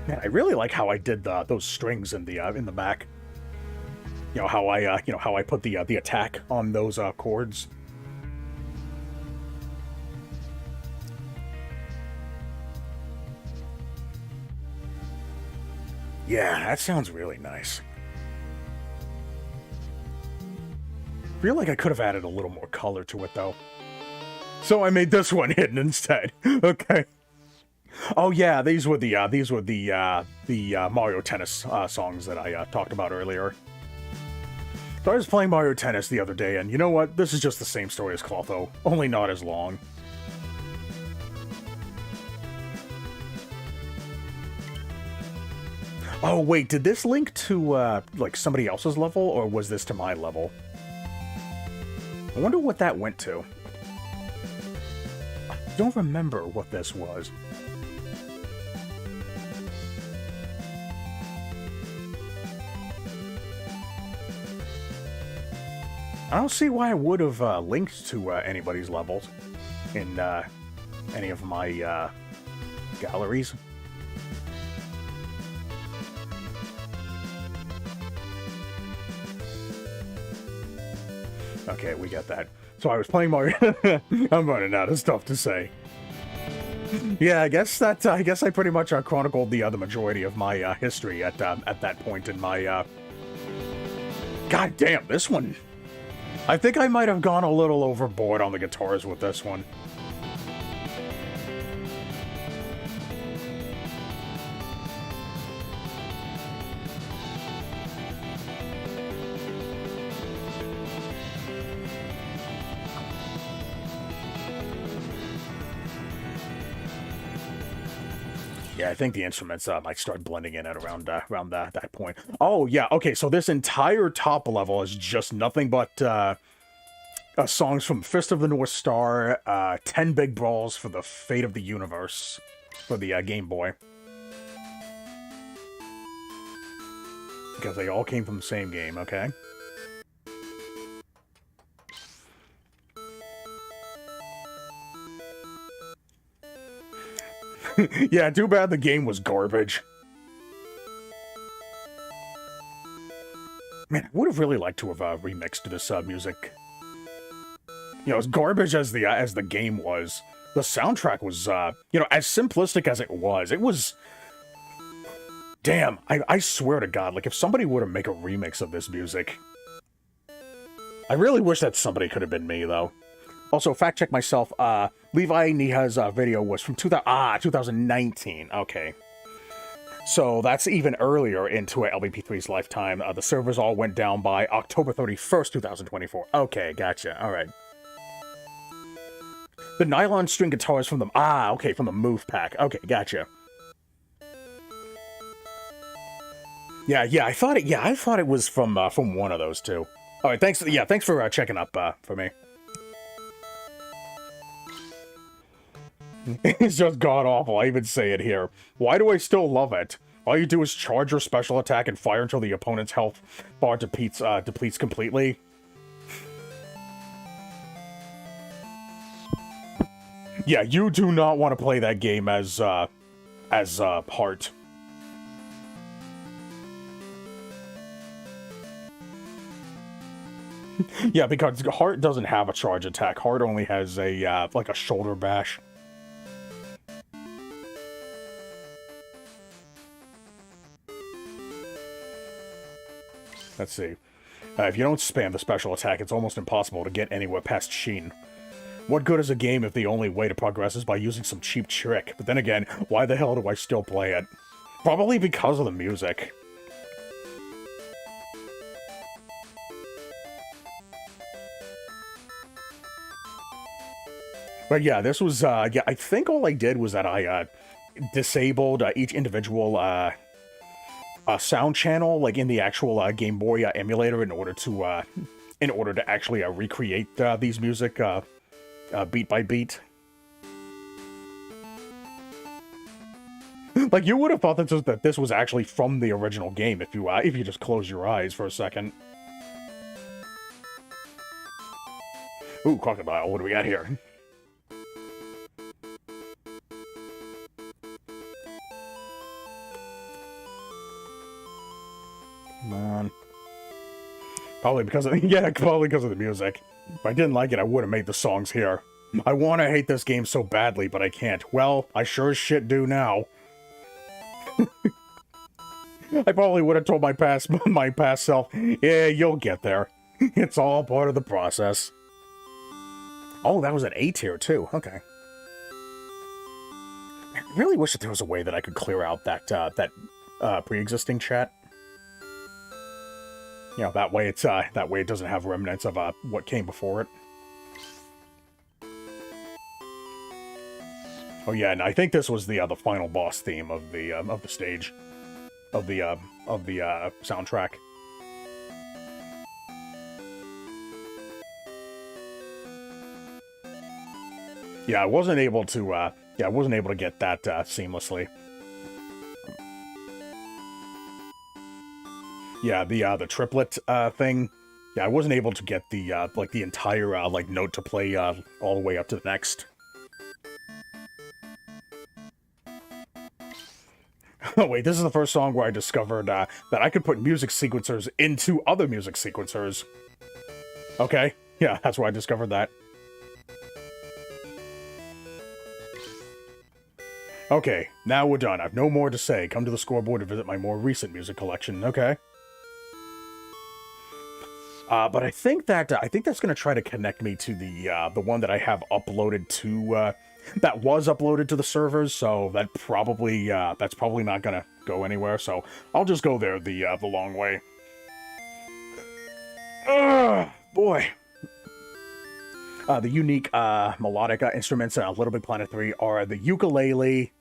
Man, I really like how I did those strings in the back. You know how I put the attack on those chords. Yeah, that sounds really nice. Feel like I could have added a little more color to it though. So I made this one hidden instead. Okay. Oh yeah, these were the Mario Tennis songs that I talked about earlier. So I was playing Mario Tennis the other day, and you know what? This is just the same story as Clotho, only not as long. Oh wait, did this link to like somebody else's level, or was this to my level? I wonder what that went to. I don't remember what this was. I don't see why I would have linked to anybody's levels in any of my galleries. Okay, we got that. So I was playing Mario. I'm running out of stuff to say. Yeah, I guess I pretty much chronicled the majority of my history at that point in my. God damn, this one. I think I might have gone a little overboard on the guitars with this one. Yeah, I think the instruments might start blending in at around that point. Oh yeah, okay. So this entire top level is just nothing but songs from Fist of the North Star, 10 Big Brawls for the Fate of the Universe for the Game Boy, because they all came from the same game. Okay. Yeah, too bad the game was garbage. Man, I would have really liked to have remixed this music. You know, as garbage as the game was, the soundtrack was, you know, as simplistic as it was. Damn, I swear to God, like, if somebody were to make a remix of this music, I really wish that somebody could have been me, though. Also, fact check myself, Levi Niha's video was from 2019. Okay. So that's even earlier into LBP3's lifetime. The servers all went down by October 31st, 2024. Okay, gotcha. All right. The nylon string guitars from the... okay, from the Move Pack. Okay, gotcha. Yeah, I thought it was from one of those two. All right, thanks. Yeah, thanks for checking up for me. It's just god-awful, I even say it here. Why do I still love it? All you do is charge your special attack and fire until the opponent's health bar depletes completely. Yeah, you do not want to play that game as Heart. Yeah, because Heart doesn't have a charge attack. Heart only has a, like a shoulder bash. Let's see. If you don't spam the special attack, it's almost impossible to get anywhere past Sheen. What good is a game if the only way to progress is by using some cheap trick? But then again, why the hell do I still play it? Probably because of the music. But yeah, this was, yeah, I think all I did was that I, disabled each individual, sound channel, like in the actual, Game Boy emulator in order to actually, recreate, these music, beat by beat. Like, you would have thought that this was actually from the original game if you just close your eyes for a second. Ooh, crocodile, what do we got here? Come on. Probably because of, yeah, probably because of the music. If I didn't like it, I would have made the songs here. I want to hate this game so badly, but I can't. Well, I sure as shit do now. I probably would have told my past self, yeah, you'll get there. It's all part of the process. Oh, that was an A tier too. Okay. I really wish that there was a way that I could clear out that pre-existing chat. You know, that way it doesn't have remnants of what came before it. Oh yeah, and I think this was the final boss theme of the stage, of the soundtrack. Yeah, I wasn't able to get that seamlessly. Yeah, the triplet thing. Yeah, I wasn't able to get the like the entire like note to play all the way up to the next. Oh wait, this is the first song where I discovered that I could put music sequencers into other music sequencers. Okay, yeah, that's where I discovered that. Okay, now we're done. I've no more to say. Come to the scoreboard to visit my more recent music collection. Okay. But I think that's gonna try to connect me to the one that I have uploaded to that was uploaded to the servers. So that's probably not gonna go anywhere. So I'll just go there the long way. Boy. The unique melodic instruments in LittleBIGPlanet 3 are the ukulele.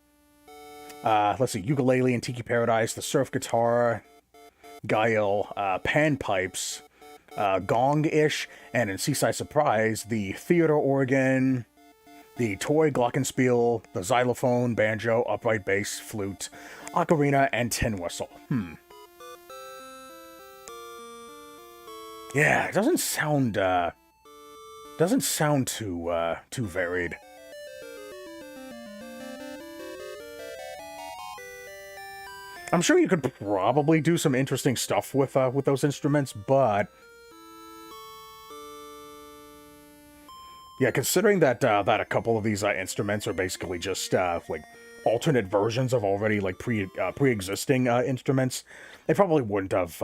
Let's see, ukulele in Tiki Paradise, the surf guitar, Guile, panpipes. Gong-ish, and in Seaside Surprise, the theater organ, the toy glockenspiel, the xylophone, banjo, upright bass, flute, ocarina, and tin whistle. Yeah, it doesn't sound too varied. I'm sure you could probably do some interesting stuff with those instruments, but yeah, considering that that a couple of these instruments are basically just like alternate versions of already like pre-existing instruments, they probably wouldn't have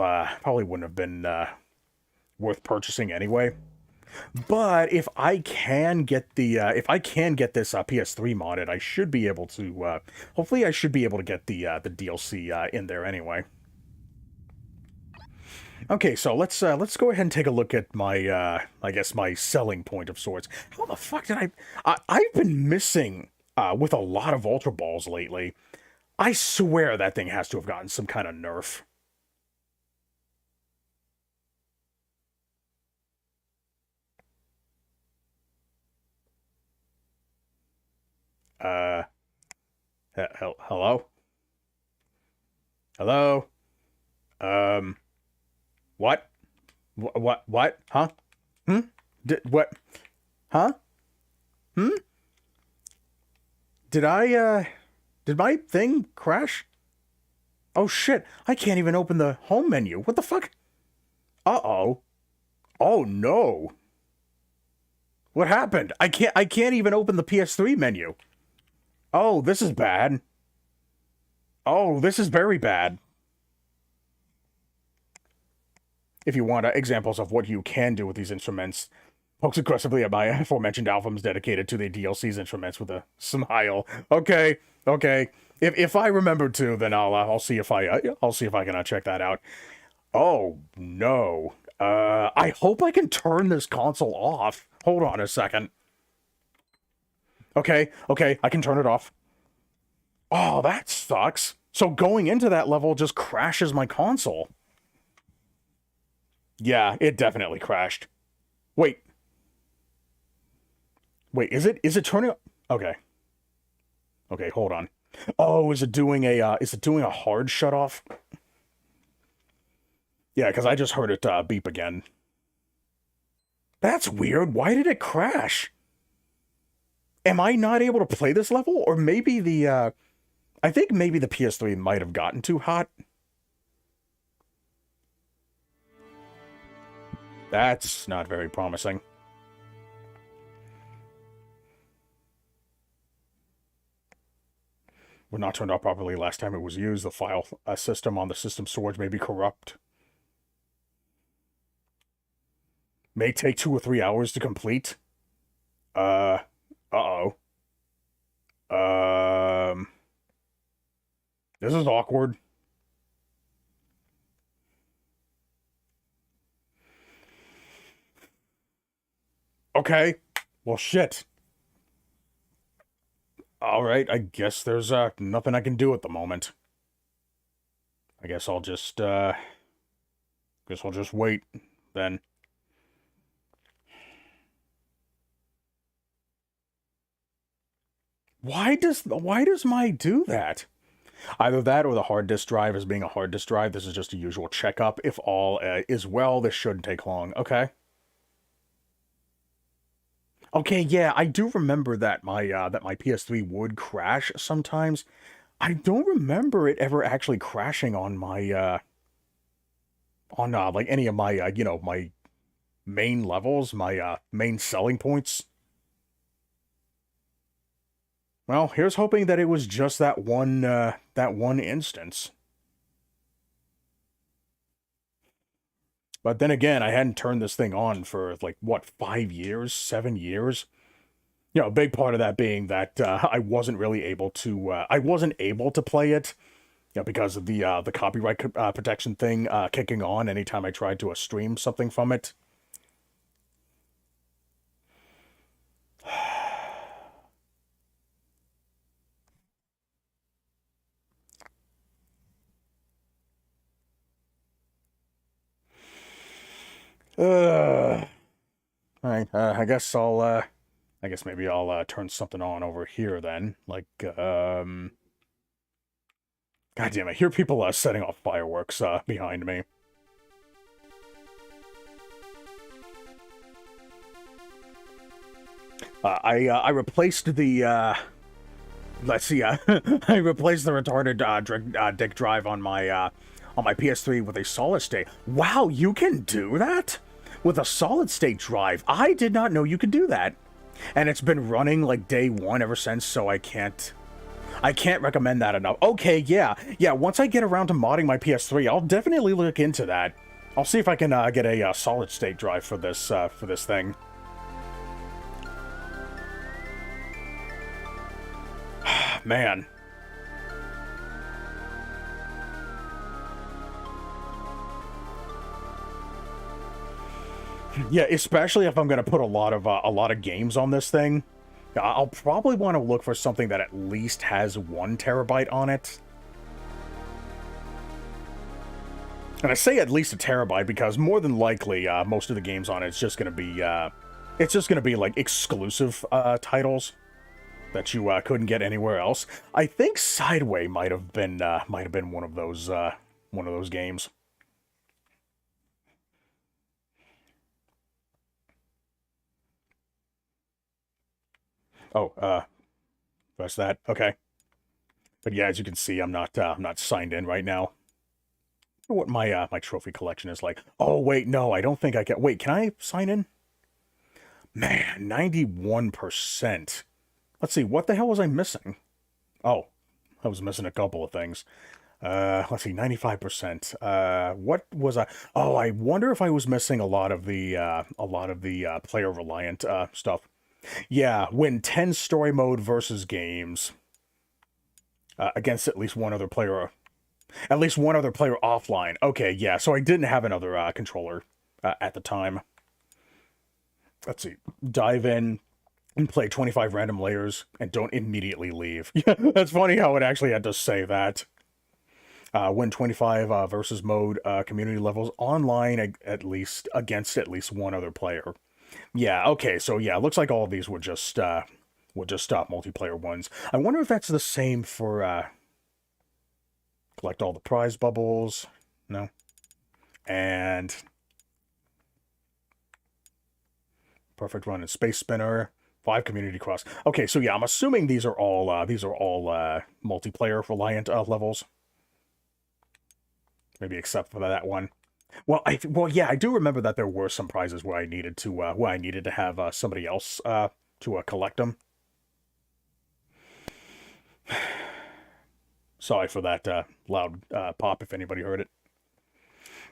been worth purchasing anyway. But if I can get this PS3 modded, I should be able to. Hopefully, I should be able to get the DLC in there anyway. Okay, so let's go ahead and take a look at my I guess my selling point of sorts. How the fuck did I've been missing with a lot of Ultra Balls lately. I swear that thing has to have gotten some kind of nerf. Hello? Hello? What? What? Huh? What? Huh? Did my thing crash? Oh shit, I can't even open the home menu. What the fuck? Uh-oh. Oh no. What happened? I can't even open the PS3 menu. Oh, this is bad. Oh, this is very bad. if you want examples of what you can do with these instruments, pokes aggressively at my aforementioned albums dedicated to the DLC's instruments with a smile. Okay, okay. If I remember to, then I'll see if I'll see if I can check that out. Oh no. I hope I can turn this console off. Hold on a second. Okay, okay, I can turn it off. Oh, that sucks. So going into that level just crashes my console. Yeah, it definitely crashed. Wait. Wait, is it turning? Okay. Okay, hold on. Oh, is it doing a hard shut off? Yeah, because I just heard it beep again. That's weird. Why did it crash? Am I not able to play this level? Or maybe I think maybe the PS3 might have gotten too hot. That's not very promising. Was not turned off properly last time it was used. The file system on the system storage may be corrupt. May take 2 or 3 hours to complete. Uh-oh. Um, this is awkward. Okay. Well, shit. Alright, I guess there's nothing I can do at the moment. I guess I'll just wait then. Why does my do that? Either that or the hard disk drive is being a hard disk drive. This is just a usual checkup. If all is well, this shouldn't take long. Okay. Okay, yeah, I do remember that my PS3 would crash sometimes. I don't remember it ever actually crashing on my on like any of my my main levels, my main selling points. Well, here's hoping that it was just that one instance. But then again, I hadn't turned this thing on for like what, 5 years, 7 years. A big part of that being that I wasn't really able to I wasn't able to play it, because of the copyright protection thing kicking on anytime I tried to stream something from it. All right, I guess maybe I'll turn something on over here then. Like, God damn, I hear people setting off fireworks behind me. I replaced the let's see, I replaced the retarded dick drive on my PS3 with a solid state. Wow, you can do that with a solid state drive. I did not know you could do that, and it's been running like day one ever since. So I can't recommend that enough. Okay, yeah. Once I get around to modding my PS3, I'll definitely look into that. I'll see if I can get a solid state drive for this thing. Man. Yeah, especially if I'm gonna put a lot of games on this thing. I'll probably want to look for something that at least has 1 terabyte on it. And I say at least a terabyte because more than likely, most of the games on it's just gonna be like exclusive titles that you couldn't get anywhere else. I think Sideway might have been one of those games. Oh, press that. Okay. But yeah, as you can see, I'm not signed in right now. I wonder what my trophy collection is like. Oh wait, no, I don't think I can. Wait, can I sign in? Man, 91%. Let's see, what the hell was I missing? Oh, I was missing a couple of things. Let's see, 95%. What was I? Oh, I wonder if I was missing a lot of the player reliant stuff. Yeah, win 10 story mode versus games against at least one other player offline. Okay, yeah, so I didn't have another controller at the time. Let's see, dive in and play 25 random layers and don't immediately leave. Yeah, that's funny how it actually had to say that. Win 25 versus mode community levels online against at least one other player. Yeah, okay, so yeah, it looks like all of these would just stop multiplayer ones. I wonder if that's the same for collect all the prize bubbles. No. And perfect run in Space Spinner. 5 community cross. Okay, so yeah, I'm assuming these are all multiplayer reliant levels. Maybe except for that one. Well, yeah, I do remember that there were some prizes where I needed to have somebody else to collect them. Sorry for that loud pop if anybody heard it.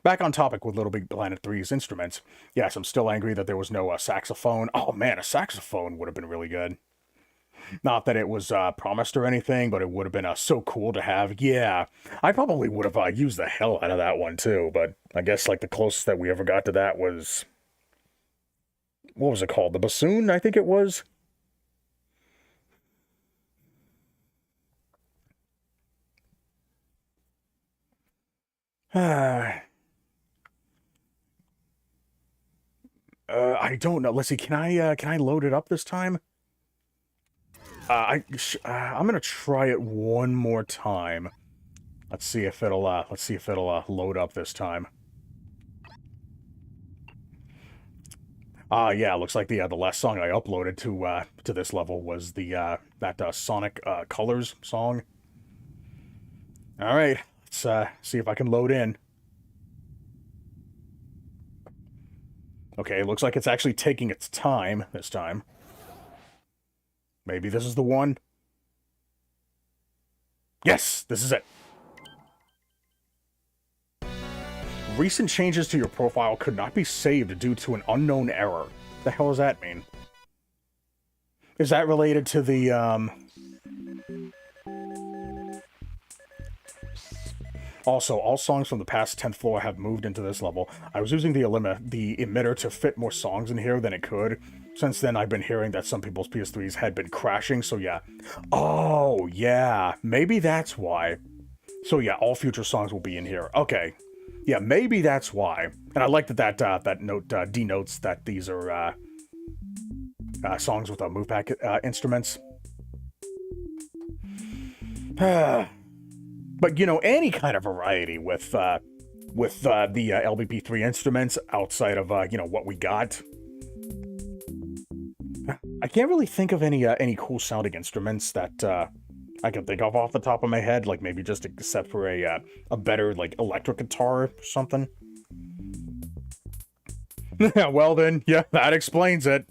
Back on topic with Little Big Planet 3's instruments. Yes, I'm still angry that there was no saxophone. Oh man, a saxophone would have been really good. Not that it was promised or anything, but it would have been so cool to have. Yeah, I probably would have used the hell out of that one too, but I guess like the closest that we ever got to that was... What was it called? The bassoon, I think it was? I don't know. Let's see. Can I load it up this time? I'm gonna try it one more time. Let's see if it'll load up this time. Yeah, looks like the last song I uploaded to this level was that Sonic Colors song. All right, let's see if I can load in. Okay, looks like it's actually taking its time this time. Maybe this is the one. Yes, this is it. Recent changes to your profile could not be saved due to an unknown error. The hell does that mean? Is that related to the, Also, all songs from the past 10th floor have moved into this level. I was using the emitter to fit more songs in here than it could. Since then, I've been hearing that some people's PS3s had been crashing, so yeah. Oh, yeah. Maybe that's why. So yeah, all future songs will be in here. Okay. Yeah, maybe that's why. And I like that note denotes that these are songs with move pack instruments. But, you know, any kind of variety with the LBP3 instruments outside of, you know, what we got. I can't really think of any cool sounding instruments that I can think of off the top of my head, like maybe just except for a better, like, electric guitar or something. Well then, yeah, that explains it.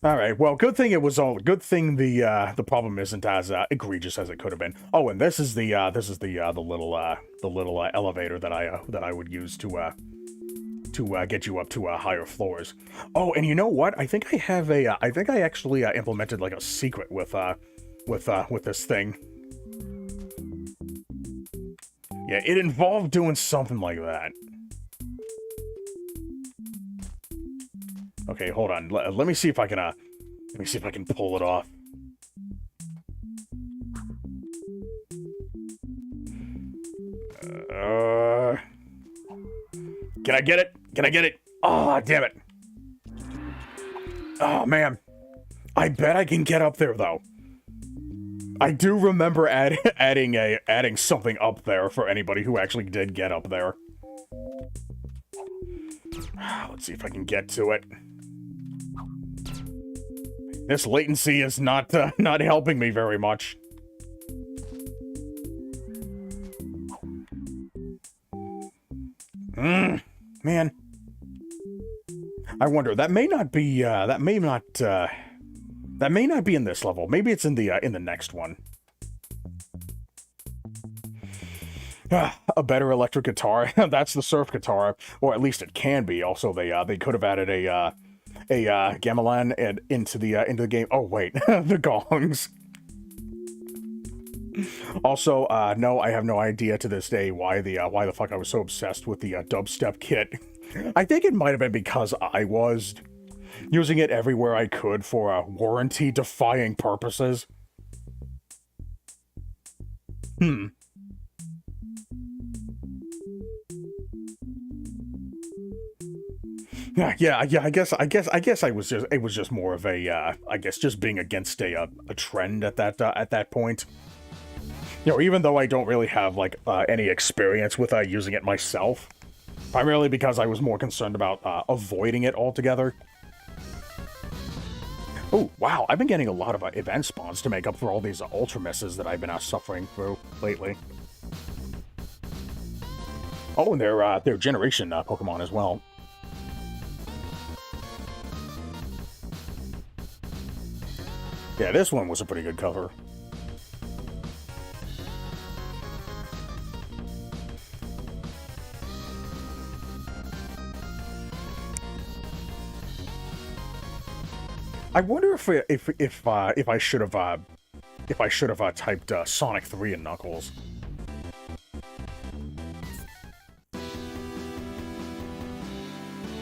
All right. Well, good thing the problem isn't as egregious as it could have been. Oh, and this is the little elevator that I would use to get you up to higher floors. Oh, and you know what? I think I actually implemented like a secret with this thing. Yeah, it involved doing something like that. Okay, hold on. Let me see if I can pull it off. Can I get it? Can I get it? Oh, damn it. Oh, man. I bet I can get up there, though. I do remember adding something up there for anybody who actually did get up there. Let's see if I can get to it. This latency is not helping me very much. Man. I wonder, that may not be in this level. Maybe it's in the next one. A better electric guitar. That's the surf guitar, or at least it can be. Also, they could have added a gamelan and into the game. Oh wait, the gongs. Also, no, I have no idea to this day why the fuck I was so obsessed with the dubstep kit. I think it might have been because I was using it everywhere I could for warranty-defying purposes. Yeah. I guess I was just it was just more of a I guess just being against a trend at that point. You know, even though I don't really have like any experience with using it myself, primarily because I was more concerned about avoiding it altogether. Oh wow, I've been getting a lot of event spawns to make up for all these ultra misses that I've been suffering through lately. Oh, and their generation Pokemon as well. Yeah, this one was a pretty good cover. I wonder if I should have typed Sonic 3 in Knuckles.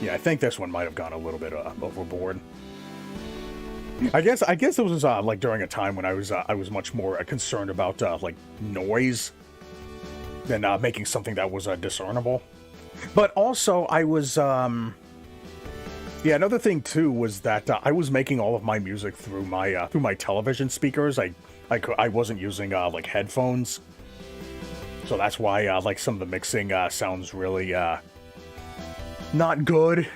Yeah, I think this one might have gone a little bit overboard. I guess it was like during a time when I was much more concerned about like noise than making something that was discernible. But also I was yeah, another thing too was that I was making all of my music through my television speakers. I wasn't using like headphones, so that's why like some of the mixing sounds really not good.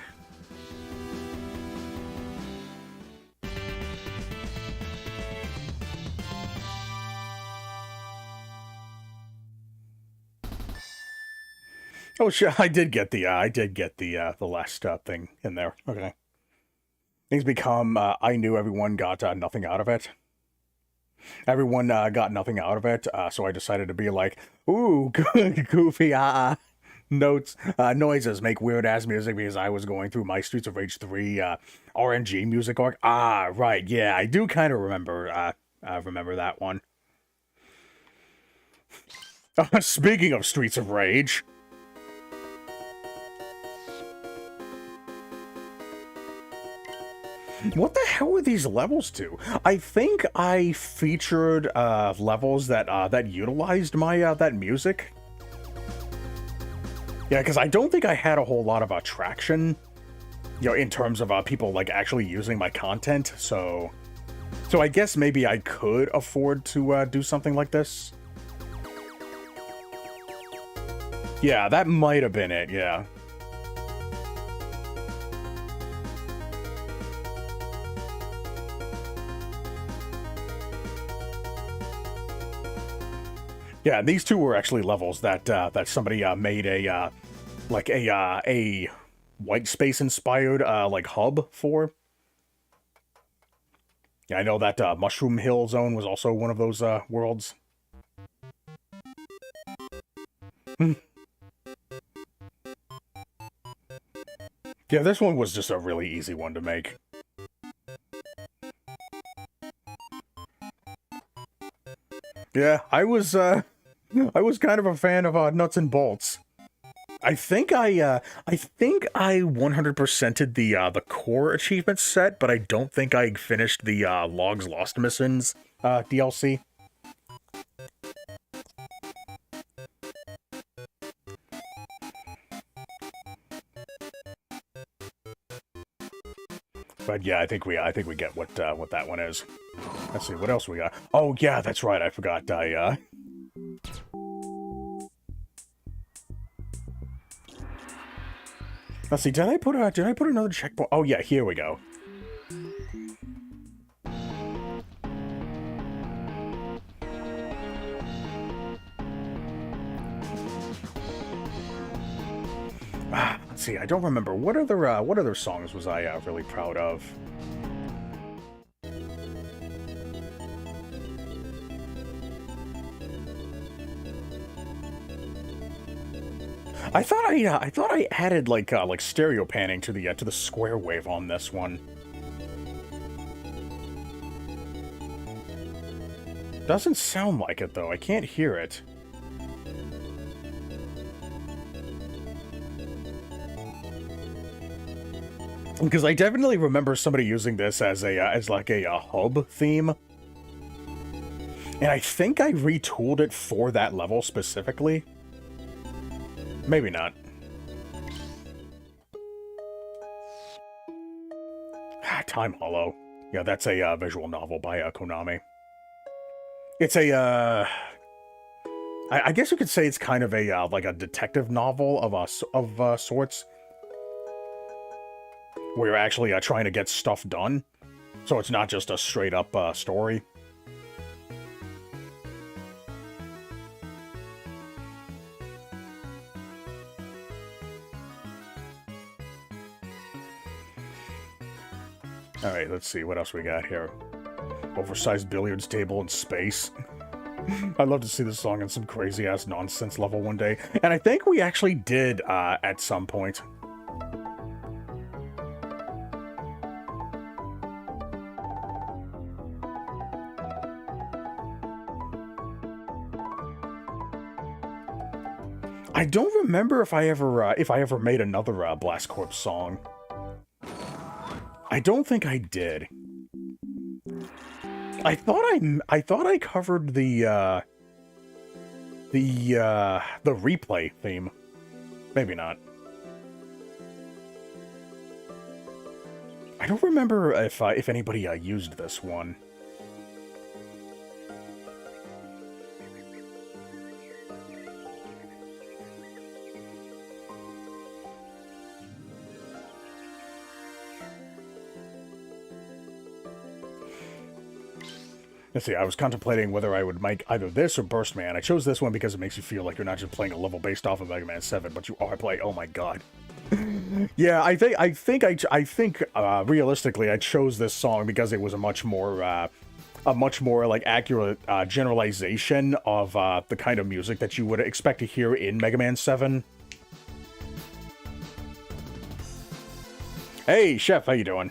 Oh sure, I did get the last thing in there. Okay. Things become I knew everyone got nothing out of it. Everyone got nothing out of it, so I decided to be like, ooh, good, goofy, notes, noises make weird ass music because I was going through my Streets of Rage 3 RNG music arc. Ah, right, yeah, I do kind of remember that one. Speaking of Streets of Rage. What the hell were these levels to? I think I featured levels that utilized my that music. Yeah, because I don't think I had a whole lot of traction, you know, in terms of people like actually using my content. So I guess maybe I could afford to do something like this. Yeah, that might have been it. Yeah. Yeah, these two were actually levels that that somebody made a like a white space inspired like hub for. Yeah, I know that Mushroom Hill Zone was also one of those worlds. Yeah, this one was just a really easy one to make. Yeah, I was kind of a fan of Nuts and Bolts. I think I 100%ed the core achievement set, but I don't think I finished the Logs Lost Missions DLC. But yeah, I think we get what that one is. Let's see what else we got. Oh yeah, that's right. I forgot. Let's see. Did I put another checkpoint? Oh yeah, here we go. Let's see. I don't remember what other songs was I really proud of. I thought I added like stereo panning to the square wave on this one. Doesn't sound like it though. I can't hear it. Because I definitely remember somebody using this as like a hub theme. And I think I retooled it for that level specifically. Maybe not. Time Hollow. Yeah, that's a visual novel by Konami. It's a, I guess you could say it's kind of a, like a detective novel of sorts. Where you're actually trying to get stuff done. So it's not just a straight up story. Alright, let's see what else we got here. Oversized billiards table in space. I'd love to see this song in some crazy ass nonsense level one day. And I think we actually did at some point. I don't remember if I ever made another Blast Corps song. I don't think I did. I thought I covered the replay theme. Maybe not. I don't remember if anybody used this one. Let's see, I was contemplating whether I would make either this or Burst Man. I chose this one because it makes you feel like you're not just playing a level based off of Mega Man 7, but you are playing. Oh my god. Yeah, I think realistically, I chose this song because it was a much more like accurate generalization of the kind of music that you would expect to hear in Mega Man 7. Hey, Chef, how you doing?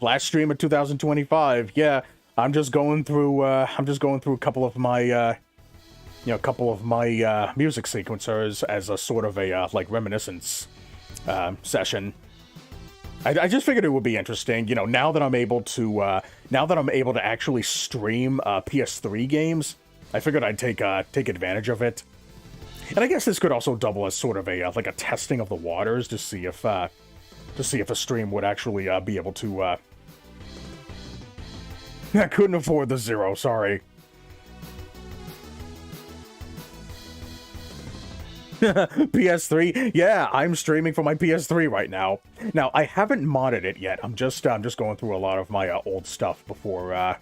Last stream of 2025. Yeah. I'm just going through a couple of my music sequencers as a sort of a like reminiscence session. I just figured it would be interesting, you know, now that I'm able to actually stream PS3 games. I figured I'd take advantage of it, and I guess this could also double as sort of a like a testing of the waters to see if a stream would actually be able to. I couldn't afford the Zero, sorry. PS3? Yeah, I'm streaming from my PS3 right now. Now, I haven't modded it yet. I'm just going through a lot of my old stuff before,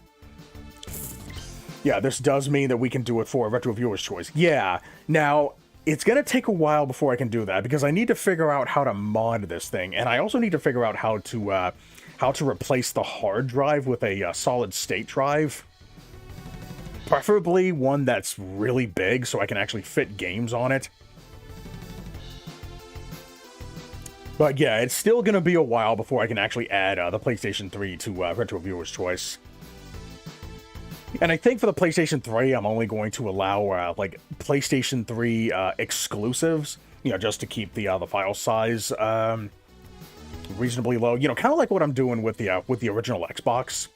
Yeah, this does mean that we can do it for a Retro Viewer's Choice. Yeah, now, it's gonna take a while before I can do that, because I need to figure out how to mod this thing, and I also need to figure out how to replace the hard drive with a solid-state drive. Preferably one that's really big so I can actually fit games on it. But yeah, it's still going to be a while before I can actually add the PlayStation 3 to Retro Viewer's Choice. And I think for the PlayStation 3, I'm only going to allow like PlayStation 3 exclusives, you know, just to keep the file size reasonably low, you know, kind of like what I'm doing with the original Xbox.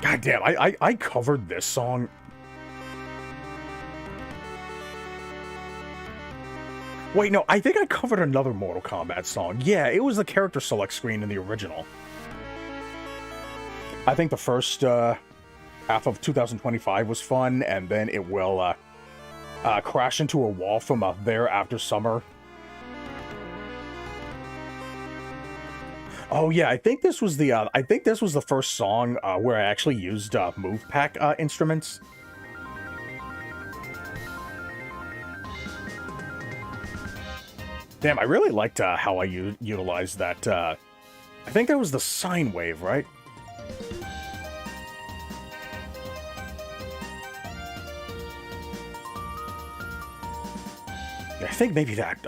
God damn, I covered this song. Wait, no, I think I covered another Mortal Kombat song. Yeah, it was the character select screen in the original. I think the first half of 2025 was fun, and then it will crash into a wall from there after summer. Oh yeah, I think this was the first song where I actually used move pack instruments. Damn, I really liked how I utilized that. I think that was the sine wave, right? think maybe that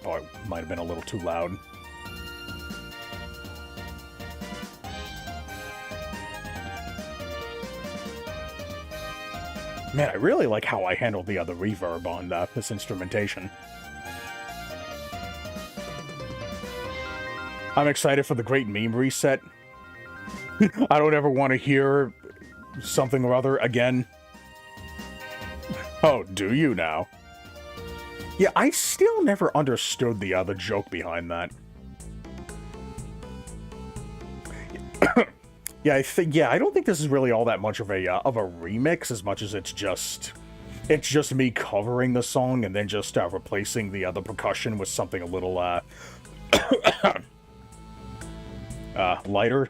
part might have been a little too loud. Man, I really like how I handled the other reverb on this instrumentation. I'm excited for the great meme reset. I don't ever want to hear something or other again. Oh, do you now? Yeah, I still never understood the other joke behind that. Yeah, I don't think this is really all that much of a remix, as much as it's just me covering the song and then just replacing the other percussion with something a little lighter.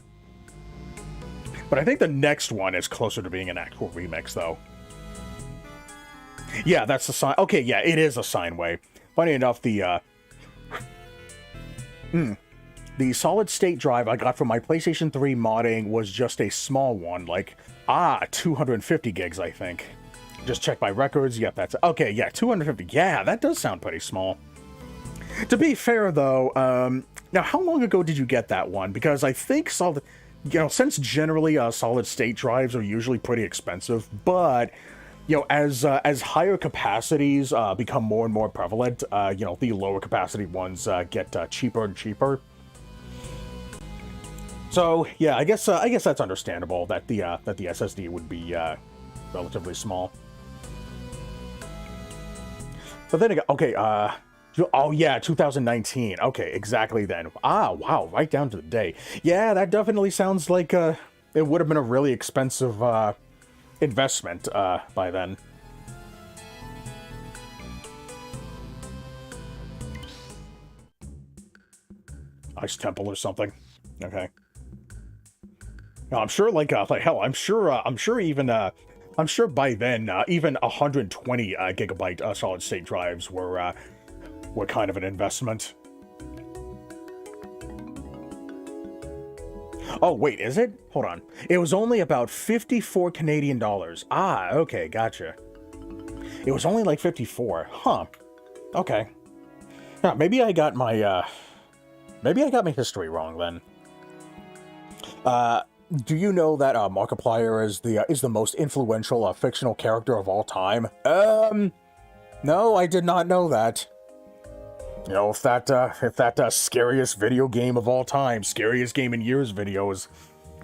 But I think the next one is closer to being an actual remix, though. Yeah, that's the sign. Okay, yeah, it is a sine wave. Funny enough, the solid state drive I got from my PlayStation 3 modding was just a small one, like 250 gigs, I think. Just check my records. Yep, that's okay. Yeah, 250. Yeah, that does sound pretty small. To be fair, though, now how long ago did you get that one? Because I think since generally solid state drives are usually pretty expensive, but as higher capacities become more and more prevalent, the lower capacity ones get cheaper and cheaper. So yeah, I guess that's understandable that the SSD would be relatively small. But then again, okay, oh yeah, 2019. Okay, exactly then. Wow, right down to the day. Yeah, that definitely sounds like it would have been a really expensive investment by then. Ice Temple or something. Okay. No, I'm sure, like hell, I'm sure even by then, even 120 gigabyte solid state drives were kind of an investment. Oh, wait, is it? Hold on. It was only about 54 Canadian dollars. Okay, gotcha. It was only like 54. Huh. Okay. Yeah, maybe I got my history wrong then. Do you know that Markiplier is the most influential fictional character of all time? No, I did not know that. If that scariest video game of all time, scariest game in years video is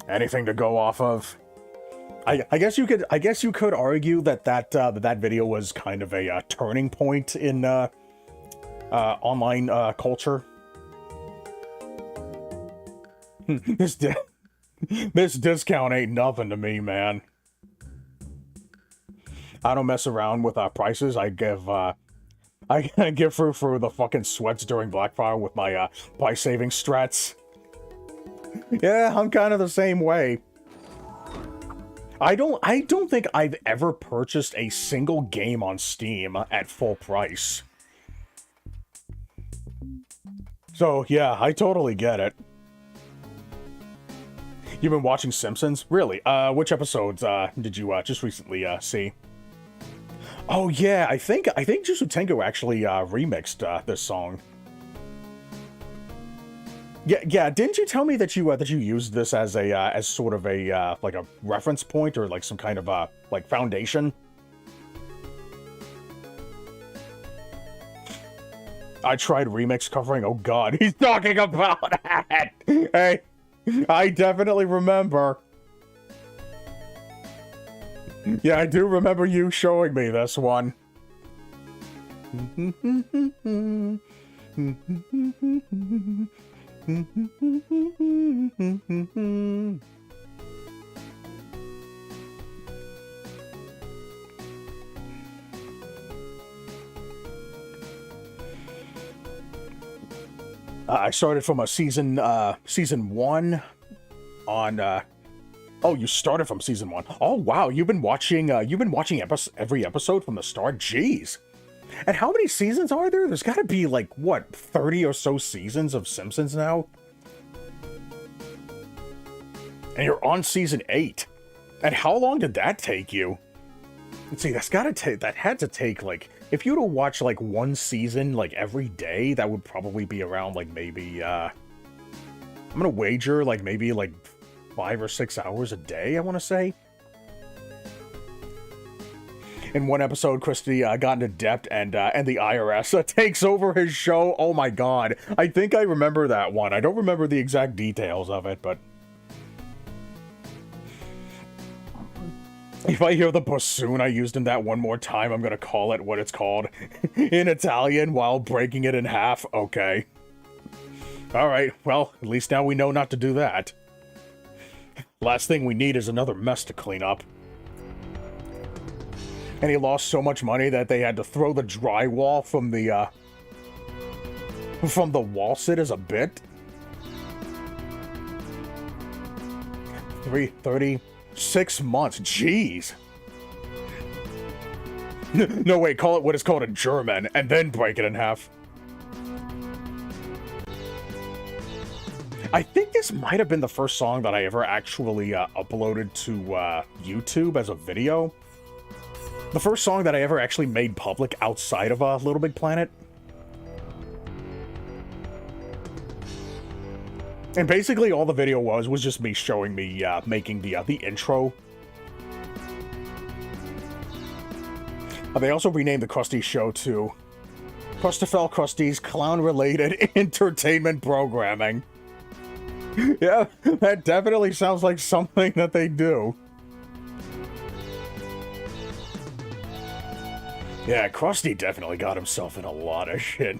anything to go off of, I guess you could argue that video was kind of a turning point in online culture. This discount ain't nothing to me, man. I don't mess around with prices. I give for the fucking sweats during Blackfire with my price saving strats. Yeah, I'm kind of the same way. I don't think I've ever purchased a single game on Steam at full price. So yeah, I totally get it. You've been watching Simpsons? Really? Which episodes did you just recently see? Oh yeah, I think Jushu Tenko actually remixed this song. Yeah. Didn't you tell me that you used this as a as sort of a like a reference point or like some kind of like foundation? I tried remix covering. Oh God, he's talking about that. Hey. I definitely remember. Yeah, I do remember you showing me this one. I started from a season 1 on oh, you started from season 1. Oh wow, you've been watching every episode from the start. Jeez. And how many seasons are there? There's got to be like what, 30 or so seasons of Simpsons now? And you're on season 8. And how long did that take you? Let's see, that had to take like if you were to watch like one season like every day, that would probably be around like maybe I'm gonna wager like maybe like 5 or 6 hours a day, I want to say. In one episode, Christy got into debt, and the IRS takes over his show. Oh my god. I think I remember that one. I don't remember the exact details of it, but... if I hear the bassoon I used in that one more time, I'm gonna call it what it's called. In Italian, while breaking it in half. Okay. Alright, well, at least now we know not to do that. Last thing we need is another mess to clean up. And he lost so much money that they had to throw the drywall from the wall sit as a bit. 36 months, jeez. No, wait, call it what is called a German, and then break it in half. I think this might have been the first song that I ever actually uploaded to YouTube as a video. The first song that I ever actually made public outside of LittleBIGPlanet. And basically all the video was just me showing me making the intro. They also renamed the Krusty show to Krustafel Krusty's Clown-Related Entertainment Programming. Yeah, that definitely sounds like something that they do. Yeah, Krusty definitely got himself in a lot of shit.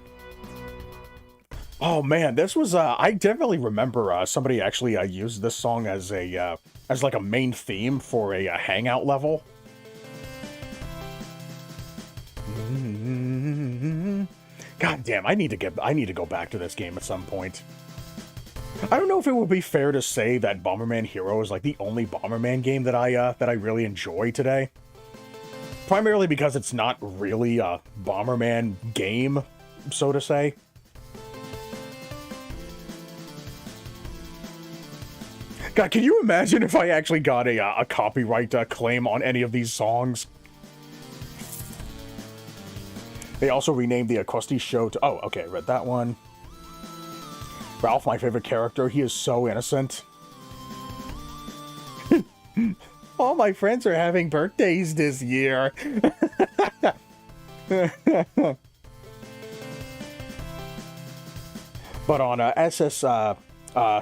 Oh man, this was, I definitely remember somebody actually used this song as a, as like a main theme for a hangout level. God damn, I need to go back to this game at some point. I don't know if it would be fair to say that Bomberman Hero is like the only Bomberman game that I really enjoy today. Primarily because it's not really a Bomberman game, so to say. God, can you imagine if I actually got a copyright claim on any of these songs? They also renamed the Krusty show to... oh, okay, read that one. Ralph, my favorite character, he is so innocent. All my friends are having birthdays this year. But on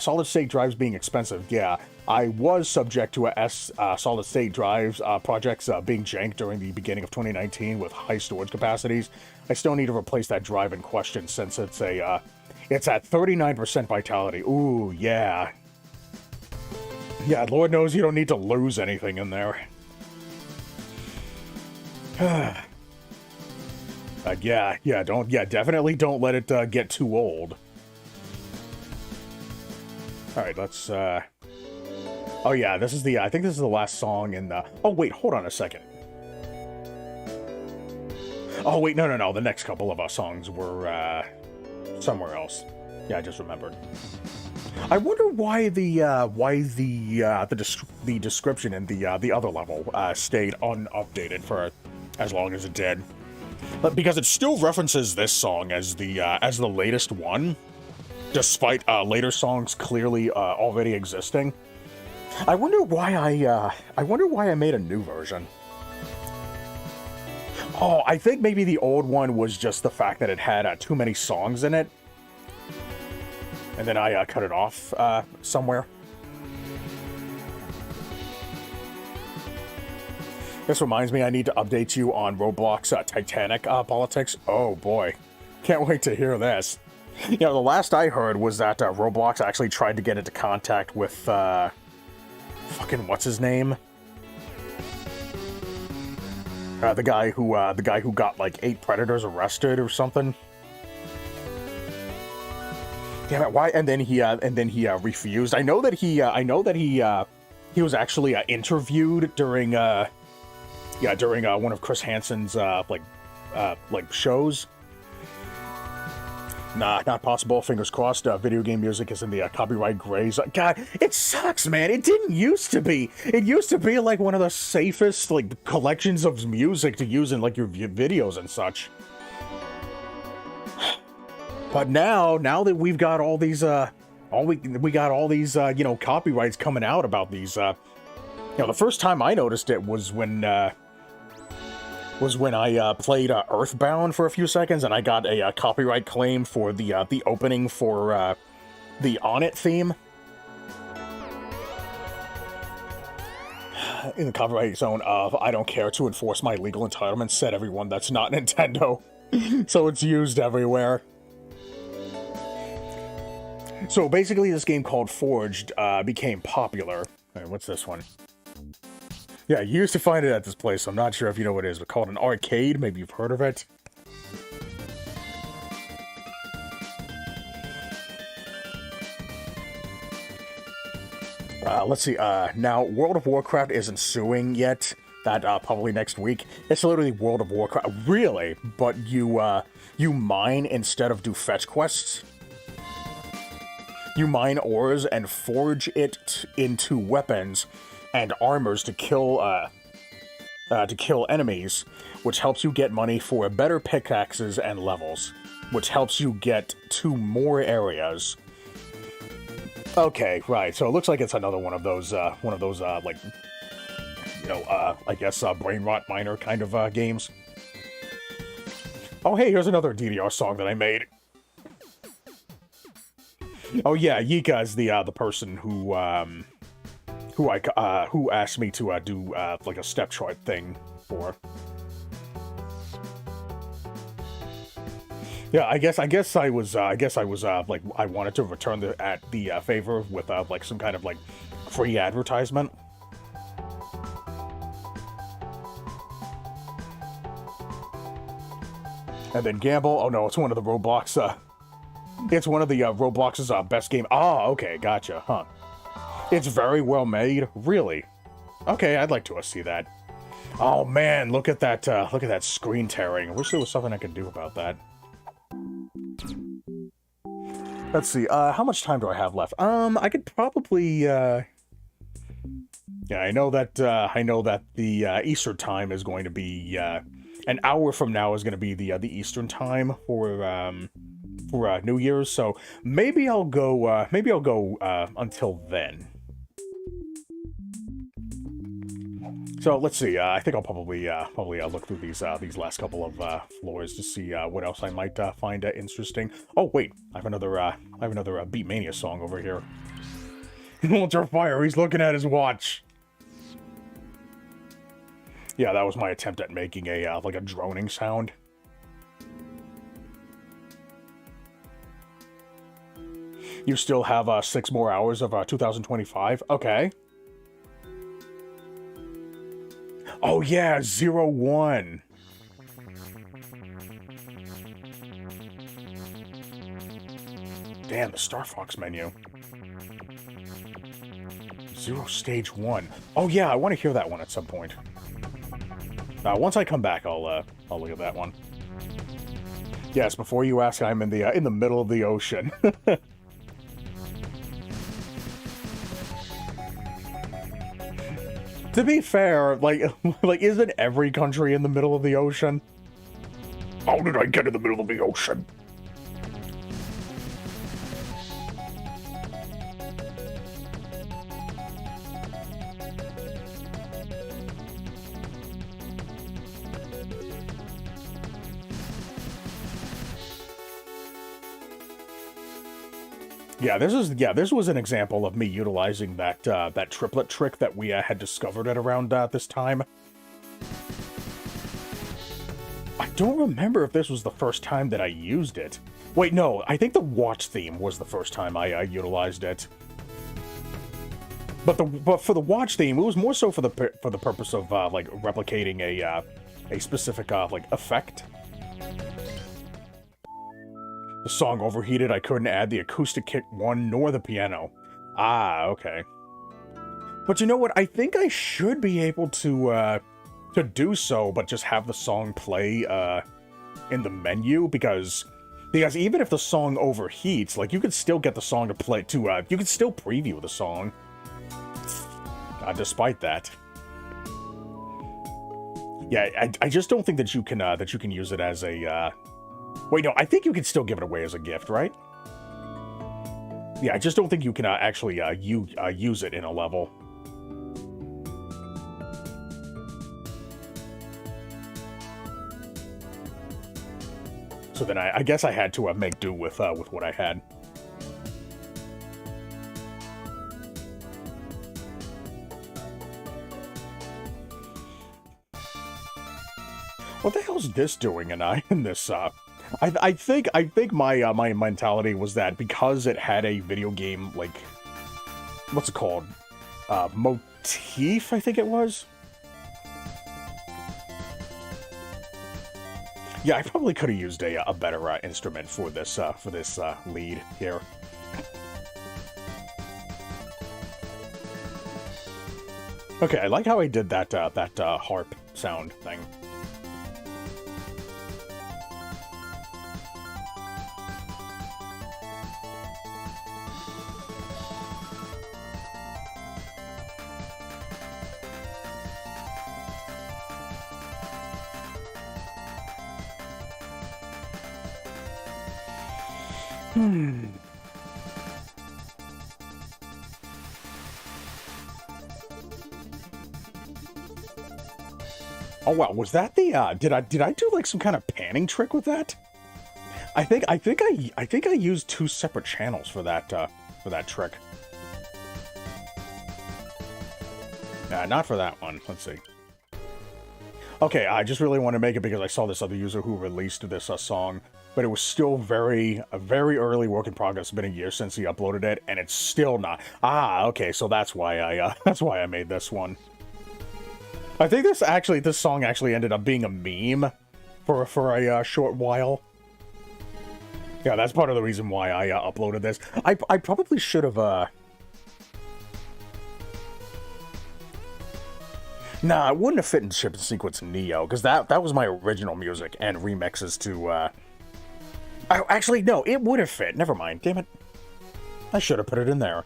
solid state drives being expensive, yeah, I was subject to solid state drives projects being janked during the beginning of 2019 with high storage capacities. I still need to replace that drive in question since it's it's at 39% vitality. Ooh, yeah. Yeah, Lord knows you don't need to lose anything in there. Definitely don't let it get too old. Alright, let's, oh yeah, this is I think this is the last song in the... oh wait, hold on a second. Oh wait, no, the next couple of songs were, somewhere else. Yeah, I just remembered. I wonder why the description in the other level stayed unupdated for as long as it did. But because it still references this song as the latest one, despite later songs clearly already existing. I wonder why I made a new version. Oh, I think maybe the old one was just the fact that it had too many songs in it. And then I cut it off somewhere. This reminds me I need to update you on Roblox Titanic politics. Oh boy, can't wait to hear this. You know, the last I heard was that Roblox actually tried to get into contact with fucking what's his name? The guy who got like 8 predators arrested or something. Damn it! Why? And then he refused. I know that he was actually interviewed during one of Chris Hansen's like shows. Nah, not possible. Fingers crossed. Video game music is in the copyright grays. God, it sucks, man. It didn't used to be. It used to be like one of the safest like collections of music to use in like your videos and such. But now that we've got all these, we got all these, you know, copyrights coming out about these. You know, the first time I noticed it was when I played Earthbound for a few seconds, and I got a copyright claim for the opening for the On It theme. In the copyright zone of I don't care to enforce my legal entitlements, said everyone that's not Nintendo. So it's used everywhere. So basically this game called Forged became popular. Alright, what's this one? Yeah, you used to find it at this place, so I'm not sure if you know what it is, but called an arcade. Maybe you've heard of it. Let's see, now, World of Warcraft isn't suing yet. That, probably next week. It's literally World of Warcraft. Really? But you mine instead of do fetch quests? You mine ores and forge it into weapons and armors to kill enemies, which helps you get money for better pickaxes and levels, which helps you get to more areas. Okay, right. So it looks like it's another one of those like, you know, I guess brain rot miner kind of games. Oh, hey, here's another DDR song that I made. Oh yeah, Yika is the person who asked me to do like a step chart thing for. Yeah, I guess I was like I wanted to return the favor with like some kind of like free advertisement. And then Gamble. Oh no, it's one of the Roblox. It's one of the Roblox's best game. Oh, okay, gotcha. Huh. It's very well made. Really? Okay, I'd like to see that. Oh man, look at that screen tearing. I wish there was something I could do about that. Let's see, how much time do I have left? I could probably, yeah, I know that the Eastern time is going to be, an hour from now is going to be the Eastern time for New Year's, so maybe I'll go until then. So let's see. I think I'll probably look through these last couple of floors to see what else I might find interesting. Oh wait, I have another Beatmania song over here. Ultra Fire. He's looking at his watch. Yeah, that was my attempt at making a like a droning sound. You still have 6 more hours of 2025. Okay. Oh yeah, 01. Damn, the Star Fox menu. 0 stage 1. Oh yeah, I want to hear that one at some point. Once I come back, I'll look at that one. Yes, before you ask, I'm in the middle of the ocean. To be fair, like isn't every country in the middle of the ocean? How did I get in the middle of the ocean? Yeah, this was an example of me utilizing that triplet trick that we had discovered at around this time. I don't remember if this was the first time that I used it. Wait, no, I think the watch theme was the first time I utilized it. But for the watch theme, it was more so for the purpose of like replicating a specific like effect. The song overheated, I couldn't add the acoustic kit one nor the piano. Ah, okay. But you know what? I think I should be able to do so, but just have the song play in the menu, because Because even if the song overheats, like, you could still get the song to play, you could still preview the song. Despite that. Yeah, I just don't think that you can use it as a, wait, no, I think you can still give it away as a gift, right? Yeah, I just don't think you can actually use it in a level. So then I guess I had to make do with what I had. What the hell's this doing in this? I think my my mentality was that because it had a video game, like, what's it called? Motif, I think it was. Yeah, I probably could have used a better instrument for this lead here. Okay, I like how I did that harp sound thing. Oh wow, was that the did I do like some kind of panning trick with that? I think I used 2 separate channels for that trick. Not for that one. Let's see. Okay, I just really want to make it because I saw this other user who released this song, but it was still a very early work in progress. It's been a year since he uploaded it, and it's still not. Okay, so that's why I made this one. I think this song actually ended up being a meme for a short while. Yeah, that's part of the reason why I uploaded this. I probably should have Nah, it wouldn't have fit in Ship and Sequence Neo, because that was my original music and remixes to, actually, no, it would have fit. Never mind. Damn it. I should have put it in there.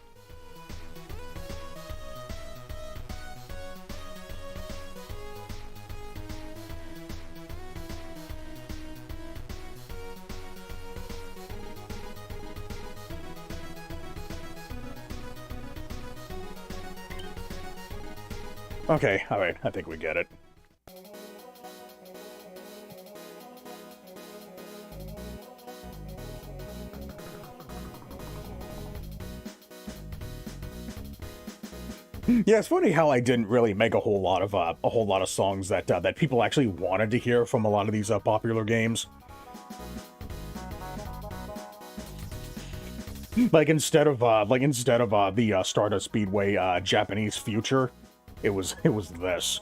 Okay, alright, I think we get it. Yeah, it's funny how I didn't really make a whole lot of songs that that people actually wanted to hear from a lot of these popular games. Like instead of the Stardust Speedway Japanese Future, it was this.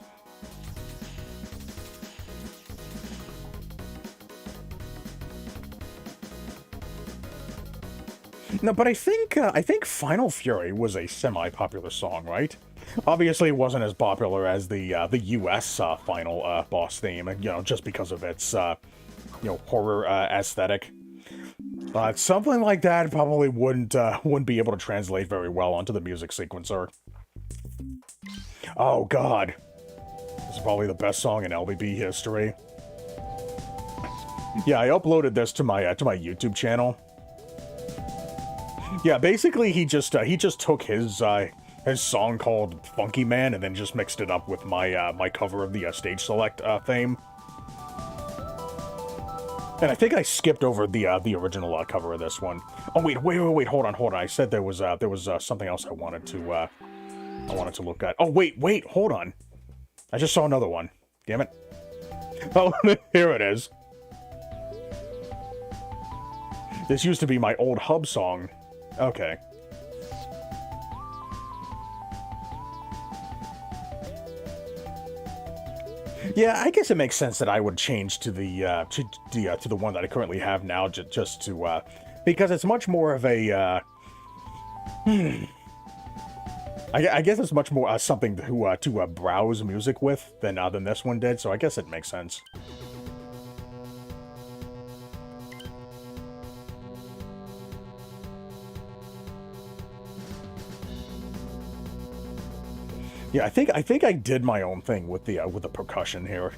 No, but I think Final Fury was a semi-popular song, right? Obviously, it wasn't as popular as the U.S. final boss theme, you know, just because of its horror aesthetic. Something like that probably wouldn't be able to translate very well onto the music sequencer. Oh God, this is probably the best song in LBB history. Yeah, I uploaded this to my YouTube channel. Yeah, basically he just took his song called Funky Man and then just mixed it up with my my cover of the Stage Select theme. And I think I skipped over the original cover of this one. Oh wait, hold on. I said there was something else I wanted to look at. Oh wait, hold on. I just saw another one. Damn it. Oh, here it is. This used to be my old hub song. Okay. Yeah, I guess it makes sense that I would change to the to the one that I currently have now, just to because it's much more of a I guess it's much more something to browse music with than this one did, so I guess it makes sense. Yeah, I think I did my own thing with the percussion here.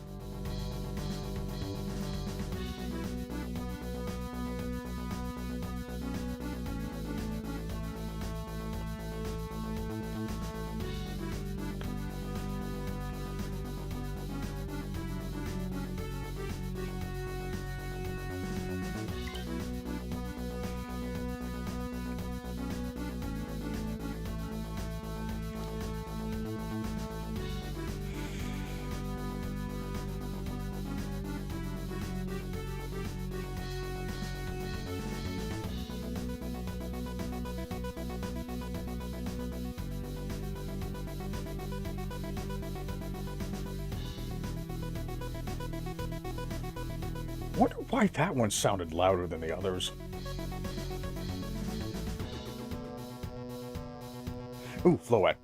Wonder why that one sounded louder than the others. Ooh, Floette.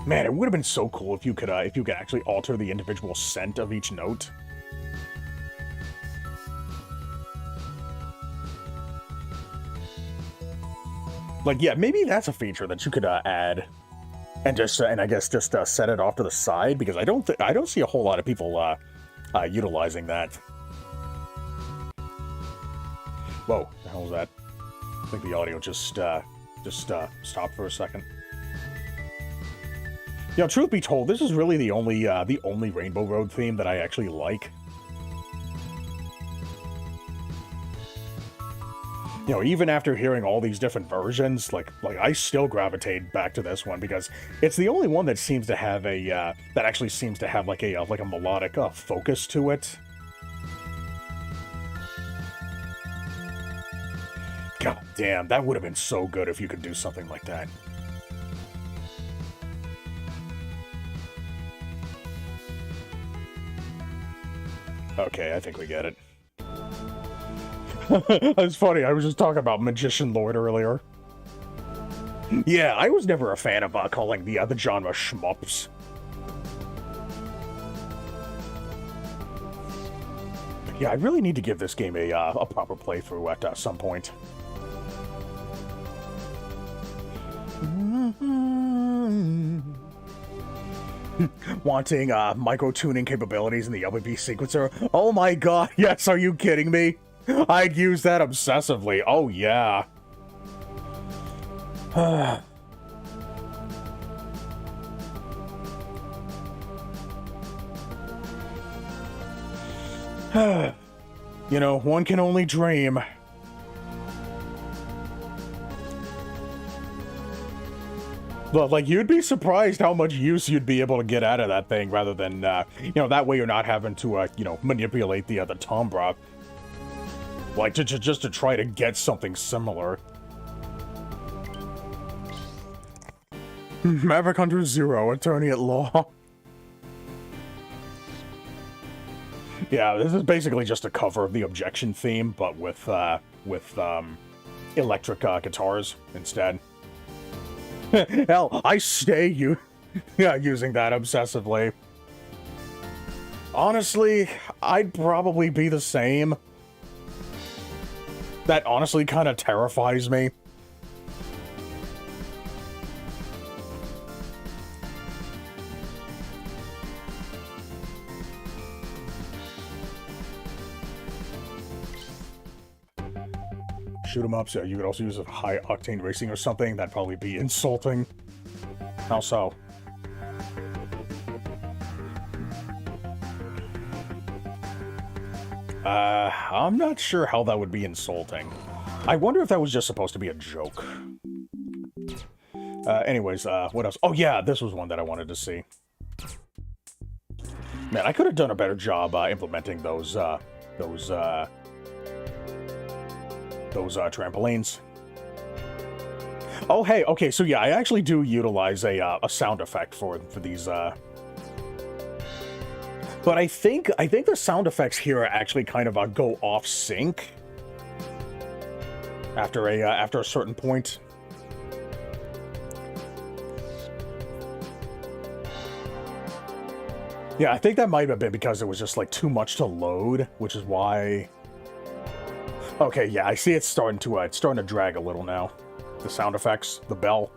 Man, it would have been so cool if you could actually alter the individual scent of each note. Like, yeah, maybe that's a feature that you could add, and just and I guess just set it off to the side, because I don't see a whole lot of people utilizing that. Whoa, the hell was that? I think the audio just stopped for a second. You know, truth be told, this is really the only Rainbow Road theme that I actually like. You know, even after hearing all these different versions, like I still gravitate back to this one, because it's the only one that seems to have that actually seems to have like a melodic focus to it. God damn, that would have been so good if you could do something like that. Okay, I think we get it. That's funny, I was just talking about Magician Lord earlier. Yeah, I was never a fan of calling the genre shmups. Yeah, I really need to give this game a proper playthrough at some point. Wanting micro-tuning capabilities in the LBP sequencer. Oh my god, yes, are you kidding me? I'd use that obsessively. Oh yeah. You know, one can only dream. But, like, you'd be surprised how much use you'd be able to get out of that thing, rather than, you know, that way you're not having to, you know, manipulate the timbre. Like, just to try to get something similar. Maverick Hunter Zero, attorney at law. Yeah, this is basically just a cover of the Objection theme, but with electric guitars instead. Hell, I stay using that obsessively. Honestly, I'd probably be the same. That honestly kind of terrifies me. Shoot 'em ups. Yeah, you could also use a high octane racing or something. That'd probably be insulting. How so? I'm not sure how that would be insulting. I wonder if that was just supposed to be a joke. Anyways, what else? Oh yeah, this was one that I wanted to see. Man, I could have done a better job implementing those trampolines. Oh, hey, okay, so yeah, I actually do utilize a sound effect for these, but I think the sound effects here actually kind of go off sync after a certain point. Yeah, I think that might have been because it was just like too much to load, which is why. Okay, yeah, I see it's starting to drag a little now. The sound effects, the bell.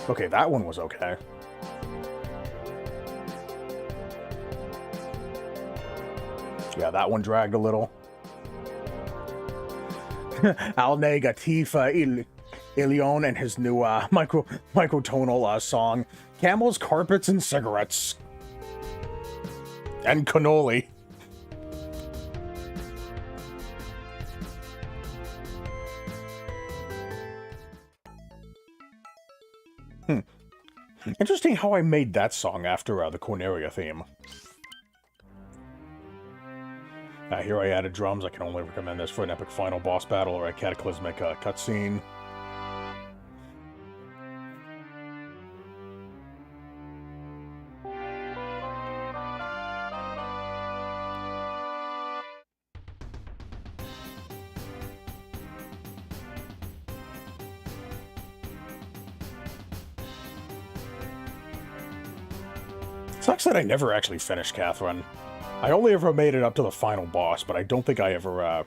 Okay, that one was okay. Yeah, that one dragged a little. Al Negatif Ilion and his new microtonal song, Camels, Carpets, and Cigarettes. And cannoli. Interesting how I made that song after the Corneria theme. Here I added drums. I can only recommend this for an epic final boss battle or a cataclysmic cutscene. Sucks that I never actually finished Catherine. I only ever made it up to the final boss, but I don't think I ever,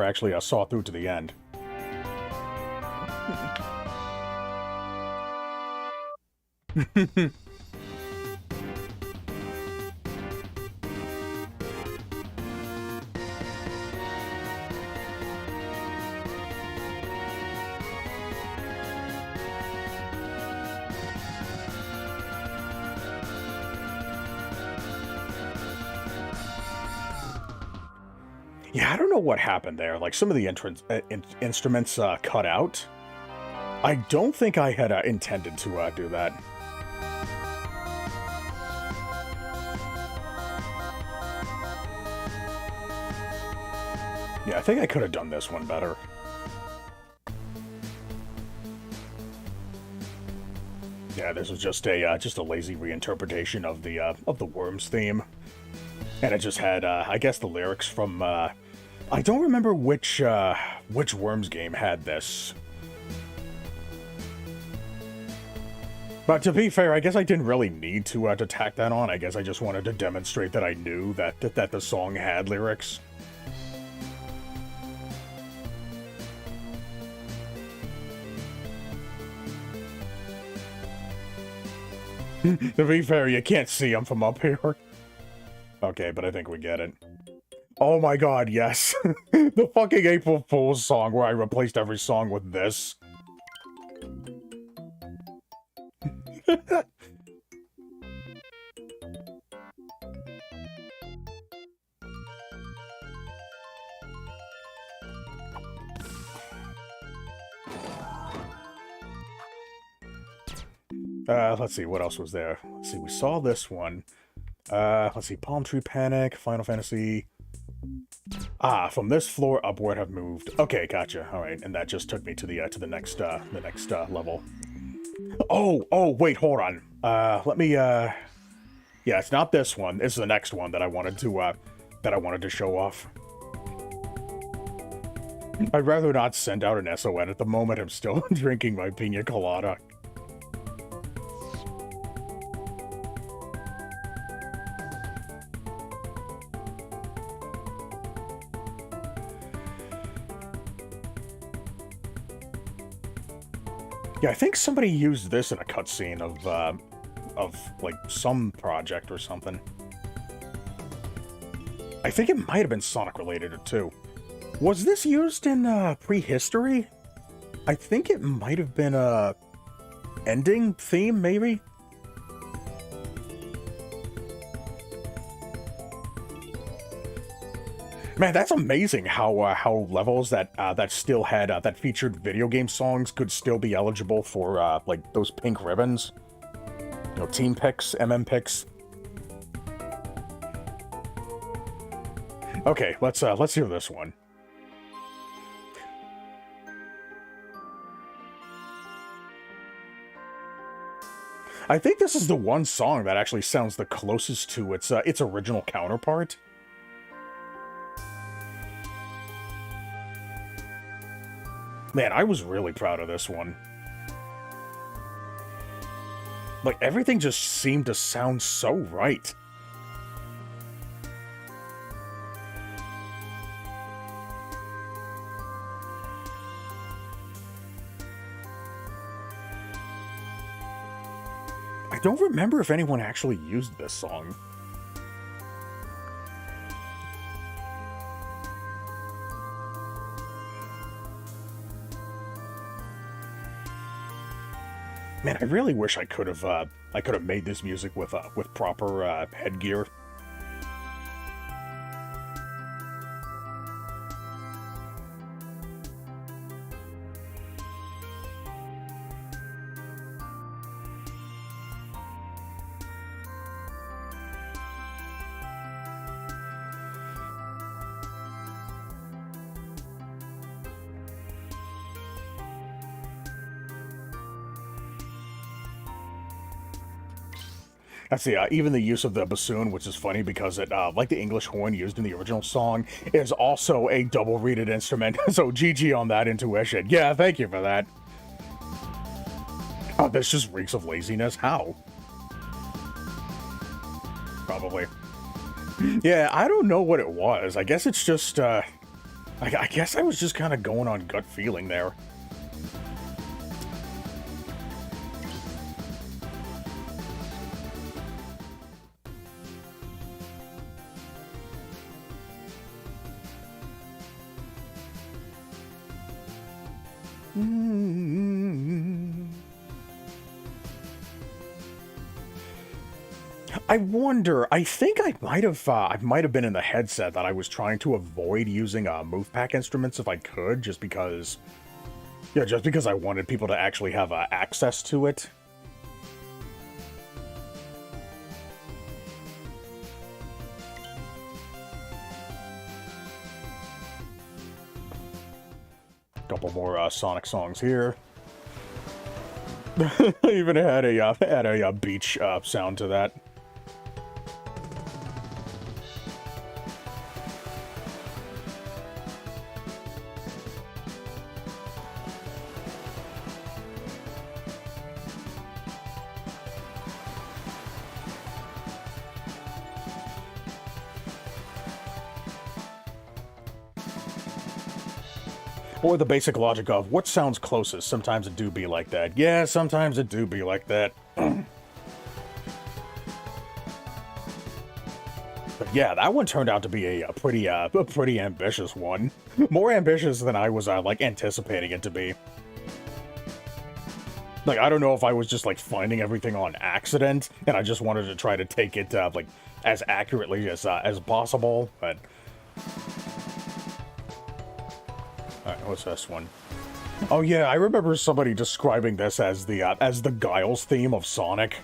actually saw through to the end. Yeah, I don't know what happened there. Like, some of the instruments cut out. I don't think I had intended to do that. Yeah, I think I could have done this one better. Yeah, this was just a lazy reinterpretation of the Worms theme, and it just had I guess the lyrics from I don't remember which Worms game had this. But to be fair, I guess I didn't really need to tack that on. I guess I just wanted to demonstrate that I knew that the song had lyrics. To be fair, you can't see them from up here. Okay, but I think we get it. Oh my god, yes. The fucking April Fool's song where I replaced every song with this. Let's see, what else was there? Let's see, we saw this one. Let's see, Palm Tree Panic, Final Fantasy. Ah, from this floor upward have moved. Okay, gotcha. All right, and that just took me to the next level. Oh, wait, hold on. Let me yeah, it's not this one. It's the next one that I wanted to show off. I'd rather not send out an SON at the moment. I'm still drinking my pina colada. Yeah, I think somebody used this in a cutscene of like some project or something. I think it might have been Sonic related too. Was this used in prehistory? I think it might have been a ending theme, maybe. Man, that's amazing how levels that still had that featured video game songs could still be eligible for like those pink ribbons. You know, team picks, MM picks. Okay, let's hear this one. I think this is the one song that actually sounds the closest to its original counterpart. Man, I was really proud of this one. Like, everything just seemed to sound so right. I don't remember if anyone actually used this song. Man, I really wish I could have made this music with proper headgear. That's even the use of the bassoon, which is funny because it, like the English horn used in the original song, is also a double-reeded instrument. So GG on that intuition. Yeah, thank you for that. Oh, this just reeks of laziness. How? Probably. Yeah, I don't know what it was. I guess it's just, I guess I was just kind of going on gut feeling there. I wonder. I think I might have been in the headset that I was trying to avoid using move pack instruments if I could, just because I wanted people to actually have access to it. Couple more Sonic songs here. I even had a beach sound to that. Or the basic logic of what sounds closest. Sometimes it do be like that. Yeah, sometimes it do be like that. But yeah, that one turned out to be a pretty ambitious one. More ambitious than I was like anticipating it to be. Like, I don't know if I was just like finding everything on accident and I just wanted to try to take it like as accurately as possible, but alright, what's this one? Oh yeah, I remember somebody describing this as the Guiles theme of Sonic.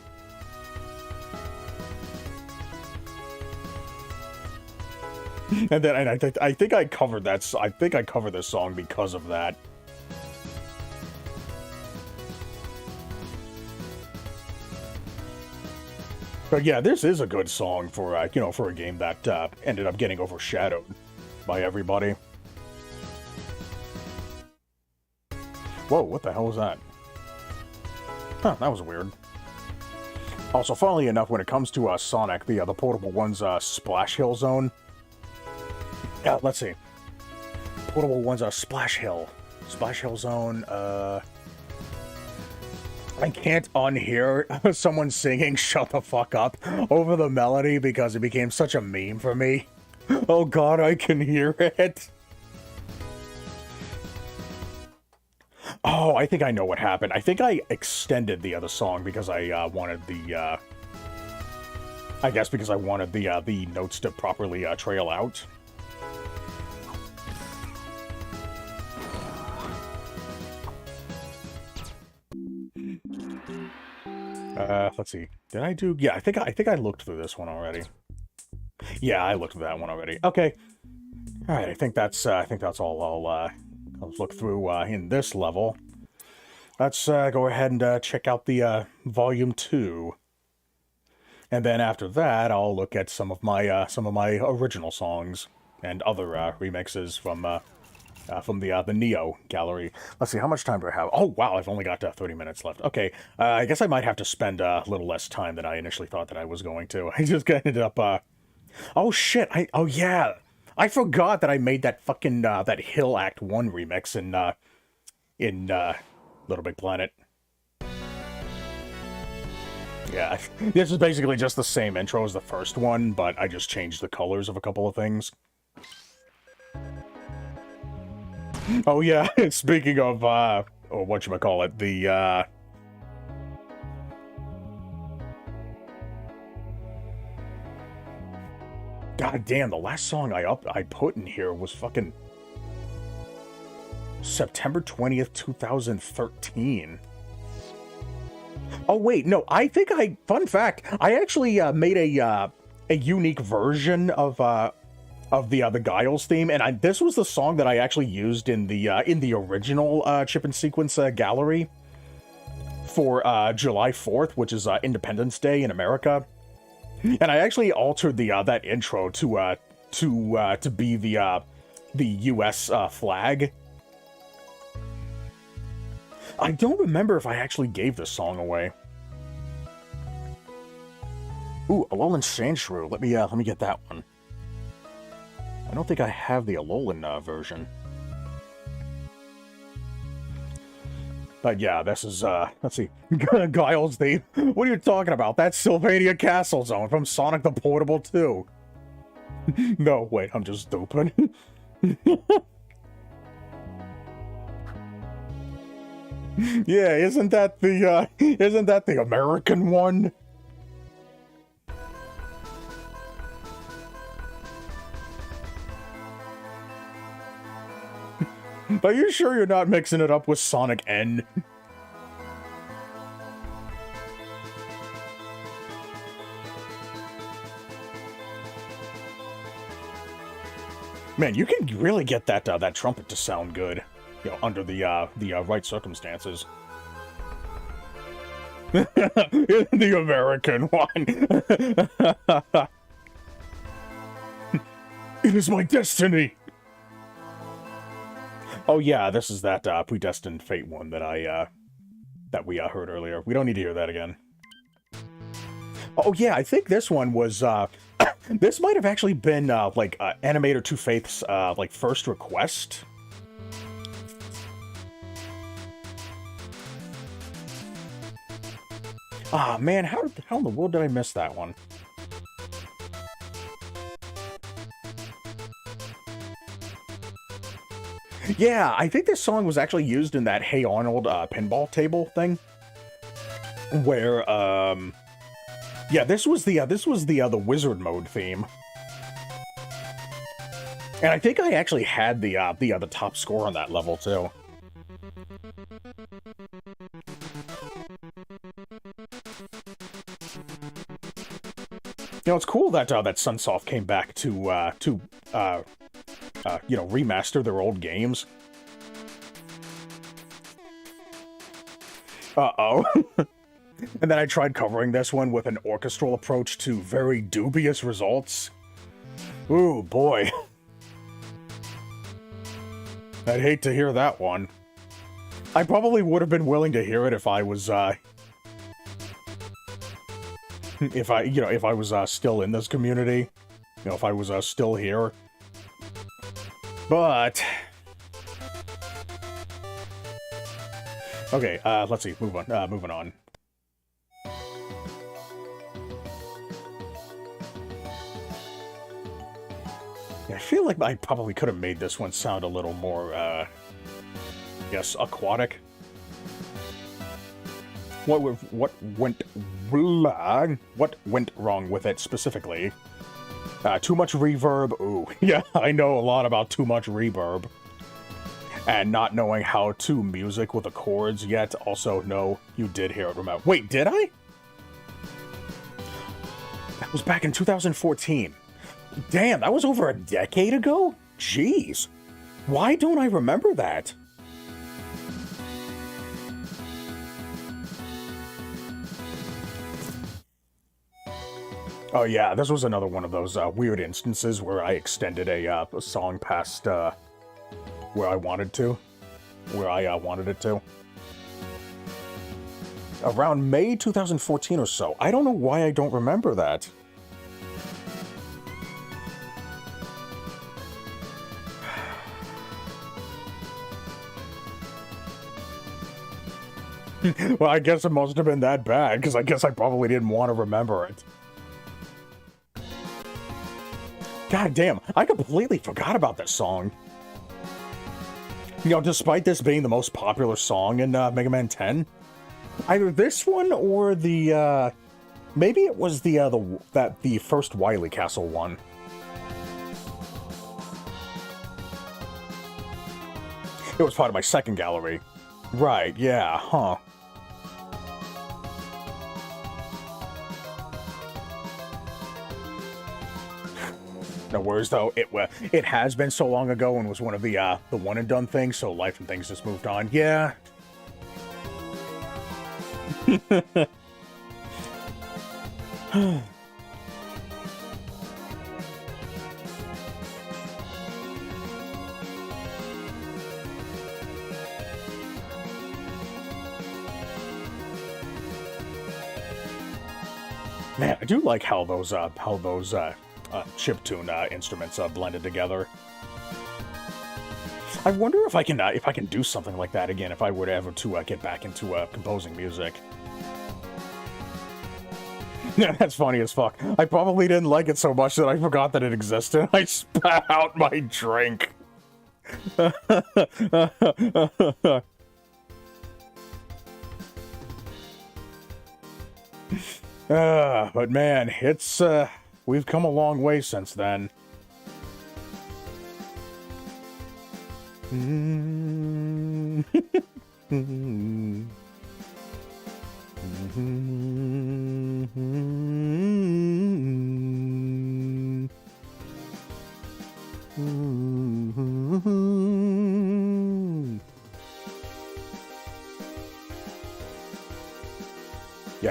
And then I think I covered that. I think I covered this song because of that. But yeah, this is a good song for for a game that ended up getting overshadowed by everybody. Whoa, what the hell was that? Huh, that was weird. Also, funnily enough, when it comes to Sonic, the Portable One's Splash Hill zone. Let's see. Portable One's Splash Hill. Splash Hill zone, I can't unhear someone singing "Shut the fuck up" over the melody because it became such a meme for me. Oh god, I can hear it. Oh, I think I know what happened. I think I extended the other song because I wanted the, I guess because I wanted the notes to properly trail out. Let's see. Did I do? Yeah, I think I looked through this one already. Yeah, I looked through that one already. Okay. All right. I think that's all I'll look through in this level. Let's go ahead and check out the volume 2, and then after that, I'll look at some of my original songs and other remixes from from the Neo gallery. Let's see, how much time do I have? Oh, wow, I've only got 30 minutes left. Okay, I guess I might have to spend a little less time than I initially thought that I was going to. I just ended up, oh shit, oh yeah, I forgot that I made that fucking, that Hill Act 1 remix in Little Big Planet. Yeah, this is basically just the same intro as the first one, but I just changed the colors of a couple of things. Oh yeah, speaking of, or whatchamacallit, the, God damn, the last song I put in here was fucking September 20th, 2013. Oh wait, no, I think fun fact, I actually made a unique version of the Giles theme, and this was the song that I actually used in the original Chip and Sequence gallery for July 4th, which is Independence Day in America. And I actually altered that intro to be the U.S. Flag. I don't remember if I actually gave this song away. Ooh, Alolan Sandshrew. Let me get that one. I don't think I have the Alolan version. But yeah, this is, let's see. Giles theme. What are you talking about? That's Sylvania Castle Zone from Sonic the Portable 2. No, wait, I'm just stupid. Yeah, isn't that the American one? Are you sure you're not mixing it up with Sonic N? Man, you can really get that that trumpet to sound good, you know, under the right circumstances. The American one. It is my destiny. Oh yeah, this is that Predestined Fate one that we heard earlier. We don't need to hear that again. Oh yeah, I think this one was this might have actually been like Animator 2 Faith's like first request. Ah man, how in the world did I miss that one? Yeah, I think this song was actually used in that Hey Arnold pinball table thing, where yeah, this was the wizard mode theme, and I think I actually had the top score on that level too. You know, it's cool that that Sunsoft came back to you know, remaster their old games. Uh-oh. And then I tried covering this one with an orchestral approach to very dubious results. Ooh, boy. I'd hate to hear that one. I probably would have been willing to hear it if I was, if I was, still in this community. You know, if I was, still here. But... Okay, let's see, moving on. Yeah, I feel like I probably could have made this one sound a little more, yes, aquatic. What went wrong with it specifically? Too much reverb. Ooh, yeah, I know a lot about too much reverb. And not knowing how to music with the chords yet. Also, no, you did hear it remote. Wait, did I? That was back in 2014. Damn, that was over a decade ago? Jeez. Why don't I remember that? Oh yeah, this was another one of those weird instances where I extended a song past where I wanted to, where I wanted it to. Around May 2014 or so. I don't know why I don't remember that. Well, I guess it must have been that bad, because I guess I probably didn't want to remember it. God damn, I completely forgot about this song. You know, despite this being the most popular song in Mega Man 10, either this one or the, maybe it was the first Wily Castle one. It was part of my second gallery. Right, yeah, huh. No worries, though. It has been so long ago and was one of the one and done things, so life and things just moved on. Yeah. Man, I do like how those chiptune instruments blended together. I wonder if I can do something like that again if I were to ever to get back into composing music. Yeah, that's funny as fuck. I probably didn't like it so much that I forgot that it existed. I spat out my drink. But man, it's we've come a long way since then. Yeah,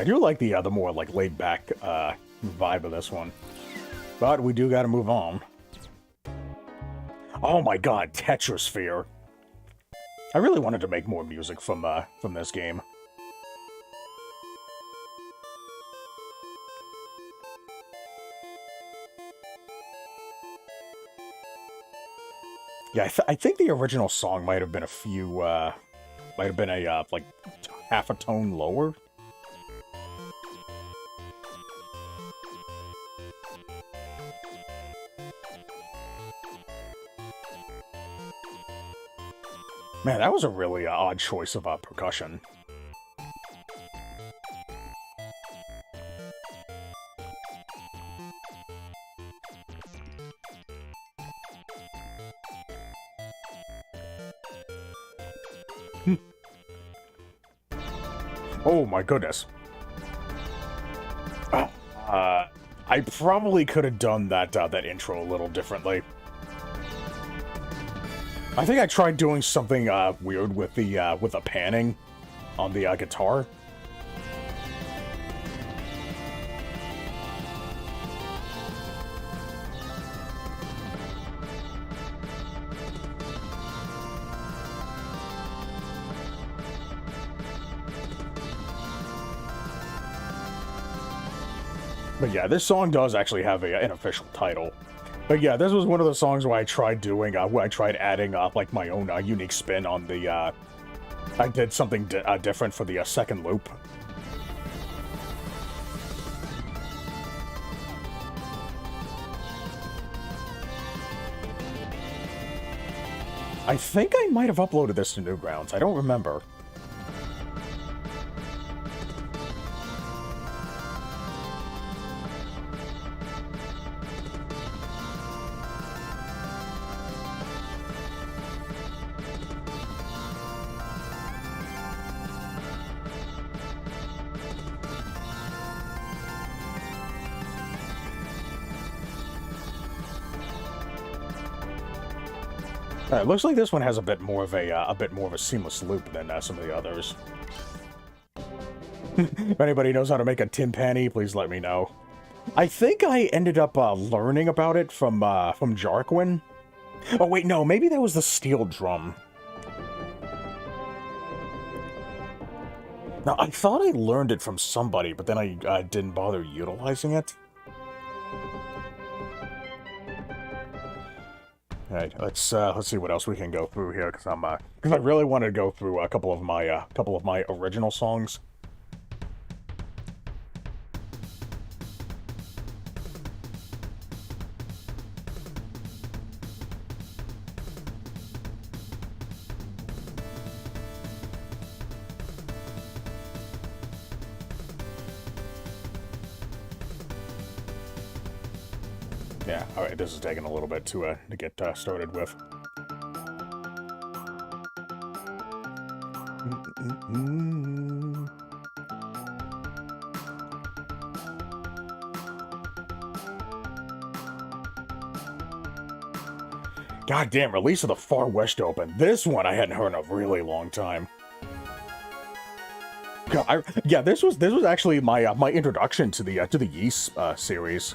I do like the more like laid back vibe of this one. But we do gotta move on. Oh my god, Tetrasphere. I really wanted to make more music from this game. Yeah, I think the original song might have been like half a tone lower. Man, that was a really odd choice of percussion. Oh my goodness. Oh, I probably could have done that intro a little differently. I think I tried doing something weird with the panning on the guitar. But yeah, this song does actually have an official title. But yeah, this was one of the songs where I tried doing, where I tried adding like my own unique spin on the, I did something different for the second loop. I think I might have uploaded this to Newgrounds, I don't remember. It looks like this one has a bit more of a seamless loop than some of the others. If anybody knows how to make a timpani, please let me know. I think I ended up learning about it from Jarquin. Oh wait, no, maybe that was the steel drum. Now, I thought I learned it from somebody, but then I didn't bother utilizing it. Alright, let's see what else we can go through here, because I really want to go through a couple of my original songs. Yeah, alright, this is taking a little bit to get started with. Goddamn, Release of the Far West Open. This one I hadn't heard in a really long time. God, yeah, this was actually my my introduction to the Yeast series.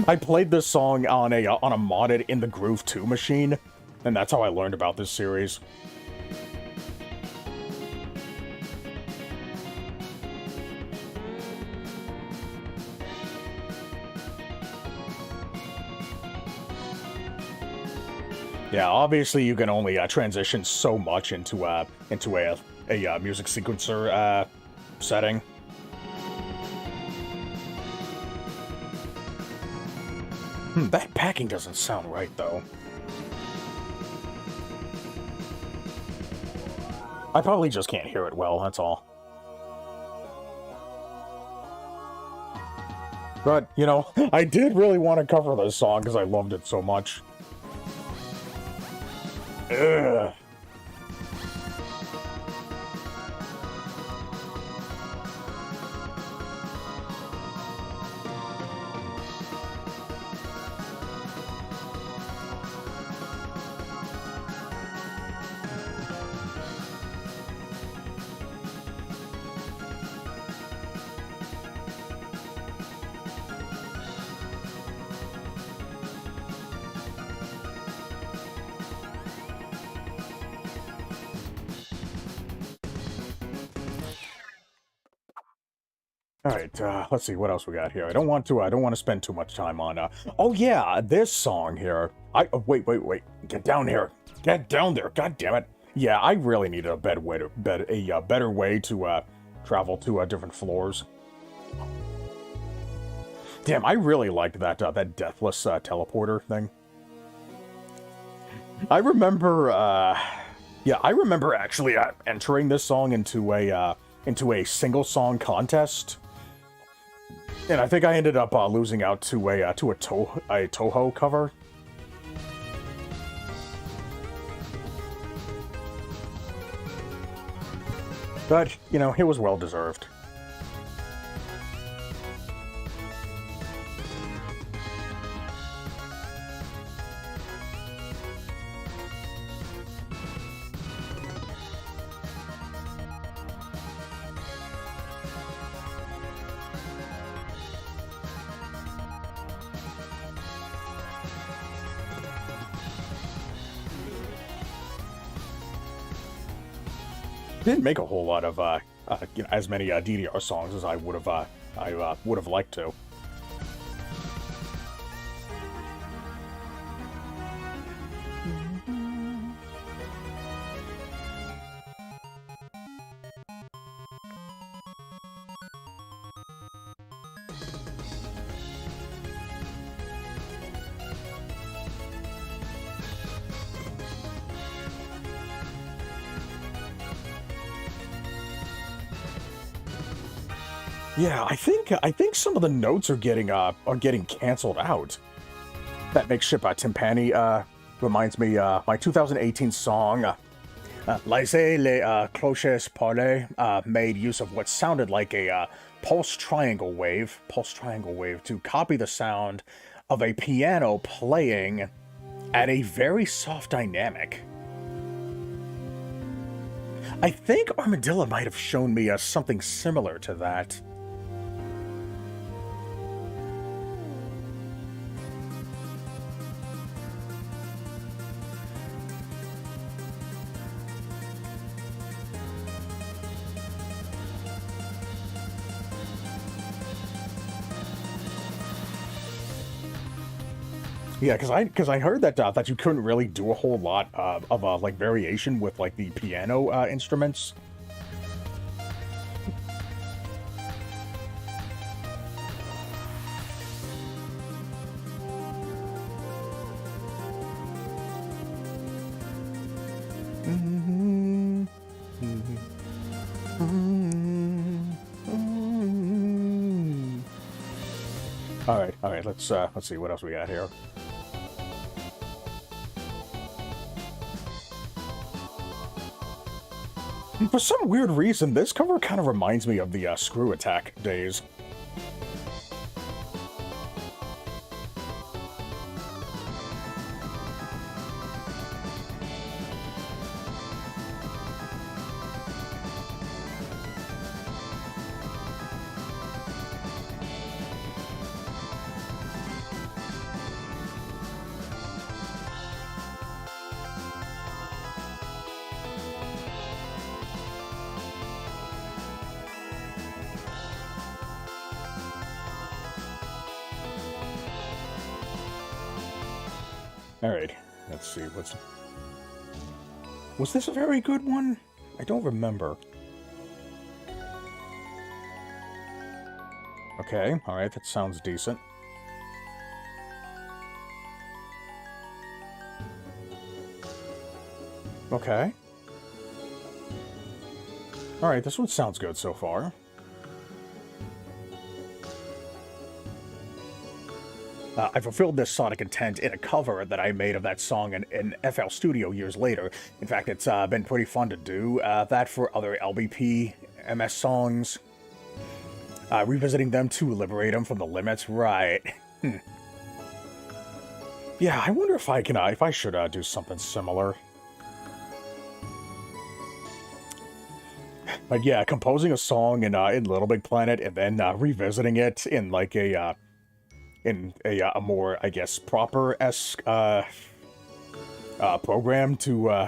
I played this song on a modded In the Groove 2 machine, and that's how I learned about this series. Yeah, obviously you can only transition so much into a music sequencer setting. That packing doesn't sound right, though. I probably just can't hear it well, that's all. But, you know, I did really want to cover this song because I loved it so much. Ugh. All right, let's see what else we got here. I don't want to spend too much time on. Oh yeah, this song here. Wait, get down here, get down there. God damn it. Yeah, I really needed a better way to travel to different floors. Damn, I really liked that deathless teleporter thing. I remember, yeah, I remember actually entering this song into a single song contest. And I think I ended up losing out to a Toho cover. But, you know, it was well deserved. Didn't make a whole lot of you know, as many DDR songs as I would have liked to. Yeah, I think some of the notes are getting canceled out. That makeshift timpani reminds me my 2018 song Laissez les cloches parler made use of what sounded like a pulse triangle wave to copy the sound of a piano playing at a very soft dynamic. I think Armadillo might have shown me something similar to that. Yeah, because I heard that that you couldn't really do a whole lot of like variation with like the piano instruments. All right, let's see what else we got here. For some weird reason, this cover kind of reminds me of the Screw Attack days. Alright, let's see, was this a very good one? I don't remember. Okay, alright, that sounds decent. Okay. Alright, this one sounds good so far. I fulfilled this sonic intent in a cover that I made of that song in FL Studio years later. In fact, it's been pretty fun to do that for other LBP MS songs. Revisiting them to liberate them from the limits, right. Yeah, I wonder if I can, if I should do something similar. But yeah, composing a song in LittleBIGPlanet and then revisiting it in like a more, I guess, proper-esque program to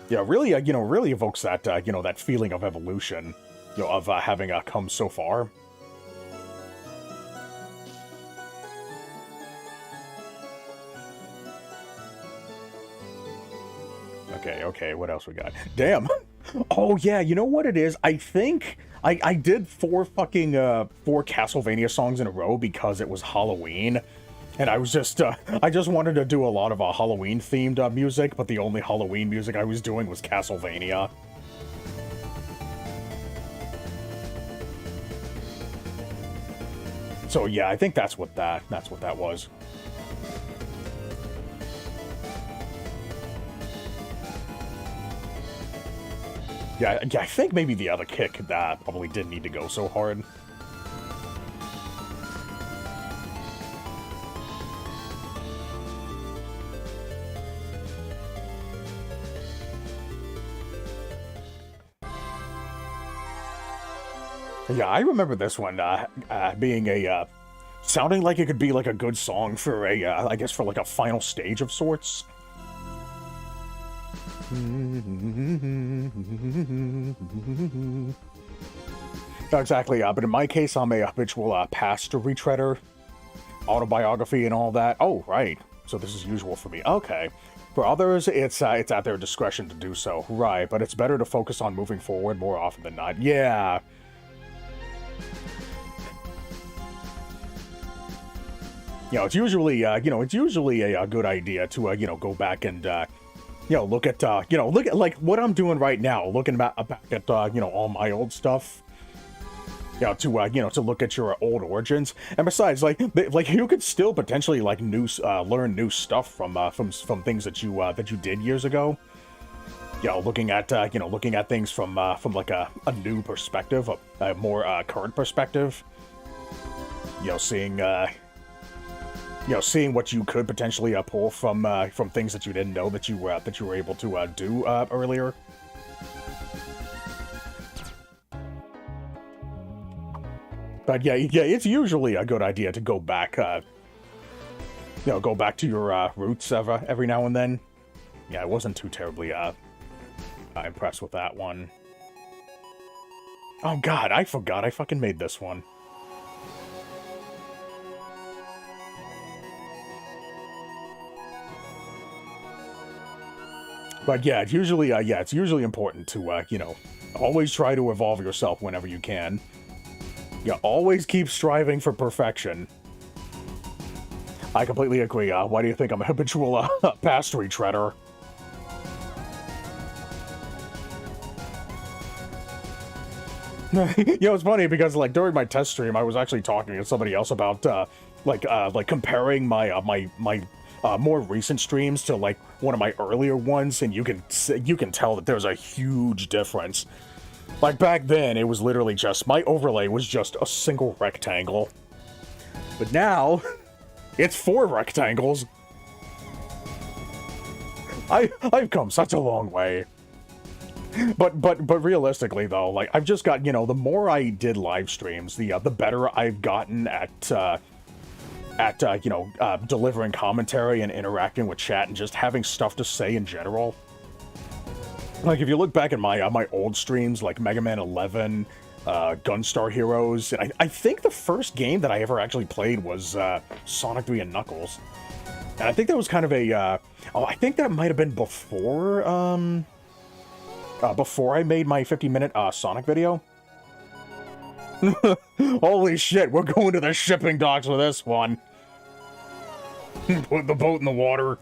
yeah, really really evokes that that feeling of evolution, of having come so far. Okay, what else we got? Damn. Oh yeah, you know what it is? I think I did four Castlevania songs in a row because it was Halloween. And I was just, I just wanted to do a lot of Halloween-themed music, but the only Halloween music I was doing was Castlevania. So yeah, I think that's what that was. Yeah, I think maybe the other kick that probably didn't need to go so hard. Yeah, I remember this one being a sounding like it could be like a good song for a I guess for like a final stage of sorts. Not exactly, but in my case, I'm a habitual pastor retreader, autobiography, and all that. Oh, right. So this is usual for me. Okay. For others, it's at their discretion to do so. Right, but it's better to focus on moving forward more often than not. Yeah. It's usually, it's usually a good idea to, go back and, look at, look at, like, what I'm doing right now, looking back at, all my old stuff. To look at your old origins. And besides, like you could still potentially, like, learn new stuff from things that you did years ago. Looking at, looking at things from like a new perspective, a more current perspective. Seeing seeing what you could potentially pull from things that you didn't know that you were able to do earlier. But yeah, it's usually a good idea to go back, go back to your roots every now and then. Yeah, I wasn't too terribly impressed with that one. Oh god, I forgot I fucking made this one. But yeah, it's usually important to, you know, always try to evolve yourself whenever you can. Yeah, always keep striving for perfection. I completely agree. Why do you think I'm a habitual past retreader? You know, it's funny because like during my test stream, I was actually talking to somebody else about like comparing my more recent streams to like one of my earlier ones, and you can tell that there's a huge difference. Like back then, it was literally just my overlay was just a single rectangle, but now it's 4 rectangles. I've come such a long way. But realistically though, like I've just got, you know, the more I did live streams, the better I've gotten at you know, delivering commentary and interacting with chat and just having stuff to say in general. Like if you look back at my my old streams, like Mega Man 11, Gunstar Heroes, and I think the first game that I ever actually played was Sonic 3 and Knuckles, and I think that was kind of a I think that might have been before I made my 50-minute Sonic video. Holy shit, we're going to the shipping docks with this one. Put the boat in the water.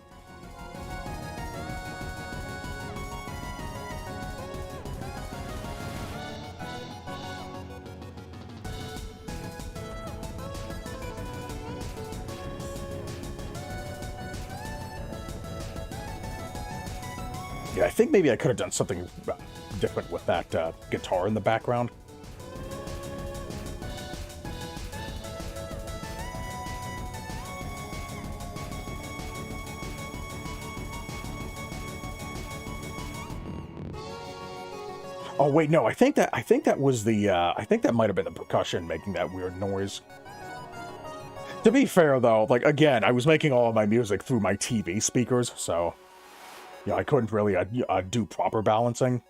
Yeah, I think maybe I could have done something different with that guitar in the background. Oh wait, no, I think that was the I think that might have been the percussion making that weird noise. To be fair though, like again, I was making all of my music through my TV speakers, so yeah, I couldn't really do proper balancing.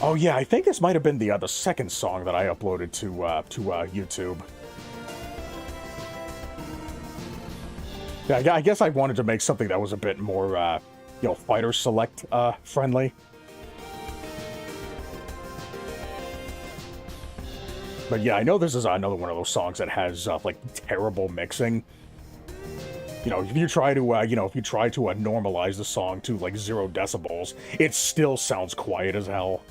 Oh yeah, I think this might have been the second song that I uploaded to YouTube. Yeah, I guess I wanted to make something that was a bit more you know, fighter select friendly. But yeah, I know this is another one of those songs that has like terrible mixing. You know, if you try to normalize the song to like 0 decibels, it still sounds quiet as hell.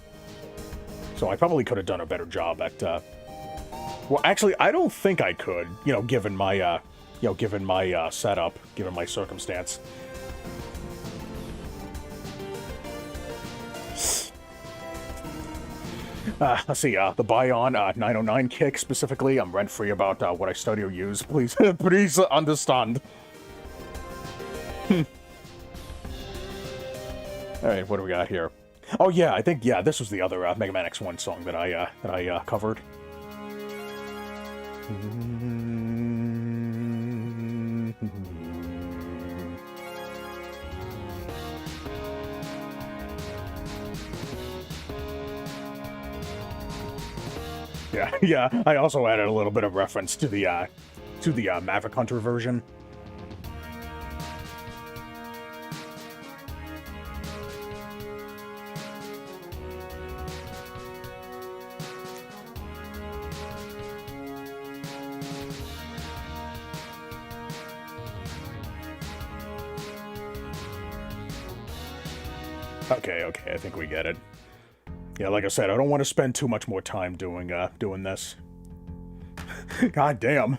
So I probably could have done a better job at. Well, actually, I don't think I could. You know, given my setup, given my circumstance. Let's see, the Bion 909 kick specifically, I'm rent-free about what I study or use. Please, please understand. Alright, what do we got here? Oh yeah, I think, yeah, this was the other Mega Man X1 song that I covered. Yeah, yeah. I also added a little bit of reference to the Maverick Hunter version. Okay, I think we get it. Yeah, like I said, I don't want to spend too much more time doing this. God damn.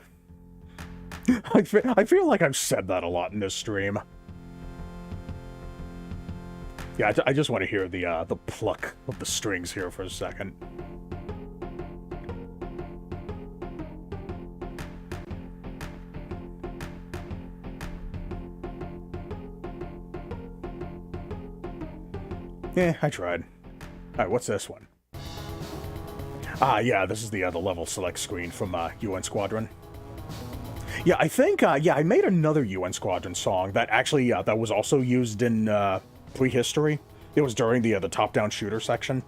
I feel like I've said that a lot in this stream. Yeah, I just want to hear the pluck of the strings here for a second. Yeah, I tried. Alright, what's this one? Ah, yeah, this is the level select screen from UN Squadron. Yeah, I think, yeah, I made another UN Squadron song that actually, that was also used in prehistory. It was during the top-down shooter section.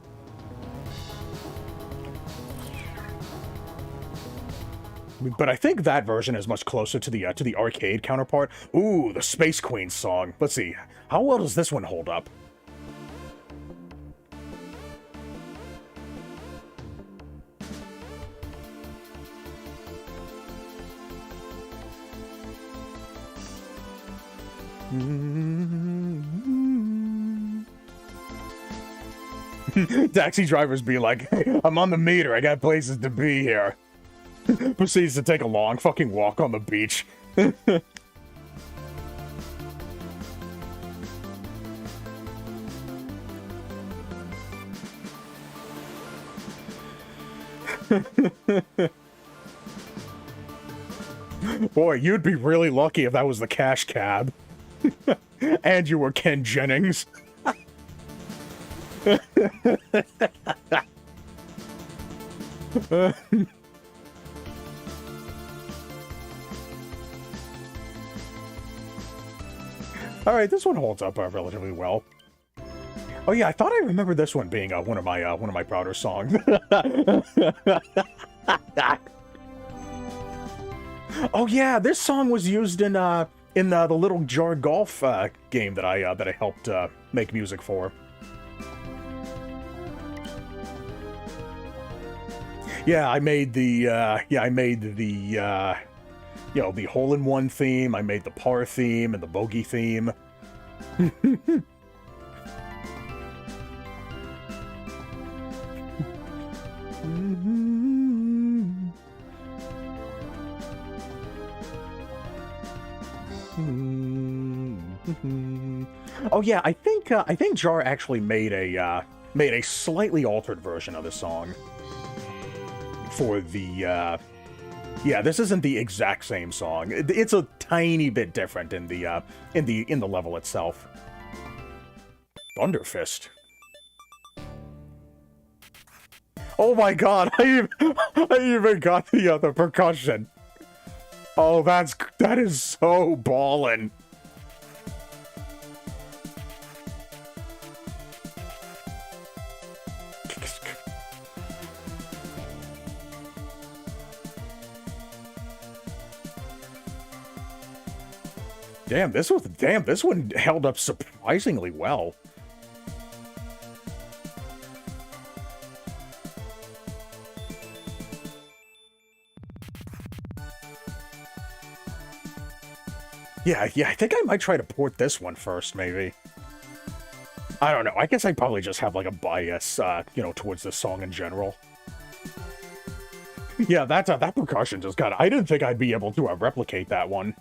But I think that version is much closer to the arcade counterpart. Ooh, the Space Queen song. Let's see. How well does this one hold up? Taxi drivers be like, hey, I'm on the meter, I got places to be here. Proceeds to take a long fucking walk on the beach. Boy, you'd be really lucky if that was the cash cab. And you were Ken Jennings. Alright, this one holds up relatively well. Oh yeah, I thought I remember this one being one of my prouder songs. Oh yeah, this song was used in the Little Jar Golf game that I helped make music for. Yeah, I made the you know, the hole-in-one theme, I made the par theme and the bogey theme. Oh yeah, I think Jar actually made a slightly altered version of the song for the yeah, this isn't the exact same song. It's a tiny bit different in the level itself. Thunderfist. Oh my god, I even got the percussion. Oh, that is so ballin'. Damn, this one held up surprisingly well. Yeah, I think I might try to port this one first, maybe. I don't know, I guess I probably just have like a bias, you know, towards this song in general. Yeah, that percussion just I didn't think I'd be able to replicate that one.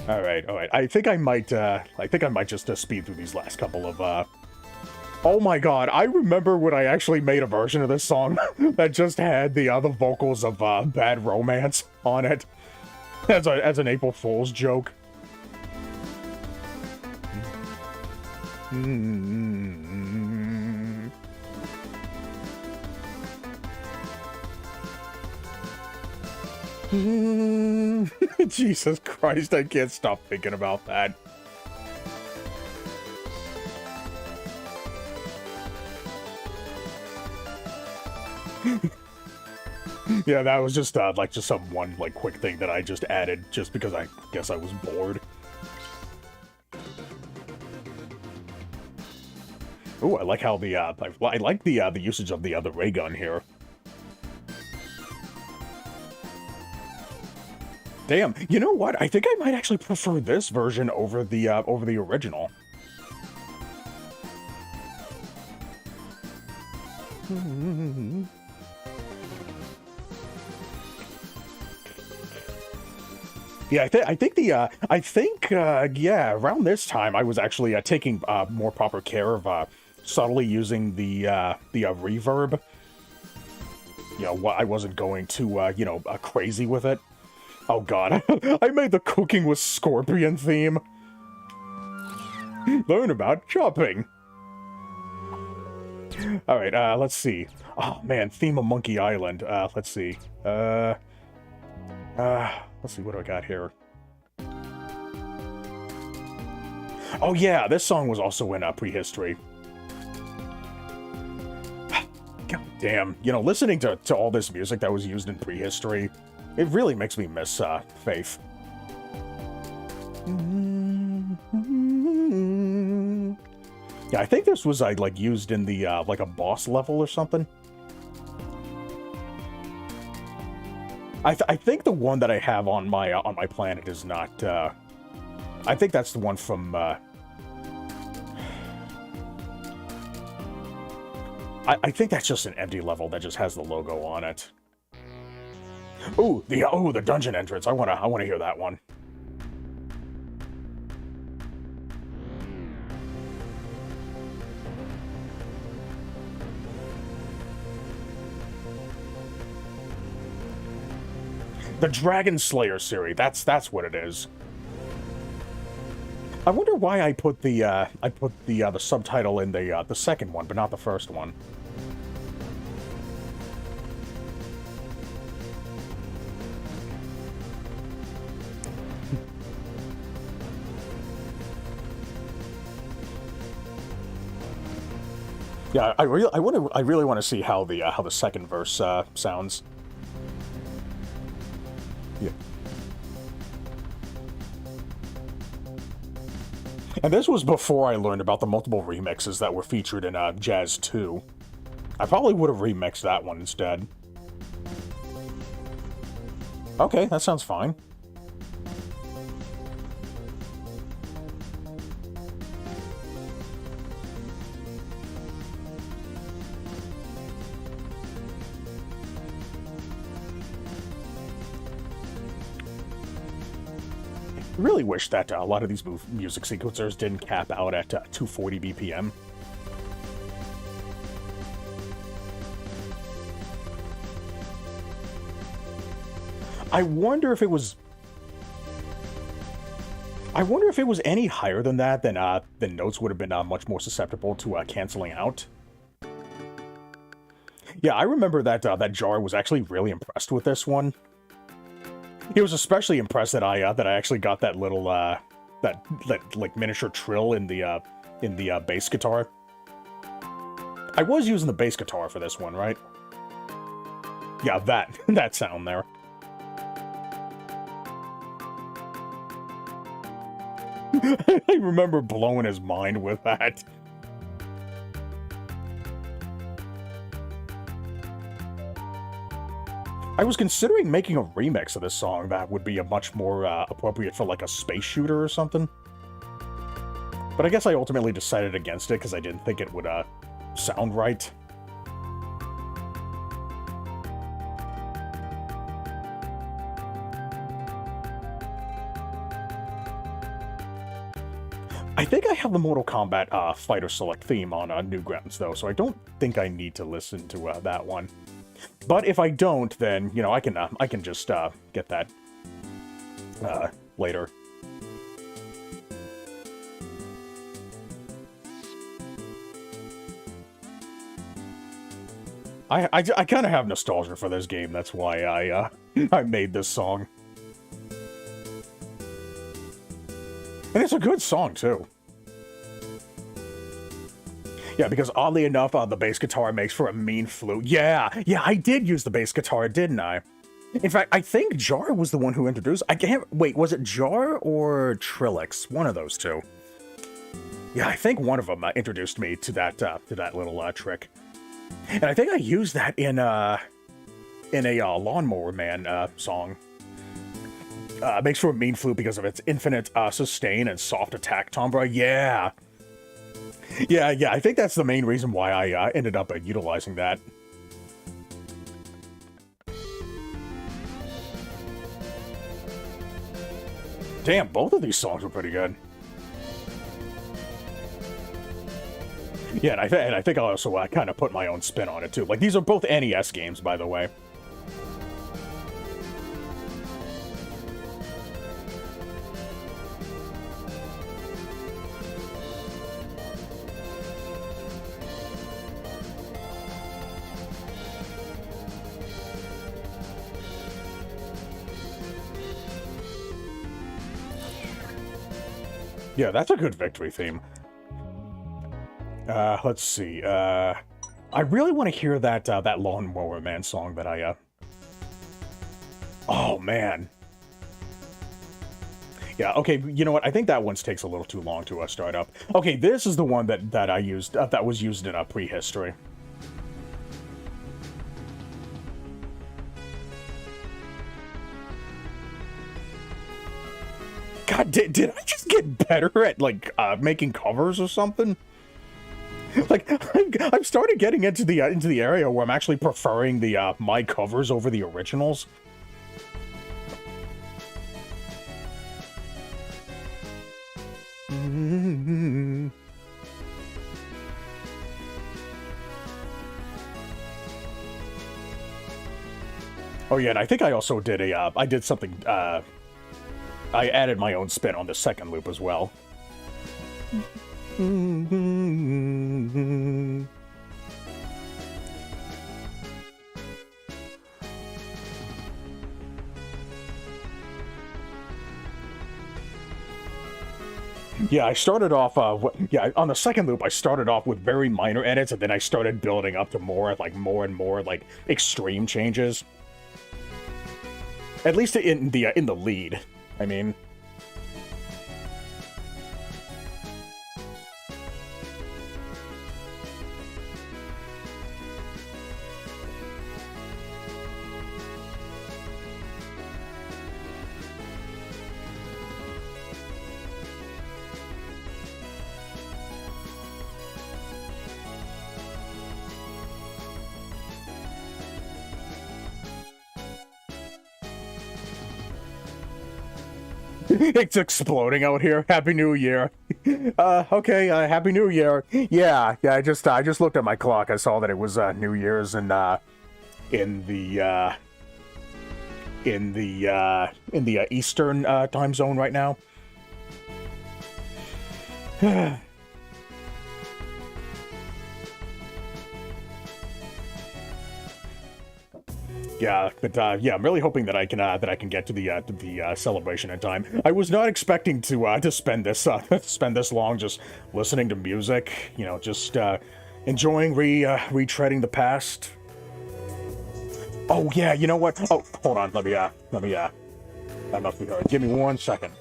All right. I think I might just speed through these last couple of. Oh my god! I remember when I actually made a version of this song that just had the vocals of "Bad Romance" on it as an April Fool's joke. Jesus Christ, I can't stop thinking about that. Yeah, that was just like some one quick thing that I just added just because I guess I was bored. Ooh, I like how I like the usage of the ray gun here. Damn, you know what? I think I might actually prefer this version over the original. Yeah, I think yeah, around this time I was actually taking more proper care of subtly using the reverb. You know, I wasn't going too you know, crazy with it. Oh god, I made the cooking with scorpion theme. Learn about chopping. Alright, let's see. Oh man, theme of Monkey Island. Let's see. Let's see, what do I got here? Oh yeah, this song was also in Prehistory. God damn, you know, listening to all this music that was used in Prehistory, it really makes me miss Faith. Yeah, I think this was like used in the like a boss level or something. I think the one that I have on my planet is not. I think that's the one from. I think that's just an empty level that just has the logo on it. Ooh, the dungeon entrance. I wanna hear that one. The Dragon Slayer series. That's what it is. I wonder why I put the subtitle in the second one, but not the first one. Yeah, I really want to see how the second verse sounds. Yeah. And this was before I learned about the multiple remixes that were featured in Jazz 2. I probably would have remixed that one instead. Okay, that sounds fine. I really wish that a lot of these music sequencers didn't cap out at 240 BPM. I wonder if it was any higher than that, then notes would have been much more susceptible to canceling out. Yeah, I remember that that Jar was actually really impressed with this one. He was especially impressed that I actually got that little that like miniature trill in the bass guitar. I was using the bass guitar for this one, right? Yeah, that sound there. I remember blowing his mind with that. I was considering making a remix of this song that would be a much more appropriate for like a space shooter or something. But I guess I ultimately decided against it because I didn't think it would sound right. I think I have the Mortal Kombat Fighter Select theme on Newgrounds though, so I don't think I need to listen to that one. But if I don't, then, you know, I can just get that later. I kind of have nostalgia for this game. That's why I made this song. And it's a good song, too. Yeah, because oddly enough, the bass guitar makes for a mean flute. Yeah, I did use the bass guitar, didn't I? In fact, I think Jar was the one who introduced... I can't... Wait, was it Jar or Trillix? One of those two. Yeah, I think one of them introduced me to that little trick. And I think I used that in a Lawnmower Man song. Makes for a mean flute because of its infinite sustain and soft attack timbre. Yeah. Yeah, I think that's the main reason why I ended up utilizing that. Damn, both of these songs were pretty good. Yeah, and I think I also kind of put my own spin on it, too. Like, these are both NES games, by the way. Yeah, that's a good victory theme. Let's see. I really want to hear that that Lawnmower Man song that I Oh man. Yeah. Okay. You know what? I think that one takes a little too long to start up. Okay, this is the one that I used that was used in prehistory. God, did I just get better at like making covers or something? Like I've started getting into the area where I'm actually preferring the my covers over the originals. Oh yeah, and I think I also did I did something I added my own spin on the second loop as well. Yeah, I started off, yeah, on the second loop, I started off with very minor edits, and then I started building up to more and more, like, extreme changes. At least in the lead, I mean. It's exploding out here. Happy New Year. Okay, Happy New Year. Yeah, I just looked at my clock. I saw that it was New Year's and in the Eastern time zone right now. Yeah, but yeah, I'm really hoping that I can get to the celebration in time. I was not expecting to spend this spend this long just listening to music. You know, just enjoying retreading the past. Oh yeah, you know what? Oh, hold on. Let me that must be her. Give me 1 second.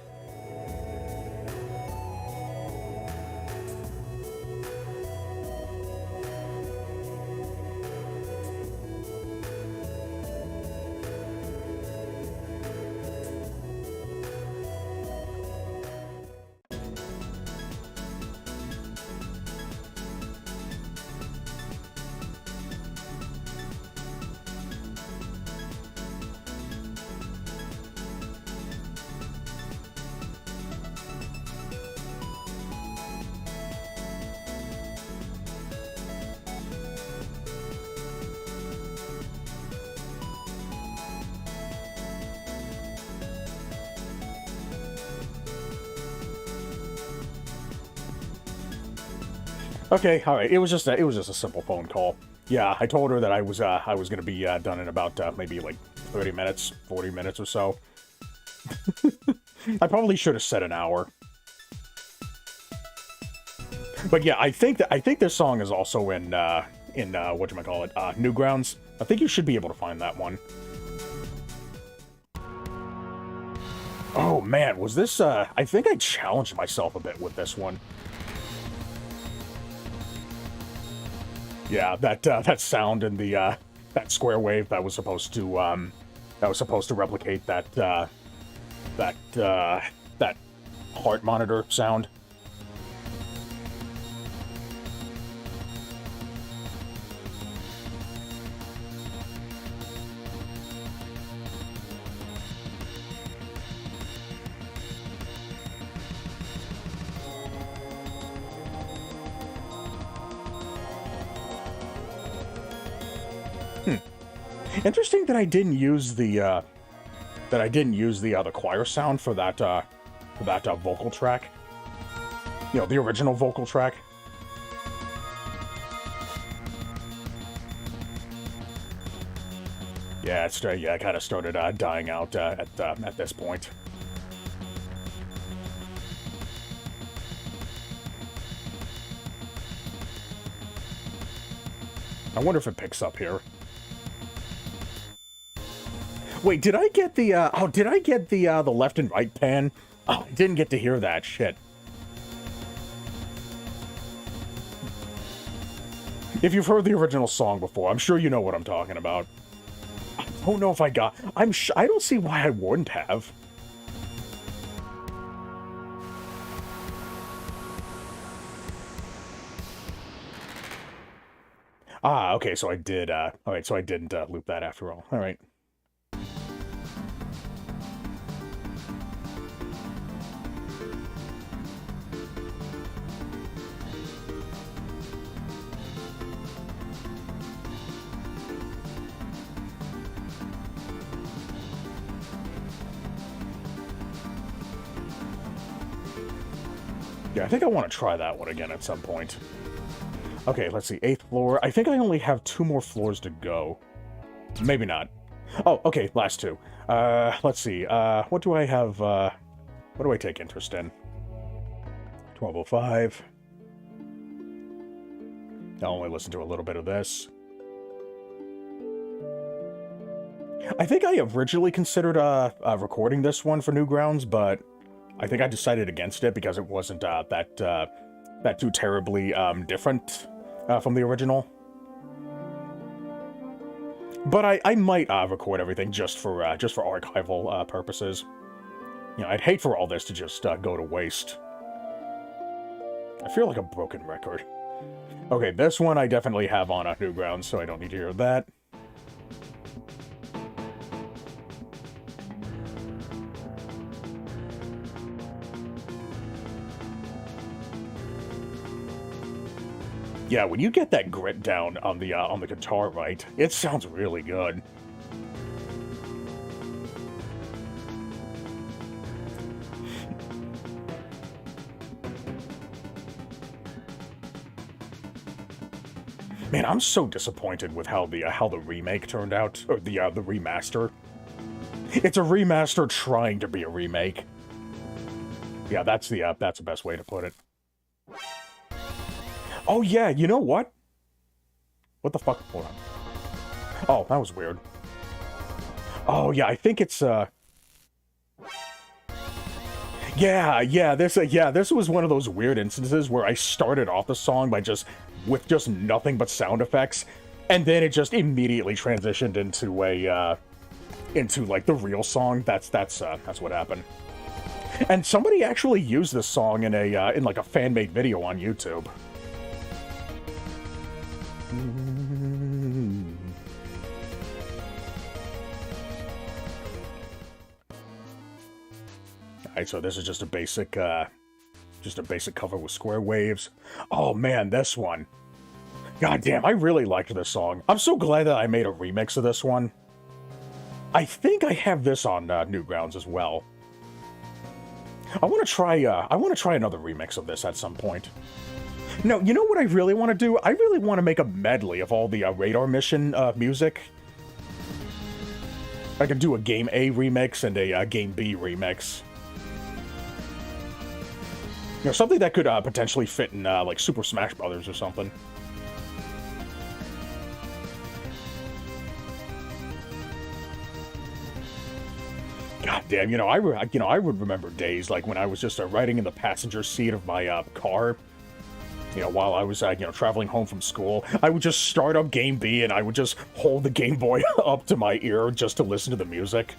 Okay, all right. It was just a simple phone call. Yeah, I told her that I was gonna be done in about maybe like 30 minutes, 40 minutes or so. I probably should have said an hour. But yeah, I think this song is also in whatchamacallit, Newgrounds. I think you should be able to find that one. Oh man, was this I think I challenged myself a bit with this one. Yeah, that sound in the that square wave that was supposed to replicate that heart monitor sound. Interesting that I didn't use the the choir sound for that vocal track. You know, the original vocal track. Yeah, it kind of started dying out at this point. I wonder if it picks up here. Wait, did I get the, did I get the left and right pan? Oh, I didn't get to hear that, shit. If you've heard the original song before, I'm sure you know what I'm talking about. I don't know if I got, I don't see why I wouldn't have. Ah, okay, so I did, alright, so I didn't, loop that after all. Alright. Yeah, I think I want to try that one again at some point. Okay, let's see, 8th floor. I think I only have 2 more floors to go. Maybe not. Oh, okay, last 2. Let's see, what do I have, what do I take interest in? 1205. I'll only listen to a little bit of this. I think I originally considered, recording this one for Newgrounds, but I think I decided against it because it wasn't, that too terribly, different, from the original. But I might, record everything just for archival, purposes. You know, I'd hate for all this to just, go to waste. I feel like a broken record. Okay, this one I definitely have on, Newgrounds, so I don't need to hear that. Yeah, when you get that grit down on the guitar right, it sounds really good. Man, I'm so disappointed with how the remake turned out, or the remaster. It's a remaster trying to be a remake. Yeah, that's the best way to put it. Oh yeah, you know what? What the fuck? Hold on. Oh, that was weird. Oh yeah, I think it's yeah, this was one of those weird instances where I started off the song by with just nothing but sound effects, and then it just immediately transitioned into a into like the real song. That's what happened. And somebody actually used this song in in like a fan-made video on YouTube. Alright, so this is just a basic cover with square waves. Oh man, this one. God damn, I really liked this song. I'm so glad that I made a remix of this one. I think I have this on Newgrounds as well. I want to try another remix of this at some point. No, you know what I really want to do? I really want to make a medley of all the Radar Mission music. I could do a Game A remix and a Game B remix. You know, something that could potentially fit in like Super Smash Brothers or something. God damn, you know, I would remember days like when I was just riding in the passenger seat of my car. You know, while I was, you know, traveling home from school, I would just start up Game B and I would just hold the Game Boy up to my ear just to listen to the music.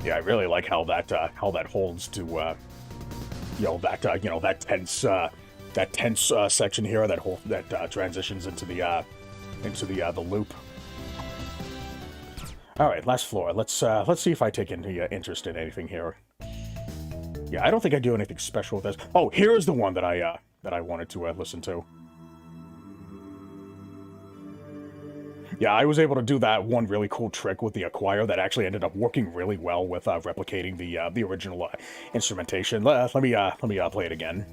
Yeah, I really like how that holds to you know, that tense section here that transitions into the loop. All right, last floor. Let's see if I take any interest in anything here. Yeah, I don't think I do anything special with this. Oh, here's the one that I wanted to listen to. Yeah, I was able to do that one really cool trick with the Acquire that actually ended up working really well with replicating the original instrumentation. Let me play it again.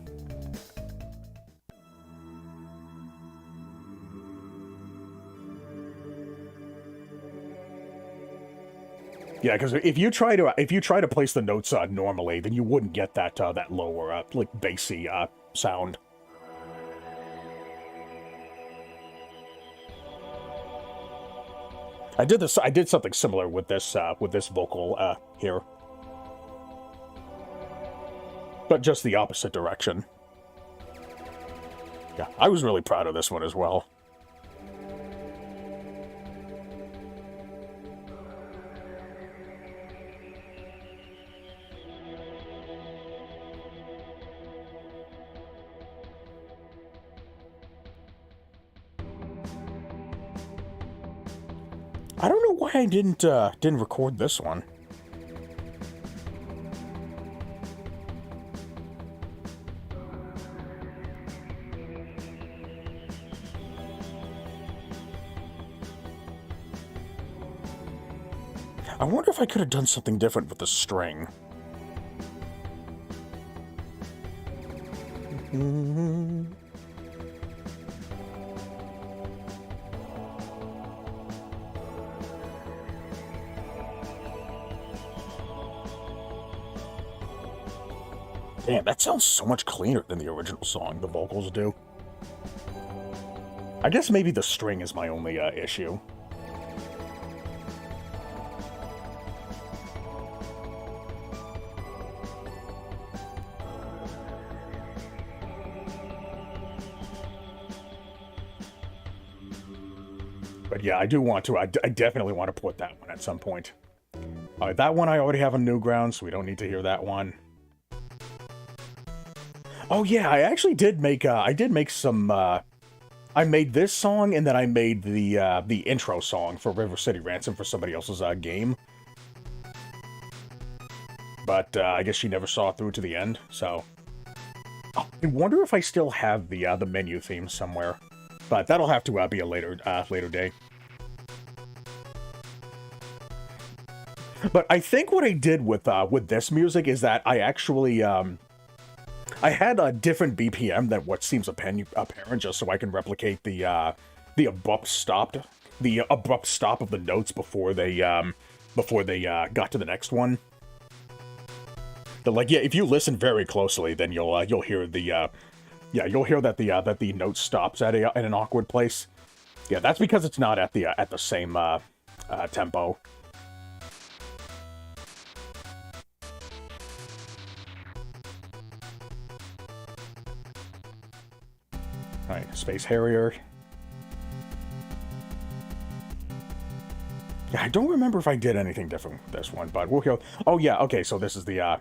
Yeah, because if you try to place the notes normally, then you wouldn't get that that lower like bassy sound. I did something similar with this vocal here, but just the opposite direction. Yeah, I was really proud of this one as well. I don't know why I didn't record this one. I wonder if I could have done something different with the string. Damn, that sounds so much cleaner than the original song, the vocals do. I guess maybe the string is my only issue. But yeah, I do want to. I definitely want to put that one at some point. All right, that one I already have on Newgrounds, so we don't need to hear that one. Oh yeah, I actually did make. I did make some. I made this song, and then I made the intro song for River City Ransom for somebody else's game. But I guess she never saw it through to the end. So I wonder if I still have the menu theme somewhere. But that'll have to be a later day. But I think what I did with this music is that I actually I had a different BPM than what seems apparent, just so I can replicate the abrupt stop of the notes before they got to the next one. Like, yeah, if you listen very closely, then you'll hear the you'll hear that the note stops at an awkward place. Yeah, that's because it's not at the same tempo. Alright, Space Harrier. Yeah, I don't remember if I did anything different with this one, but we'll hear. Oh yeah, okay, so this is the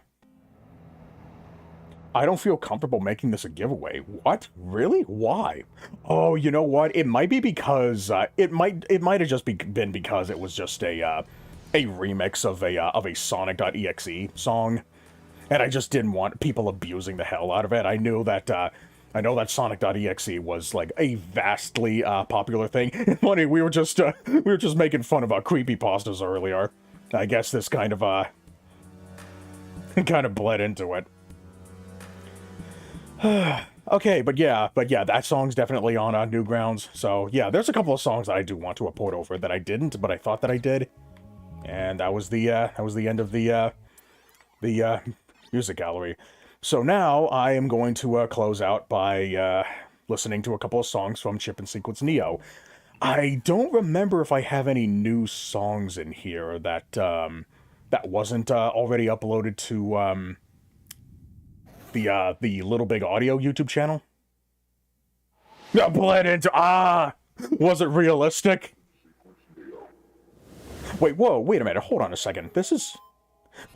I don't feel comfortable making this a giveaway. What? Really? Why? Oh, you know what? It might be because it might have just been because it was just a remix of a Sonic.exe song, and I just didn't want people abusing the hell out of it. I know that Sonic.exe was like a vastly popular thing. Funny, we were just making fun of creepypastas earlier. I guess this kind of bled into it. Okay, but yeah, that song's definitely on Newgrounds. So yeah, there's a couple of songs that I do want to port over that I didn't, but I thought that I did, and that was the end of the music gallery. So now I am going to close out by listening to a couple of songs from Chip and Sequence Neo. I don't remember if I have any new songs in here that that wasn't already uploaded to the Little Big Audio YouTube channel. Yeah, bled into was it realistic? Wait, whoa, wait a minute, hold on a second.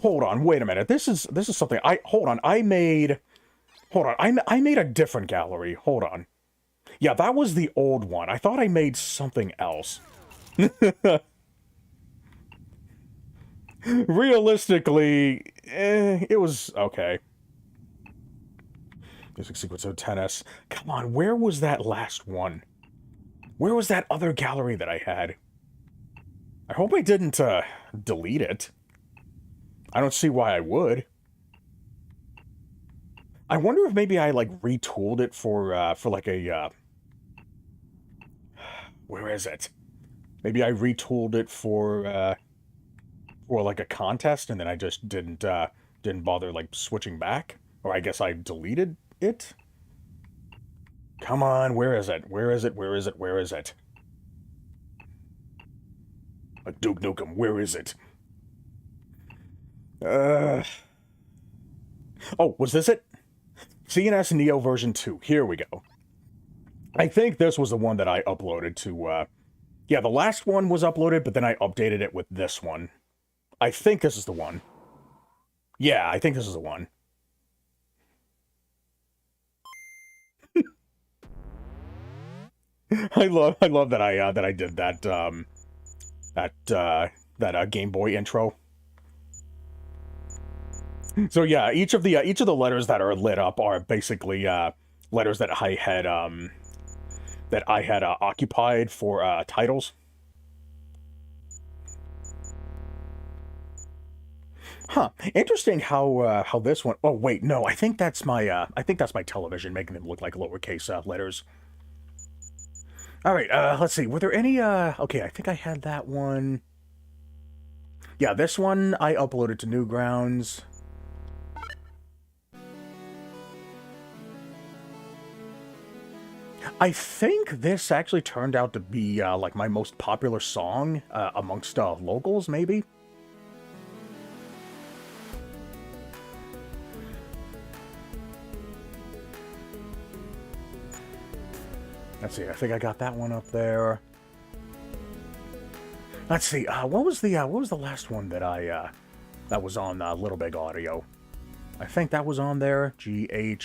Hold on, wait a minute. This is something I made a different gallery. Hold on. Yeah, that was the old one. I thought I made something else. Realistically, it was okay. Music sequence of 10S. Come on, where was that last one? Where was that other gallery that I had? I hope I didn't, delete it. I don't see why I would. I wonder if maybe I, like, retooled it for like a, where is it? Maybe I retooled it for like a contest, and then I just didn't bother, like, switching back? Or I guess I deleted it? Come on, where is it? Where is it? Where is it? Where is it? Duke Nukem, where is it? Oh, was this it? CNS Neo version 2. Here we go. I think this was the one that I uploaded to, yeah, the last one was uploaded, but then I updated it with this one. I think this is the one. Yeah, I think this is the one. I love that I did that, Game Boy intro. So yeah, each of the letters that are lit up are basically letters that I had occupied for titles. Huh. Interesting how this one. Oh wait, no, I think that's my television making them look like lowercase letters. All right, let's see. Were there any okay, I think I had that one. Yeah, this one I uploaded to Newgrounds. I think this actually turned out to be, like, my most popular song, amongst, locals, maybe? Let's see, I think I got that one up there. Let's see, what was the last one that that was on, Little Big Audio? I think that was on there, GH...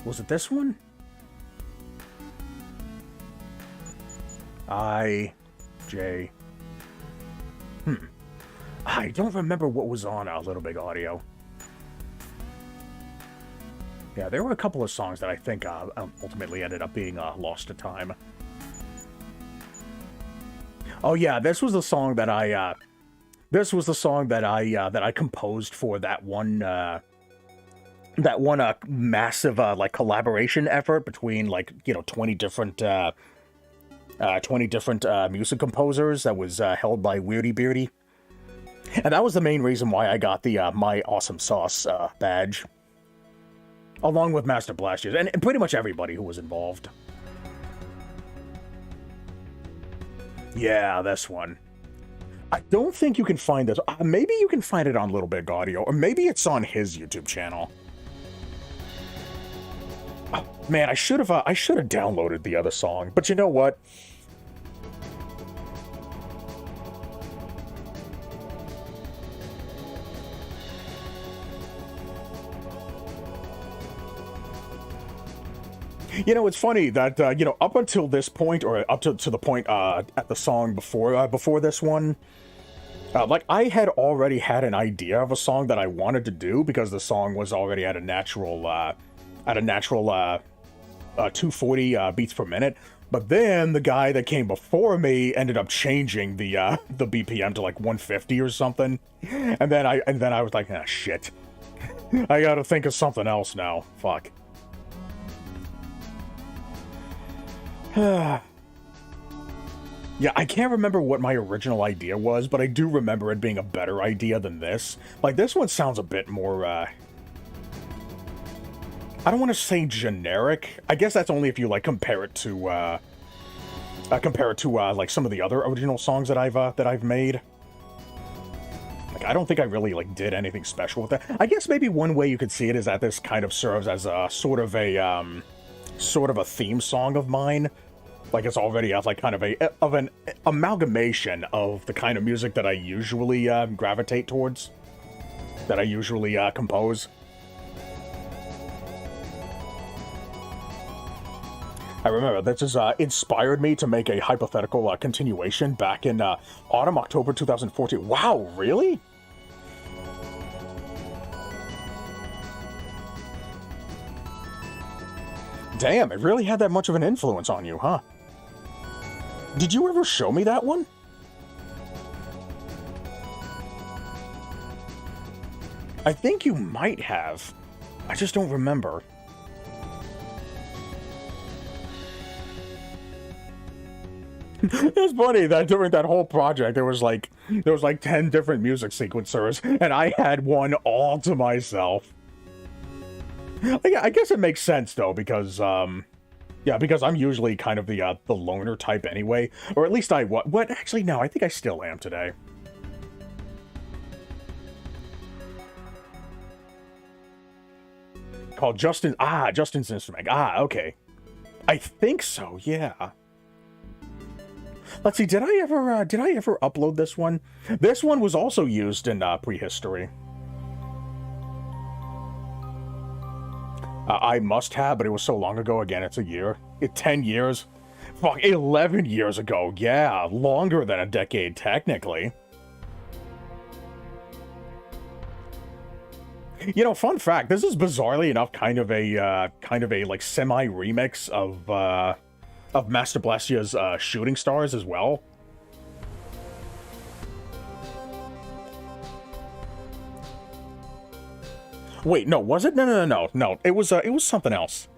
Was it this one? I don't remember what was on Little Big Audio. Yeah, there were a couple of songs that I think ultimately ended up being lost to time. Oh yeah, this was the song that I composed for that one massive like collaboration effort between, like, 20 different music composers that was held by Weirdy Beardy. And that was the main reason why I got the My Awesome Sauce badge. Along with Master Blasters, and pretty much everybody who was involved. Yeah, this one. I don't think you can find this. Maybe you can find it on Little Big Audio, or maybe it's on his YouTube channel. Oh, man, I should have downloaded the other song, but you know what? It's funny that, up until this point, or up to the point at the song before this one, like, I had already had an idea of a song that I wanted to do, because the song was already at a natural 240 beats per minute. But then the guy that came before me ended up changing the BPM to like 150 or something, and then I was like, ah, shit, I gotta think of something else now. Fuck. Yeah, I can't remember what my original idea was, but I do remember it being a better idea than this. Like, this one sounds a bit more, I don't want to say generic. I guess that's only if you, like, compare it to, like, some of the other original songs that I've made. Like, I don't think I really, like, did anything special with that. I guess maybe one way you could see it is that this kind of serves as a sort of a theme song of mine. Like, it's already like kind of an amalgamation of the kind of music that I usually gravitate towards, that I usually compose. I remember this has inspired me to make a hypothetical continuation back in October 2014. Wow, really? Damn, it really had that much of an influence on you, huh? Did you ever show me that one? I think you might have. I just don't remember. It's funny that during that whole project there was like 10 different music sequencers and I had one all to myself. I guess it makes sense though because yeah, because I'm usually kind of the loner type anyway, or at least I was. What actually no, I think I still am today. Called Justin's Instrument. Okay. I think so, yeah. Let's see, did I ever upload this one? This one was also used in prehistory. I must have, but it was so long ago. Again, it's a year. 10 years. Fuck, 11 years ago. Yeah, longer than a decade, technically. You know, fun fact, this is bizarrely enough kind of a like semi-remix of Master Blastia's Shooting Stars as well. Wait, no, was it? No. It was something else.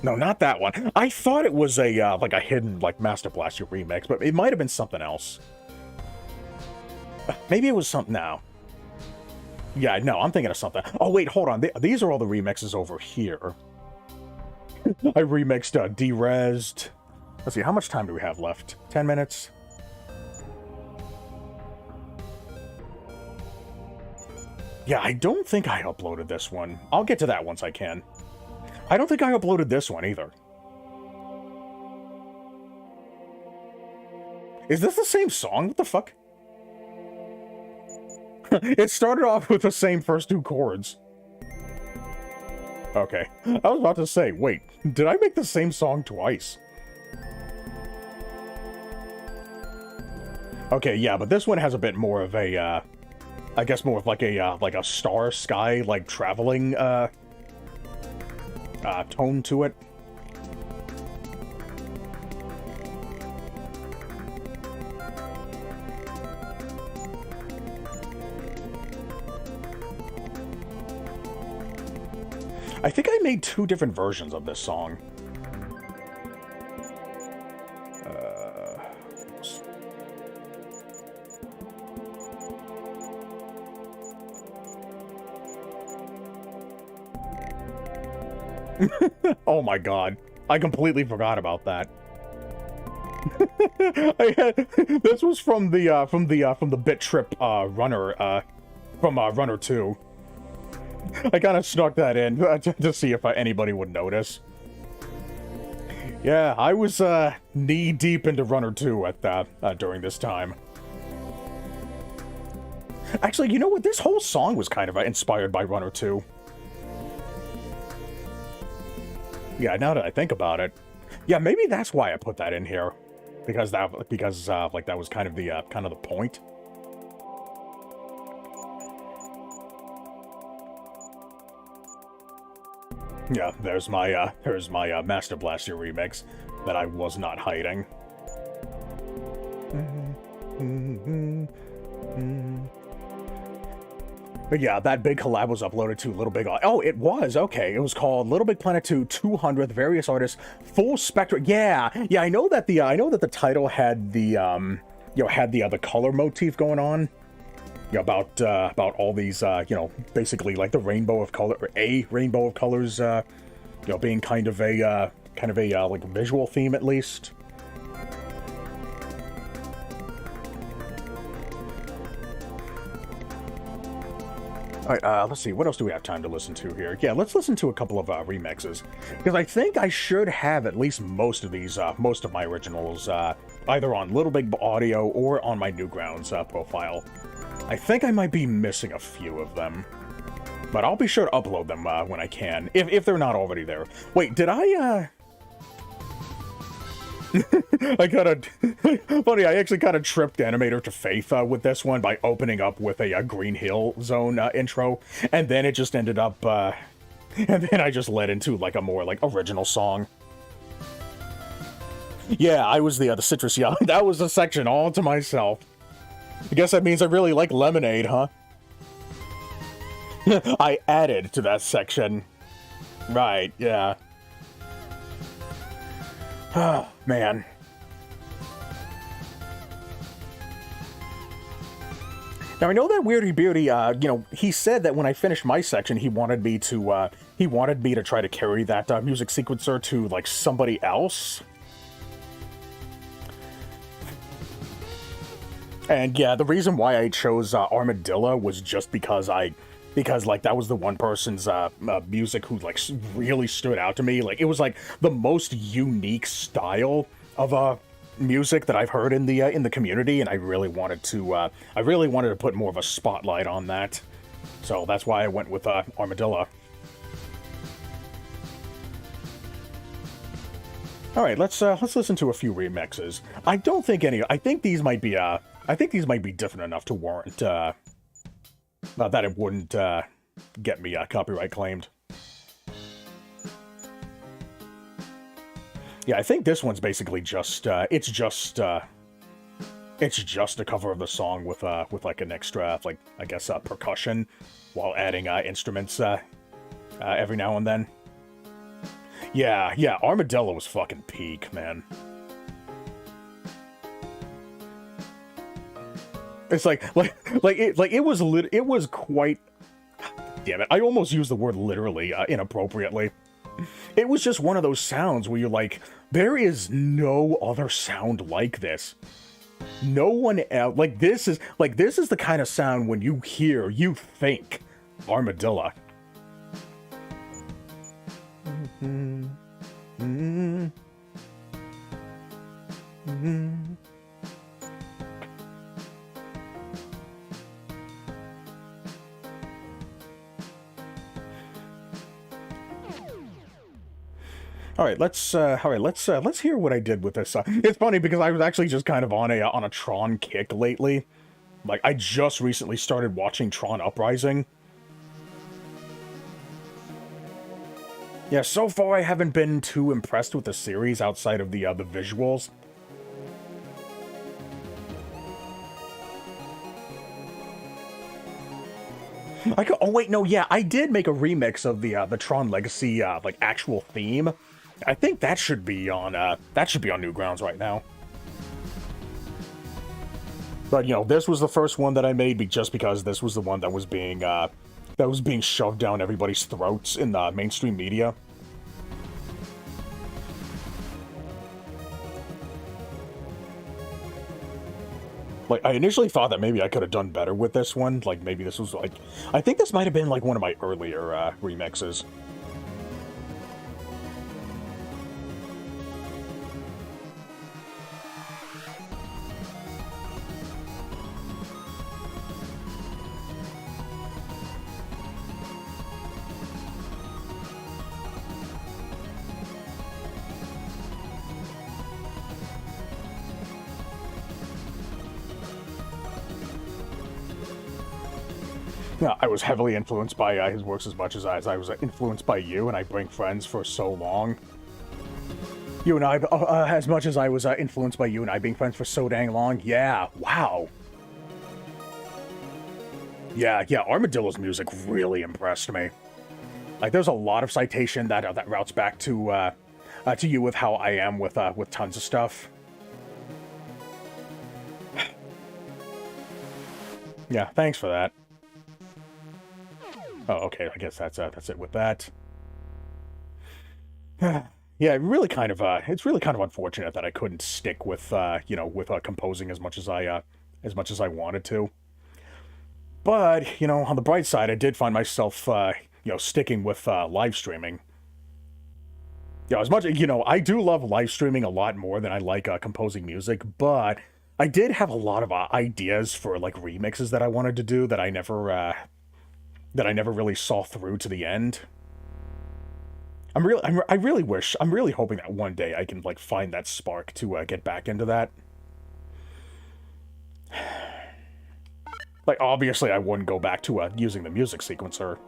No, not that one. I thought it was a like a hidden like Master Blaster remix, but it might have been something else. Maybe it was something now. Yeah, no, I'm thinking of something. Oh wait, hold on. These are all the remixes over here. I remixed Derezzed. Let's see, how much time do we have left? 10 minutes? Yeah, I don't think I uploaded this one. I'll get to that once I can. I don't think I uploaded this one either. Is this the same song? What the fuck? It started off with the same first two chords. Okay. I was about to say, wait, did I make the same song twice? Okay, yeah, but this one has a bit more of a, I guess more of like a star sky, like, traveling, tone to it. I think I made 2 different versions of this song. Oh my god. I completely forgot about that. This was from the Bit Trip runner from Runner 2. I kind of snuck that in to see if anybody would notice. Yeah, I was knee deep into Runner 2 at during this time. Actually, you know what? This whole song was kind of inspired by Runner 2. Yeah, now that I think about it, yeah, maybe that's why I put that in here, because like that was kind of the point. Yeah, there's my Master Blaster remix that I was not hiding. But yeah, that big collab was uploaded to Little Big. Oh, it was okay. It was called LittleBIGPlanet 2 200th Various Artists Full Spectrum. Yeah, I know that the title had the had the color motif going on. Yeah, about all these basically like the rainbow of color, or a rainbow of colors. Being kind of a like visual theme at least. Alright, let's see, what else do we have time to listen to here? Yeah, let's listen to a couple of remixes. Because I think I should have at least most of these, most of my originals, either on Little Big Audio or on my Newgrounds profile. I think I might be missing a few of them. But I'll be sure to upload them when I can, if they're not already there. Wait, did I, funny, I actually kind of tripped Animator to Faith with this one by opening up with a Green Hill Zone intro, and then it just ended up, and then I just led into like a more like original song. Yeah, I was the citrus. Yeah, that was a section all to myself. I guess that means I really like lemonade, huh? I added to that section. Right, yeah. Oh, man. Now, I know that Weirdy Beauty, he said that when I finished my section, he wanted me to try to carry that music sequencer to, like, somebody else. And yeah, the reason why I chose Armadillo was just because like that was the one person's music who like really stood out to me. Like it was like the most unique style of music that I've heard in the community, and I really wanted to put more of a spotlight on that. So that's why I went with Armadillo. All right, let's listen to a few remixes. I think these might be different enough to warrant that it wouldn't get me copyright claimed. Yeah, I think this one's basically just it's just a cover of the song with like an extra, like, I guess, percussion while adding instruments every now and then. Yeah, Armadillo was fucking peak, man. It's it was quite. Damn it! I almost used the word literally inappropriately. It was just one of those sounds where you're like, there is no other sound like this. No one else. This is the kind of sound when you hear, you think Armadillo. Mm-hmm. Mm-hmm. Mm-hmm. All right, let's hear what I did with this. It's funny because I was actually just kind of on a Tron kick lately. Like I just recently started watching Tron Uprising. Yeah, so far I haven't been too impressed with the series outside of the visuals. Oh wait, no, yeah, I did make a remix of the Tron Legacy like actual theme. I think that should be on Newgrounds right now. But this was the first one that I made just because this was the one that was being shoved down everybody's throats in the mainstream media. Like, I initially thought that maybe I could have done better with this one. Like, maybe this was, like... I think this might have been, like, one of my earlier, remixes. Yeah, I was heavily influenced by his works as much as I was influenced by you, and I bring friends for so long. You and I, as much as I was influenced by you and I being friends for so dang long. Yeah, wow. Yeah, Armadillo's music really impressed me. Like, there's a lot of citation that routes back to you with how I am with tons of stuff. Yeah, thanks for that. Oh, okay. I guess that's it with that. Yeah, it's really kind of unfortunate that I couldn't stick with composing as much as I wanted to. But on the bright side, I did find myself sticking with live streaming. As much I do love live streaming a lot more than I like composing music, but I did have a lot of ideas for like remixes that I wanted to do that I never really saw through to the end. I'm really hoping that one day I can like find that spark to get back into that. Like, obviously I wouldn't go back to using the music sequencer.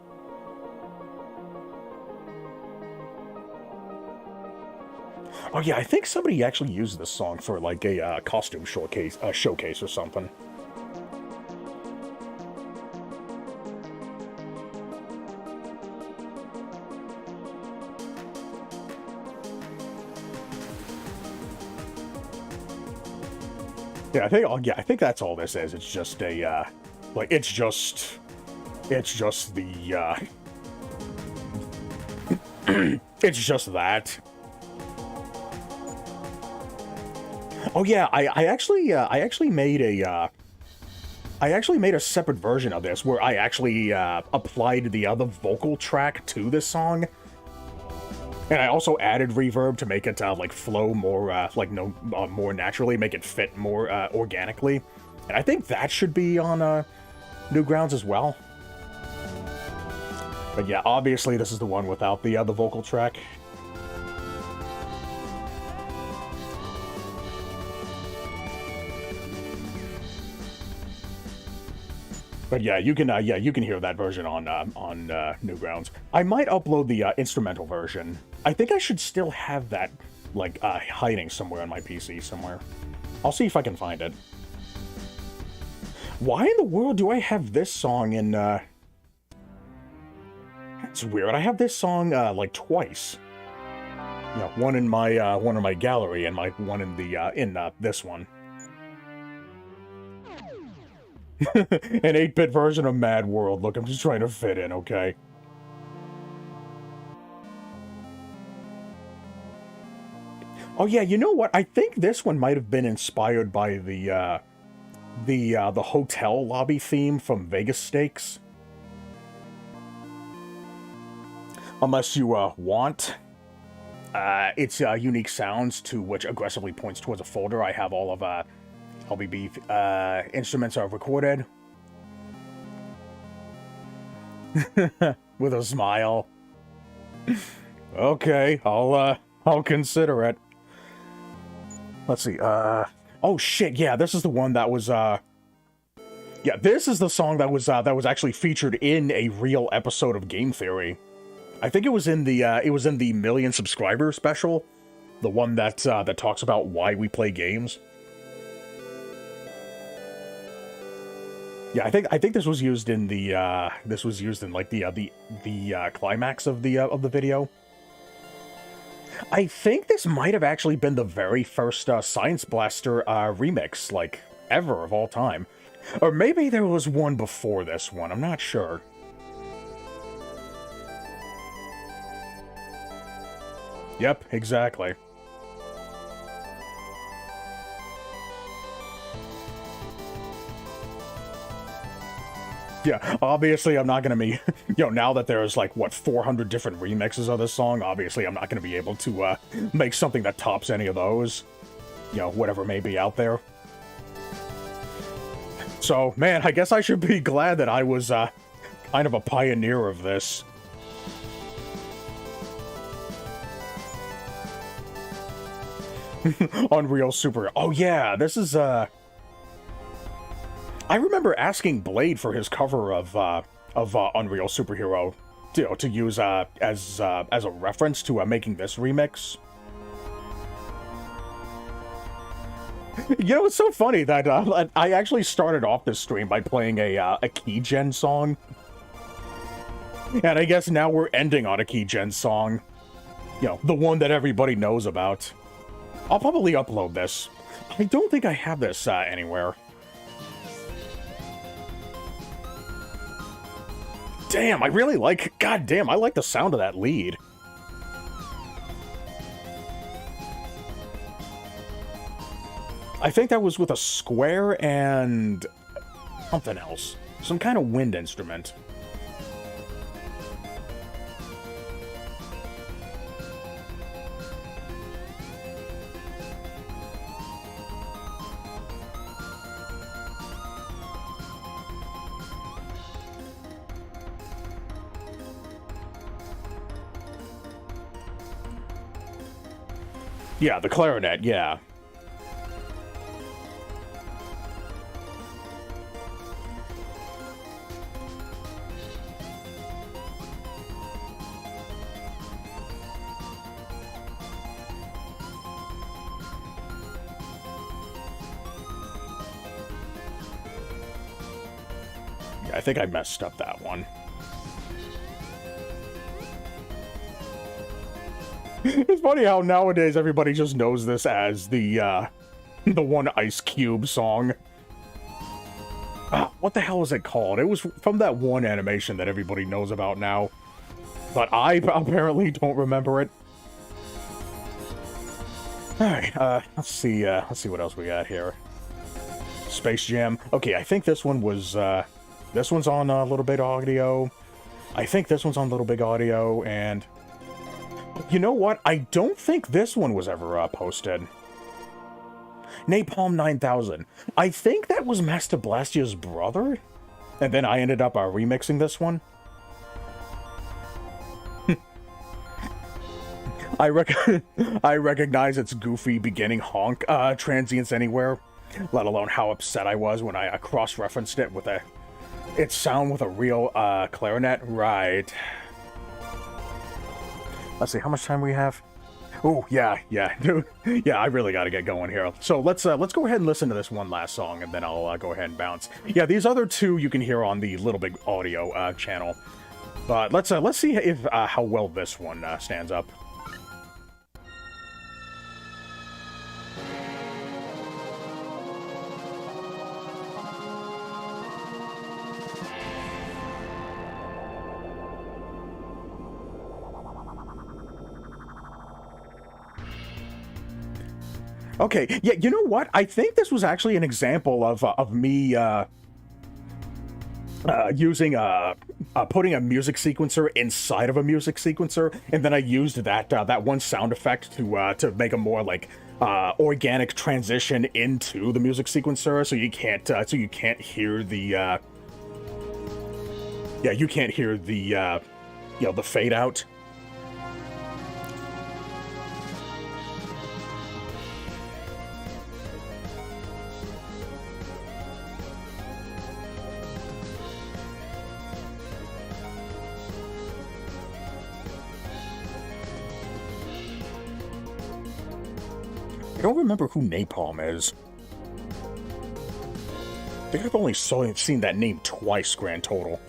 Oh yeah, I think somebody actually used this song for like a costume showcase or something. Yeah, I think that's all this is. It's just a like it's just the it's just that. Oh yeah, I actually made a separate version of this where I actually applied the other vocal track to this song, and I also added reverb to make it like flow more more naturally, make it fit more organically, and I think that should be on Newgrounds as well. But yeah, obviously this is the one without the other vocal track. But yeah, you can hear that version on Newgrounds. I might upload the instrumental version. I think I should still have that like hiding somewhere on my PC somewhere. I'll see if I can find it. Why in the world do I have this song in? That's weird. I have this song like twice. You know, one in my gallery and one in the this one. An 8-bit version of Mad World. Look, I'm just trying to fit in, okay? Oh yeah, you know what? I think this one might have been inspired by the hotel lobby theme from Vegas Stakes. Unless you want. Its unique sounds to which aggressively points towards a folder. I have all of LBB instruments are recorded. With a smile. Okay, I'll consider it. Let's see, oh shit, yeah, this is the one that was, yeah, this is the song that was actually featured in a real episode of Game Theory. I think it was in the million subscriber special, the one that talks about why we play games. Yeah, I think this was used in the like the climax of the video. I think this might have actually been the very first Science Blaster remix, like, ever of all time. Or maybe there was one before this one, I'm not sure. Yep, exactly. Yeah, obviously I'm not gonna be, now that there's like, what, 400 different remixes of this song, obviously I'm not gonna be able to make something that tops any of those. Whatever may be out there. So, man, I guess I should be glad that I was kind of a pioneer of this. Unreal Super. Oh yeah, this is I remember asking Blade for his cover of Unreal Superhero to use as a reference to making this remix. It's so funny that I actually started off this stream by playing a Keygen song. And I guess now we're ending on a Keygen song. The one that everybody knows about. I'll probably upload this. I don't think I have this anywhere. Damn, I really like... God damn, I like the sound of that lead. I think that was with a square and... something else. Some kind of wind instrument. Yeah, the clarinet, yeah. I think I messed up that one. It's funny how nowadays everybody just knows this as the one Ice Cube song. What the hell is it called? It was from that one animation that everybody knows about now. But I apparently don't remember it. Alright, let's see what else we got here. Space Jam. Okay, I think this one was, this one's on Little Big Audio. I think this one's on Little Big Audio, and... You know what? I don't think this one was ever posted. Napalm 9000. I think that was Master Blastia's brother? And then I ended up remixing this one. I recognize its goofy beginning honk transients anywhere, let alone how upset I was when I cross-referenced it with its sound with a real clarinet. Right. Let's see, how much time we have? Oh, yeah, dude. Yeah, I really gotta get going here. So let's go ahead and listen to this one last song, and then I'll go ahead and bounce. Yeah, these other two you can hear on the Little Big Audio channel. But let's see if how well this one stands up. Okay, yeah, you know what? I think this was actually an example of me using putting a music sequencer inside of a music sequencer, and then I used that one sound effect to make a more like organic transition into the music sequencer, so you can't hear the you can't hear the the fade out. I don't remember who Napalm is. I think I've only seen that name twice, grand total.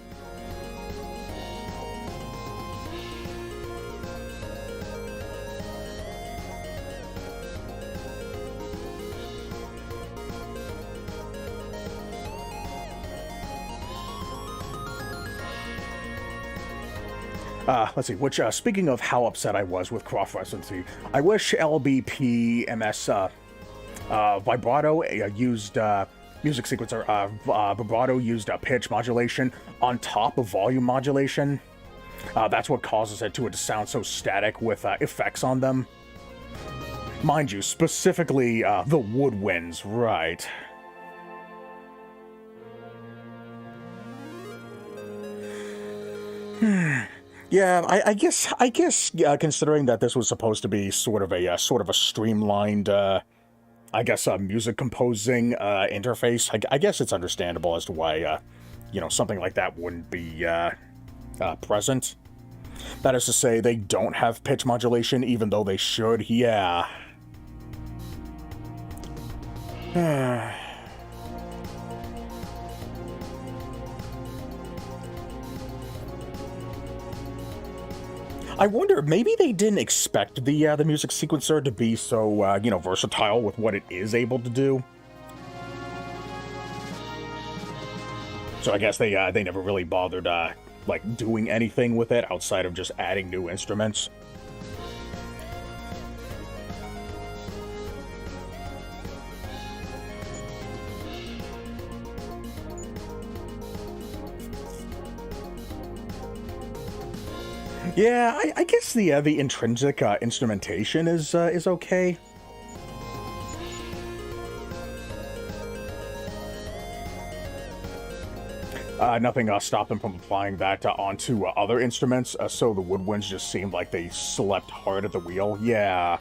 Let's see, which, speaking of how upset I was with cross-referencing, I wish LBPMS, Vibrato used, music sequencer, Vibrato used pitch modulation on top of volume modulation. That's what causes it to sound so static with effects on them. Mind you, specifically, the woodwinds, right. Yeah, I guess, considering that this was supposed to be sort of a streamlined, I guess, music composing interface, I guess it's understandable as to why, something like that wouldn't be present. That is to say, they don't have pitch modulation, even though they should. Yeah. I wonder, maybe they didn't expect the music sequencer to be so, versatile with what it is able to do. So I guess they never really bothered, doing anything with it outside of just adding new instruments. Yeah, I guess the intrinsic instrumentation is okay. Nothing stopped them from applying that onto other instruments, so the woodwinds just seemed like they slept hard at the wheel. Yeah.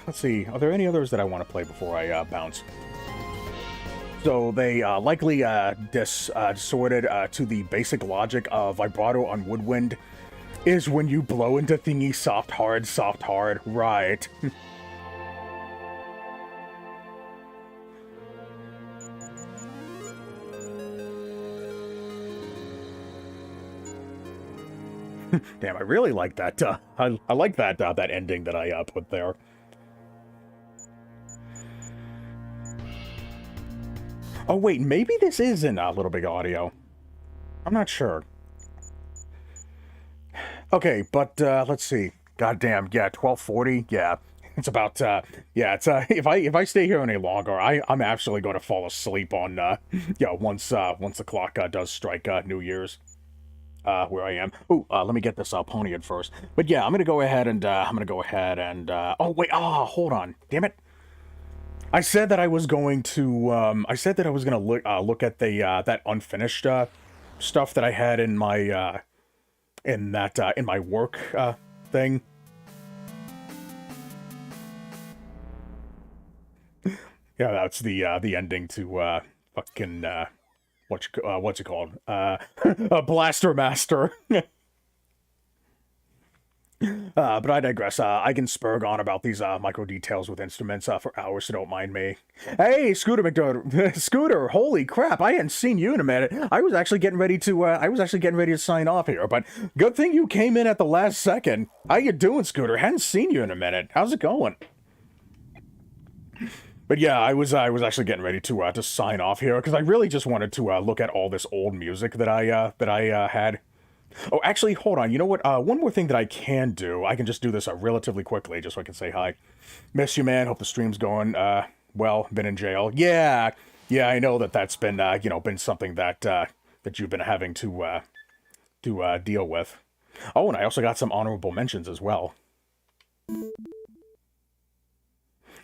Let's see. Are there any others that I want to play before I bounce? So they likely distorted to the basic logic of vibrato on woodwind Is when you blow into thingy soft, hard, right. Damn, I really like that, I like that, that ending that I, put there. Oh wait, maybe this is in, Little Big Audio. I'm not sure. Okay, but, let's see. Goddamn, yeah, 12:40, yeah. It's about, yeah, it's, if I stay here any longer, I'm actually going to fall asleep on, yeah, once the clock, does strike, New Year's. Where I am. Oh, let me get this, pony in first. But yeah, I'm gonna go ahead and, oh wait, hold on. Damn it. I said that I was going to, I said that I was gonna look at the, that unfinished, stuff that I had in my, in my work, thing. Yeah, that's the ending to, fucking, what's it called? A Blaster Master. But I digress. I can spurg on about these micro details with instruments for hours, so don't mind me. Hey, Scooter McDonald, Scooter! Holy crap! I hadn't seen you in a minute. I was actually getting ready to sign off here, but good thing you came in at the last second. How you doing, Scooter? Hadn't seen you in a minute. How's it going? But yeah, I was actually getting ready to sign off here because I really just wanted to look at all this old music that I had. Oh, actually, hold on. You know what? One more thing that I can do. I can just do this relatively quickly, just so I can say hi. Miss you, man. Hope the stream's going well. Been in jail. Yeah, I know that's been been something that that you've been having to deal with. Oh, and I also got some honorable mentions as well.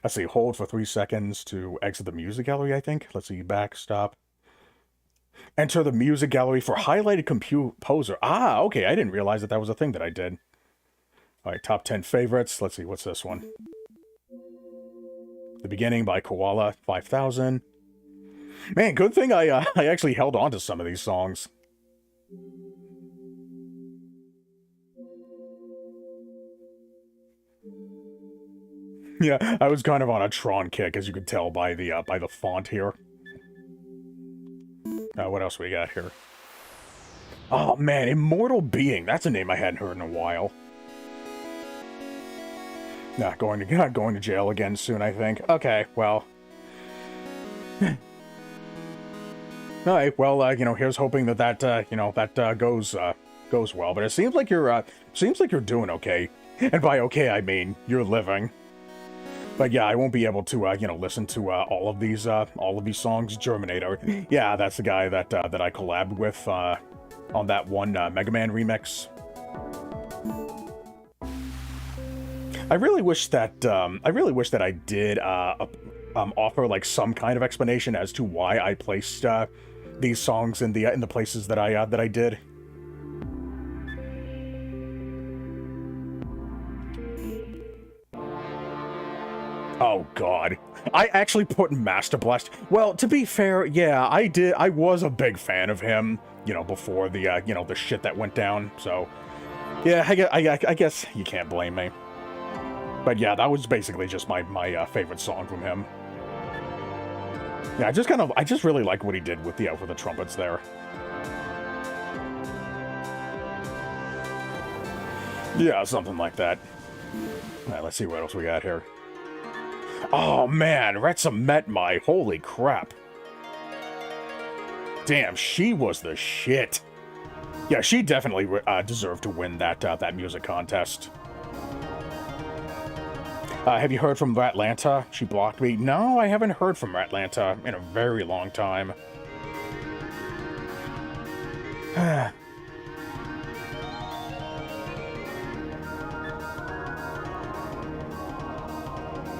Let's see, hold for 3 seconds to exit the music gallery, I think. Let's see, back, stop. Enter the music gallery for highlighted composer. Ah, okay, I didn't realize that was a thing that I did. Alright, top 10 favorites. Let's see, what's this one? The Beginning by Koala, 5,000. Man, good thing I actually held on to some of these songs. Yeah, I was kind of on a Tron kick, as you could tell by the font here. What else we got here? Oh man, Immortal Being. That's a name I hadn't heard in a while. Not going to jail again soon, I think. Okay, well. Alright, well, here's hoping that goes well. But it seems like you're doing okay. And by okay, I mean you're living. But yeah, I won't be able to, listen to all of these songs. Germinator, yeah, that's the guy that I collabed with on that one Mega Man remix. I really wish that I did offer like some kind of explanation as to why I placed these songs in the places that I did. Oh god. I actually put Master Blast. Well, to be fair, yeah, I did. I was a big fan of him, before the the shit that went down. So, yeah, I guess you can't blame me. But yeah, that was basically just my favorite song from him. Yeah, I just really like what he did with the trumpets there. Yeah, something like that. All right, let's see what else we got here. Oh man, Retsa met my holy crap. Damn, she was the shit. Yeah, she definitely deserved to win that music contest. Have you heard from Ratlanta? She blocked me. No, I haven't heard from Ratlanta in a very long time.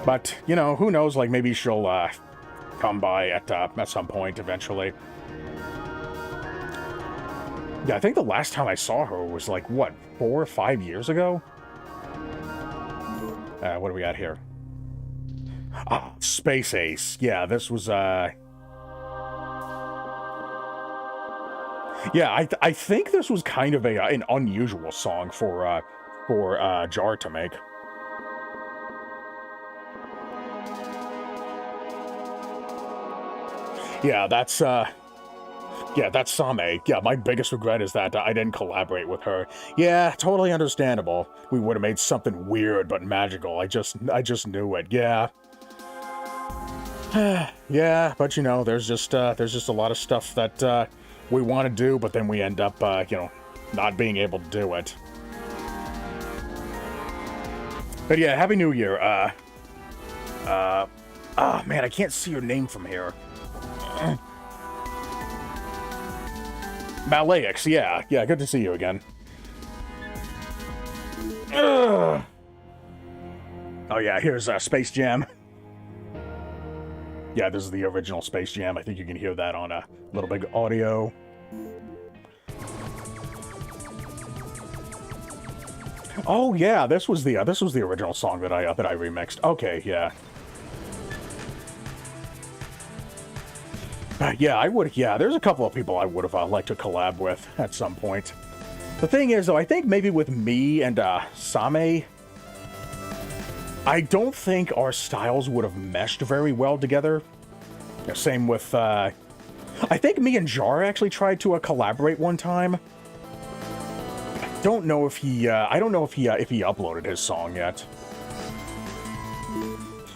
But, who knows, like, maybe she'll, come by at some point eventually. Yeah, I think the last time I saw her was, like, what, 4 or 5 years ago? What do we got here? Ah, Space Ace. Yeah, this was, Yeah, I think this was kind of an unusual song for Jar to make. Yeah, that's Same. Yeah, my biggest regret is that I didn't collaborate with her. Yeah, totally understandable. We would have made something weird but magical. I just knew it. Yeah. Yeah, but you know, there's just a lot of stuff that we want to do, but then we end up you know, not being able to do it. But yeah, Happy New Year. Man, I can't see your name from here. Malaix, yeah, good to see you again. Ugh. Oh yeah, here's Space Jam. Yeah, this is the original Space Jam. I think you can hear that on a Little Big Audio. Oh yeah, this was the original song that I remixed. Okay, yeah. Yeah, I would. Yeah, there's a couple of people I would have liked to collab with at some point. The thing is, though, I think maybe with me and Same, I don't think our styles would have meshed very well together. Yeah, same with. I think me and Jar actually tried to collaborate one time. I don't know if he uploaded his song yet.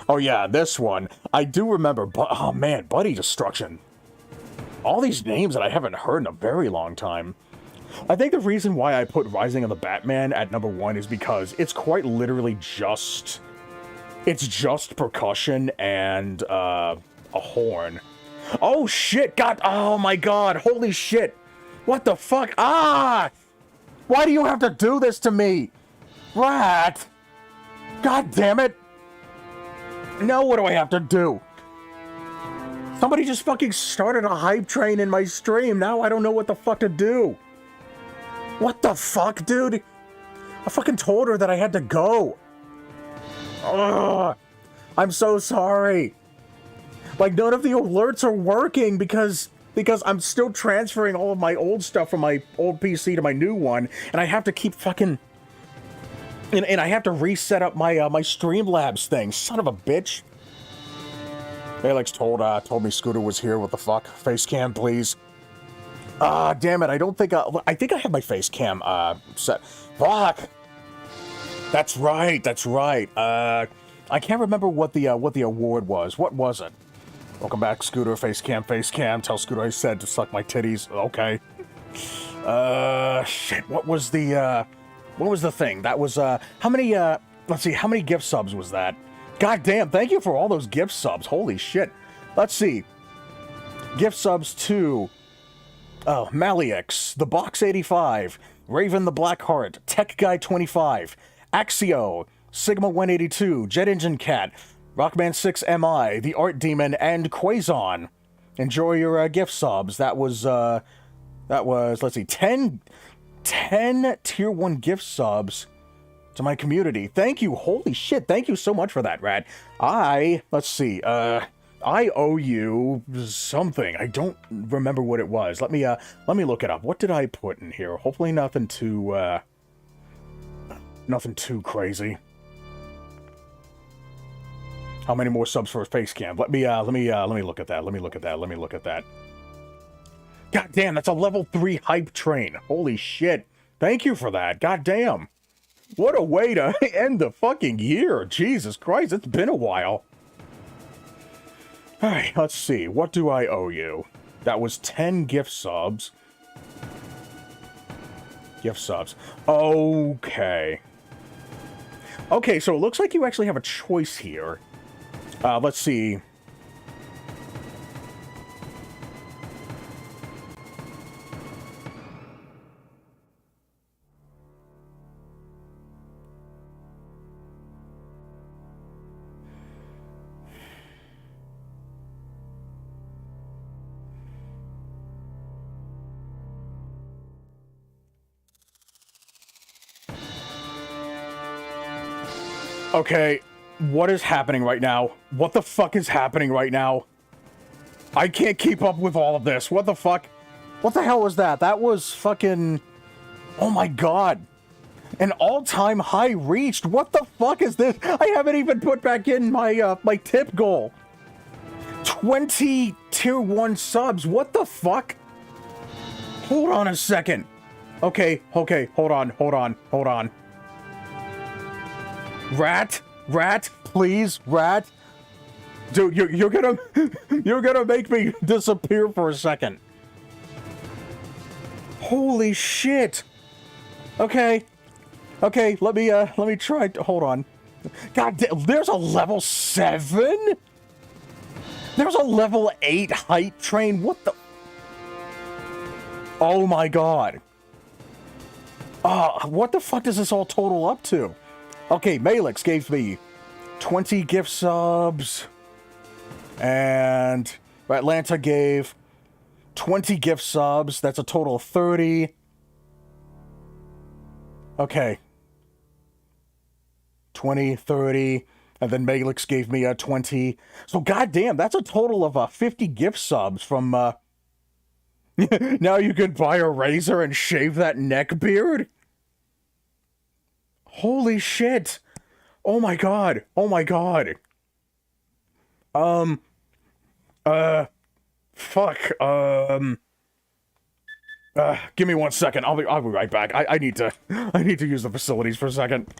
Oh yeah, this one I do remember. But oh man, Buddy Destruction. All these names that I haven't heard in a very long time. I think the reason why I put Rising of the Batman at #1 is because it's quite literally just... It's just percussion and a horn. Oh shit, God, oh my god, holy shit. What the fuck? Ah! Why do you have to do this to me? Rat! God damn it! Now what do I have to do? Somebody just fucking started a hype train in my stream. Now I don't know what the fuck to do. What the fuck, dude? I fucking told her that I had to go. Ugh. I'm so sorry. Like, none of the alerts are working because I'm still transferring all of my old stuff from my old PC to my new one, and I have to keep fucking... And I have to reset up my my Streamlabs thing. Son of a bitch. Alex told me Scooter was here. What the fuck? Face cam, please. Damn it. I don't think I think I have my face cam set. Fuck. That's right. I can't remember what the award was. What was it? Welcome back, Scooter. Face cam. Tell Scooter I said to suck my titties. Okay. Shit. What was the thing? That was how many let's see, how many gift subs was that? God damn, thank you for all those gift subs. Holy shit. Let's see. Gift subs to Malix, The Box 85, Raven the Blackheart, Tech Guy 25, Axio, Sigma 182, Jet Engine Cat, Rockman 6 MI, The Art Demon, and Quazon. Enjoy your gift subs. That was let's see, 10 tier 1 gift subs to my community. Thank you. Holy shit. Thank you so much for that, Rad. Let's see. I owe you something. I don't remember what it was. Let me look it up. What did I put in here? Hopefully nothing too crazy. How many more subs for a face cam? Let me look at that. God damn, that's a level 3 hype train. Holy shit. Thank you for that. God damn. What a way to end the fucking year. Jesus Christ, it's been a while. Alright, let's see. What do I owe you? That was 10 gift subs. Gift subs. Okay. Okay, so it looks like you actually have a choice here. Let's see. Okay, what is happening right now? What the fuck is happening right now? I can't keep up with all of this. What the fuck? What the hell was that? That was fucking... Oh my god. An all-time high reached. What the fuck is this? I haven't even put back in my my tip goal. 20 tier 1 subs. What the fuck? Hold on a second. Okay, hold on. Rat, please, rat. Dude, you're gonna you're gonna make me disappear for a second. Holy shit. Okay, let me try. Hold on. God damn, there's a level 7? There's a level 8 height train. What the? Oh my god. What the fuck does this all total up to? Okay, Malix gave me 20 gift subs. And Atlanta gave 20 gift subs. That's a total of 30. Okay. 20, 30. And then Malix gave me 20. So goddamn, that's a total of 50 gift subs from... Now you can buy a razor and shave that neck beard? Holy shit. Oh my god. Fuck. Give me 1 second. I'll be right back. I need to use the facilities for a second.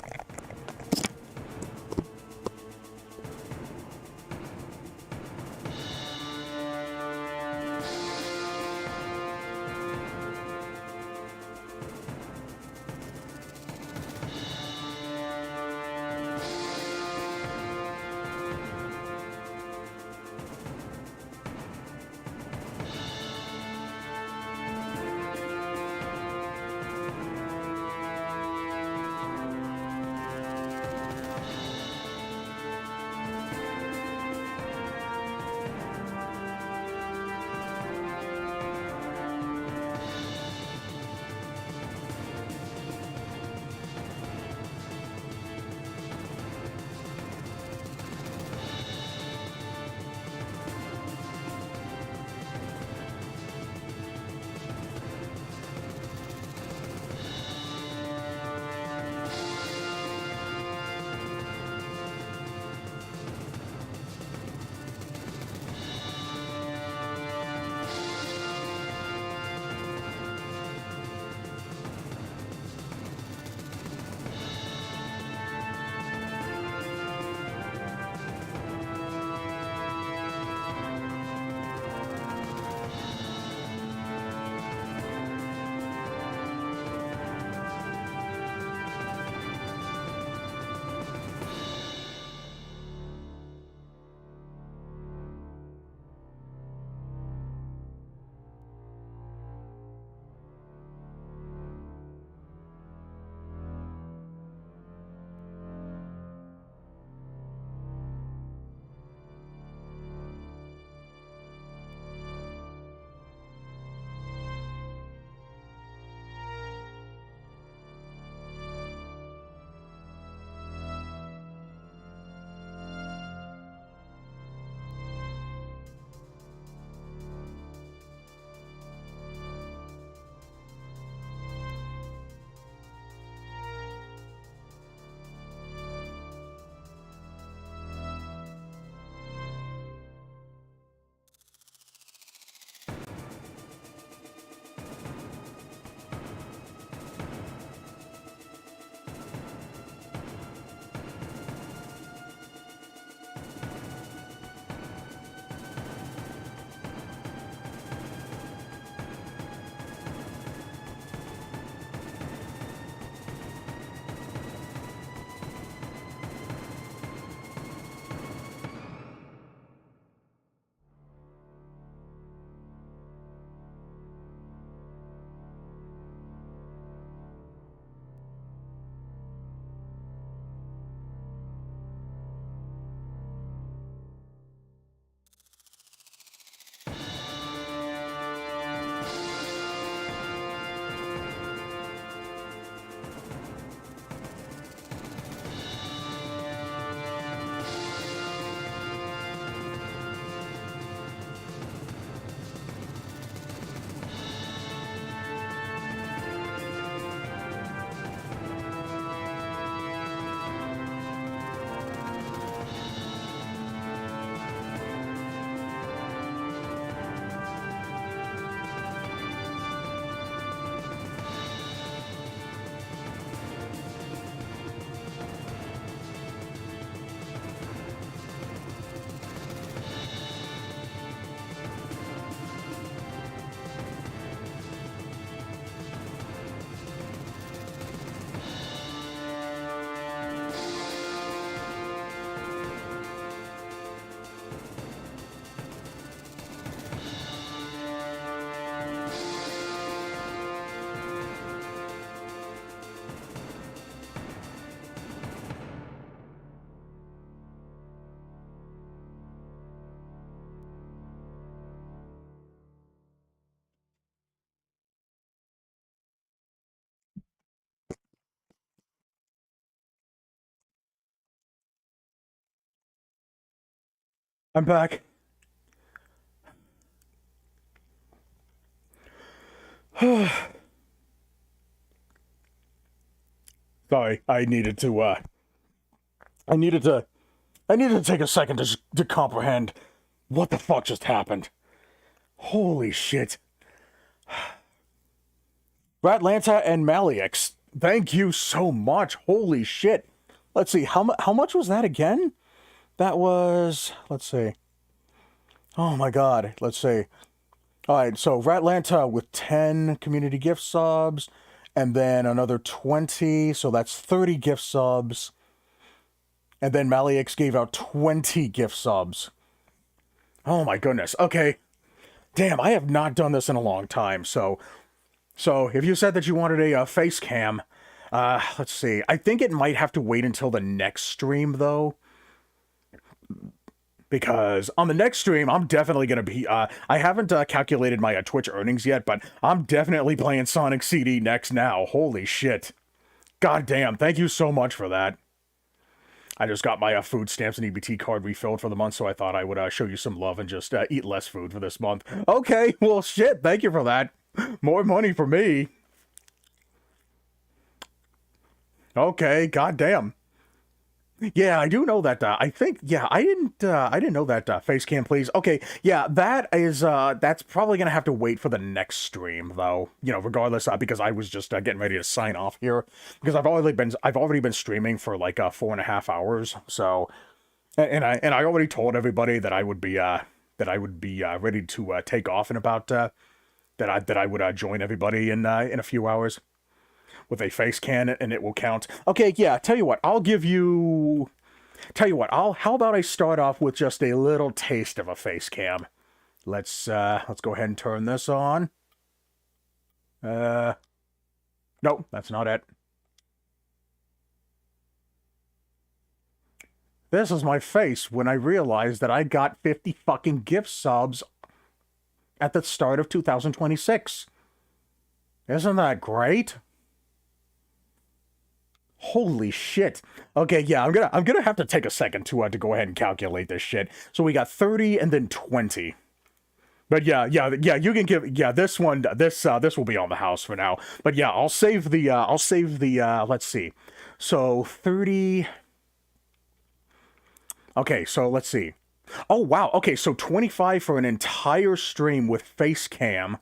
I'm back. Sorry, I needed to take a second to comprehend what the fuck just happened. Holy shit. Ratlanta and Malix, thank you so much. Holy shit. Let's see, how much was that again? That was, let's see. Oh my god, let's see. Alright, so Ratlanta with 10 community gift subs, and then another 20, so that's 30 gift subs. And then Malix gave out 20 gift subs. Oh my goodness. Okay. Damn, I have not done this in a long time, so if you said that you wanted a face cam, let's see. I think it might have to wait until the next stream, though. Because on the next stream, I'm definitely going to be, I haven't calculated my Twitch earnings yet, but I'm definitely playing Sonic CD next now. Holy shit. God damn, thank you so much for that. I just got my food stamps and EBT card refilled for the month, so I thought I would show you some love and just eat less food for this month. Okay, well, shit, thank you for that. More money for me. Okay, goddamn. Yeah, I do know that. I think, yeah, I didn't know that. Face cam, please. Okay, yeah, that is, that's probably gonna have to wait for the next stream, though. You know, regardless, because I was just getting ready to sign off here because I've already been streaming for like 4.5 hours. So, and I already told everybody that I would be ready to take off in about that I would join everybody in a few hours with a face cam, and it will count. Okay, yeah, tell you what, how about I start off with just a little taste of a face cam. Let's go ahead and turn this on. Nope, that's not it. This is my face when I realized that I got 50 fucking gift subs at the start of 2026. Isn't that great? Holy shit. Okay, yeah, I'm gonna have to take a second to go ahead and calculate this shit. So we got 30 and then 20. But yeah, you can give, yeah, this one, this will be on the house for now. But yeah, I'll save the, let's see. So 30. Okay, so let's see. Oh, wow. Okay, so 25 for an entire stream with face cam.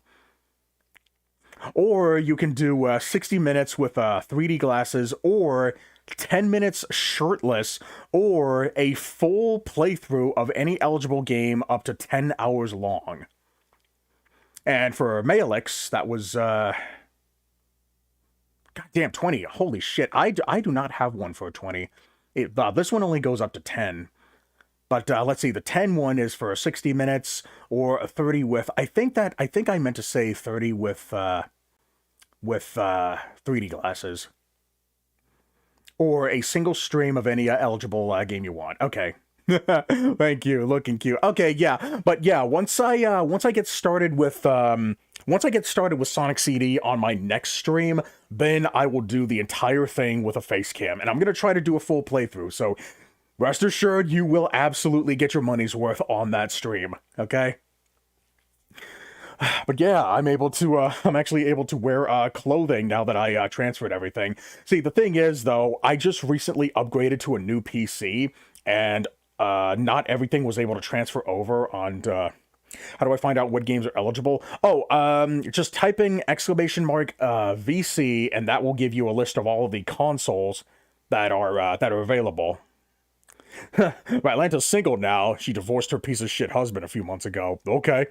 Or you can do 60 minutes with 3D glasses, or 10 minutes shirtless, or a full playthrough of any eligible game up to 10 hours long. And for Malix, that was, goddamn, 20. Holy shit, I do not have one for 20. This one only goes up to 10. But let's see, the 10 one is for 60 minutes, or a 30 with, I think I meant to say 30 with 3D glasses. Or a single stream of any eligible game you want. Okay. Thank you, looking cute. Okay, yeah, but yeah, once I get started with Sonic CD on my next stream, then I will do the entire thing with a face cam, and I'm gonna try to do a full playthrough. So rest assured, you will absolutely get your money's worth on that stream. Okay. But yeah, I'm actually able to wear clothing now that I transferred everything. See, the thing is, though, I just recently upgraded to a new PC, and not everything was able to transfer over on. How do I find out what games are eligible? Oh, just type in !VC, and that will give you a list of all of the consoles that are available. Right, Lanta's single now. She divorced her piece of shit husband a few months ago. Okay.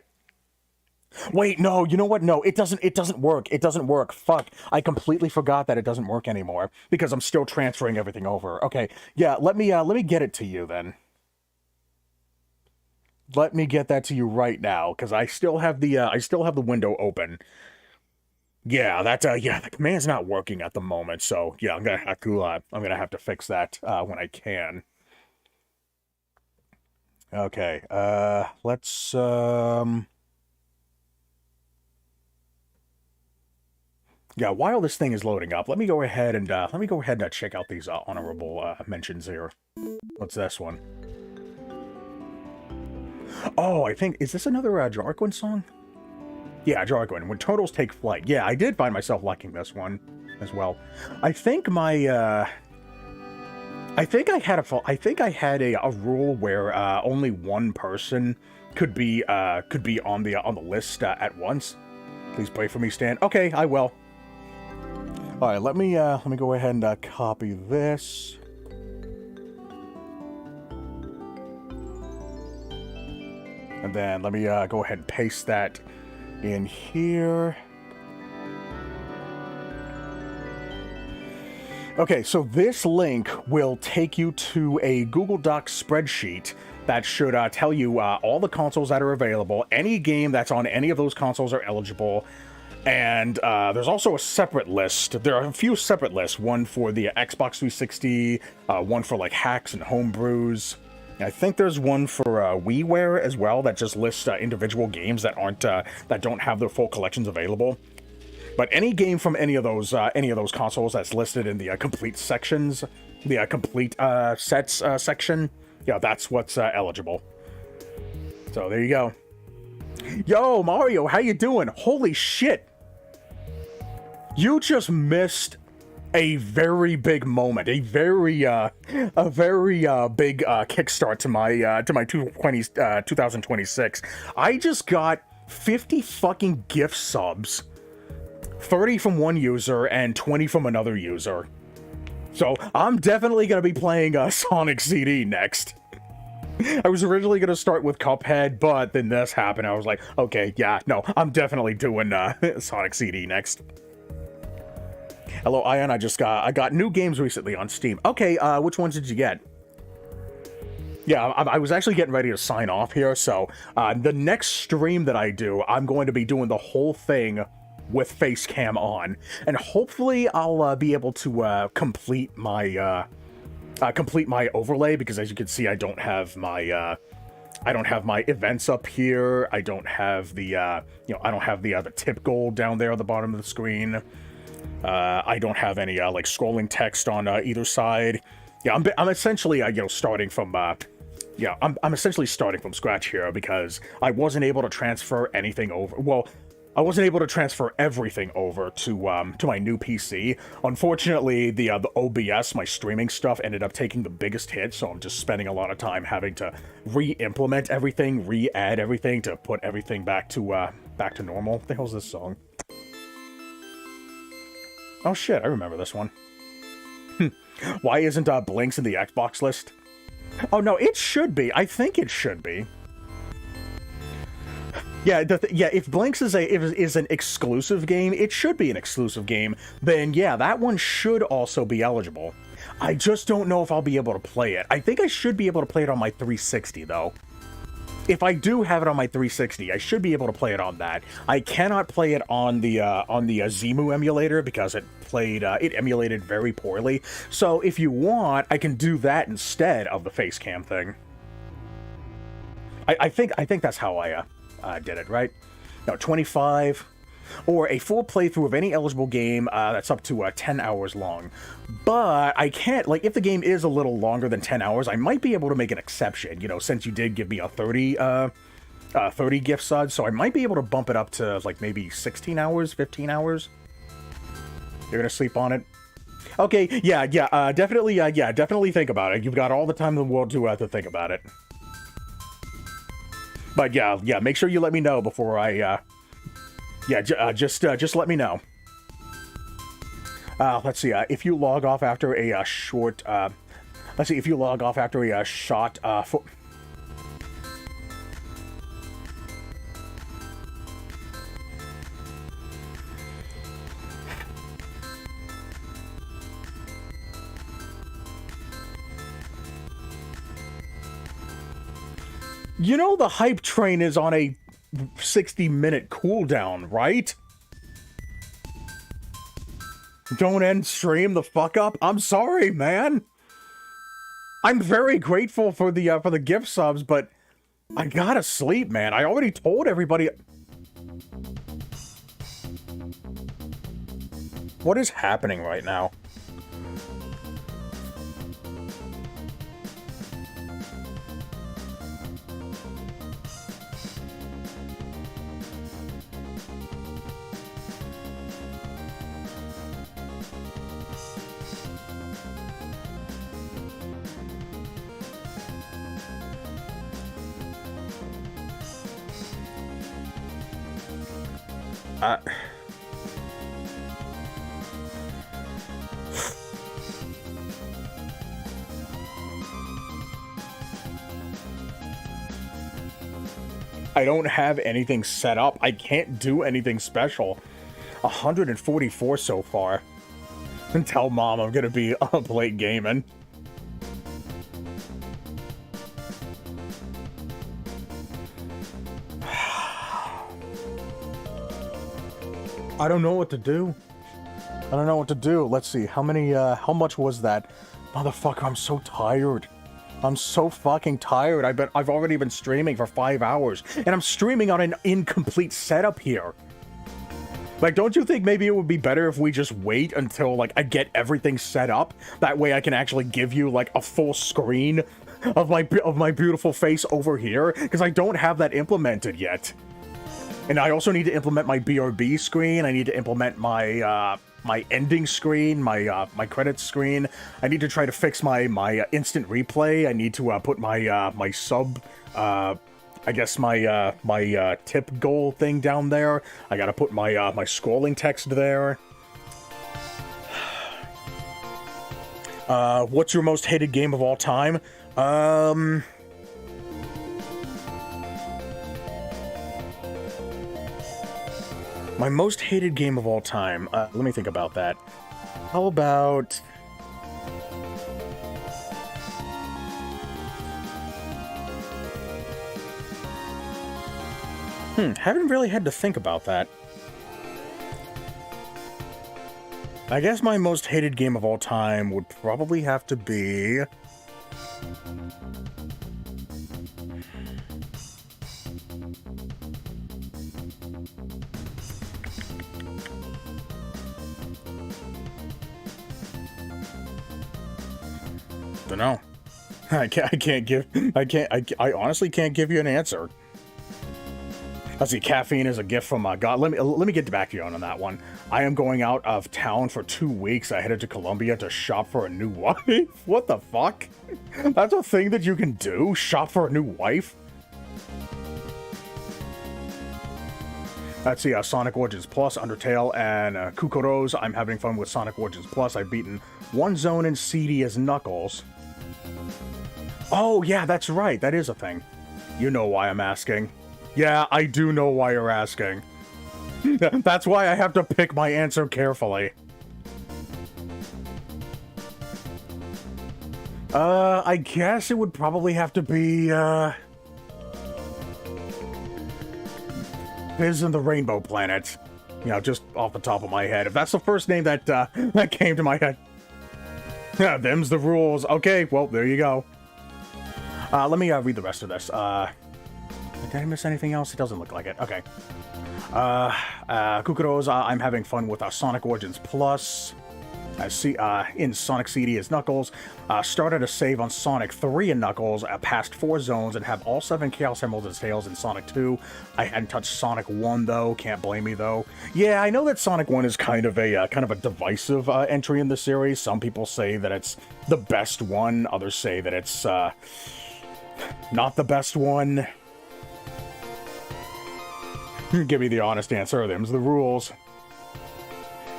Wait, no, you know what? No, it doesn't work. It doesn't work. Fuck. I completely forgot that it doesn't work anymore because I'm still transferring everything over. Okay. Yeah, let me get it to you then. Let me get that to you right now because I still have the window open. Yeah, the command's not working at the moment. So, yeah, I'm going to have to fix that when I can. Okay. Let's Yeah, while this thing is loading up, let me go ahead and check out these honorable mentions here. What's this one? Oh, I think, is this another Jarquin song? Yeah, Jarquin, When Turtles Take Flight. Yeah, I did find myself liking this one as well. I think my, I think I had a rule where only one person could be on the list at once. Please pray for me, Stan. Okay, I will. All right, let me go ahead and copy this. And then let me go ahead and paste that in here. Okay, so this link will take you to a Google Docs spreadsheet that should tell you all the consoles that are available. Any game that's on any of those consoles are eligible. And there's also a separate list. There are a few separate lists. One for the Xbox 360, one for like hacks and homebrews. I think there's one for WiiWare as well that just lists individual games that aren't that don't have their full collections available. But any game from any of those consoles that's listed in the complete sections, the complete sets section, yeah, that's what's eligible. So there you go. Yo, Mario, how you doing? Holy shit! You just missed a very big moment, a very big kickstart to my 2026. I just got 50 fucking gift subs, 30 from one user and 20 from another user. So I'm definitely gonna be playing Sonic CD next. I was originally gonna start with Cuphead, but then this happened. I was like, okay, yeah, no, I'm definitely doing Sonic CD next. Hello, Ion. I got new games recently on Steam. Okay, which ones did you get? Yeah, I was actually getting ready to sign off here, so the next stream that I do, I'm going to be doing the whole thing with face cam on, and hopefully I'll be able to complete my overlay, because as you can see, I don't have my events up here. I don't have the I don't have the tip goal down there at the bottom of the screen. I don't have any like scrolling text on either side. Yeah, I'm essentially starting from I'm essentially starting from scratch here, because I wasn't able to transfer anything over. Well, I wasn't able to transfer everything over to my new PC. Unfortunately, the OBS, my streaming stuff, ended up taking the biggest hit, so I'm just spending a lot of time having to re-implement everything, re-add everything to put everything back to normal. What the hell's this song? Oh shit, I remember this one. Why isn't Blinks in the Xbox list? Oh no, it should be. I think it should be. Yeah, if Blinks is an exclusive game, it should be an exclusive game. Then yeah, that one should also be eligible. I just don't know if I'll be able to play it. I think I should be able to play it on my 360 though. If I do have it on my 360, I should be able to play it on that. I cannot play it on the Zemu emulator, because it emulated very poorly. So if you want, I can do that instead of the face cam thing. I think that's how I did it, right? No, 25, or a full playthrough of any eligible game that's up to 10 hours long. But I can't, like, if the game is a little longer than 10 hours, I might be able to make an exception, since you did give me a 30 gift subs, so I might be able to bump it up to, like, maybe 16 hours, 15 hours. You're gonna sleep on it? Okay, definitely think about it. You've got all the time in the world to think about it. But yeah, make sure you let me know before I, just let me know. Let's see, if you log off after a short, let's see, if you log off after a shot, the hype train is on a 60-minute cooldown, right? Don't end stream the fuck up. I'm sorry, man. I'm very grateful for the gift subs, but I gotta sleep, man. I already told everybody. What is happening right now? I don't have anything set up. I can't do anything special. 144 so far. And tell mom I'm gonna be up late gaming. I don't know what to do. I don't know what to do. Let's see. How much was that? Motherfucker, I'm so tired. I'm so fucking tired. I've already been streaming for 5 hours, and I'm streaming on an incomplete setup here. Like, don't you think maybe it would be better if we just wait until, like, I get everything set up? That way I can actually give you, like, a full screen of my beautiful face over here, because I don't have that implemented yet. And I also need to implement my BRB screen. I need to implement my my ending screen, my credits screen. I need to try to fix my instant replay. I need to put my my sub, I guess my tip goal thing down there. I gotta put my my scrolling text there. What's your most hated game of all time? My most hated game of all time. Let me think about that. How about... haven't really had to think about that. I guess my most hated game of all time would probably have to be... Dunno. I honestly can't give you an answer. Let's see, caffeine is a gift from God. Let me get back to you on that one. I am going out of town for 2 weeks. I headed to Colombia to shop for a new wife. What the fuck? That's a thing that you can do? Shop for a new wife? Let's see, Sonic Origins Plus, Undertale, and Kukuros. I'm having fun with Sonic Origins Plus. I've beaten one zone in CD as Knuckles. Oh, yeah, that's right. That is a thing. You know why I'm asking. Yeah, I do know why you're asking. That's why I have to pick my answer carefully. I guess it would probably have to be, Fizz and the Rainbow Planet. You know, just off the top of my head. If that's the first name that, that came to my head. Yeah, them's the rules. Okay, well, there you go. Let me, read the rest of this. Did I miss anything else? It doesn't look like it. Okay. Kukuros, I'm having fun with Sonic Origins Plus. I see, in Sonic CD as Knuckles. Started a save on Sonic 3 and Knuckles, past 4 zones, and have all 7 Chaos Emeralds and Tails in Sonic 2. I hadn't touched Sonic 1, though. Can't blame me, though. Yeah, I know that Sonic 1 is kind of a divisive entry in the series. Some people say that it's the best one. Others say that it's, not the best one. Give me the honest answer. Them's the rules.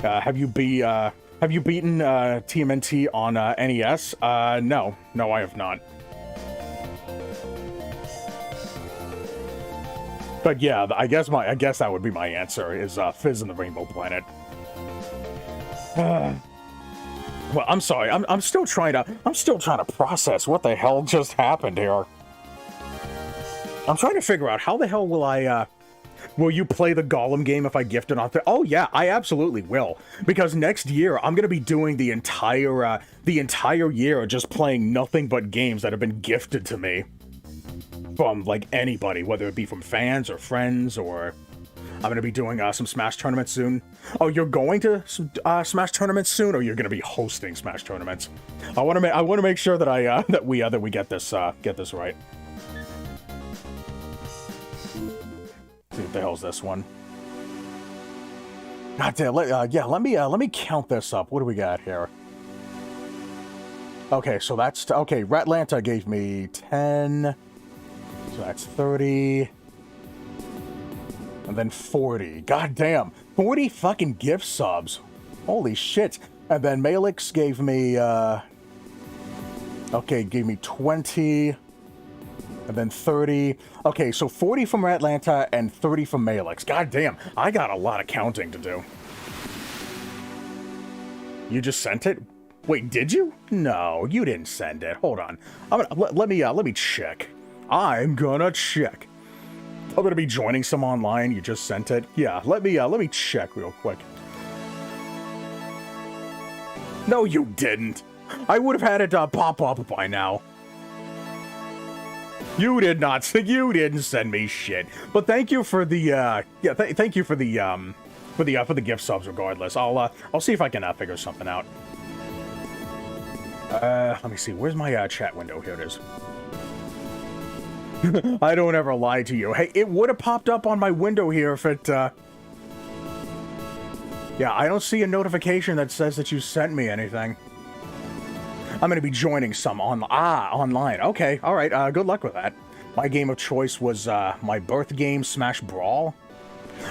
Have you beaten TMNT on NES? No. No, I have not. But yeah, I guess that would be my answer, is Fizz and the Rainbow Planet. Well, I'm sorry. I'm still trying to process what the hell just happened here. I'm trying to figure out how the hell will you play the Gollum game if I gift it on? Oh yeah, I absolutely will. Because next year I'm gonna be doing the entire year just playing nothing but games that have been gifted to me from like anybody, whether it be from fans or friends, or I'm gonna be doing some Smash tournaments soon. Oh, you're going to Smash tournaments soon, or you're gonna be hosting Smash tournaments? I want to make sure that that we get this right. See what the hell's this one? God damn, let me count this up. What do we got here? Okay, so that's okay. Ratlanta gave me 10, so that's 30. And then 40. God damn. 40 fucking gift subs. Holy shit. And then Malix gave me, okay, gave me 20. And then 30. Okay, so 40 from Atlanta and 30 from Malix. God damn. I got a lot of counting to do. You just sent it? Wait, did you? No, you didn't send it. Hold on. Let me check. I'm gonna check. I'm gonna be joining some online. You just sent it. Yeah, let me check real quick. No, you didn't. I would have had it pop up by now. You did not. You didn't send me shit. But thank you for the thank you for the gift subs. Regardless, I'll see if I can figure something out. Let me see. Where's my chat window? Here it is. I don't ever lie to you. Hey, it would have popped up on my window here if it, yeah, I don't see a notification that says that you sent me anything. I'm going to be joining some online. Okay, alright, good luck with that. My game of choice was, my birth game, Smash Brawl.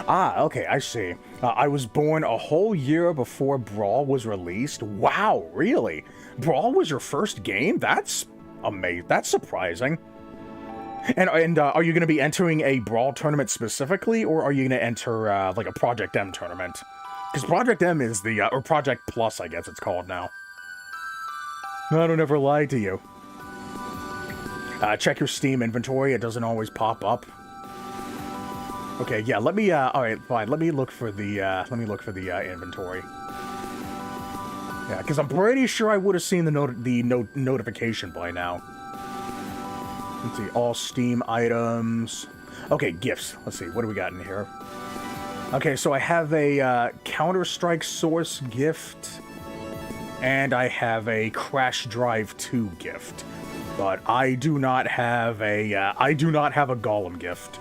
Okay, I see. I was born a whole year before Brawl was released. Wow, really? Brawl was your first game? That's amazing. That's surprising. And are you going to be entering a Brawl tournament specifically, or are you going to enter, like a Project M tournament? Because Project M is the, or Project Plus, I guess it's called now. I don't ever lie to you. Check your Steam inventory. It doesn't always pop up. Okay, yeah, let me, alright, fine. Let me look for the inventory. Yeah, because I'm pretty sure I would have seen the notification by now. Let's see, all Steam items. Okay, gifts. Let's see, what do we got in here? Okay, so I have a Counter-Strike Source gift, and I have a Crash Drive 2 gift, but I do not have a Golem gift.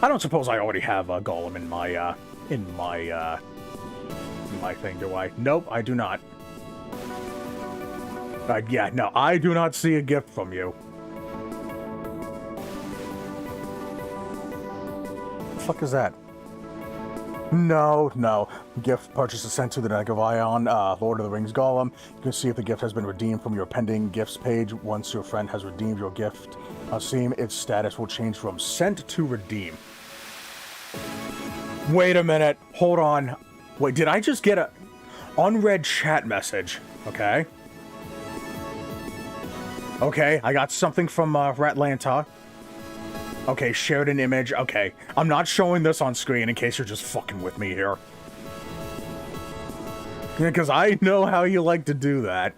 I don't suppose I already have a Golem in my thing, do I? Nope, I do not. Yeah, no, I do not see a gift from you. What the fuck is that? No. Gift purchase is sent to the Neck of Ion, Lord of the Rings Golem. You can see if the gift has been redeemed from your pending gifts page. Once your friend has redeemed your gift on Steam, its status will change from sent to redeem. Wait a minute. Hold on. Wait, did I just get a unread chat message? Okay. Okay, I got something from Ratlanta. Okay, shared an image. Okay, I'm not showing this on screen in case you're just fucking with me here. Because I know how you like to do that.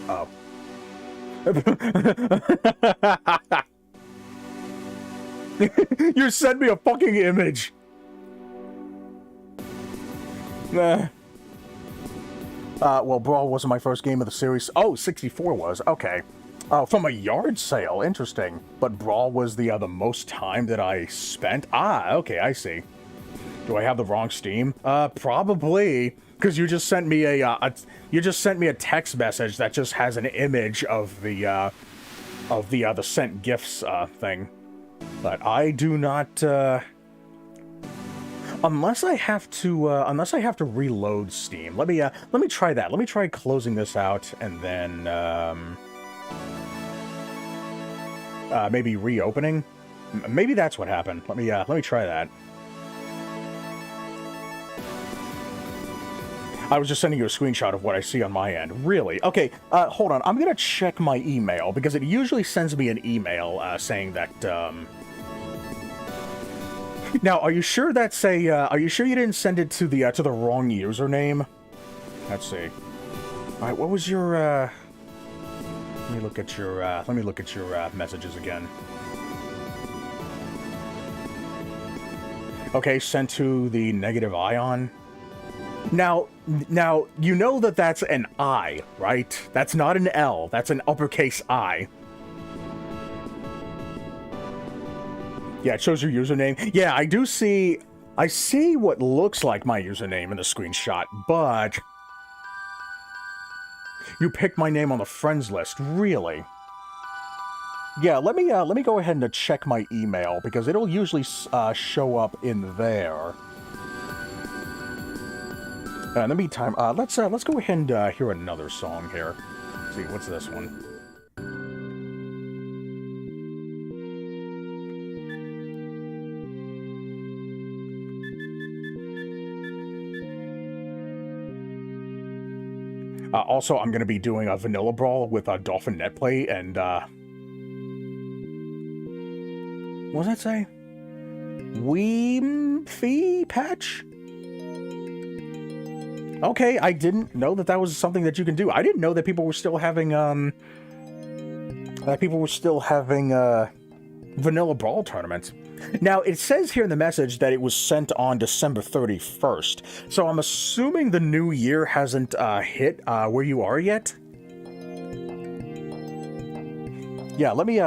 Oh. You sent me a fucking image. Nah. Well, Brawl wasn't my first game of the series. Oh, 64 was. Okay. From a yard sale. Interesting. But Brawl was the most time that I spent. Okay, I see. Do I have the wrong Steam? Probably. Because you just sent me a text message that just has an image of the sent gifts, thing. But I do not, unless I have to reload Steam. Let me try that. Let me try closing this out and then, maybe reopening. Maybe that's what happened. Let me try that. I was just sending you a screenshot of what I see on my end. Really? Okay, hold on. I'm gonna check my email, because it usually sends me an email, saying that, Now, are you sure that's a, are you sure you didn't send it to the wrong username? Let's see. Alright, what was your, let me look at your messages again. Okay, sent to the negative ion. Now, you know that that's an I, right? That's not an L. That's an uppercase I. Yeah, it shows your username. Yeah, I do see... I see what looks like my username in the screenshot, but... You picked my name on the friends list, really? Yeah, let me go ahead and check my email, because it'll usually show up in there. In the meantime, let's go ahead and hear another song here. Let's see, what's this one? Also, I'm going to be doing a Vanilla Brawl with Dolphin Netplay, and, what does that say? Fee Patch? Okay, I didn't know that was something that you can do. I didn't know that people were still having, Vanilla Brawl tournaments. Now, it says here in the message that it was sent on December 31st, so I'm assuming the new year hasn't hit where you are yet. Yeah, let me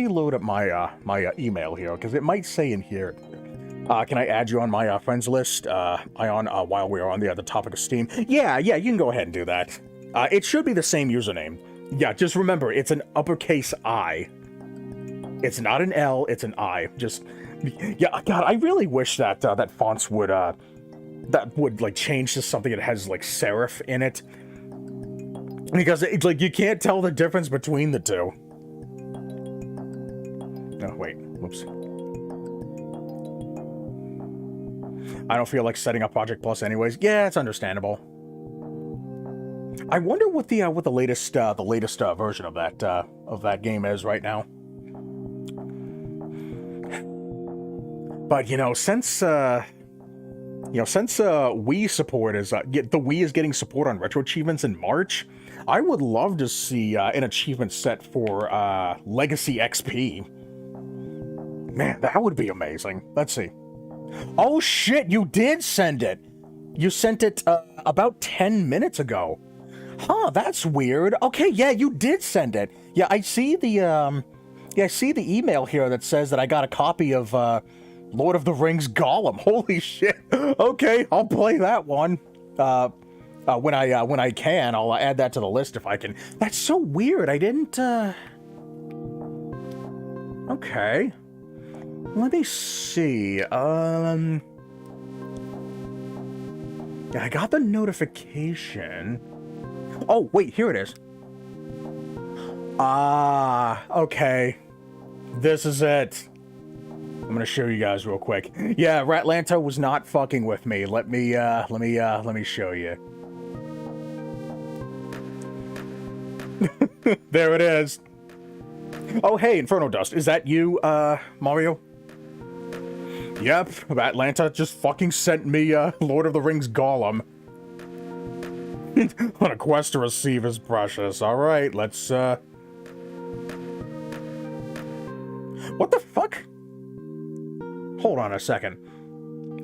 load up my my email here, because it might say in here. Can I add you on my friends list? While we're on the topic of Steam. Yeah, you can go ahead and do that. It should be the same username. Yeah, just remember, it's an uppercase I. It's not an L, it's an I. Yeah, God, I really wish that that fonts would like change to something that has like serif in it, because it's like you can't tell the difference between the two. Oh wait, whoops. I don't feel like setting up Project Plus anyways. Yeah, it's understandable. I wonder what the latest version of that game is right now. But since Wii support is the Wii is getting support on retro achievements in March, I would love to see an achievement set for Legacy XP. Man, that would be amazing. Let's see. Oh shit, you did send it. You sent it about 10 minutes ago. Huh, that's weird. Okay, yeah, you did send it. Yeah, I see the email here that says that I got a copy of Lord of the Rings Gollum. Holy shit. Okay, I'll play that one. When I can, I'll add that to the list if I can. That's so weird. I didn't Okay. Let me see. Yeah, I got the notification. Oh, wait, here it is. Okay. This is it. I'm gonna show you guys real quick. Yeah, Ratlanta was not fucking with me. Let me show you. There it is. Oh, hey, Inferno Dust. Is that you, Mario? Yep, Atlanta just fucking sent me, Lord of the Rings Gollum. On a quest to receive his precious. Alright, let's, What the fuck? Hold on a second.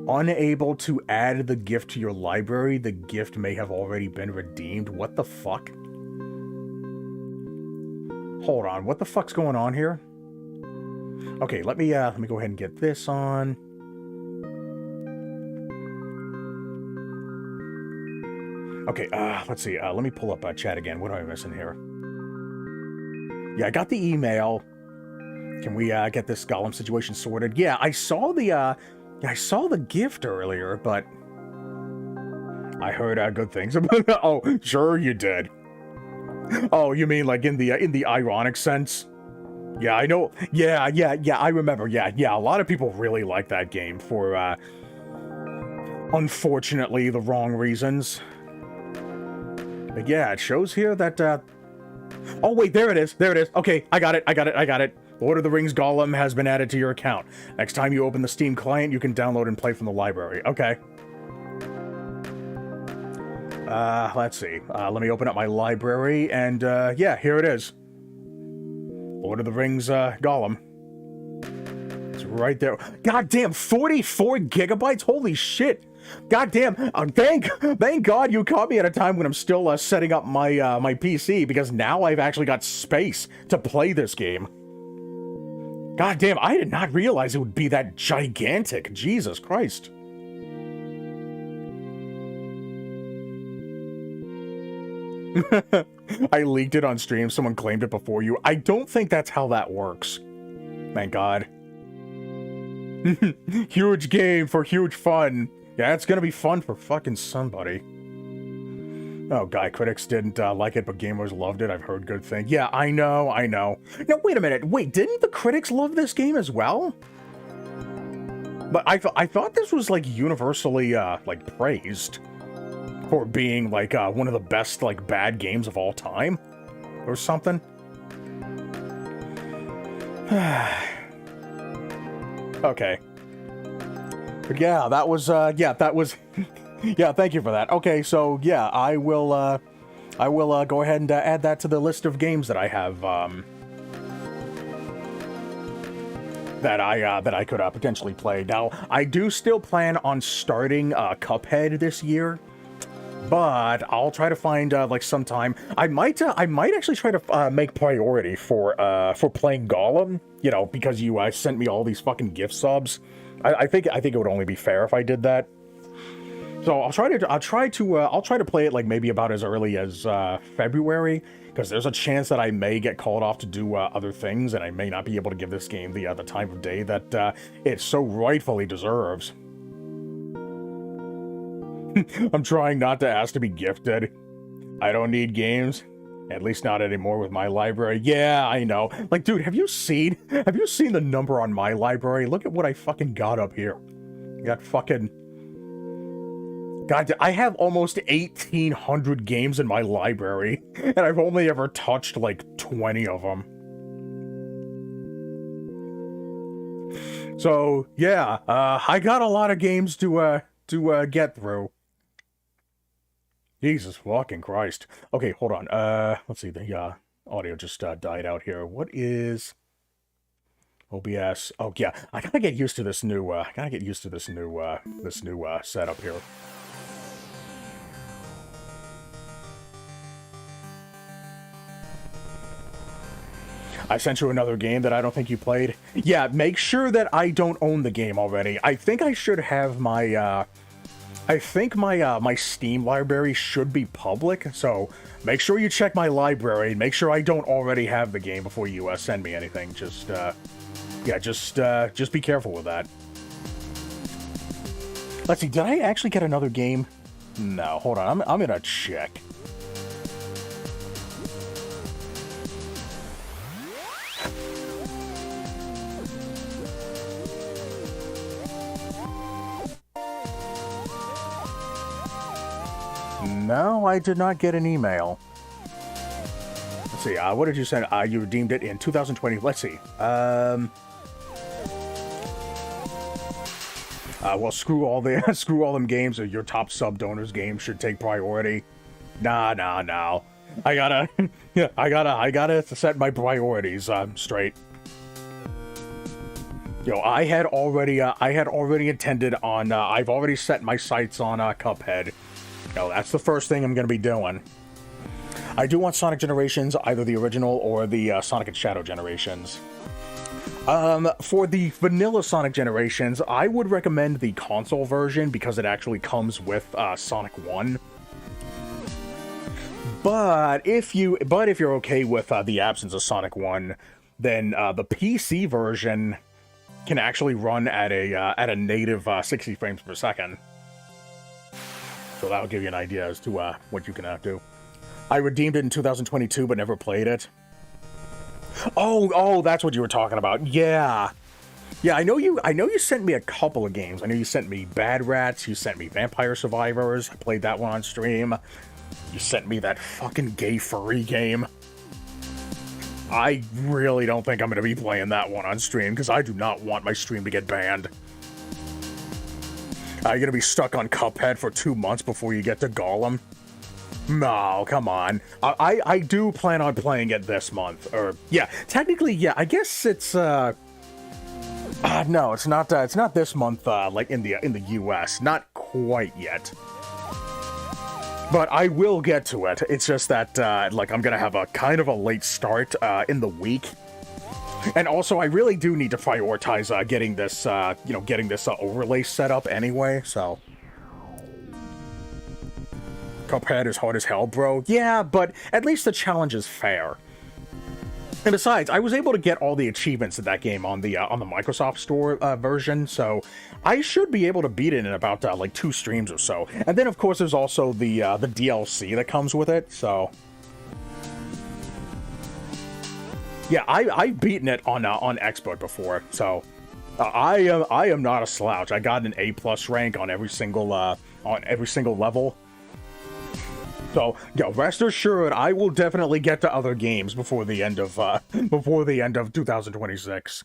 Unable to add the gift to your library. The gift may have already been redeemed. What the fuck? Hold on, what the fuck's going on here? Okay, let me go ahead and get this on. Okay, let's see. Let me pull up chat again. What am I missing here? Yeah, I got the email. Can we get this Gollum situation sorted? Yeah, I saw the gift earlier, but I heard good things about it. Oh, sure you did. Oh, you mean like in the ironic sense? Yeah, I know. Yeah, I remember. Yeah, a lot of people really like that game for, unfortunately, the wrong reasons. But yeah, it shows here that, oh, wait, there it is. Okay, I got it. Lord of the Rings Gollum has been added to your account. Next time you open the Steam client, you can download and play from the library. Okay. Let's see. Let me open up my library, and, yeah, here it is. Lord of the Rings, Gollum. It's right there. God damn, 44 gigabytes? Holy shit. God damn. Thank God you caught me at a time when I'm still, setting up my, my PC, because now I've actually got space to play this game. God damn, I did not realize it would be that gigantic. Jesus Christ. I leaked it on stream. Someone claimed it before you. I don't think that's how that works. Thank God. Huge game for huge fun. Yeah, it's gonna be fun for fucking somebody. Oh, guy, critics didn't like it, but gamers loved it. I've heard good things. Yeah, I know. No, wait a minute. Wait, didn't the critics love this game as well? But I thought this was, like, universally, like, praised for being, like, one of the best, like, bad games of all time? Or something? Okay. But yeah, that was, yeah, thank you for that. Okay, so, yeah, I will go ahead and add that to the list of games that I have, that I could potentially play. Now, I do still plan on starting Cuphead this year, but I'll try to find like some time. I might actually try to make priority for playing Gollum. You know, because you sent me all these fucking gift subs. I think it would only be fair if I did that. So I'll try to play it like maybe about as early as February, because there's a chance that I may get called off to do other things, and I may not be able to give this game the time of day that it so rightfully deserves. I'm trying not to ask to be gifted. I don't need games, at least not anymore with my library. Yeah, I know. Like, dude, have you seen the number on my library? Look at what I fucking got up here. Got fucking. God, I have almost 1,800 games in my library, and I've only ever touched, like, 20 of them. So, yeah, I got a lot of games to get through. Jesus fucking Christ. Okay, hold on. Let's see, the audio just died out here. What is OBS? Oh, yeah, I gotta get used to this new, setup here. I sent you another game that I don't think you played. Yeah, make sure that I don't own the game already. I think I should have my, my Steam library should be public, so make sure you check my library and make sure I don't already have the game before you send me anything. Just be careful with that. Let's see, did I actually get another game? No, hold on, I'm gonna check. No, I did not get an email. Let's see, what did you send? You redeemed it in 2020. Let's see. Well, screw all them games. Or your top sub donors games should take priority. Nah. I gotta set my priorities straight. Yo, I had already intended on. I've already set my sights on Cuphead. No, that's the first thing I'm going to be doing. I do want Sonic Generations, either the original or the Sonic and Shadow Generations. For the vanilla Sonic Generations, I would recommend the console version because it actually comes with Sonic 1. But if you're okay with the absence of Sonic 1, then the PC version can actually run at a native 60 frames per second. So that'll give you an idea as to what you can do. I redeemed it in 2022, but never played it. Oh, that's what you were talking about. Yeah, I know you sent me a couple of games. I know you sent me Bad Rats. You sent me Vampire Survivors. I played that one on stream. You sent me that fucking gay furry game. I really don't think I'm going to be playing that one on stream because I do not want my stream to get banned. You're gonna be stuck on Cuphead for 2 months before you get to Gollum? No, come on. I do plan on playing it this month. Or, yeah, technically, yeah, I guess it's, no, it's not this month, like, in the US. Not quite yet. But I will get to it. It's just that, like, I'm gonna have a kind of a late start, in the week. And also, I really do need to prioritize getting this overlay set up anyway, so. Cuphead is hard as hell, bro. Yeah, but at least the challenge is fair. And besides, I was able to get all the achievements in that game on the Microsoft Store version, so I should be able to beat it in about like 2 streams or so. And then, of course, there's also the DLC that comes with it. So, yeah, I've beaten it on Expert before. So, I am not a slouch. I got an A+ rank on every single level. So, yo, rest assured, I will definitely get to other games before the end of 2026.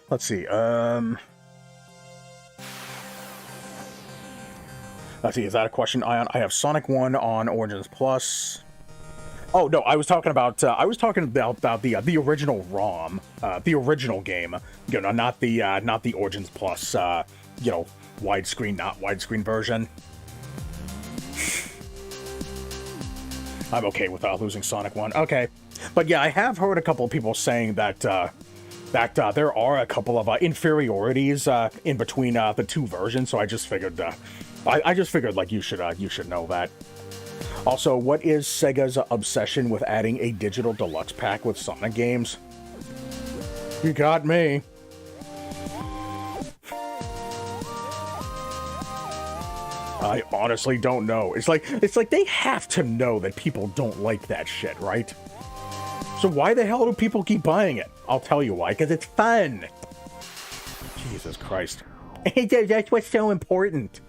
Let's see. Let's see. Is that a question, Ion? I have Sonic 1 on Origins Plus. Oh no, I was talking about the original ROM, the original game. You know, not the Origins Plus. You know, widescreen, not widescreen version. I'm okay with losing Sonic 1. Okay. But yeah, I have heard a couple of people saying that there are a couple of inferiorities in between the 2 versions, so I just figured I just figured like you should know that. Also, what is Sega's obsession with adding a digital deluxe pack with Sonic games? You got me. I honestly don't know. It's like they have to know that people don't like that shit, right? So why the hell do people keep buying it? I'll tell you why, because it's fun. Jesus Christ. That's what's so important.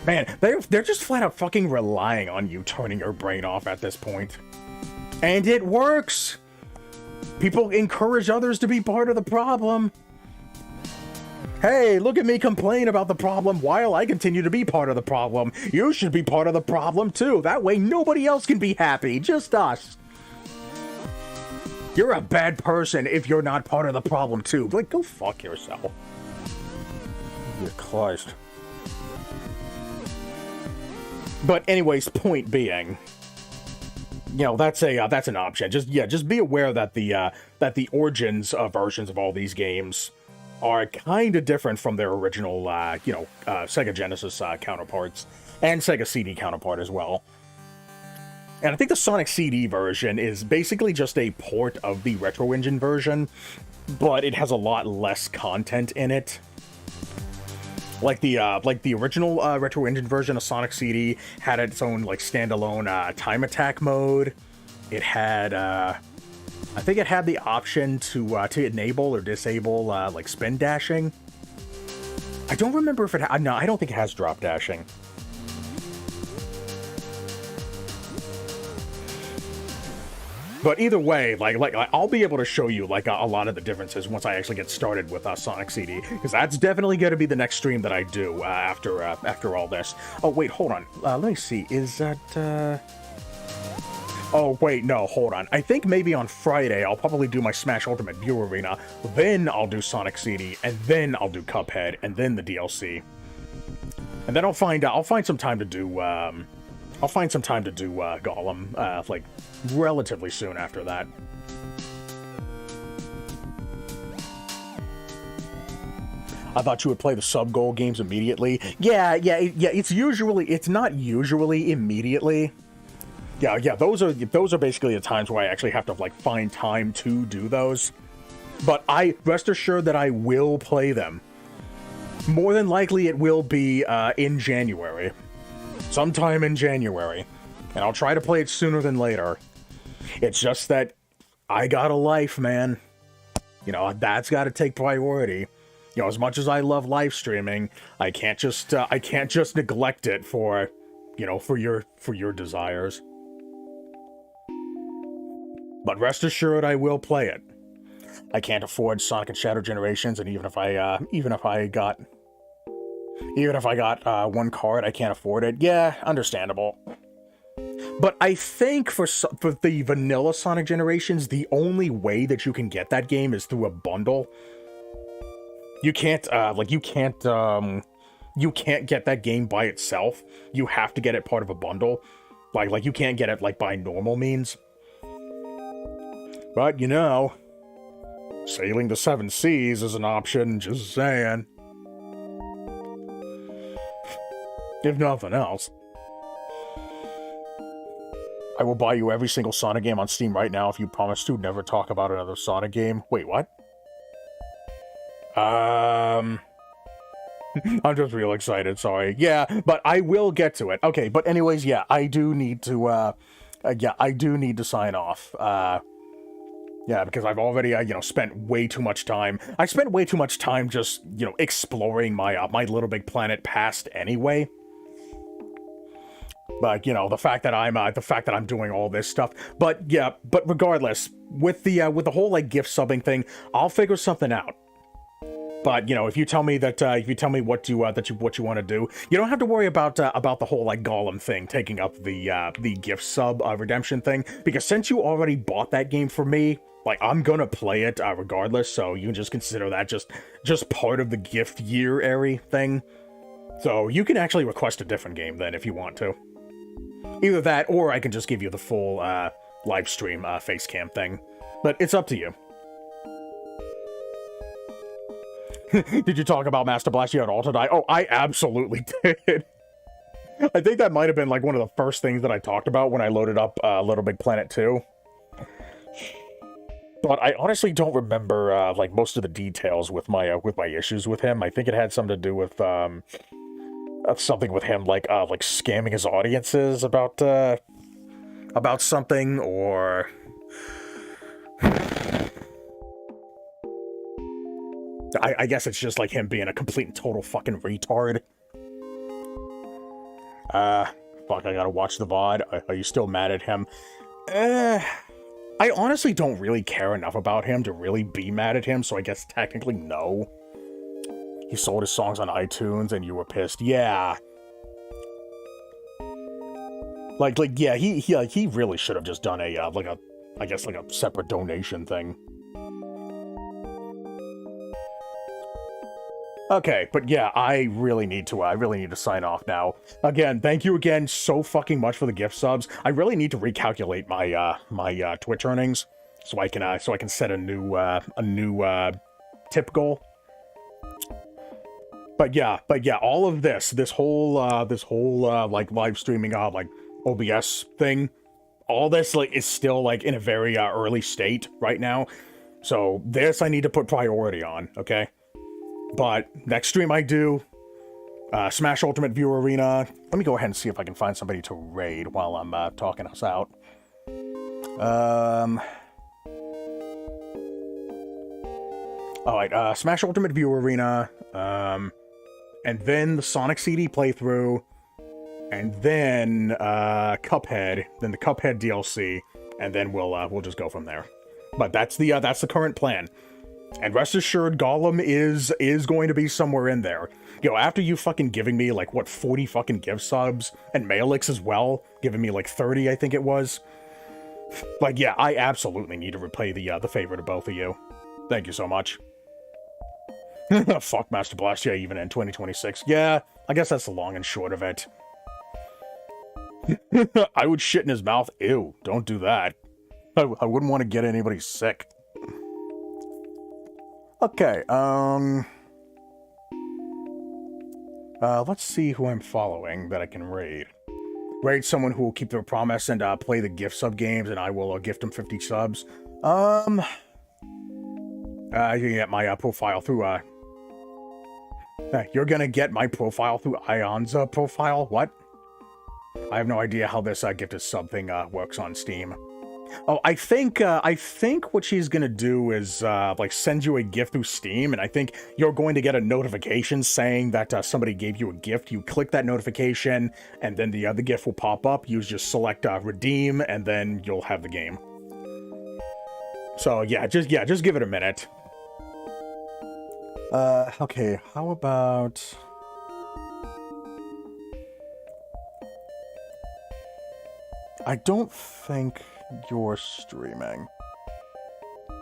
Man, they're just flat out fucking relying on you turning your brain off at this point. And it works! People encourage others to be part of the problem. Hey, look at me complain about the problem while I continue to be part of the problem. You should be part of the problem too. That way nobody else can be happy, just us. You're a bad person if you're not part of the problem too. Like, go fuck yourself. Dear Christ. But anyways, point being, you know, that's an option. Just be aware that the Origins versions of all these games are kind of different from their original, Sega Genesis counterparts and Sega CD counterpart as well. And I think the Sonic CD version is basically just a port of the Retro Engine version, but it has a lot less content in it. Like the original Retro Engine version of Sonic CD had its own like standalone time attack mode. It had I think it had the option to enable or disable like spin dashing. I don't remember if it no, I don't think it has drop dashing. But either way, like I'll be able to show you like a lot of the differences once I actually get started with Sonic CD, because that's definitely going to be the next stream that I do after all this. Oh wait, hold on. Let me see. Is that? Oh wait, no, hold on. I think maybe on Friday I'll probably do my Smash Ultimate View Arena. Then I'll do Sonic CD, and then I'll do Cuphead, and then the DLC. And then I'll find some time to do Gollum, like, relatively soon after that. I thought you would play the sub-goal games immediately. Yeah, it's not usually immediately. Yeah, those are basically the times where I actually have to, like, find time to do those. But rest assured that I will play them. More than likely it will be, in January. Sometime in January. And I'll try to play it sooner than later. It's just that I got a life, man. You know, that's got to take priority. You know, as much as I love live streaming, I can't just neglect it for, you know, for your desires. But rest assured, I will play it. I can't afford Sonic and Shadow Generations, and even if I got one card, I can't afford it. Yeah, understandable. But I think for the vanilla Sonic Generations, the only way that you can get that game is through a bundle. You can't get that game by itself. You have to get it part of a bundle. Like you can't get it like by normal means. But you know, sailing the 7 seas is an option, just saying. If nothing else. I will buy you every single Sonic game on Steam right now if you promise to never talk about another Sonic game. Wait, what? I'm just real excited, sorry. Yeah, but I will get to it. Okay, but anyways, yeah, I do need to, I do need to sign off. Yeah, because I've already, spent way too much time. I spent way too much time just, exploring my, my Little Big Planet past anyway. But, the fact that I'm doing all this stuff. But, yeah, but regardless, with the whole, like, gift subbing thing, I'll figure something out. But, if you tell me that, what you want to do, you don't have to worry about the whole, like, Gollum thing taking up the gift sub, redemption thing. Because since you already bought that game for me, like, I'm gonna play it, regardless, so you can just consider that just part of the gift year area thing. So, you can actually request a different game then, if you want to. Either that, or I can just give you the full, live stream, face cam thing. But it's up to you. Did you talk about Master Blast at all today? Oh, I absolutely did. I think that might have been, like, one of the first things that I talked about when I loaded up, Little Big Planet 2. But I honestly don't remember, like, most of the details with my issues with him. I think it had something to do with, something with him, like scamming his audiences about something, or... I guess it's just, like, him being a complete and total fucking retard. Fuck, I gotta watch the VOD. Are you still mad at him? I honestly don't really care enough about him to really be mad at him, so I guess technically no. He sold his songs on iTunes and you were pissed. Yeah. Like, yeah, he really should have just done a, I guess, like a separate donation thing. Okay, but yeah, I really need to sign off now. Again, thank you again so fucking much for the gift subs. I really need to recalculate my, my Twitch earnings so I can set a new tip goal. But yeah, all of this whole, like, live streaming, like, OBS thing, all this, like, is still, like, in a very, early state right now. So this I need to put priority on, okay? But next stream I do, Smash Ultimate Viewer Arena. Let me go ahead and see if I can find somebody to raid while I'm, talking us out. Alright, Smash Ultimate Viewer Arena, and then the Sonic CD playthrough, and then, Cuphead, then the Cuphead DLC, and then we'll just go from there. But that's the current plan. And rest assured, Gollum is going to be somewhere in there. After you fucking giving me, like, what, 40 fucking gift subs, and Mailix as well, giving me, like, 30, I think it was. Like, yeah, I absolutely need to replay the favorite of both of you. Thank you so much. Fuck Master Blast, yeah, even in 2026. Yeah, I guess that's the long and short of it. I would shit in his mouth. Ew, don't do that. I wouldn't want to get anybody sick. Okay, let's see who I'm following that I can raid. Raid someone who will keep their promise and, play the gift sub games, and I will, gift them 50 subs. You can get my, profile through, you're gonna get my profile through Ion's, profile? What? I have no idea how this, gifted sub thing, works on Steam. Oh, I think what she's gonna do is, like, send you a gift through Steam, and I think you're going to get a notification saying that, somebody gave you a gift. You click that notification, and then the gift will pop up. You just select, redeem, and then you'll have the game. So, yeah, just give it a minute. Okay, how about... I don't think you're streaming.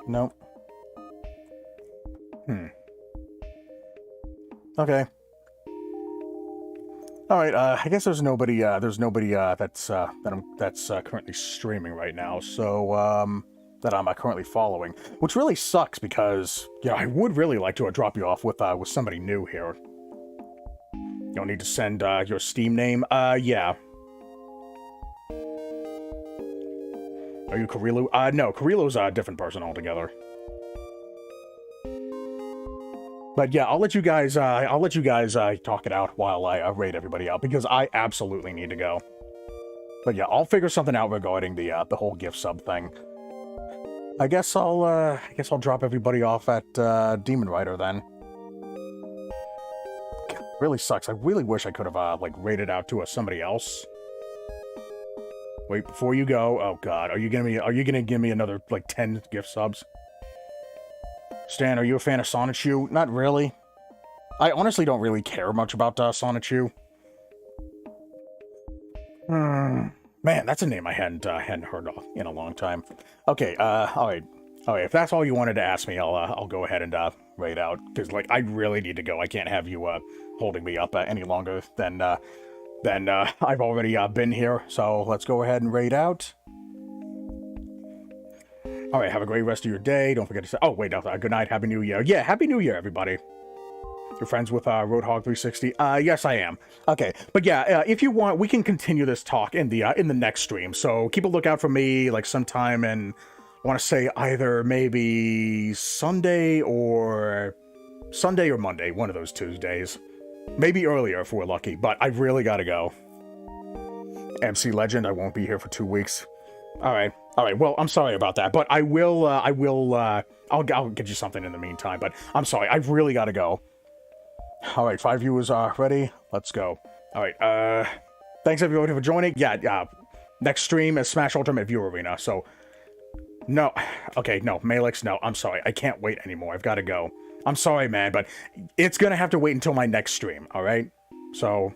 Nope. Okay. Alright, I guess there's nobody that's currently streaming right now, so, that I'm currently following. Which really sucks because, I would really like to drop you off with somebody new here. You'll need to send your Steam name. Yeah. Are you Kirilu? No, Kirilu's a different person altogether. But yeah, I'll let you guys talk it out while I raid everybody out, because I absolutely need to go. But yeah, I'll figure something out regarding the whole gift sub thing. I guess I'll drop everybody off at Demon Rider then. God, really sucks. I really wish I could have like raided out to somebody else. Wait, before you go, oh god, are you gonna give me another like 10 gift subs? Stan, are you a fan of Sonichu? Not really. I honestly don't really care much about Sonichu. Man, that's a name I hadn't heard of in a long time. Okay, alright. Alright, if that's all you wanted to ask me, I'll go ahead and raid out, because like I really need to go. I can't have you holding me up any longer than I've already been here. So let's go ahead and raid out. Alright, have a great rest of your day. Don't forget to say, oh wait, good night, Happy New Year. Yeah, Happy New Year, everybody. You're friends with Roadhog 360? Yes, I am. Okay, but yeah, if you want, we can continue this talk in the next stream. So keep a lookout for me, like sometime in, I want to say either maybe Sunday or Monday, one of those Tuesdays. Maybe earlier if we're lucky, but I really gotta go. MC Legend, I won't be here for 2 weeks. Alright, well, I'm sorry about that, but I'll get you something in the meantime, but I'm sorry, I really gotta go. Alright, 5 viewers are ready, let's go. Alright, thanks everybody for joining. Yeah, next stream is Smash Ultimate View Arena, so... No, okay, no, Malix, no, I'm sorry, I can't wait anymore, I've gotta go. I'm sorry, man, but it's gonna have to wait until my next stream, alright? So...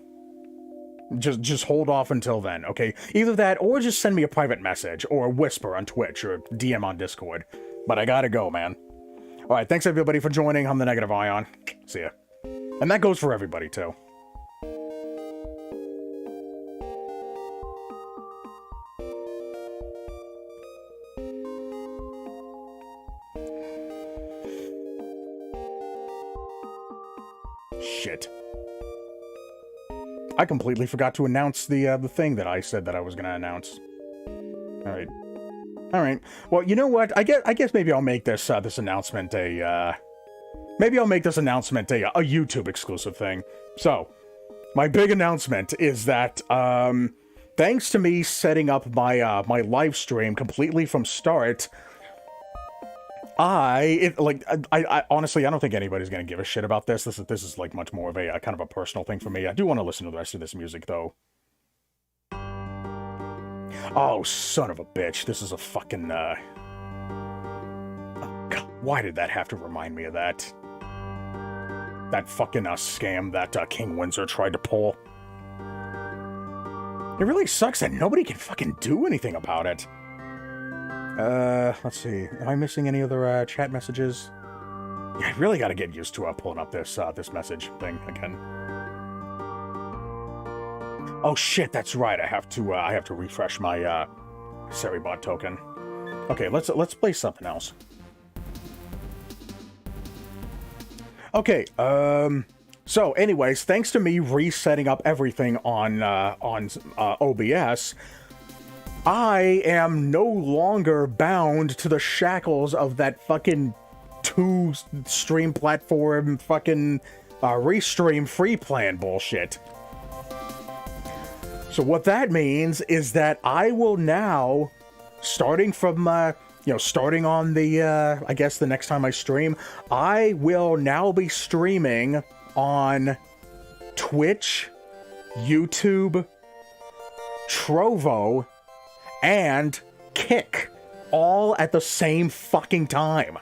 Just hold off until then, okay? Either that, or just send me a private message, or whisper on Twitch, or DM on Discord. But I gotta go, man. Alright, thanks everybody for joining. I'm the Negative Ion. See ya. And that goes for everybody, too. Shit. I completely forgot to announce the thing that I said that I was going to announce. Alright. Alright. Well, you know what? I guess maybe I'll make this announcement a YouTube exclusive thing. So, my big announcement is that, thanks to me setting up my my live stream completely from start, I honestly, I don't think anybody's gonna give a shit about this. This is like much more of a kind of a personal thing for me. I do want to listen to the rest of this music though. Oh, son of a bitch! This is a fucking. Oh, God, why did that have to remind me of that? That fucking scam that King Windsor tried to pull. It really sucks that nobody can fucking do anything about it. Let's see. Am I missing any other, chat messages? Yeah, I really gotta get used to, pulling up this, this message thing again. Oh shit, that's right, I have to refresh my, Seribot token. Okay, let's play something else. Okay, so anyways, thanks to me resetting up everything on OBS, I am no longer bound to the shackles of that fucking 2-stream platform fucking restream free plan bullshit. So what that means is that I will now, starting from, starting on the, I guess the next time I stream, I will now be streaming on Twitch, YouTube, Trovo, and Kick, all at the same fucking time.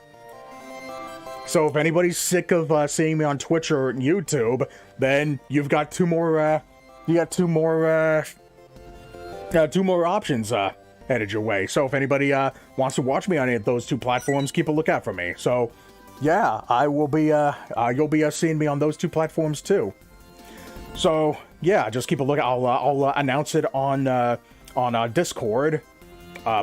So if anybody's sick of seeing me on Twitch or YouTube, then you've got two more options headed your way. So if anybody wants to watch me on any of those two platforms, keep a lookout for me. So yeah, I will be you'll be seeing me on those two platforms too. So yeah, just keep a look. I'll announce it on Discord,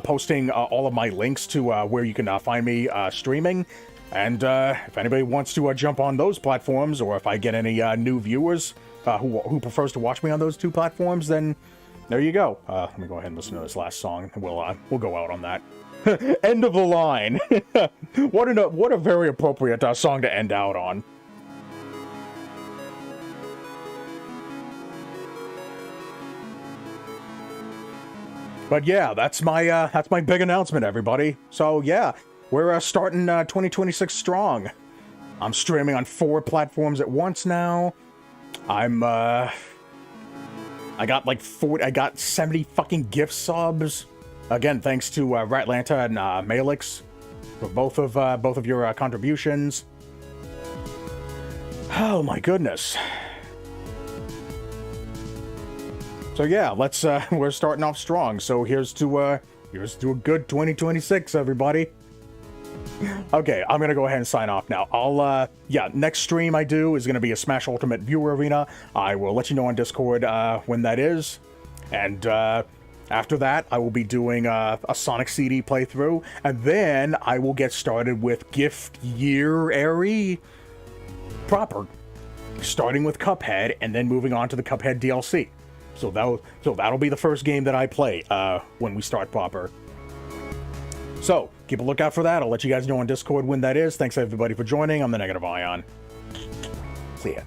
posting all of my links to where you can find me streaming. And if anybody wants to jump on those platforms, or if I get any new viewers, who prefers to watch me on those two platforms, then there you go. Let me go ahead and listen to this last song. We'll go out on that. End of the line. What a very appropriate song to end out on. But yeah, that's my big announcement, everybody. So yeah, we're starting 2026 strong. I'm streaming on 4 platforms at once now. I got 70 fucking gift subs. Again, thanks to Ratlanta and Malix for both of your contributions. Oh my goodness. So yeah, we're starting off strong. So here's to a good 2026, everybody. Okay, I'm gonna go ahead and sign off now. Next stream I do is gonna be a Smash Ultimate Viewer Arena. I will let you know on Discord when that is. And after that, I will be doing a Sonic CD playthrough, and then I will get started with Gift Year Airy proper, starting with Cuphead and then moving on to the Cuphead DLC. So that'll be the first game that I play when we start proper. So keep a lookout for that. I'll let you guys know on Discord when that is. Thanks everybody for joining. I'm the Negative Ion. See ya.